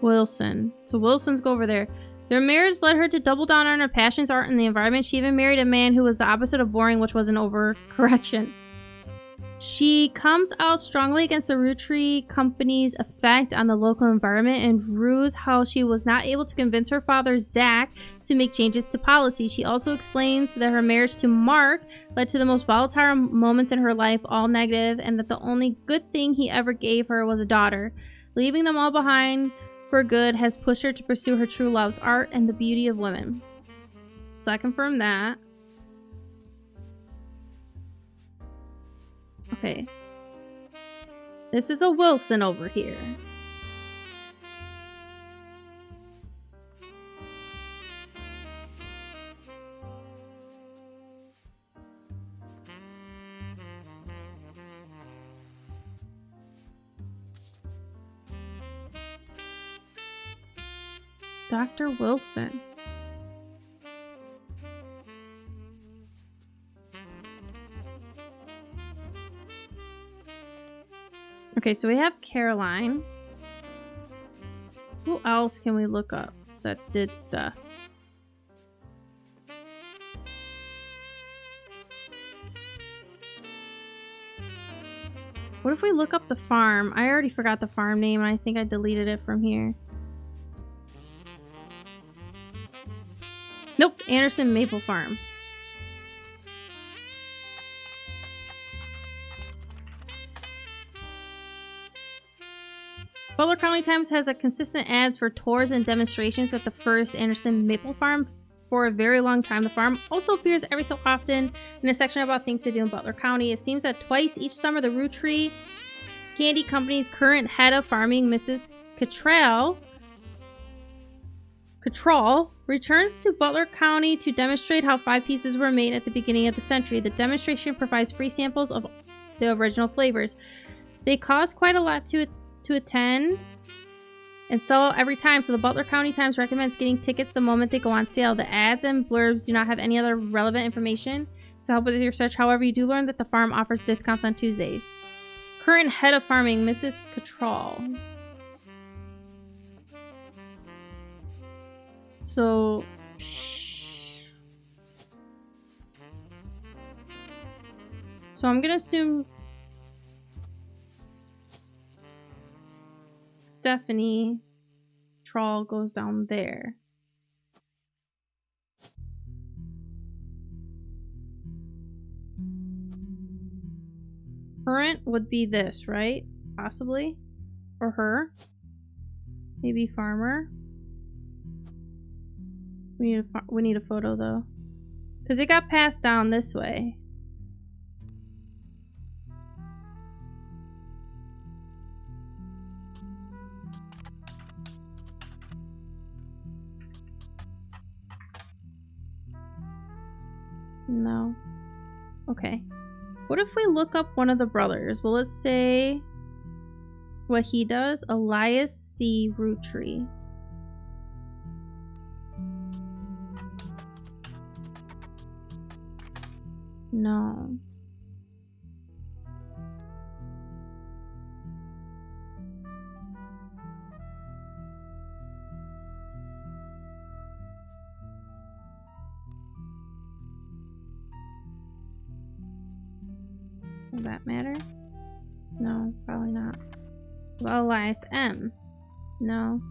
Wilson. So Wilson's go over there. Their marriage led her to double down on her passions, art, and the environment. She even married a man who was the opposite of boring, which was an overcorrection. She comes out strongly against the Roottrees company's effect on the local environment and rues how she was not able to convince her father, Zach, to make changes to policy. She also explains that her marriage to Mark led to the most volatile moments in her life, all negative, and that the only good thing he ever gave her was a daughter. Leaving them all behind for good has pushed her to pursue her true loves, art and the beauty of women. So I confirm that. Okay. This is a Wilson over here. Dr. Wilson. Okay, so we have Caroline. Who else can we look up that did stuff? What if we look up the farm? I already forgot the farm name and I think I deleted it from here. Nope, Anderson Maple Farm. Butler County Times has a consistent ads for tours and demonstrations at the first Anderson Maple Farm for a very long time. The farm also appears every so often in a section about things to do in Butler County. It seems that twice each summer, the Roottrees Candy Company's current head of farming, Mrs. Cottrell, returns to Butler County to demonstrate how 5 pieces were made at the beginning of the century. The demonstration provides free samples of the original flavors. They cost quite a lot to attend and sell out every time, so the Butler County Times recommends getting tickets the moment they go on sale. The ads and blurbs do not have any other relevant information to help with your search. However, you do learn that the farm offers discounts on Tuesdays. Current head of farming, Mrs. Cottrell. So, I'm gonna assume Stephanie Troll goes down there. Current would be this, right? Possibly. Or her. Maybe farmer. We need a photo though. Because it got passed down this way. No. Okay. What if we look up one of the brothers? Well, let's say what he does. Elias C. Roottrees. No. Will that matter? No, probably not. Well, Elias M. No.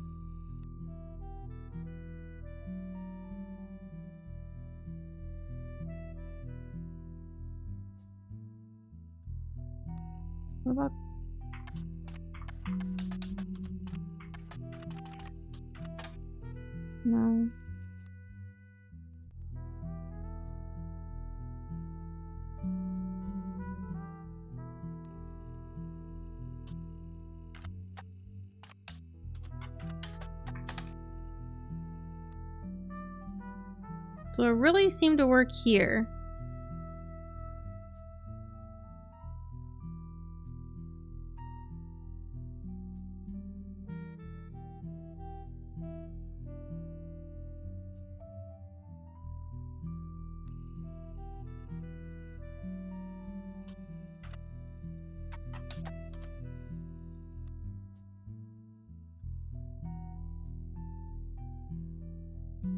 What about... No. So it really seemed to work here.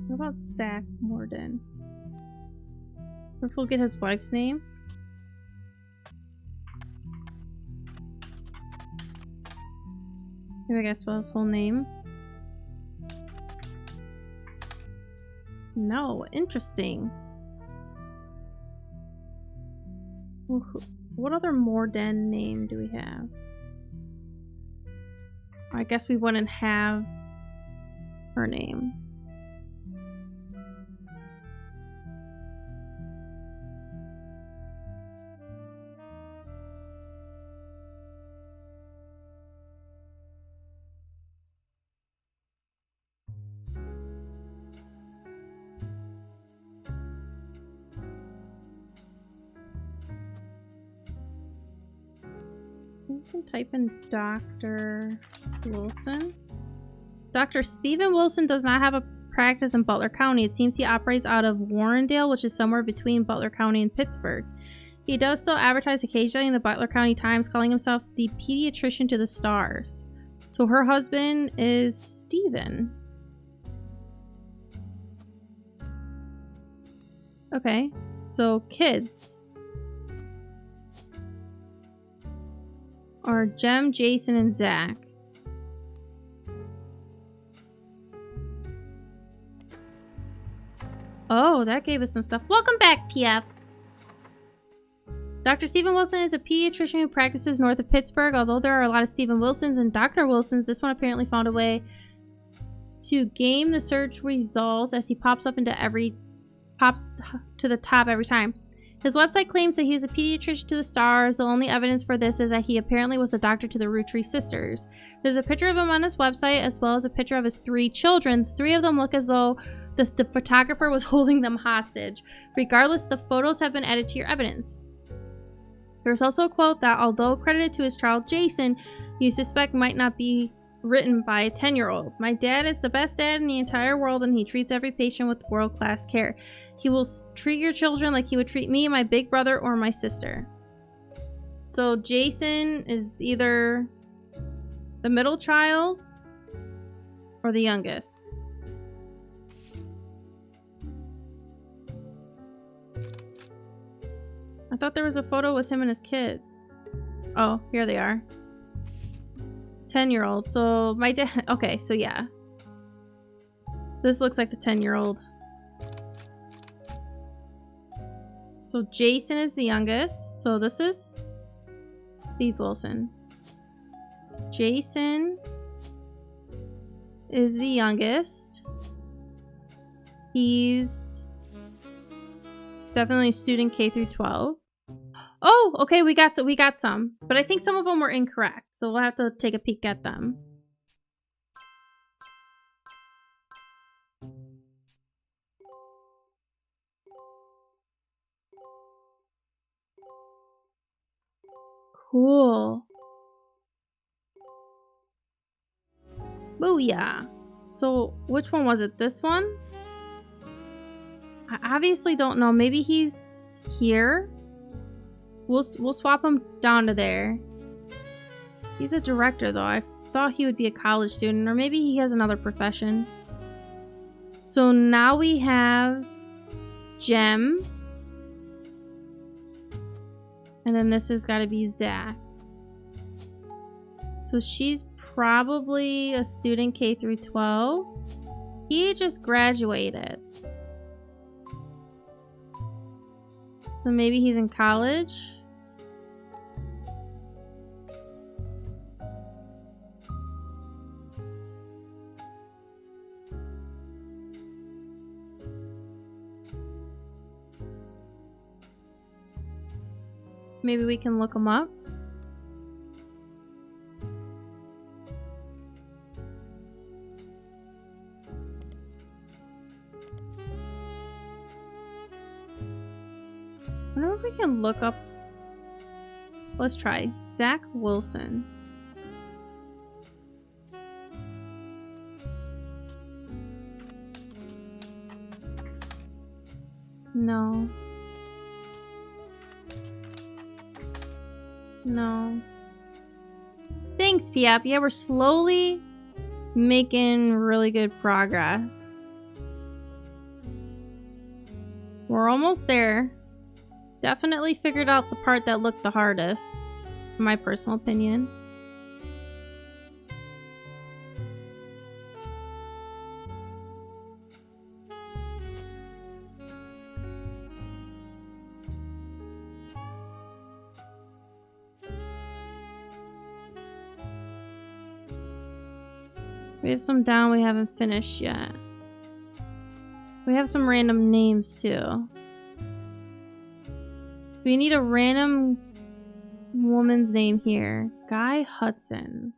What about Zach Morden? What if we'll get his wife's name? Maybe I gotta spell his whole name. No, interesting. What other Morden name do we have? I guess we wouldn't have her name. You can type in Dr. Wilson. Dr. Stephen Wilson does not have a practice in Butler County. It seems he operates out of Warrendale, which is somewhere between Butler County and Pittsburgh. He does still advertise occasionally in the Butler County Times, calling himself the pediatrician to the stars. So her husband is Stephen. Okay, so kids are Jem, Jason, and Zach. Oh, that gave us some stuff. Welcome back, PF. Dr. Stephen Wilson is a pediatrician who practices north of Pittsburgh. Although there are a lot of Stephen Wilsons and Dr. Wilsons, this one apparently found a way to game the search results as he pops to the top every time. His website claims that he is a pediatrician to the stars. The only evidence for this is that he apparently was a doctor to the Roottrees sisters. There's a picture of him on his website as well as a picture of his 3 children. The 3 of them look as though the photographer was holding them hostage. Regardless, the photos have been added to your evidence. There's also a quote that, although credited to his child Jason, you suspect might not be written by a 10-year-old. My dad is the best dad in the entire world, and he treats every patient with world-class care. He will treat your children like he would treat me, my big brother, or my sister. So Jason is either the middle child or the youngest. I thought there was a photo with him and his kids. Oh, here they are. 10-year-old. So my dad... Okay, so yeah. This looks like the 10-year-old. So Jason is the youngest. So this is Steve Wilson. Jason is the youngest. He's definitely student K through 12. Oh, okay, we got some, but I think some of them were incorrect, so we'll have to take a peek at them. Cool. Booyah. So, which one was it? This one? I obviously don't know. Maybe he's here. We'll swap him down to there. He's a director, though. I thought he would be a college student, or maybe he has another profession. So now we have Jem. And then this has got to be Zach. So she's probably a student K through 12. He just graduated. So maybe he's in college. Maybe we can look him up. I wonder if we can look up. Let's try Zach Wilson. No. No. Thanks, Piap. Yeah, we're slowly making really good progress. We're almost there. Definitely figured out the part that looked the hardest, in my personal opinion. We have some down we haven't finished yet. We have some random names too. We need a random woman's name here. Guy Hudson.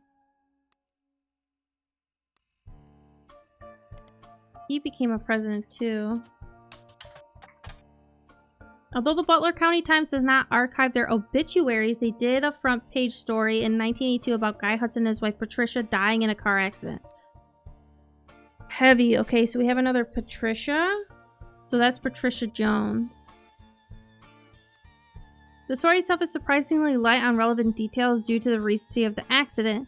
He became a president too. Although the Butler County Times does not archive their obituaries, they did a front page story in 1982 about Guy Hudson and his wife Patricia dying in a car accident. Heavy. Okay, so we have another Patricia. So that's Patricia Jones. The story itself is surprisingly light on relevant details due to the recency of the accident.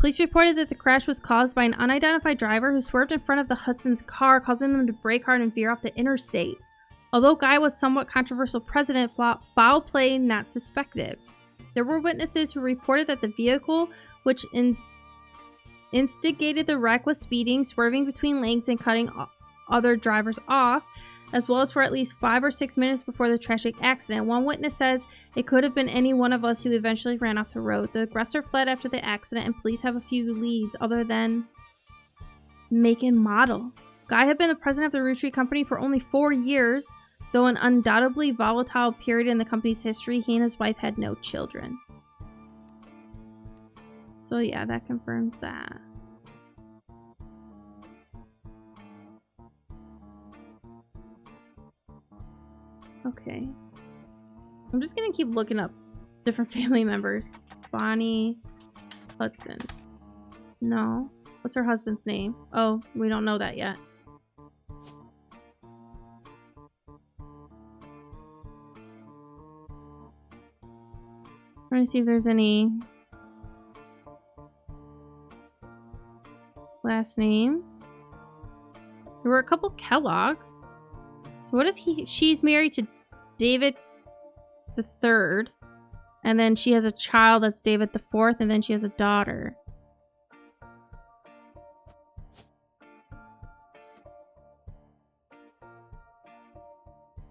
Police reported that the crash was caused by an unidentified driver who swerved in front of the Hudson's car, causing them to brake hard and veer off the interstate. Although Guy was somewhat controversial president, foul play not suspected. There were witnesses who reported that the vehicle, which instigated the wreck, was speeding, swerving between lanes and cutting other drivers off, as well as for at least 5 or 6 minutes before the tragic accident. One witness says it could have been any one of us who eventually ran off the road. The aggressor fled after the accident, and police have a few leads other than make and model. Guy had been the president of the Roottrees company for only 4 years, though an undoubtedly volatile period in the company's history. He and his wife had no children. So yeah, that confirms that. Okay. I'm just gonna keep looking up different family members. Bonnie Hudson. No. What's her husband's name? Oh, we don't know that yet. Trying to see if there's any last names. There were a couple Kellogg's. So what if she's married to David the Third, and then she has a child that's David the Fourth, and then she has a daughter.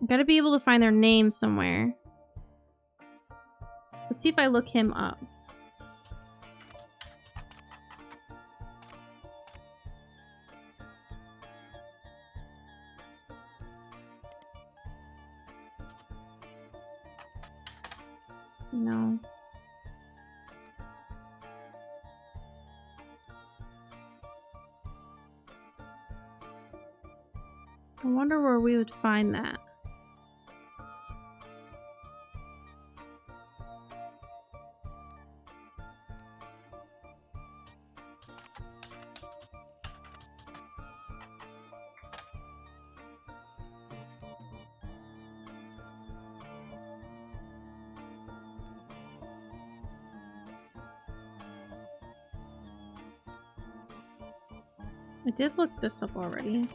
I gotta be able to find their names somewhere. Let's see if I look him up. No. I wonder where we would find that. I did look this up already.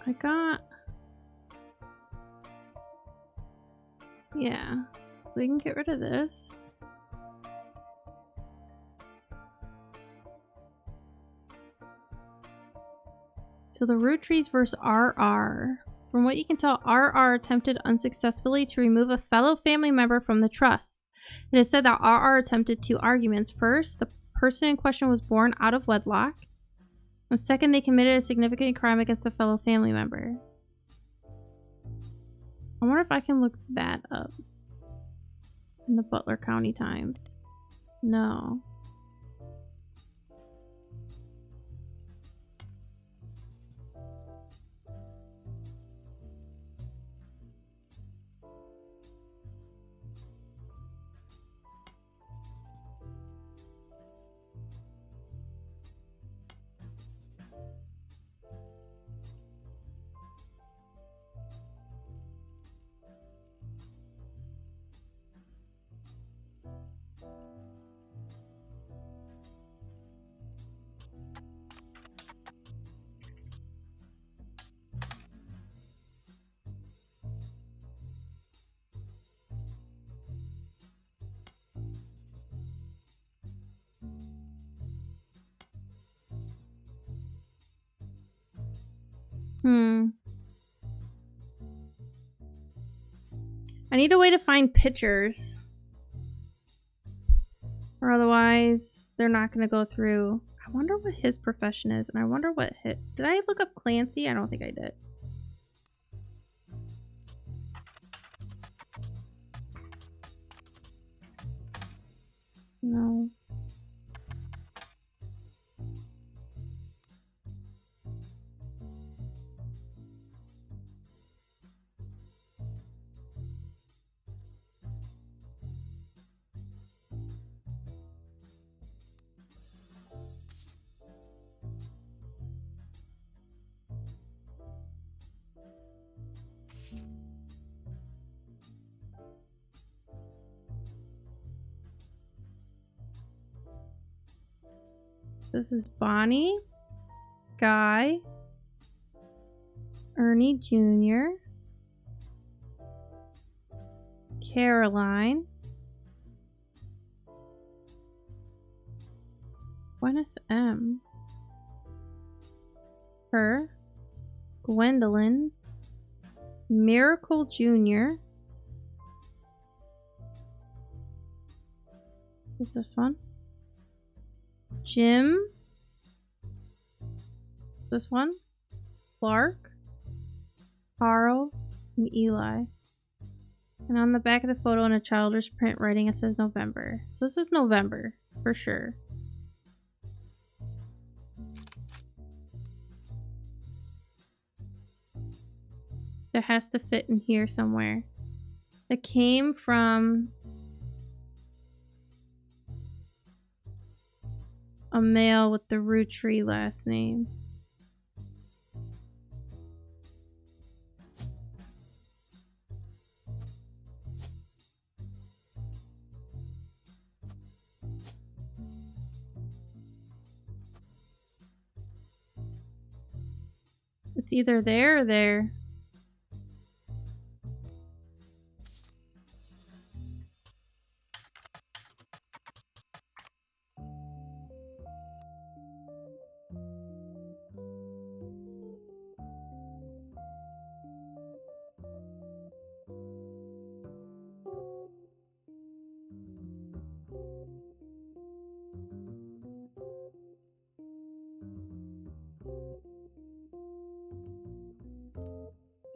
I got... Yeah. We can get rid of this. So the Roottrees versus RR. From what you can tell, RR attempted unsuccessfully to remove a fellow family member from the trust. It is said that RR attempted two arguments. First, the person in question was born out of wedlock. And second, they committed a significant crime against a fellow family member. I wonder if I can look that up in the Butler County Times. No. I need a way to find pictures. Or otherwise, they're not going to go through. I wonder what his profession is, and I wonder what hit. Did I look up Clancy? I don't think I did. No. This is Bonnie, Guy, Ernie Jr., Caroline, Gwyneth M., her, Gwendolyn, Miracle Jr. What's this one? Jim. This one. Clark. Carl. And Eli. And on the back of the photo in a childish print writing, it says November. So this is November, for sure. That has to fit in here somewhere. That came from a male with the Roottrees last name. It's either there or there.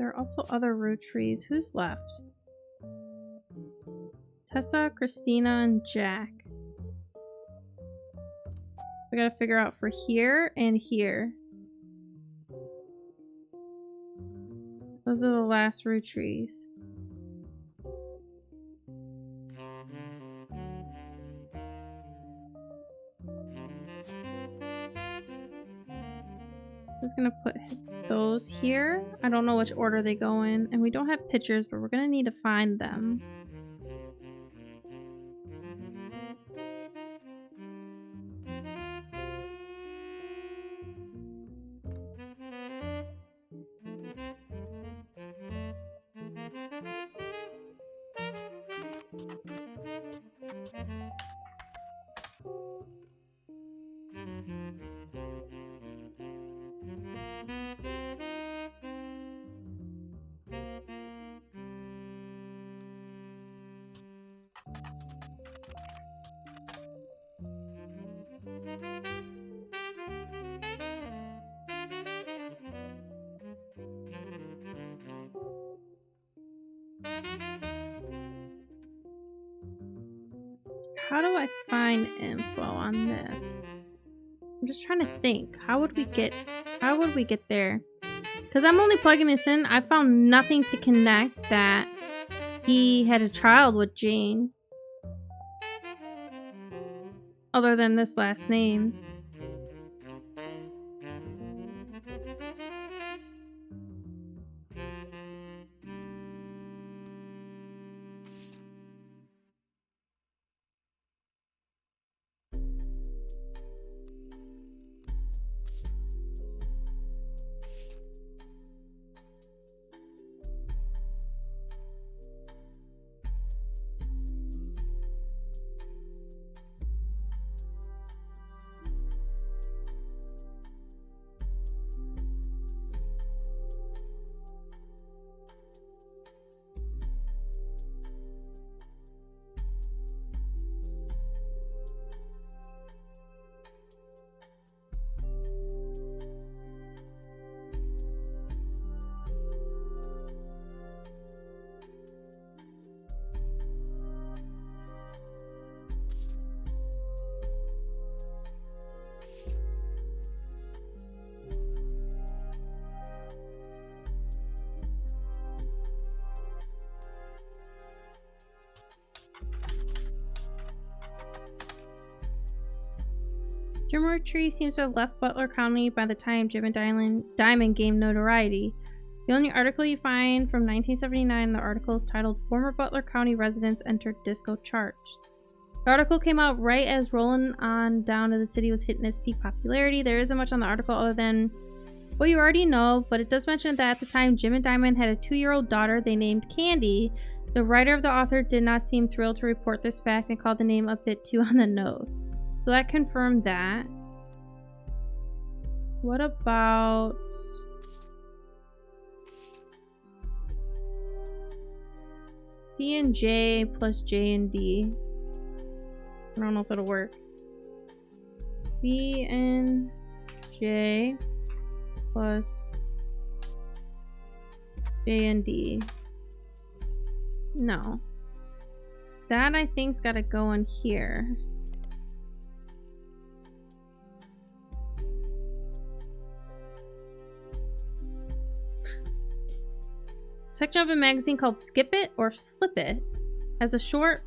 There are also other Roottrees. Who's left? Tessa, Christina, and Jack. I gotta figure out for here and here. Those are the last Roottrees. Just gonna put those here. I don't know which order they go in, and we don't have pictures, but we're gonna need to find them. How do I find info on this? I'm just trying to think. How would we get there? Because I'm only plugging this in. I found nothing to connect that he had a child with Jane. Other than this last name. Jim Roottrees seems to have left Butler County by the time Jim and Diamond gained notoriety. The only article you find from 1979, the article is titled Former Butler County Residents Entered Disco Charts. The article came out right as Rolling On Down to the City was hitting its peak popularity. There isn't much on the article other than what you already know, but it does mention that at the time Jim and Diamond had a 2-year-old daughter they named Candy. The writer of the author did not seem thrilled to report this fact and called the name a bit too on the nose. So that confirmed that. What about... C and J plus J and D? I don't know if it'll work. C and J plus J and D. No. That I think's gotta go in here. Section of a magazine called Skip It or Flip It has a short,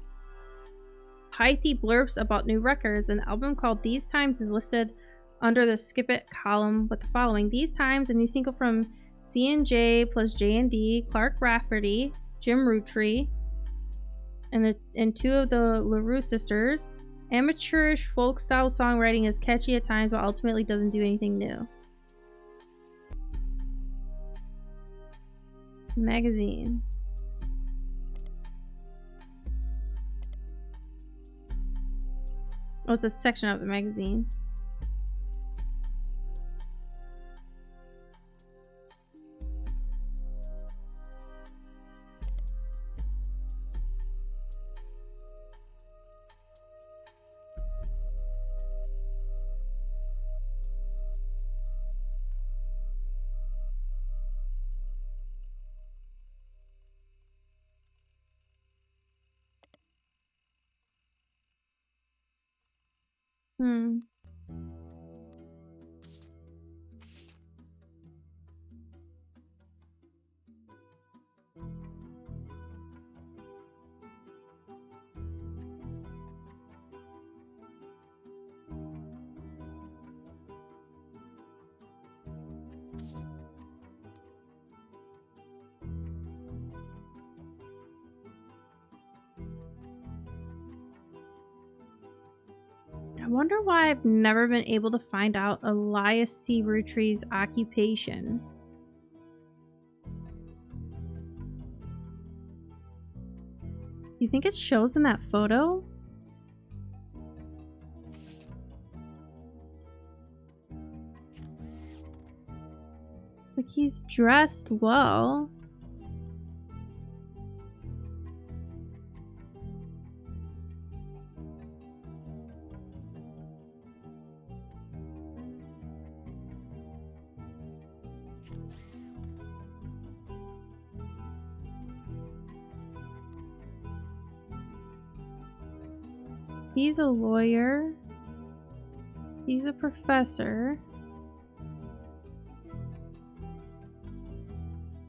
pithy blurbs about new records. An album called These Times is listed under the Skip It column with the following: These Times, a new single from C and J plus J and D, Clark Rafferty, Jim Roottree, and two of the LaRue sisters. Amateurish folk style songwriting is catchy at times, but ultimately doesn't do anything new. Magazine. Oh, it's a section of the magazine. wonder why I've never been able to find out Elias C. Roottrees' occupation. You think it shows in that photo? Like, he's dressed well. He's a lawyer. He's a professor.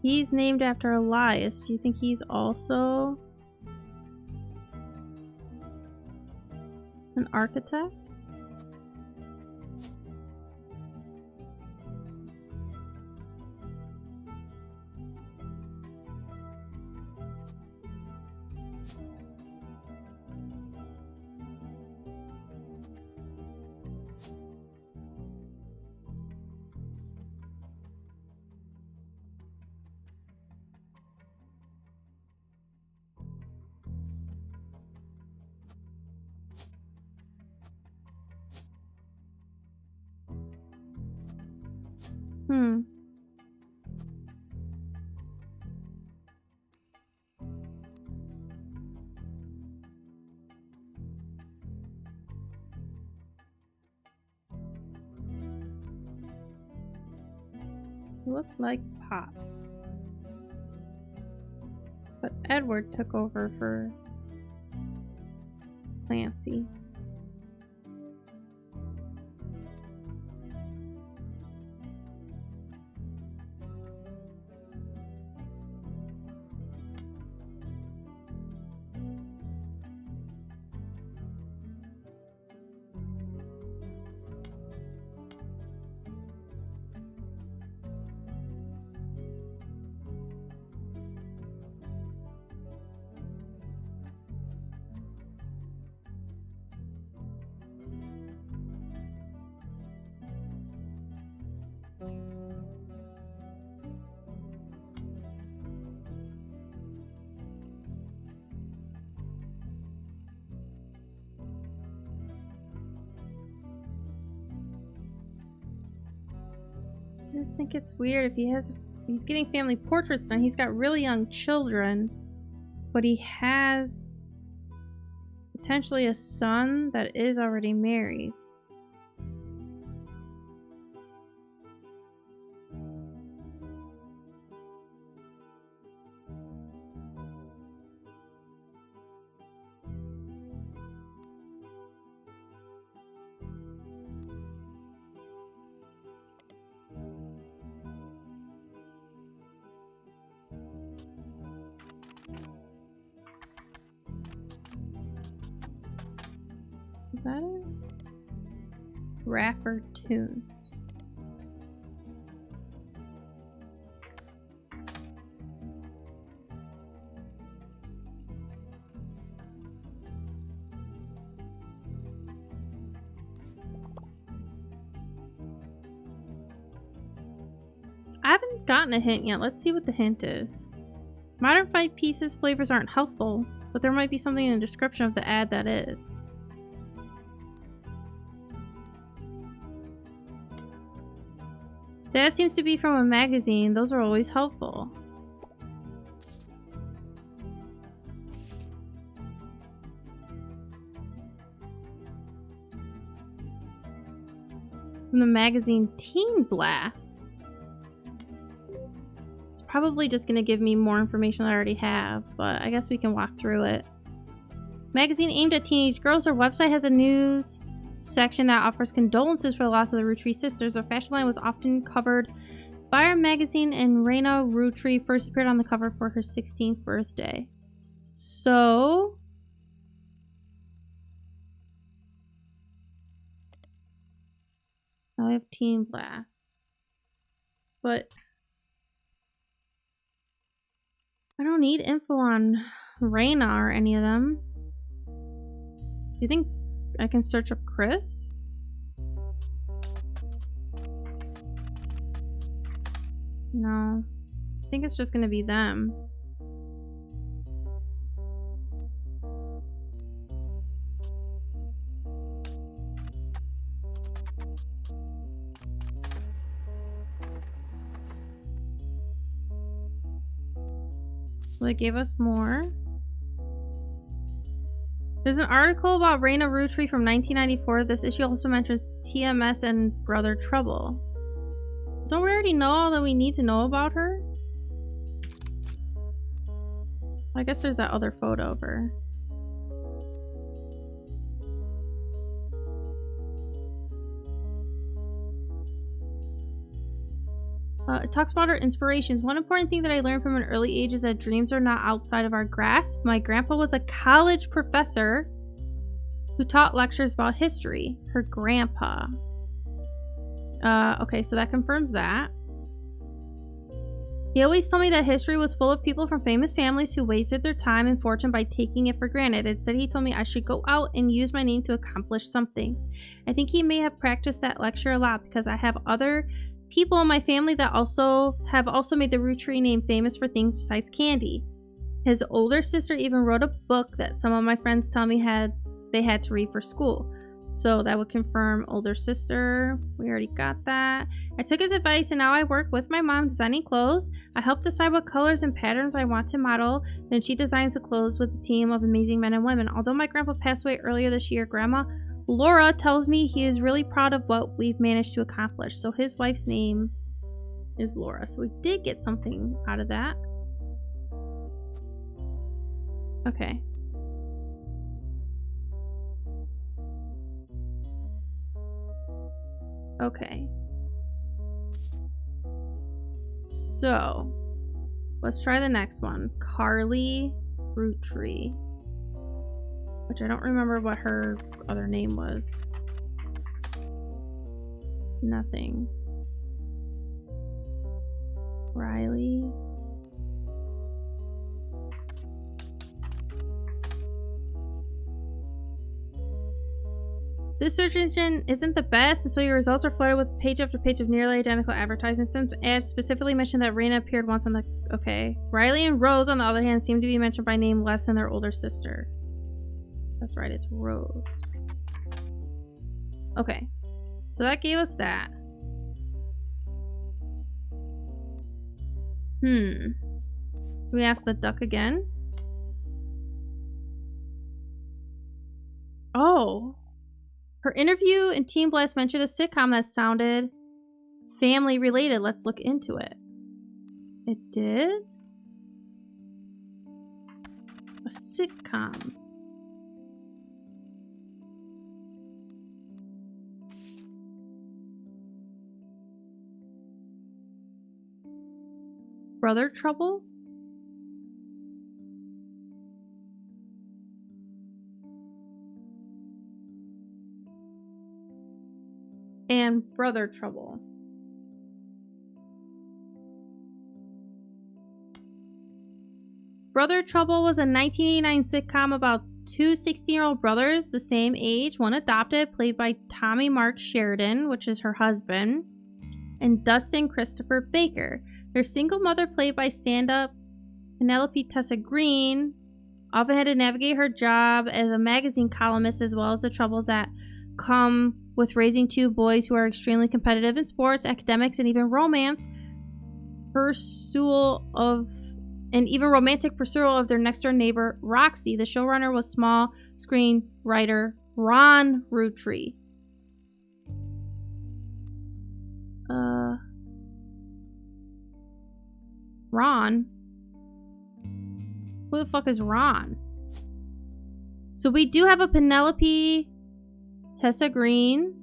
He's named after Elias. Do you think he's also an architect? Looked like Pop. But Edward took over for Clancy. I just think it's weird if he's getting family portraits now. He's got really young children, but he has potentially a son that is already married. Is that a rapper tune? I haven't gotten a hint yet. Let's see what the hint is. Modern fight pieces flavors aren't helpful, but there might be something in the description of the ad that is. That seems to be from a magazine. Those are always helpful. From the magazine Teen Blast. It's probably just going to give me more information that I already have, but I guess we can walk through it. Magazine aimed at teenage girls. Our website has a news section that offers condolences for the loss of the Roottrees sisters. Our fashion line was often covered by our magazine, and Raina Roottree first appeared on the cover for her 16th birthday. So now we have Teen Blast, but I don't need info on Raina or any of them. Do you think I can search up Chris. No. I think it's just gonna be them. Well, they gave us more. There's an article about Raina Roottrees from 1994. This issue also mentions TMS and Brother Trouble. Don't we already know all that we need to know about her? I guess there's that other photo of her. It talks about her inspirations. One important thing that I learned from an early age is that dreams are not outside of our grasp. My grandpa was a college professor who taught lectures about history. Her grandpa. Okay, so that confirms that. He always told me that history was full of people from famous families who wasted their time and fortune by taking it for granted. Instead, he told me I should go out and use my name to accomplish something. I think he may have practiced that lecture a lot because I have other people in my family that also made the Roottrees name famous for things besides candy. His older sister even wrote a book that some of my friends tell me they had to read for school. So that would confirm older sister. We already got that. I took his advice and now I work with my mom designing clothes. I help decide what colors and patterns I want to model. Then she designs the clothes with a team of amazing men and women. Although my grandpa passed away earlier this year, Grandma Laura tells me he is really proud of what we've managed to accomplish. So his wife's name is Laura. So we did get something out of that. Okay. Okay. So, let's try the next one. Carly Roottrees. Which I don't remember what her other name was. Nothing. Riley. This search engine isn't the best, and so your results are flooded with page after page of nearly identical advertisements. Some ads specifically mentioned that Raina appeared once on the... Okay. Riley and Rose, on the other hand, seem to be mentioned by name less than their older sister. That's right, it's Rose. Okay. So that gave us that. We ask the duck again? Oh. Her interview in Teen Blast mentioned a sitcom that sounded family related. Let's look into it. It did? A sitcom. Brother Trouble? And Brother Trouble. Brother Trouble was a 1989 sitcom about two 16-year-old brothers the same age, one adopted, played by Tommy Mark Sheridan, which is her husband, and Dustin Christopher Baker. Their single mother, played by stand-up Penelope Tessa Green, often had to navigate her job as a magazine columnist, as well as the troubles that come with raising two boys who are extremely competitive in sports, academics, and even romantic pursuit of their next door neighbor, Roxy. The showrunner was small screen writer Ron Roottrees. Ron? Who the fuck is Ron? So we do have a Penelope Tessa Green.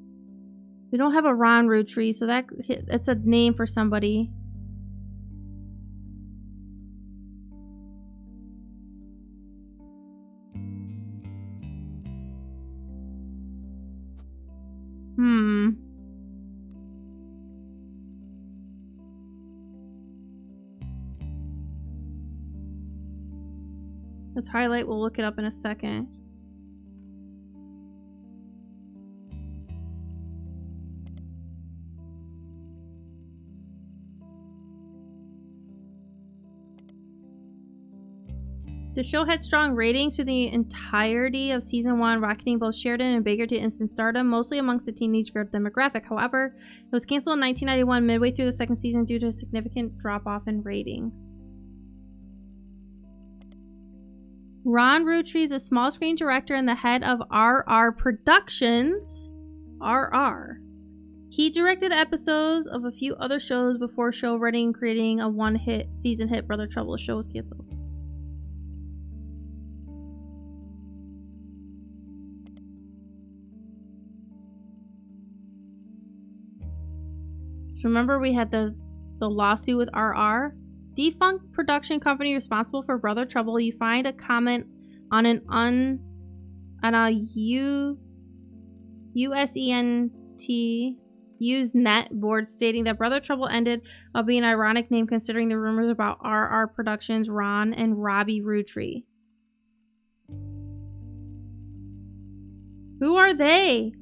We don't have a Ron Roottrees, so that's a name for somebody. Let's highlight. We'll look it up in a second. The show had strong ratings through the entirety of season 1, rocketing both Sheridan and Baker to instant stardom, mostly amongst the teenage girl demographic. However, it was canceled in 1991 midway through the second season due to a significant drop-off in ratings. Ron Roottrees, a small screen director and the head of RR Productions. RR. He directed episodes of a few other shows before show running and creating a one-hit season hit Brother Trouble. The show was canceled. So remember we had the lawsuit with RR? Defunct production company responsible for Brother Trouble. You find a comment on a USENT Usenet board stating that Brother Trouble ended up being an ironic name considering the rumors about RR Productions, Ron, and Robbie Roottrees. Who are they?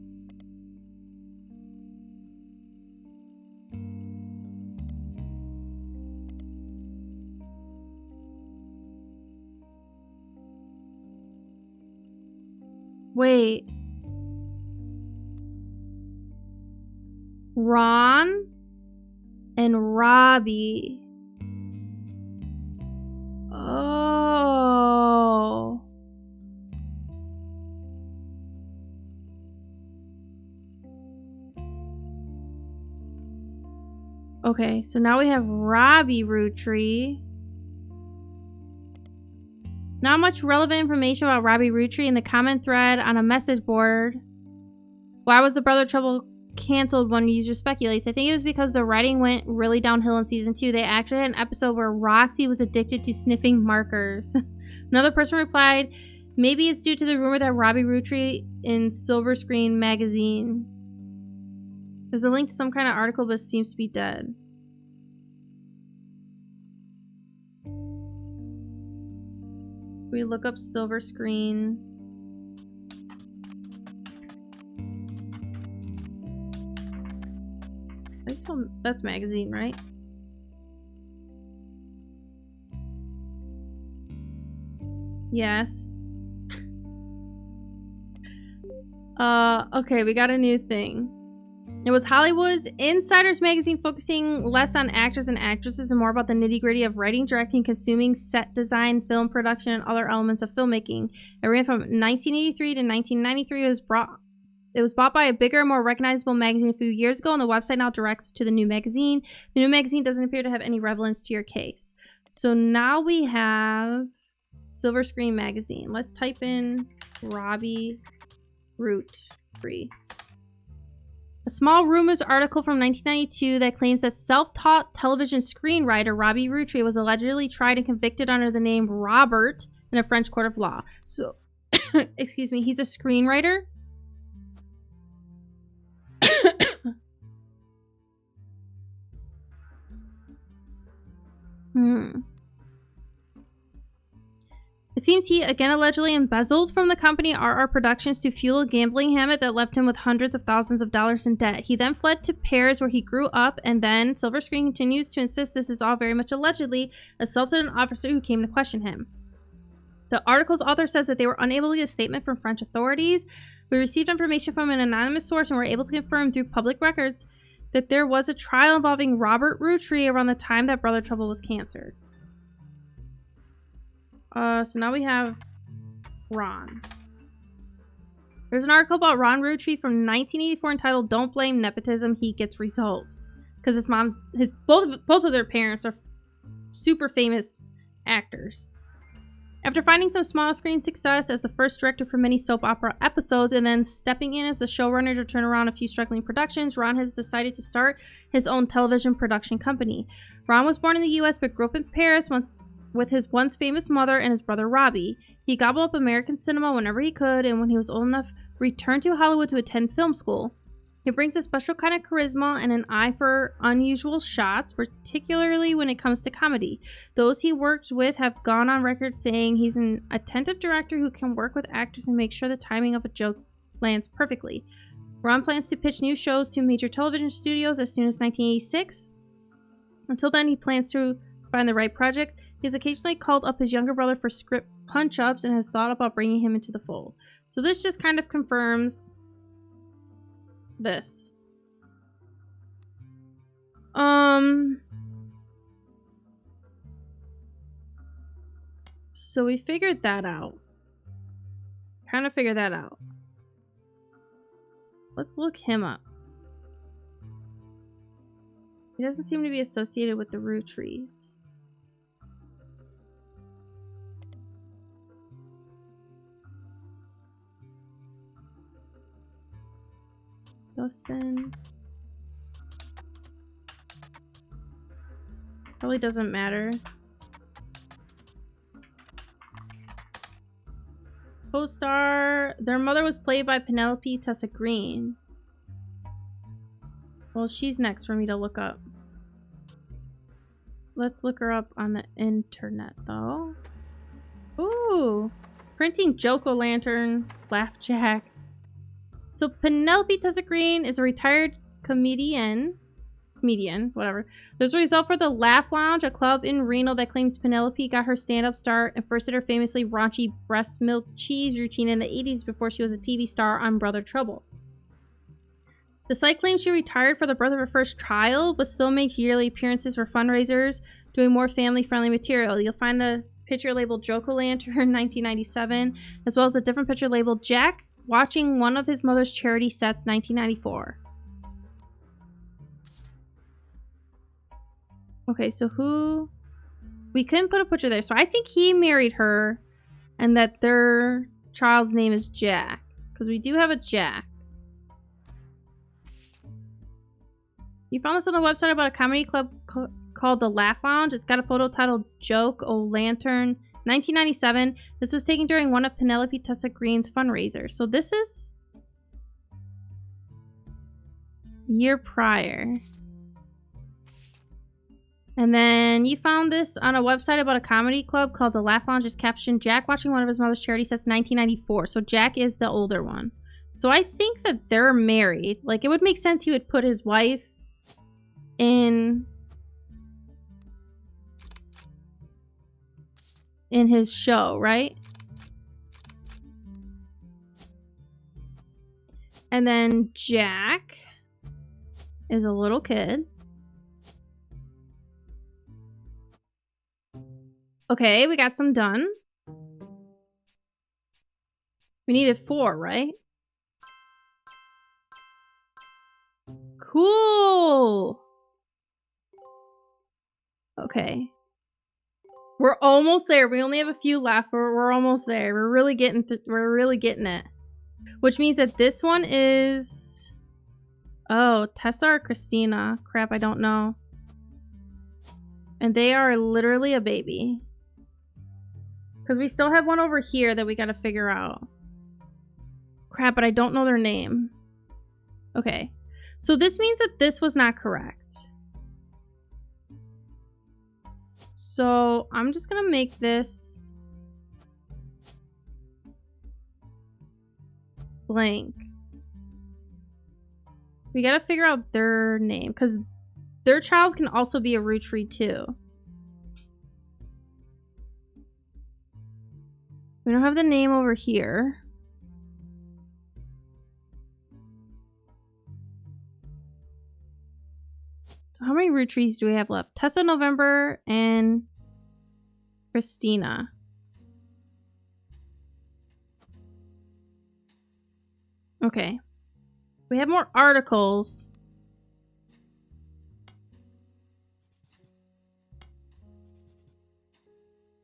Wait. Ron and Robbie. Oh. Okay, so now we have Robbie Roottrees. Not much relevant information about Robbie Roottrees in the comment thread on a message board. Why was the Brother Trouble canceled? One user speculates. I think it was because the writing went really downhill in season 2. They actually had an episode where Roxy was addicted to sniffing markers. Another person replied, maybe it's due to the rumor that Robbie Roottrees in Silver Screen magazine. There's a link to some kind of article, but it seems to be dead. We look up Silver Screen. That's magazine, right? Yes. Okay, we got a new thing. It was Hollywood's Insiders magazine, focusing less on actors and actresses and more about the nitty-gritty of writing, directing, consuming, set design, film production, and other elements of filmmaking. It ran from 1983 to 1993. It was bought by a bigger, more recognizable magazine a few years ago, and the website now directs to the new magazine. The new magazine doesn't appear to have any relevance to your case. So now we have Silver Screen magazine. Let's type in Robbie Roottrees. A small rumors article from 1992 that claims that self-taught television screenwriter Robbie Roottrees was allegedly tried and convicted under the name Robert in a French court of law. So, excuse me, he's a screenwriter? It seems he again allegedly embezzled from the company RR Productions to fuel a gambling habit that left him with hundreds of thousands of dollars in debt. He then fled to Paris where he grew up, and then Silver Screen continues to insist this is all very much allegedly, assaulted an officer who came to question him. The article's author says that they were unable to get a statement from French authorities. We received information from an anonymous source and were able to confirm through public records that there was a trial involving Robert Roottrees around the time that Brother Trouble was canceled. So now we have Ron. There's an article about Ron Roottrees from 1984 entitled "Don't Blame Nepotism, He Gets Results," because both of their parents are super famous actors. After finding some small screen success as the first director for many soap opera episodes and then stepping in as the showrunner to turn around a few struggling productions, Ron has decided to start his own television production company. Ron was born in the US but grew up in Paris with his once famous mother and his brother Robbie. He gobbled up American cinema whenever he could, and when he was old enough, returned to Hollywood to attend film school. He brings a special kind of charisma and an eye for unusual shots, particularly when it comes to comedy. Those he worked with have gone on record saying he's an attentive director who can work with actors and make sure the timing of a joke lands perfectly. Ron plans to pitch new shows to major television studios as soon as 1986. Until then, he plans to find the right project. He's occasionally called up his younger brother for script punch-ups and has thought about bringing him into the fold. So this just kind of confirms this. So we figured that out. Kind of figured that out. Let's look him up. He doesn't seem to be associated with the Roottrees. Dustin. Probably doesn't matter. Co-star. Their mother was played by Penelope Tessa Green. Well, she's next for me to look up. Let's look her up on the internet, though. Ooh. Printing Joke-O-Lantern. Laugh Jack. So Penelope Tessa Green is a retired comedian, whatever. There's a result for the Laugh Lounge, a club in Reno that claims Penelope got her stand-up start and first did her famously raunchy breast milk cheese routine in the 80s before she was a TV star on Brother Trouble. The site claims she retired for the birth of her first child, but still makes yearly appearances for fundraisers, doing more family-friendly material. You'll find a picture labeled Joke-O-Lantern 1997, as well as a different picture labeled Jack watching one of his mother's charity sets 1994. Okay, so who... We couldn't put a picture there, so I think he married her and that their child's name is Jack. Because we do have a Jack. You found this on the website about a comedy club called The Laugh Lounge. It's got a photo titled Joke-O-Lantern 1997. This was taken during one of Penelope Tessa Green's fundraisers. So this is year prior. And then you found this on a website about a comedy club called The Laugh Lounge. It's captioned Jack watching one of his mother's charity sets 1994. So Jack is the older one. So I think that they're married. Like, it would make sense he would put his wife in his show, right? And then Jack is a little kid. Okay, we got some done. We needed 4, right? Cool. Okay. We're almost there. We only have a few left. We're almost there. We're really getting it. Which means that this one is... Oh, Tessa or Christina? Crap, I don't know. And they are literally a baby. Because we still have one over here that we gotta figure out. Crap, but I don't know their name. Okay. So this means that this was not correct. So I'm just gonna make this blank. We gotta figure out their name because their child can also be a Rootree too. We don't have the name over here. So how many Roottrees do we have left? Tessa, November, and Christina. Okay. We have more articles.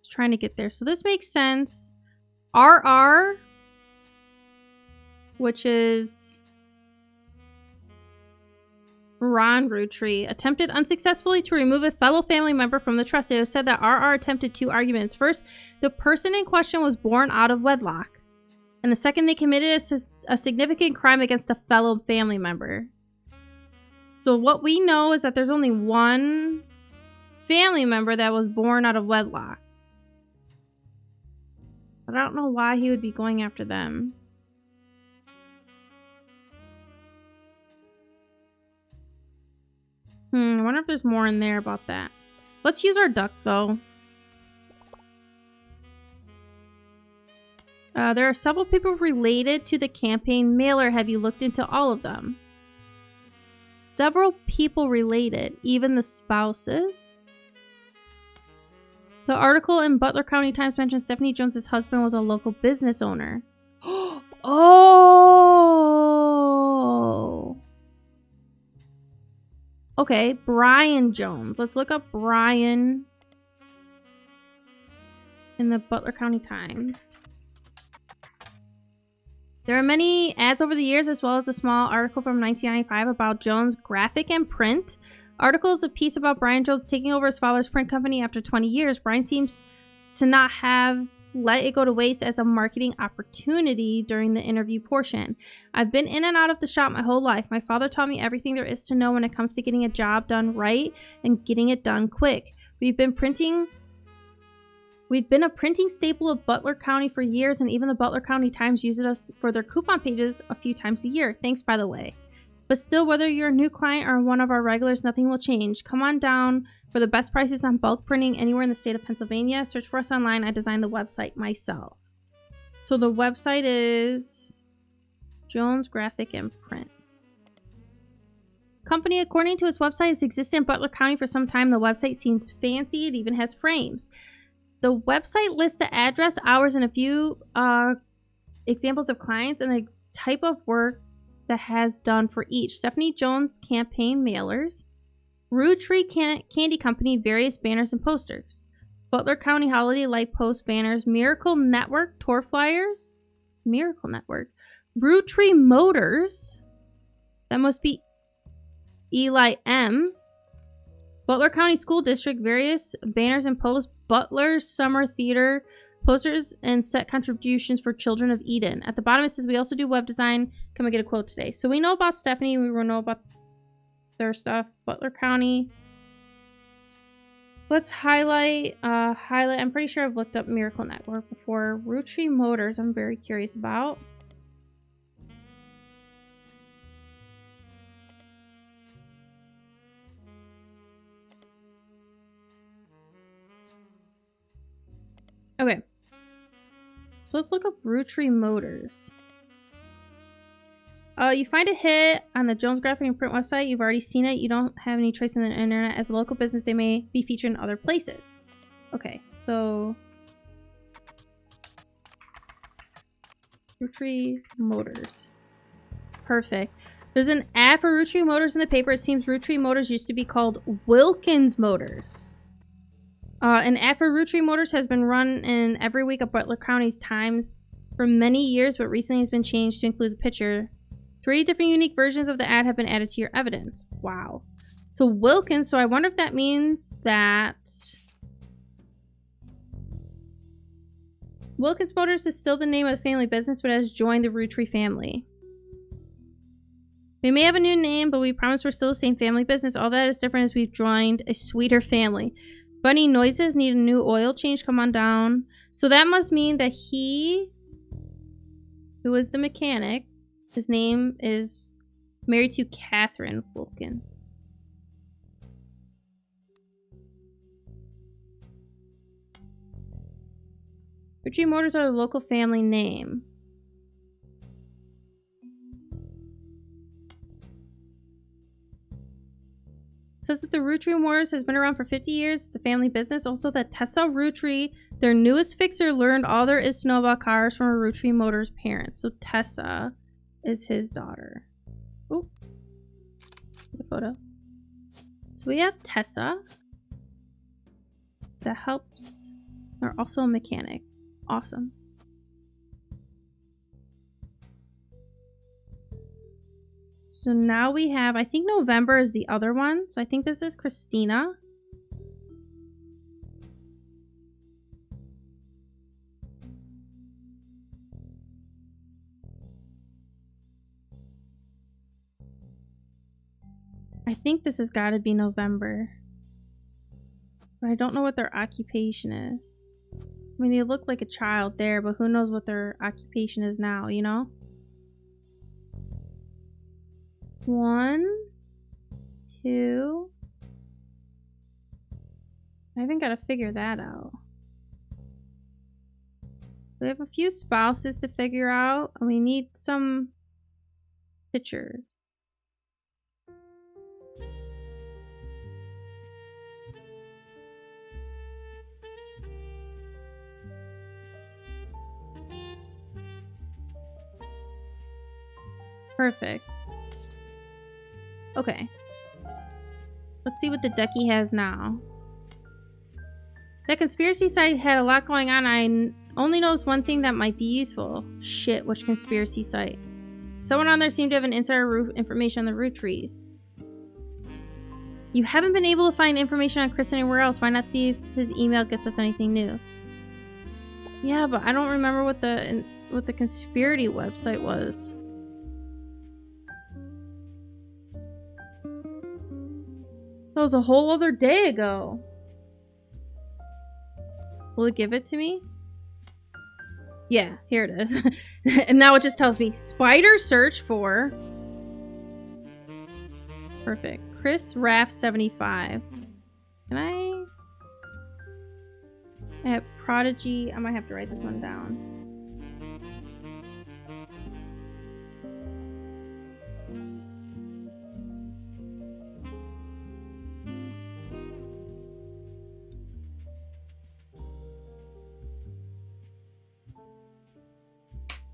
Just trying to get there. So this makes sense. RR, which is Ron Rootree, attempted unsuccessfully to remove a fellow family member from the trust. It was said that RR attempted 2 arguments. First, the person in question was born out of wedlock. And the second, they committed a significant crime against a fellow family member. So what we know is that there's only one family member that was born out of wedlock. I don't know why he would be going after them. I wonder if there's more in there about that. Let's use our duck, though. There are several people related to the campaign mailer. Have you looked into all of them? Several people related, even the spouses. The article in Butler County Times mentions Stephanie Jones's husband was a local business owner. Oh! Okay, Brian Jones. Let's look up Brian in the Butler County Times. There are many ads over the years, as well as a small article from 1995 about Jones' graphic and print. Article is a piece about Brian Jones taking over his father's print company after 20 years. Brian seems to not have let it go to waste as a marketing opportunity during the interview portion. I've been in and out of the shop my whole life. My father taught me everything there is to know when it comes to getting a job done right and getting it done quick. We've been a printing staple of Butler County for years, and even the Butler County Times uses us for their coupon pages a few times a year. Thanks, by the way. But still, whether you're a new client or one of our regulars, nothing will change. Come on down for the best prices on bulk printing anywhere in the state of Pennsylvania. Search for us online. I designed the website myself. So the website is Jones Graphic and Print. Company, according to its website, has existed in Butler County for some time. The website seems fancy. It even has frames. The website lists the address, hours, and a few examples of clients and the type of work that has done for each. Stephanie Jones campaign mailers, Roottrees Candy Company, various banners and posters, Butler County Holiday Light Post banners, Miracle Network tour flyers, Miracle Network, Roottrees Motors, that must be Eli M, Butler County School District, various banners and posts, Butler Summer Theater, posters and set contributions for Children of Eden. At the bottom it says we also do web design. Can we get a quote today? So we know about Stephanie. We will know about their stuff. Butler County. Let's highlight. I'm pretty sure I've looked up Miracle Network before. Roottrees Motors, I'm very curious about. Okay. So let's look up Roottrees Motors. You find a hit on the Jones Graphic and Print website. You've already seen it. You don't have any choice in the internet. As a local business, they may be featured in other places. Okay, so Roottrees Motors. Perfect. There's an ad for Roottrees Motors in the paper. It seems Roottrees Motors used to be called Wilkins Motors. An ad for Roottrees Motors has been run in every week of Butler County's Times for many years, but recently has been changed to include the picture. 3 different unique versions of the ad have been added to your evidence. Wow. So Wilkins, so I wonder if that means that Wilkins Motors is still the name of the family business, but has joined the Roottrees family. We may have a new name, but we promise we're still the same family business. All that is different is we've joined a sweeter family. Funny noises, need a new oil change, come on down. So that must mean that he, who is the mechanic, his name is married to Catherine Wilkins. Roottrees Motors are the local family name. Says that the Roottrees Motors has been around for 50 years. It's a family business. Also that Tessa Roottrees, their newest fixer, learned all there is to know about cars from her Roottrees Motors parents. So Tessa is his daughter. Ooh. The photo. So we have Tessa. That helps. They're also a mechanic. Awesome. So now we have, I think November is the other one. So I think this is Christina. I think this has got to be November. But I don't know what their occupation is. I mean, they look like a child there, but who knows what their occupation is now, you know? 1, 2. I haven't got to figure that out. We have a few spouses to figure out, and we need some pictures. Perfect. Okay. Let's see what the ducky has now. That conspiracy site had a lot going on. I only noticed one thing that might be useful. Shit, which conspiracy site? Someone on there seemed to have an insider information on the Roottrees. You haven't been able to find information on Chris anywhere else. Why not see if his email gets us anything new? Yeah, but I don't remember what the conspiracy website was. That was a whole other day ago. Will it give it to me? Yeah, here it is. And now it just tells me spider search for. Perfect. Chris Raff 75. Can I have Prodigy? I might have to write this one down.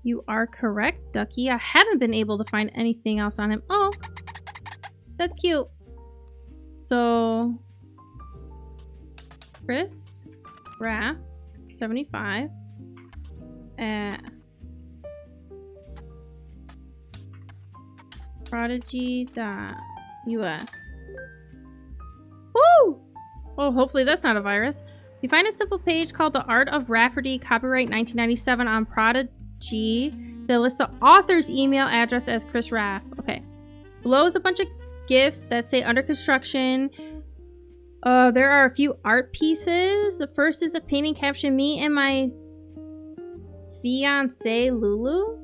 You are correct, Ducky. I haven't been able to find anything else on him. Oh, that's cute. So, Chris Raff 75 at prodigy.us. Woo! Oh, hopefully that's not a virus. You find a simple page called The Art of Rafferty, copyright 1997 on Prodigy. They list the author's email address as Chris Raff. Okay. Below is a bunch of gifts that say under construction. There are a few art pieces. The first is the painting caption, "Me and my fiance Lulu."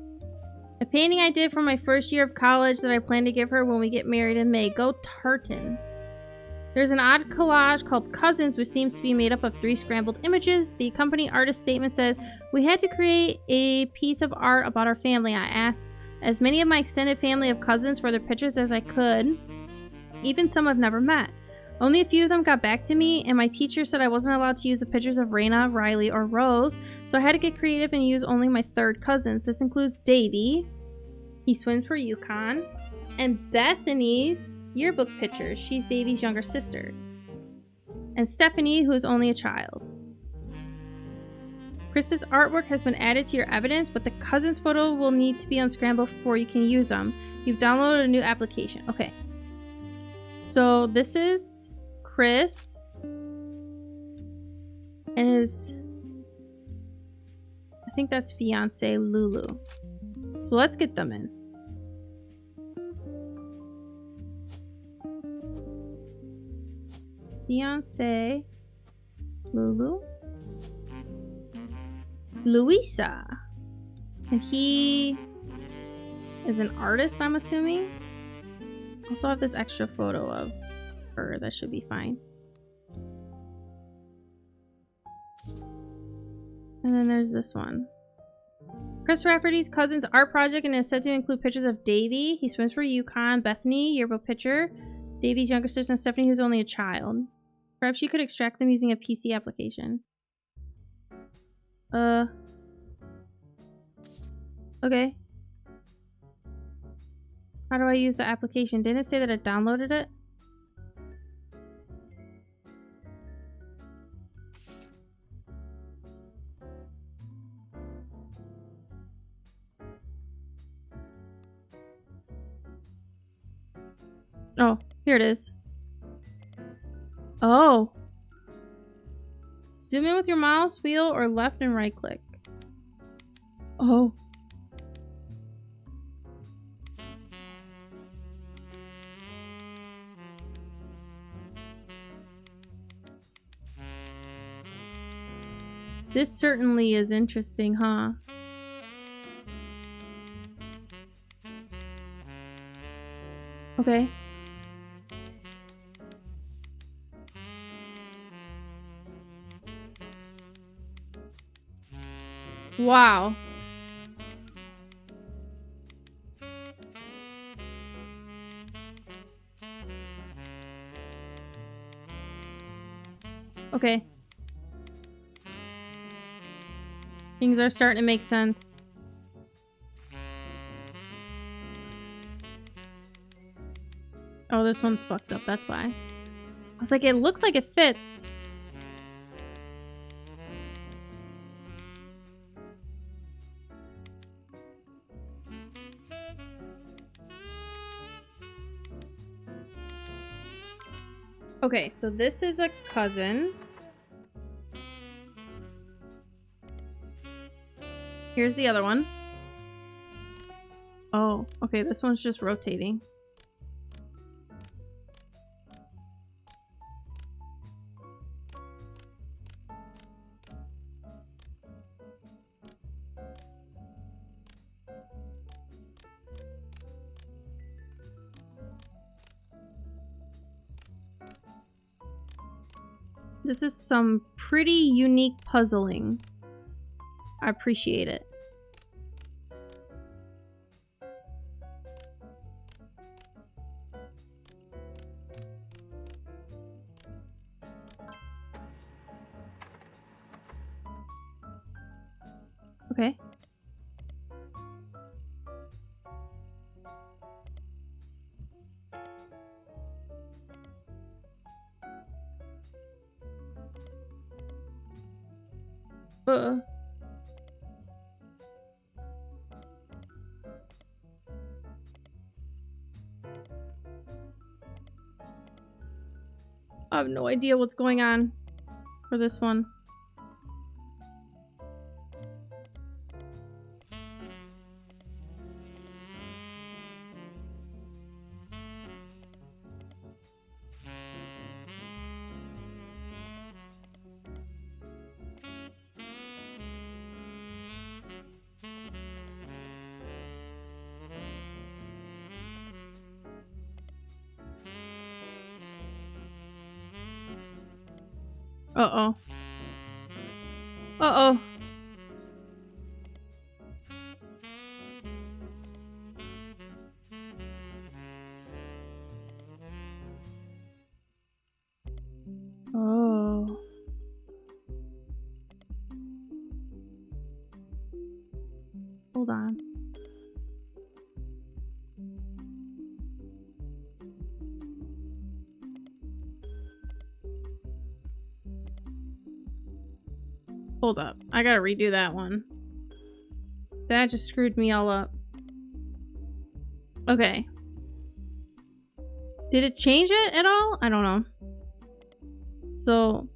A painting I did for my first year of college that I plan to give her when we get married in May. Go Tartans. There's an odd collage called Cousins, which seems to be made up of 3 scrambled images. The company artist statement says, "We had to create a piece of art about our family. I asked as many of my extended family of cousins for their pictures as I could, even some I've never met. Only a few of them got back to me, and my teacher said I wasn't allowed to use the pictures of Raina, Riley, or Rose, so I had to get creative and use only my 3rd cousins. This includes Davy, he swims for UConn, and Bethany's yearbook pictures. She's Davy's younger sister. And Stephanie, who is only a child. Chris's artwork has been added to your evidence, but the cousin's photo will need to be unscrambled before you can use them. You've downloaded a new application." Okay. So this is Chris and his, I think that's fiance Lulu. So let's get them in. Fiance Lulu. Louisa. And he is an artist, I'm assuming. Also have this extra photo of her. That should be fine. And then there's this one. Chris Rafferty's cousin's art project, and is said to include pictures of Davy. He swims for UConn. Bethany, yearbook picture. Davy's younger sister, and Stephanie, who's only a child. Perhaps you could extract them using a PC application. Okay. How do I use the application? Didn't it say that it downloaded it? Oh, here it is. Oh. Zoom in with your mouse wheel or left and right click. Oh. This certainly is interesting, huh? Okay. Wow. Okay. Things are starting to make sense. Oh, this one's fucked up, that's why. I was like, it looks like it fits. Okay, so this is a cousin. Here's the other one. Oh, okay, this one's just rotating. This is some pretty unique puzzling. I appreciate it. Okay. I have no idea what's going on for this one. Uh-oh. Uh-oh. Oh. Hold on. Hold up. I gotta redo that one. That just screwed me all up. Okay. Did it change it at all? I don't know. So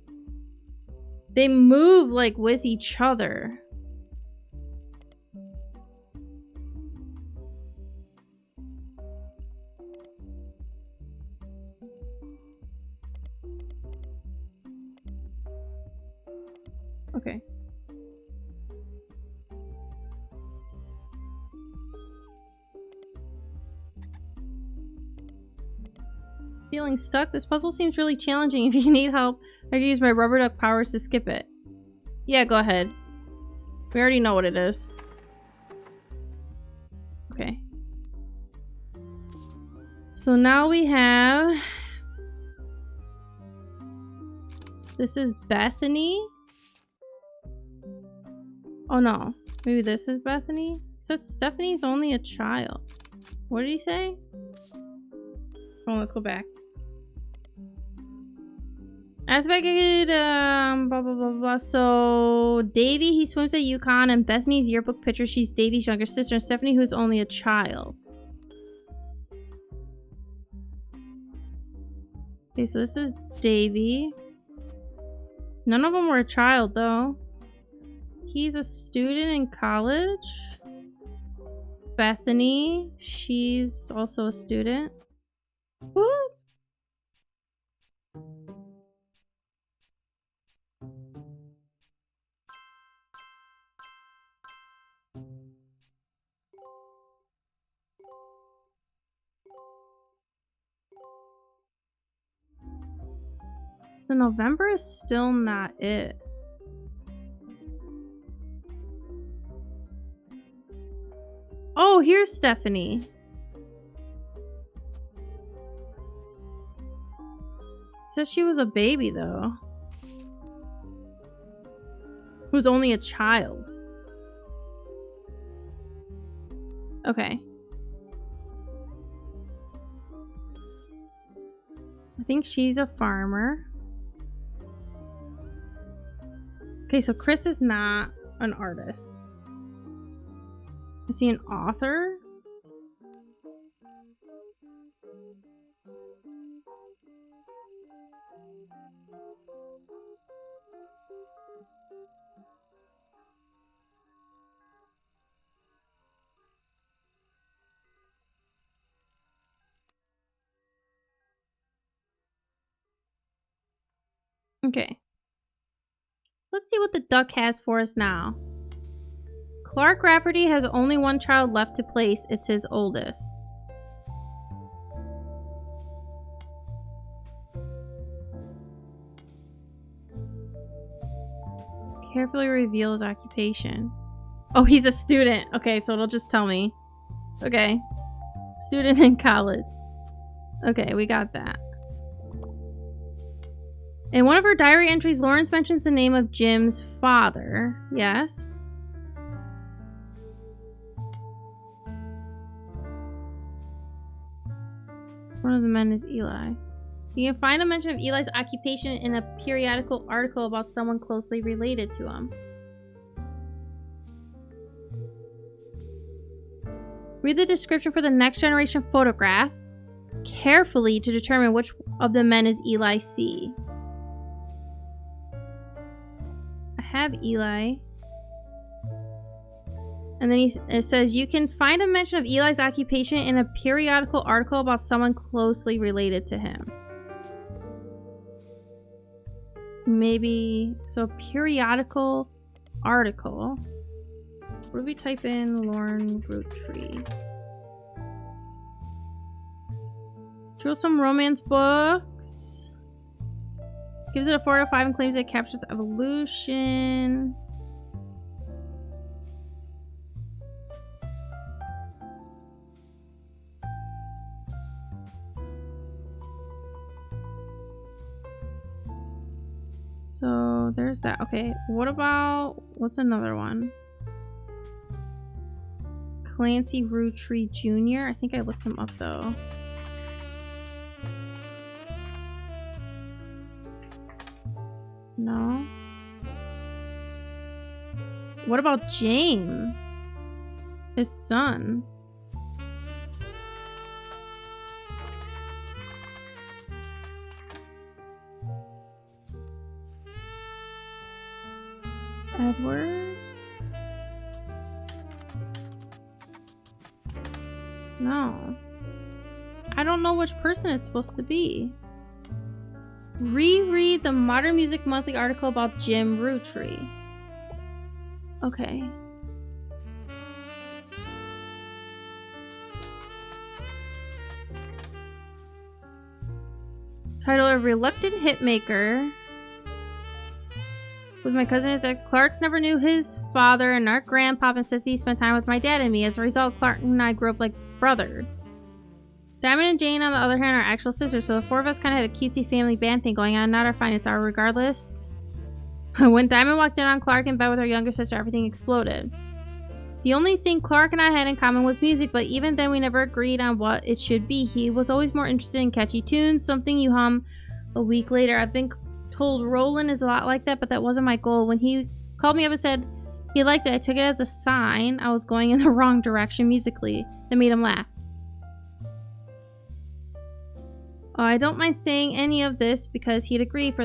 they move like with each other. Okay. Feeling stuck? This puzzle seems really challenging. If you need help, I can use my rubber duck powers to skip it. Yeah, go ahead. We already know what it is. Okay. So now we have... This is Bethany. Oh no. Maybe this is Bethany? It says Stephanie's only a child. What did he say? Oh, let's go back. Aspected, blah, blah, blah, blah. So, Davy, he swims at UConn, and Bethany's yearbook picture, she's Davy's younger sister, and Stephanie, who's only a child. Okay, so this is Davy. None of them were a child, though. He's a student in college. Bethany, she's also a student. Woo! The November is still not it. Oh, here's Stephanie. Says she was a baby, though. Who's only a child. Okay. I think she's a farmer. Okay, so Chris is not an artist. Is he an author? Okay. Let's see what the duck has for us now. Clark Rafferty has only one child left to place. It's his oldest. Carefully reveal his occupation. Oh, he's a student. Okay, so it'll just tell me. Okay. Student in college. Okay, we got that. In one of her diary entries, Lawrence mentions the name of Jim's father. Yes. One of the men is Eli. You can find a mention of Eli's occupation in a periodical article about someone closely related to him. Read the description for the next generation photograph carefully to determine which of the men is Eli C. I have Eli. And then it says, you can find a mention of Eli's occupation in a periodical article about someone closely related to him. Maybe, so a periodical article. What do we type in? Lorne Roottrees. Drew some romance books. Gives it a 4 out of 5 and claims it captures evolution. So there's that. Okay, what about, what's another one? Clancy Roottrees Jr. I think I looked him up though. No. What about James? His son. Edward? No. I don't know which person it's supposed to be. Reread the Modern Music Monthly article about Jim Roottrees. Okay. Title: A Reluctant Hitmaker. With my cousin and his ex, Clark's never knew his father, and our grandpapa says he spent time with my dad and me. As a result, Clark and I grew up like brothers. Diamond and Jane, on the other hand, are actual sisters, so the four of us kind of had a cutesy family band thing going on. Not our finest hour, regardless. When Diamond walked in on Clark in bed with her younger sister, everything exploded. The only thing Clark and I had in common was music, but even then we never agreed on what it should be. He was always more interested in catchy tunes, something you hum a week later. I've been told Roland is a lot like that, but that wasn't my goal. When he called me up and said he liked it, I took it as a sign I was going in the wrong direction musically. That made him laugh. I don't mind saying any of this because he'd agree. For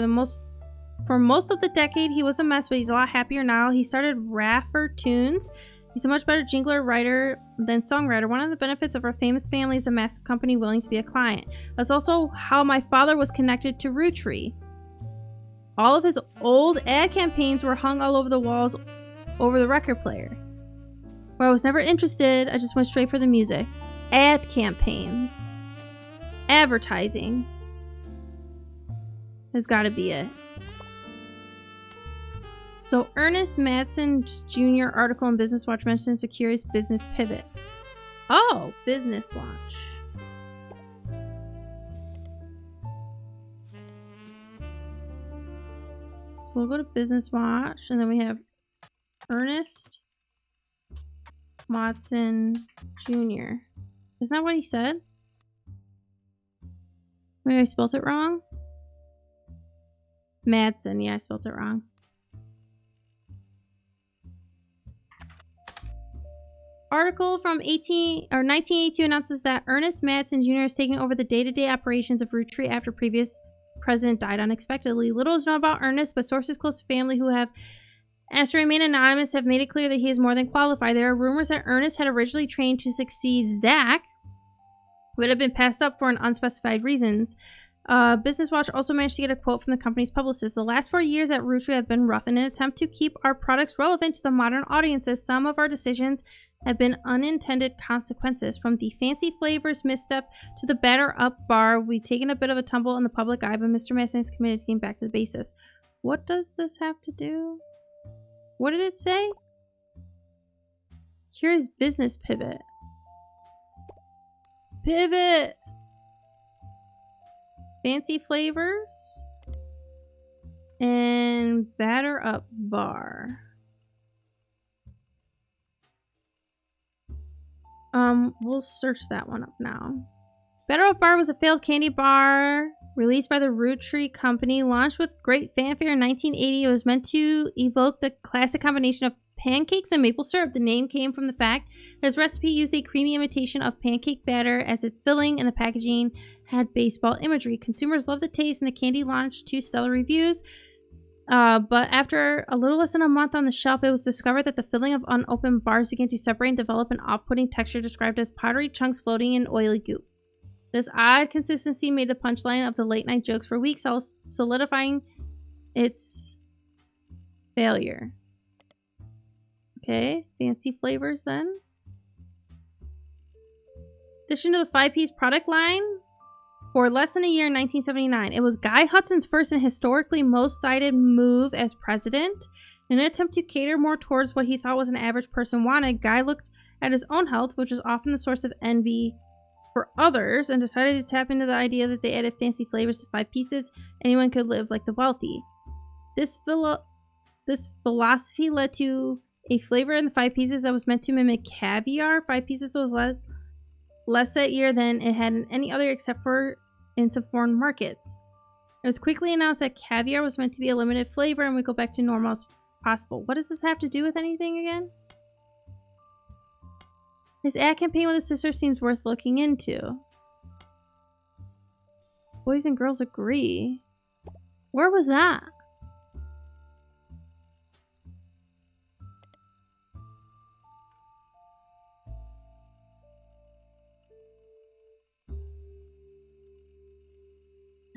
most of the decade, he was a mess, but he's a lot happier now. He started Raffer Tunes. He's a much better jingler, writer than songwriter. One of the benefits of our famous family is a massive company willing to be a client. That's also how my father was connected to Roottrees. All of his old ad campaigns were hung all over the walls over the record player. Where I was never interested, I just went straight for the music. Ad campaigns. Advertising has got to be it. So Ernest Madsen Jr. article in Business Watch mentions a curious business pivot. Oh, Business Watch. So we'll go to Business Watch, and then we have Ernest Watson Jr. Isn't that what he said? Maybe I spelled it wrong? Madsen. Yeah, I spelled it wrong. Article from 1982 announces that Ernest Madsen Jr. is taking over the day-to-day operations of Roottrees after previous president died unexpectedly. Little is known about Ernest, but sources close to family who have asked to remain anonymous have made it clear that he is more than qualified. There are rumors that Ernest had originally trained to succeed Zach, who had been passed up for an unspecified reasons. Business Watch also managed to get a quote from the company's publicist. The last 4 years at Roottrees have been rough in an attempt to keep our products relevant to the modern audiences. Some of our decisions have been unintended consequences. From the fancy flavors misstep to the batter up bar, we've taken a bit of a tumble in the public eye, but Mr. Madsen is committed to getting back to the basis. What does this have to do? What did it say? Here's business pivot. Pivot! Fancy flavors. And batter up bar. We'll search that one up now. Batter Up Bar was a failed candy bar released by the Roottrees company. Launched with great fanfare in 1980, it was meant to evoke the classic combination of pancakes and maple syrup. The name came from the fact that its recipe used a creamy imitation of pancake batter as its filling, and the packaging had baseball imagery. Consumers loved the taste, and the candy launched to stellar reviews. But after a little less than a month on the shelf, it was discovered that the filling of unopened bars began to separate and develop an off-putting texture described as powdery chunks floating in oily goop. This odd consistency made the punchline of the late-night jokes for weeks, solidifying its failure. Okay, fancy flavors then. Addition to the 5-piece product line, for less than a year in 1979, it was Guy Hudson's first and historically most cited move as president. In an attempt to cater more towards what he thought was an average person wanted, Guy looked at his own health, which was often the source of envy for others, and decided to tap into the idea that they added fancy flavors to 5 pieces. Anyone could live like the wealthy. This philosophy led to a flavor in the 5 pieces that was meant to mimic caviar. 5 pieces was less that year than it had in any other except for in some foreign markets. It was quickly announced that caviar was meant to be a limited flavor and would go back to normal as possible. What does this have to do with anything again? His ad campaign with his sister seems worth looking into. Boys and girls agree. Where was that?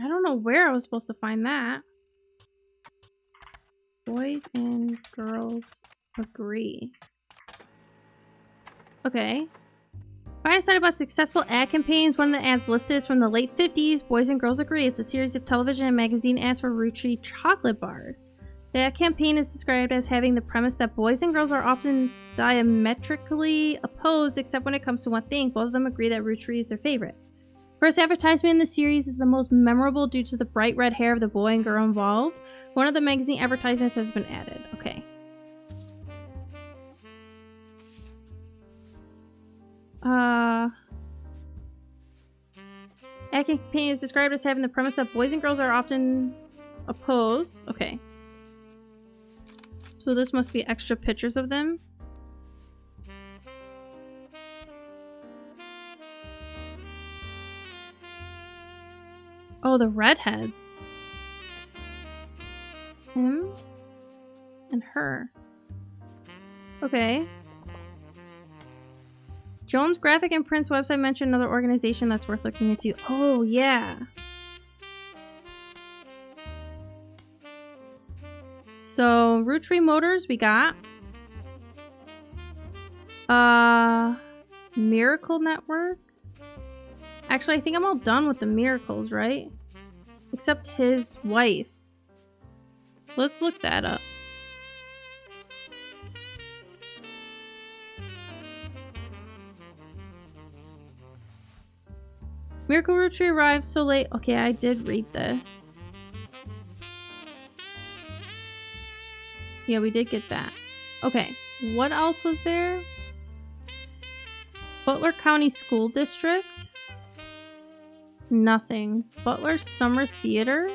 I don't know where I was supposed to find that. Boys and girls agree. Okay. Find a site about successful ad campaigns. One of the ads listed is from the late 50s. Boys and Girls Agree. It's a series of television and magazine ads for Roottrees chocolate bars. The ad campaign is described as having the premise that boys and girls are often diametrically opposed, except when it comes to one thing. Both of them agree that Roottrees is their favorite. First advertisement in the series is the most memorable due to the bright red hair of the boy and girl involved. One of the magazine advertisements has been added. Okay. Ad campaign is described as having the premise that boys and girls are often opposed. Okay. So this must be extra pictures of them. Oh, the redheads. Him and her. Okay. Jones Graphic and Prints website mentioned another organization that's worth looking into. Oh, yeah. So, Roottrees Motors, we got. Miracle Network. Actually, I think I'm all done with the miracles, right? Except his wife. So let's look that up. Miracle Roottrees arrived so late. Okay, I did read this. Yeah, we did get that. Okay, what else was there? Butler County School District? Nothing. Butler Summer Theater?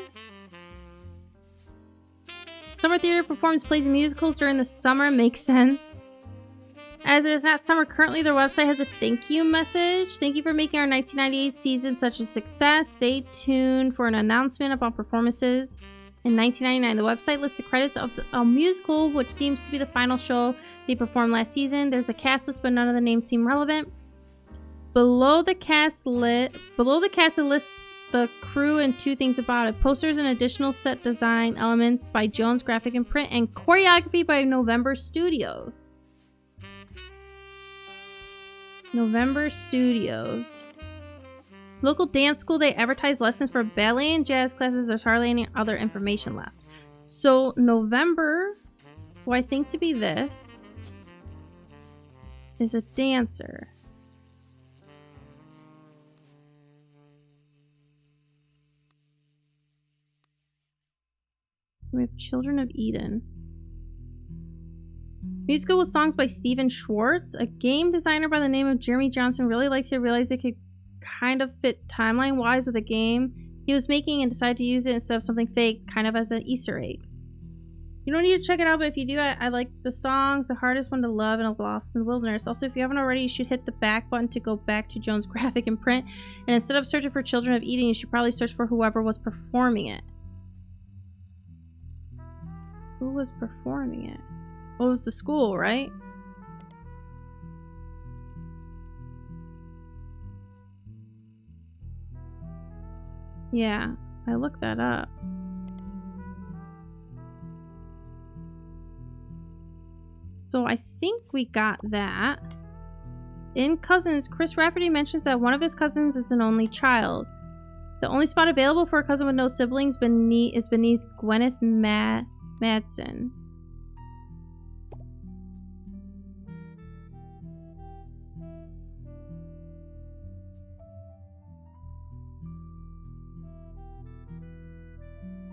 Summer Theater performs plays and musicals during the summer. Makes sense. As it is not summer currently, their website has a thank you message. Thank you for making our 1998 season such a success. Stay tuned for an announcement about performances. In 1999, the website lists the credits of a musical, which seems to be the final show they performed last season. There's a cast list, but none of the names seem relevant. Below the cast it lists the crew and 2 things about it. Posters and additional set design elements by Jones Graphic and Print, and choreography by November Studios. November Studios. Local dance school, they advertise lessons for ballet and jazz classes. There's hardly any other information left. So November, who I think to be this, is a dancer. We have Children of Eden. Musical with songs by Steven Schwartz. A game designer by the name of Jeremy Johnson really likes it. Realized it could kind of fit timeline-wise with a game he was making and decided to use it instead of something fake, kind of as an Easter egg. You don't need to check it out, but if you do, I like the songs. The hardest one to love and Lost in the Wilderness. Also, if you haven't already, you should hit the back button to go back to Jones Graphic and Print. And instead of searching for Children of Eden, you should probably search for whoever was performing it. Who was performing it? Well, it was the school, right? Yeah, I looked that up. So I think we got that. In Cousins, Chris Rafferty mentions that one of his cousins is an only child. The only spot available for a cousin with no siblings is beneath Gwyneth Madsen.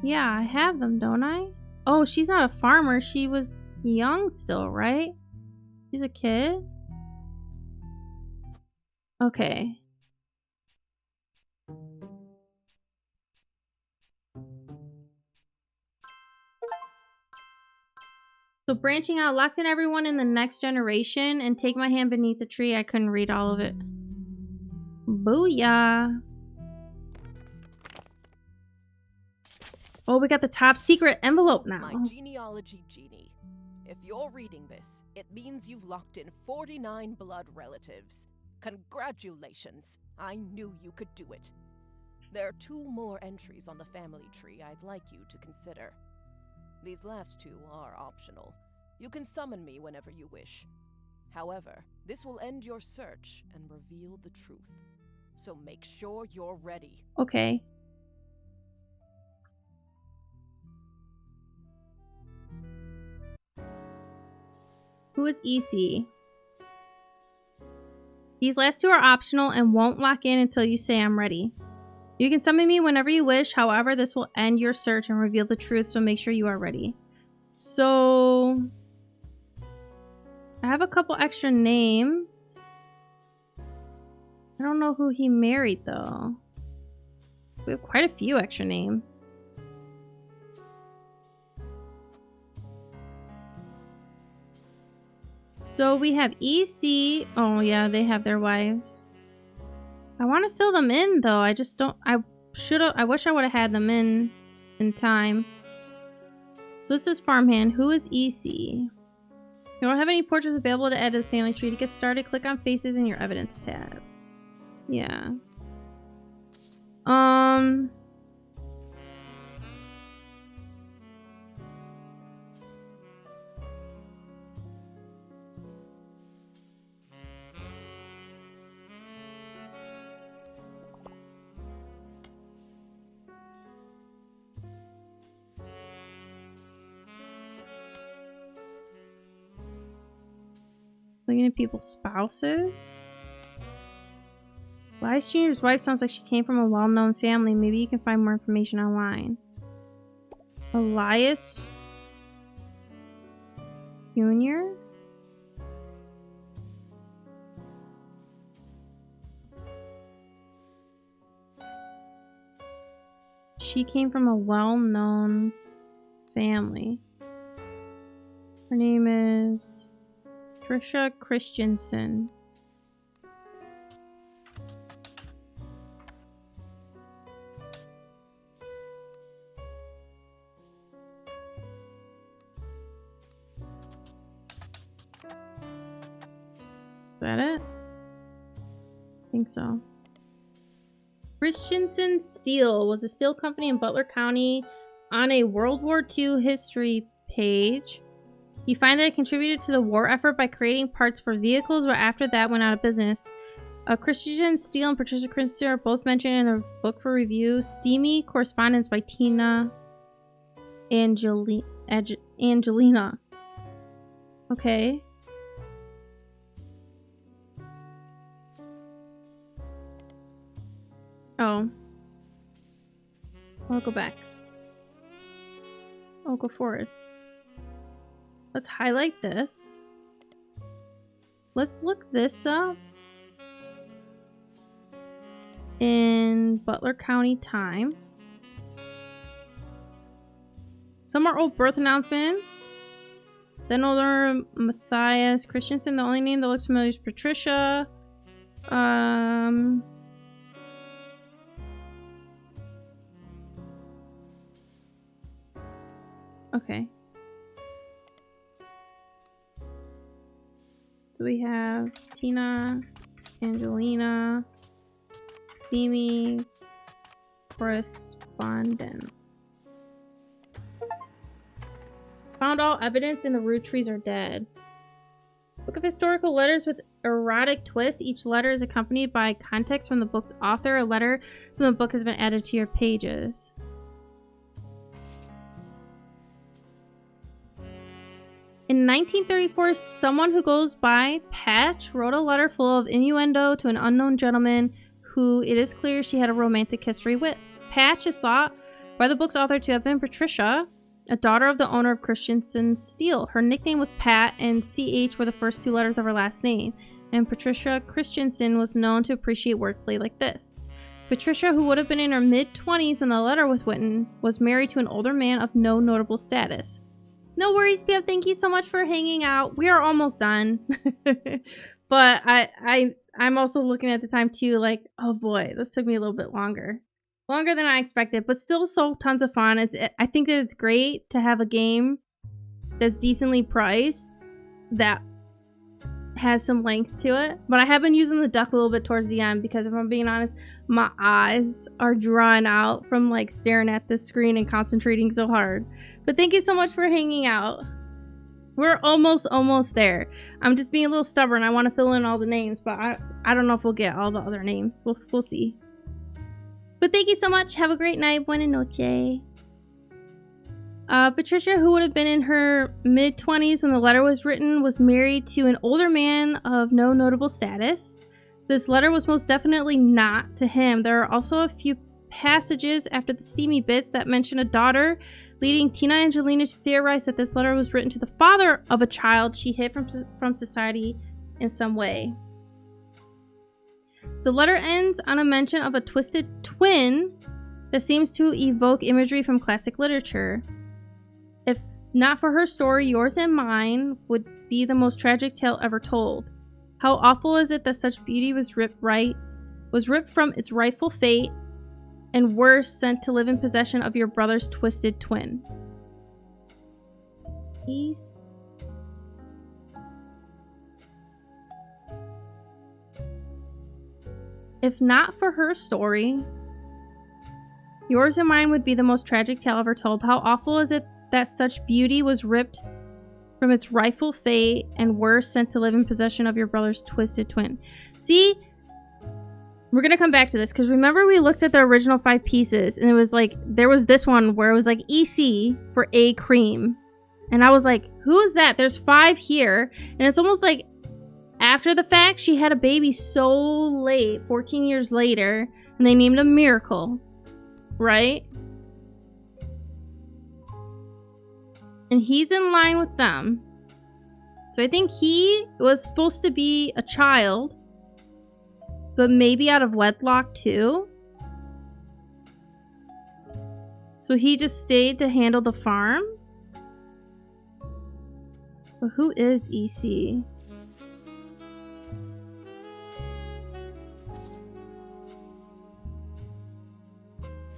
Yeah, I have them, don't I? Oh, she's not a farmer. She was young still, right? She's a kid? Okay. So branching out, locked in everyone in the next generation, and take my hand beneath the tree. I couldn't read all of it. Booyah. Oh, we got the top secret envelope now. My genealogy genie. If you're reading this, it means you've locked in 49 blood relatives. Congratulations. I knew you could do it. There are 2 more entries on the family tree I'd like you to consider. These last 2 are optional. You can summon me whenever you wish. However, this will end your search and reveal the truth. So make sure you're ready. Okay. Who is EC? These last 2 are optional and won't lock in until you say I'm ready. You can summon me whenever you wish. However, this will end your search and reveal the truth, so make sure you are ready. So I have a couple extra names. I don't know who he married, though. We have quite a few extra names. So we have EC. Oh, yeah, they have their wives. I want to fill them in, though. I just don't... I wish I would have had them in time. So this is Farmhand. Who is EC? You don't have any portraits available to add to the family tree. To get started, click on Faces in your Evidence tab. Yeah. Looking at people's spouses. Elias Jr.'s wife sounds like she came from a well-known family. Maybe you can find more information online. Elias Jr.? She came from a well-known family. Her name is Trisha Christensen. Is that it? I think so. Christensen Steel was a steel company in Butler County. On a World War II history page, you find that it contributed to the war effort by creating parts for vehicles, but after that went out of business. Christensen Steel and Patricia Christensen are both mentioned in a book for review, Steamy Correspondence by Tina Angelina. Okay. Oh. I'll go back. I'll go forward. Let's highlight this. Let's look this up in Butler County Times. Some are old birth announcements. Then older Matthias Christensen. The only name that looks familiar is Patricia. Okay. So we have Tina, Angelina, Steamy Correspondence. Found all evidence and the Roottrees are dead. Book of historical letters with erotic twists. Each letter is accompanied by context from the book's author. A letter from the book has been added to your pages. In 1934, someone who goes by Patch wrote a letter full of innuendo to an unknown gentleman who it is clear she had a romantic history with. Patch is thought by the book's author to have been Patricia, a daughter of the owner of Christensen Steel. Her nickname was Pat, and CH were the first two letters of her last name, and Patricia Christensen was known to appreciate wordplay like this. Patricia, who would have been in her mid-20s when the letter was written, was married to an older man of no notable status. No worries, Bev. Thank you so much for hanging out. We are almost done. But I'm also looking at the time too, like, oh boy, this took me a little bit longer. Longer than I expected, but still so tons of fun. I think that it's great to have a game that's decently priced, that has some length to it. But I have been using the duck a little bit towards the end because if I'm being honest, my eyes are drawn out from like staring at this screen and concentrating so hard. But thank you so much for hanging out. We're almost there. I'm just being a little stubborn. I want to fill in all the names, but I don't know if we'll get all the other names. We'll see. But thank you so much. Have a great night. Buena noche. Patricia, who would have been in her mid-20s when the letter was written, was married to an older man of no notable status. This letter was most definitely not to him. There are also a few passages after the steamy bits that mention a daughter, leading Tina Angelina to theorize that this letter was written to the father of a child she hid from society in some way. The letter ends on a mention of a twisted twin that seems to evoke imagery from classic literature. If not for her story, yours and mine would be the most tragic tale ever told. How awful is it that such beauty was ripped from its rightful fate, and worse, sent to live in possession of your brother's twisted twin. Peace. If not for her story, yours and mine would be the most tragic tale ever told. How awful is it that such beauty was ripped from its rightful fate, and worse, sent to live in possession of your brother's twisted twin. See? We're going to come back to this because remember we looked at the original 5 pieces and it was like, there was this one where it was like EC for A cream. And I was like, who is that? There's 5 here. And it's almost like After the fact, she had a baby so late, 14 years later, and they named him Miracle. Right? And he's in line with them. So I think he was supposed to be a child, but maybe out of wedlock too. So he just stayed to handle the farm? But who is EC?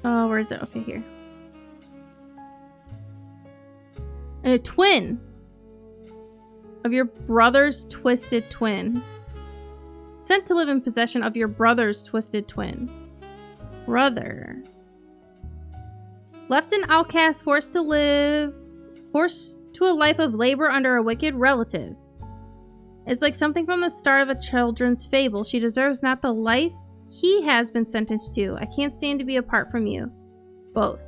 Oh, where is it? Okay, here. And a twin of your brother's twisted twin. Sent to live in possession of your brother's twisted twin. Brother. Left an outcast, forced to a life of labor under a wicked relative. It's like something from the start of a children's fable. She deserves not the life he has been sentenced to. I can't stand to be apart from you. Both.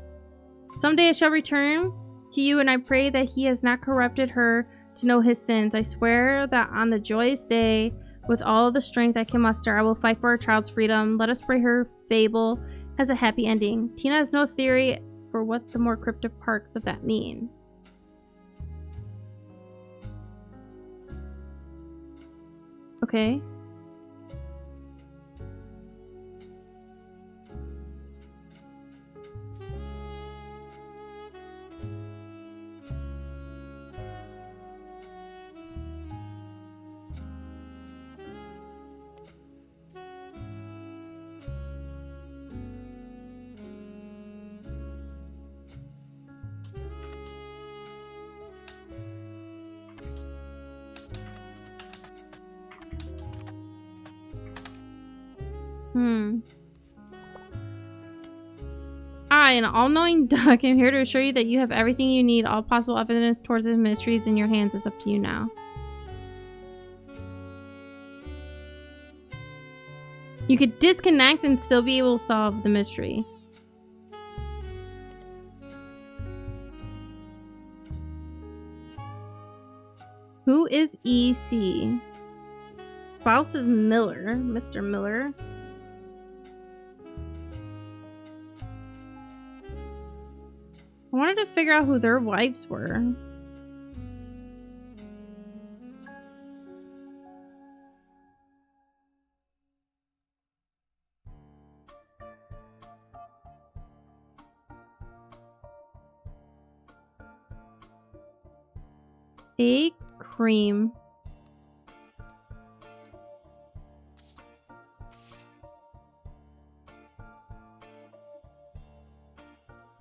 Someday I shall return to you, and I pray that he has not corrupted her to know his sins. I swear that on the joyous day, with all the strength I can muster, I will fight for our child's freedom. Let us pray her fable has a happy ending. Tina has no theory for what the more cryptic parts of that mean. Okay. I, an all-knowing duck, am here to assure you that you have everything you need. All possible evidence towards the mysteries in your hands. It's up to you now. You could disconnect and still be able to solve the mystery. Who is EC? Spouse is Miller, Mr. Miller. I wanted to figure out who their wives were. Egg cream.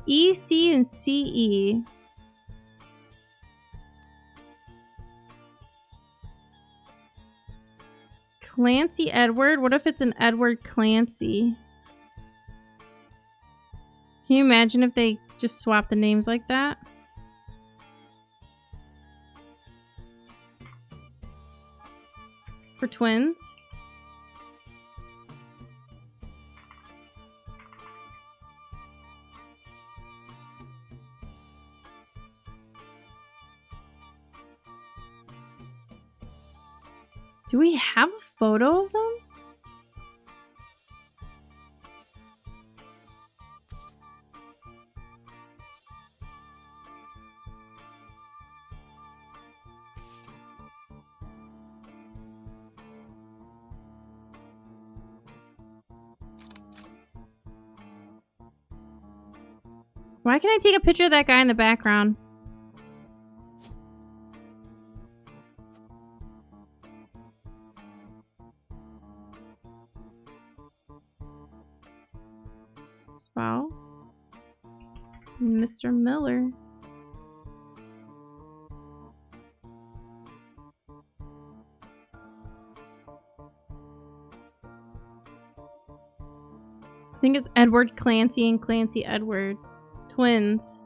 EC and CE. Clancy Edward? What if it's an Edward Clancy? Can you imagine if they just swap the names like that? For twins? Do we have a photo of them? Why can't I take a picture of that guy in the background? Spouse. Mr. Miller. I think it's Edward Clancy and Clancy Edward. Twins.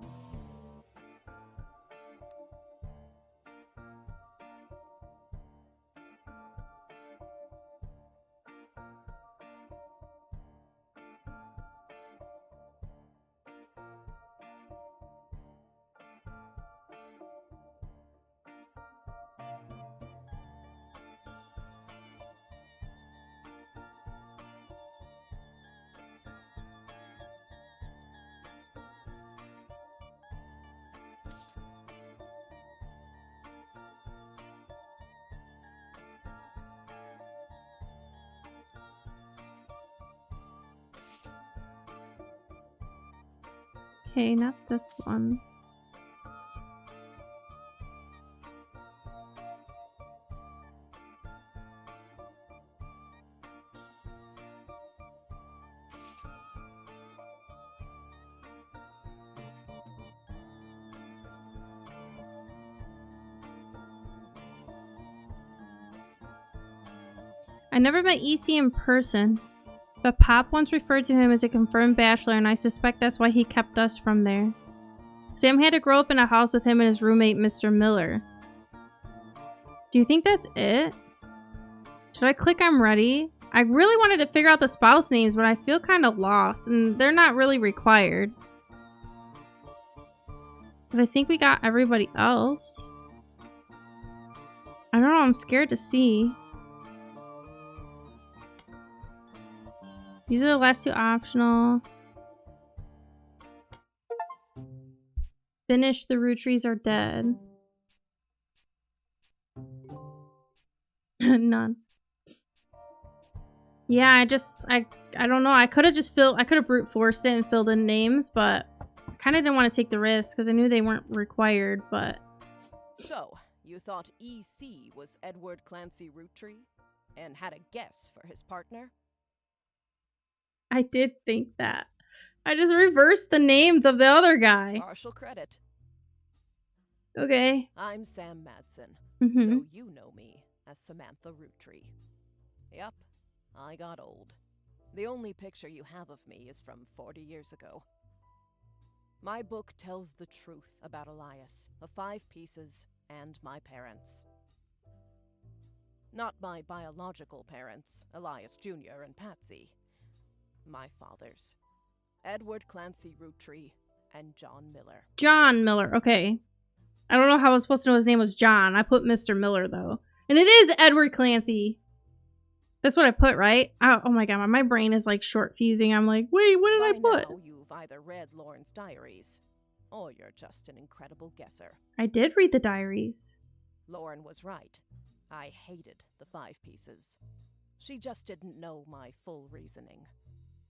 Okay, not this one. I never met EC in person, but Pop once referred to him as a confirmed bachelor, and I suspect that's why he kept us from there. Sam had to grow up in a house with him and his roommate, Mr. Miller. Do you think that's it? Should I click I'm ready? I really wanted to figure out the spouse names, but I feel kind of lost, and they're not really required. But I think we got everybody else. I don't know, I'm scared to see. These are the last two optional. Finish, the Roottrees are dead. None. Yeah, I don't know. I could have brute forced it and filled in names, but I kind of didn't want to take the risk because I knew they weren't required, but... So, you thought EC was Edward Clancy Roottree and had a guess for his partner? I did think that. I just reversed the names of the other guy. Partial credit. Okay. I'm Sam Madsen, Mm-hmm. though you know me as Samantha Roottree. Yup, I got old. The only picture you have of me is from 40 years ago. My book tells the truth about Elias, the 5 pieces, and my parents. Not my biological parents, Elias Jr. and Patsy. My fathers, Edward Clancy Roottree and John Miller. John Miller, okay. I don't know how I was supposed to know his name was John. I put Mr. Miller, though. And it is Edward Clancy. That's what I put, right? Oh my god, my brain is like short fusing. I'm like, wait, what did I put? By now, you've either read Lauren's diaries, or you're just an incredible guesser. I did read the diaries. Lauren was right. I hated the 5 pieces. She just didn't know my full reasoning.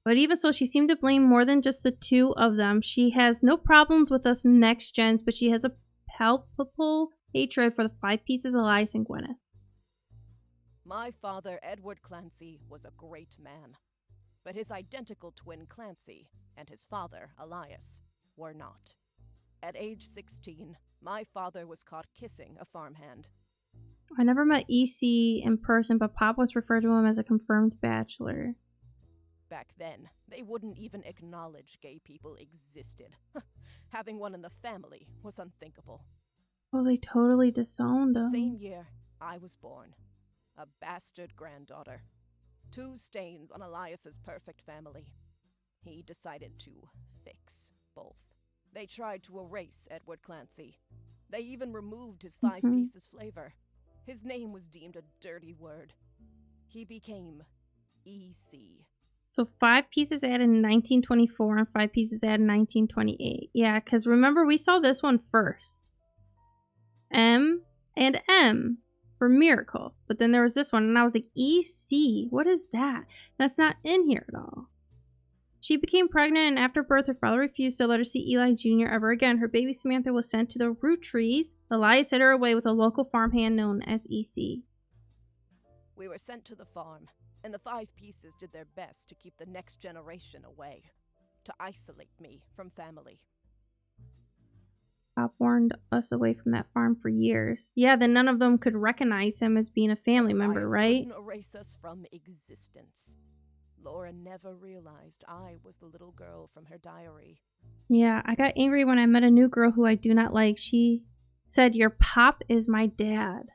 But even so, she seemed to blame more than just the 2 of them. She has no problems with us next gens, but she has a palpable hatred for the 5 pieces, Elias and Gwyneth. My father, Edward Clancy, was a great man. But his identical twin, Clancy, and his father, Elias, were not. At age 16, my father was caught kissing a farmhand. I never met EC in person, but Pop was referred to him as a confirmed bachelor. Back then, they wouldn't even acknowledge gay people existed. Having one in the family was unthinkable. Oh, they totally disowned The him. same year, I was born. A bastard granddaughter. 2 stains on Elias's perfect family. He decided to fix both. They tried to erase Edward Clancy. They even removed his 5 pieces flavor. His name was deemed a dirty word. He became EC. So 5 pieces added in 1924 and 5 pieces added in 1928. Yeah, because remember, we saw this one first. M and M for Miracle. But then there was this one, and I was like, EC? What is that? That's not in here at all. She became pregnant, and after birth, her father refused to let her see Eli Jr. ever again. Her baby Samantha was sent to the Roottrees. Elias hid her away with a local farmhand known as EC. We were sent to the farm, and the 5 pieces did their best to keep the next generation away, to isolate me from family. Pop warned us away from that farm for years. Yeah, then none of them could recognize him as being a family member, Elias right? couldn't erase us from existence. Laura never realized I was the little girl from her diary. Yeah, I got angry when I met a new girl who I do not like. She said, "Your pop is my dad."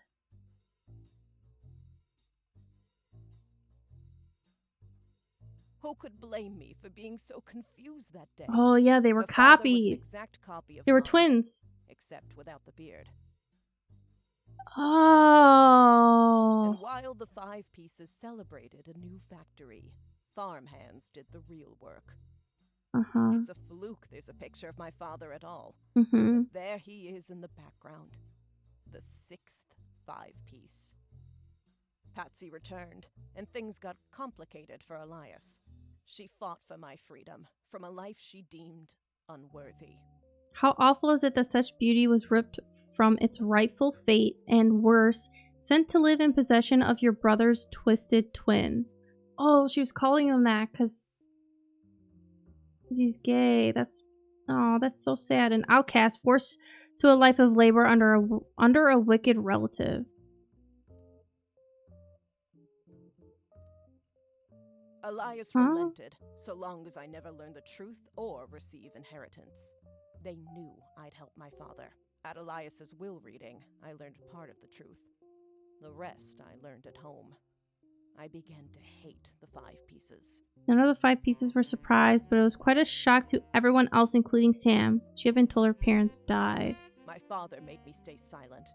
Who could blame me for being so confused that day? Oh, yeah, they were Her father was an copies. exact copy of They were mine, twins. except without the beard. Oh. And while the 5 pieces celebrated a new factory, farmhands did the real work. Uh-huh. It's a fluke there's a picture of my father at all. Mm-hmm. But there he is in the background. The 6th 5-piece. Patsy returned, and things got complicated for Elias. She fought for my freedom, from a life she deemed unworthy. How awful is it that such beauty was ripped from its rightful fate, and worse, sent to live in possession of your brother's twisted twin? Oh, she was calling him that because he's gay. That's so sad. An outcast forced to a life of labor under a wicked relative. Elias relented, so long as I never learned the truth or receive inheritance. They knew I'd help my father. At Elias's will reading, I learned part of the truth. The rest I learned at home. I began to hate the 5 pieces. None of the 5 pieces were surprised, but it was quite a shock to everyone else, including Sam. She had been told her parents died. My father made me stay silent.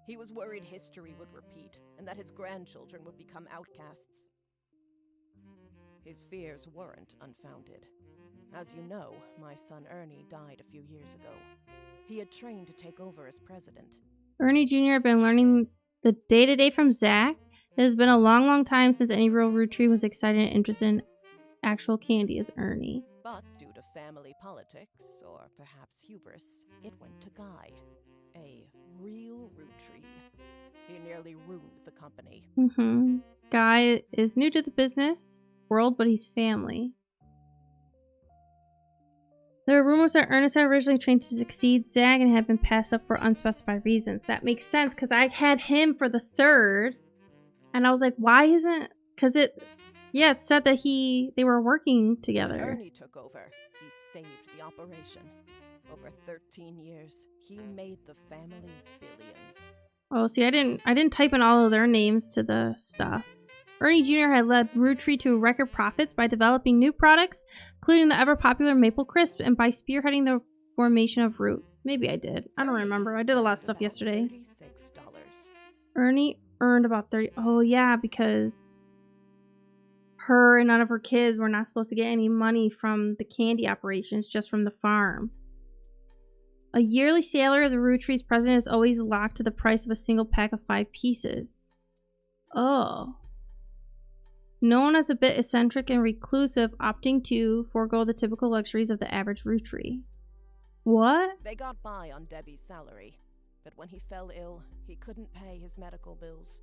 He was worried history would repeat, and that his grandchildren would become outcasts. His fears weren't unfounded. As you know, my son Ernie died a few years ago. He had trained to take over as president. Ernie Jr. had been learning the day-to-day from Zach. It has been a long, long time since any real Roottrie was excited and interested in actual candy as Ernie. But due to family politics, or perhaps hubris, it went to Guy, a real Roottrie. He nearly ruined the company. Guy is new to the business world, but he's family. There are rumors that Ernest had originally trained to succeed Zach and had been passed up for unspecified reasons. That makes sense, because I had him for the 3rd, and I was like, why isn't... Because it said that they were working together. When Ernie took over, he saved the operation. Over 13 years, he made the family billions. Oh, see, I didn't type in all of their names to the stuff. Ernie Jr. had led Roottrie to record profits by developing new products, including the ever-popular Maple Crisp, and by spearheading the formation of Root. Maybe I did. I don't remember. I did a lot of stuff yesterday. $36. Ernie earned about 30. Oh, yeah, because her and none of her kids were not supposed to get any money from the candy operations, just from the farm. A yearly salary of the Roottree's president is always locked to the price of a single pack of 5 pieces. Oh. Known as a bit eccentric and reclusive, opting to forego the typical luxuries of the average Roottrie. What? They got by on Debbie's salary, but when he fell ill, he couldn't pay his medical bills.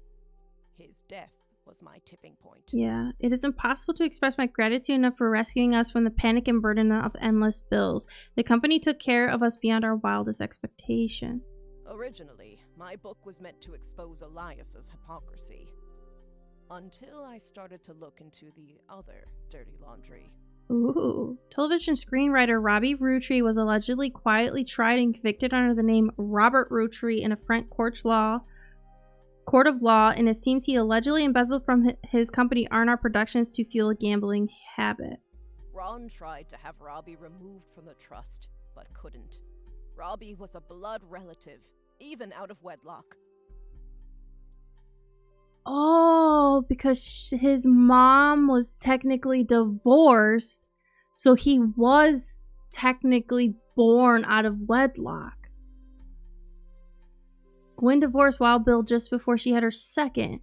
His death was my tipping point. Yeah, it is impossible to express my gratitude enough for rescuing us from the panic and burden of endless bills. The company took care of us beyond our wildest expectation. Originally, my book was meant to expose Elias's hypocrisy. Until I started to look into the other dirty laundry. Ooh. Television screenwriter Robbie Roottrie was allegedly quietly tried and convicted under the name Robert Roottrie in a French court of law, and it seems he allegedly embezzled from his company R&R Productions to fuel a gambling habit. Ron tried to have Robbie removed from the trust, but couldn't. Robbie was a blood relative, even out of wedlock. Oh, because his mom was technically divorced, so he was technically born out of wedlock. Gwen divorced Wild Bill just before she had her second.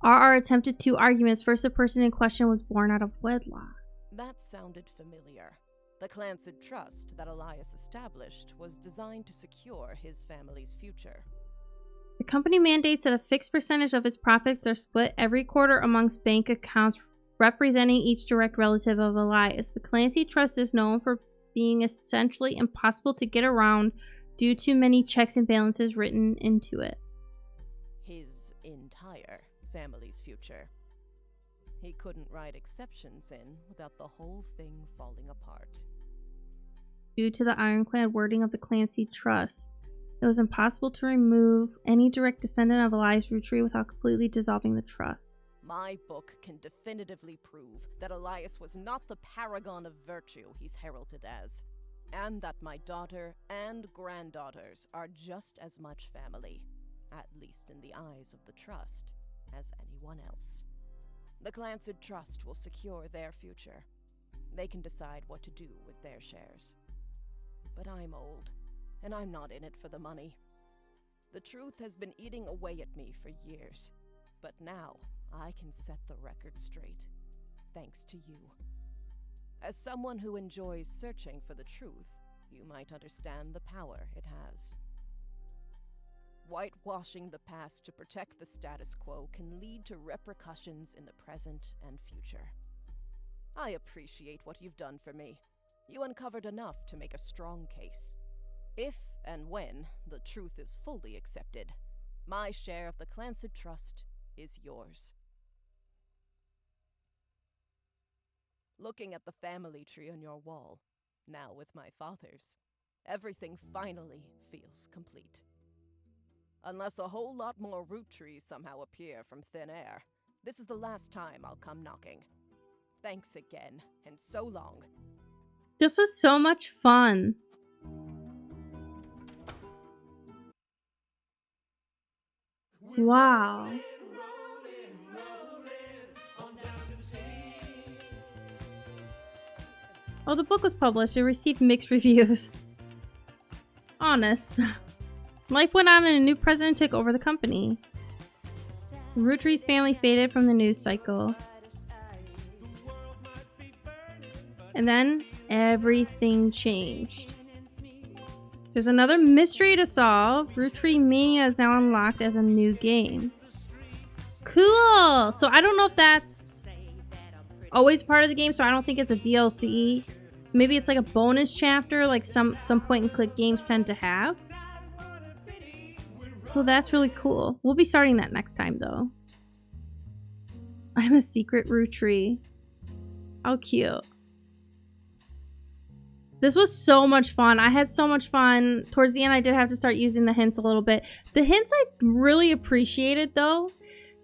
RR attempted 2 arguments. First, the person in question was born out of wedlock. That sounded familiar. The Clancid Trust that Elias established was designed to secure his family's future. The company mandates that a fixed percentage of its profits are split every quarter amongst bank accounts representing each direct relative of Elias. The Clancy Trust is known for being essentially impossible to get around due to many checks and balances written into it. His entire family's future. He couldn't write exceptions in without the whole thing falling apart. Due to the ironclad wording of the Clancy Trust, it was impossible to remove any direct descendant of Elias Roottrie without completely dissolving the trust. My book can definitively prove that Elias was not the paragon of virtue he's heralded as, and that my daughter and granddaughters are just as much family, at least in the eyes of the trust, as anyone else. The Clancid Trust will secure their future. They can decide what to do with their shares. But I'm old, and I'm not in it for the money. The truth has been eating away at me for years, but now I can set the record straight, thanks to you. As someone who enjoys searching for the truth, you might understand the power it has. Whitewashing the past to protect the status quo can lead to repercussions in the present and future. I appreciate what you've done for me. You uncovered enough to make a strong case. If and when the truth is fully accepted, my share of the Clancid Trust is yours. Looking at the family tree on your wall, now with my father's, everything finally feels complete. Unless a whole lot more Roottrees somehow appear from thin air, this is the last time I'll come knocking. Thanks again, and so long. This was so much fun. Wow. Oh, the book was published. It received mixed reviews. Honest. Life went on and a new president took over the company. Roottrees' family faded from the news cycle. And then everything changed. There's another mystery to solve. Roottrees Mania is now unlocked as a new game. Cool! So I don't know if that's always part of the game, so I don't think it's a DLC. Maybe it's like a bonus chapter, like some point-and-click games tend to have. So that's really cool. We'll be starting that next time, though. I'm a secret Roottrees. How cute. This was so much fun. I had so much fun. Towards the end, I did have to start using the hints a little bit. The hints I really appreciated, though,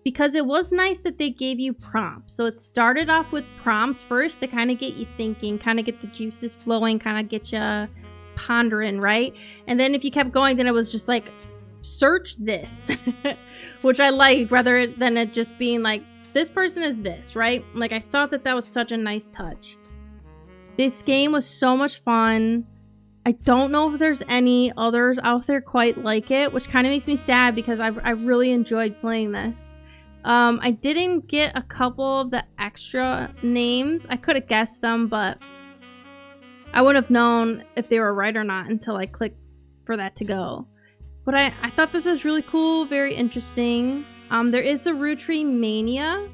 because it was nice that they gave you prompts. So it started off with prompts first to kind of get you thinking, kind of get the juices flowing, kind of get you pondering, right? And then if you kept going, then it was just like, search this, which I liked, rather than it just being like, this person is this, right? Like, I thought that was such a nice touch. This game was so much fun. I don't know if there's any others out there quite like it, which kind of makes me sad because I really enjoyed playing this. I didn't get a couple of the extra names. I could have guessed them, but I wouldn't have known if they were right or not until I clicked for that to go. But I thought this was really cool, very interesting. There is the Roottrees Mania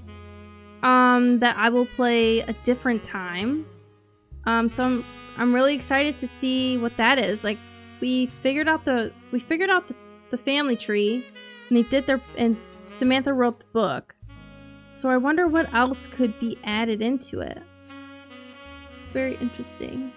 that I will play a different time. So I'm really excited to see what that is. Like, we figured out the family tree, and Samantha wrote the book. So I wonder what else could be added into it. It's very interesting.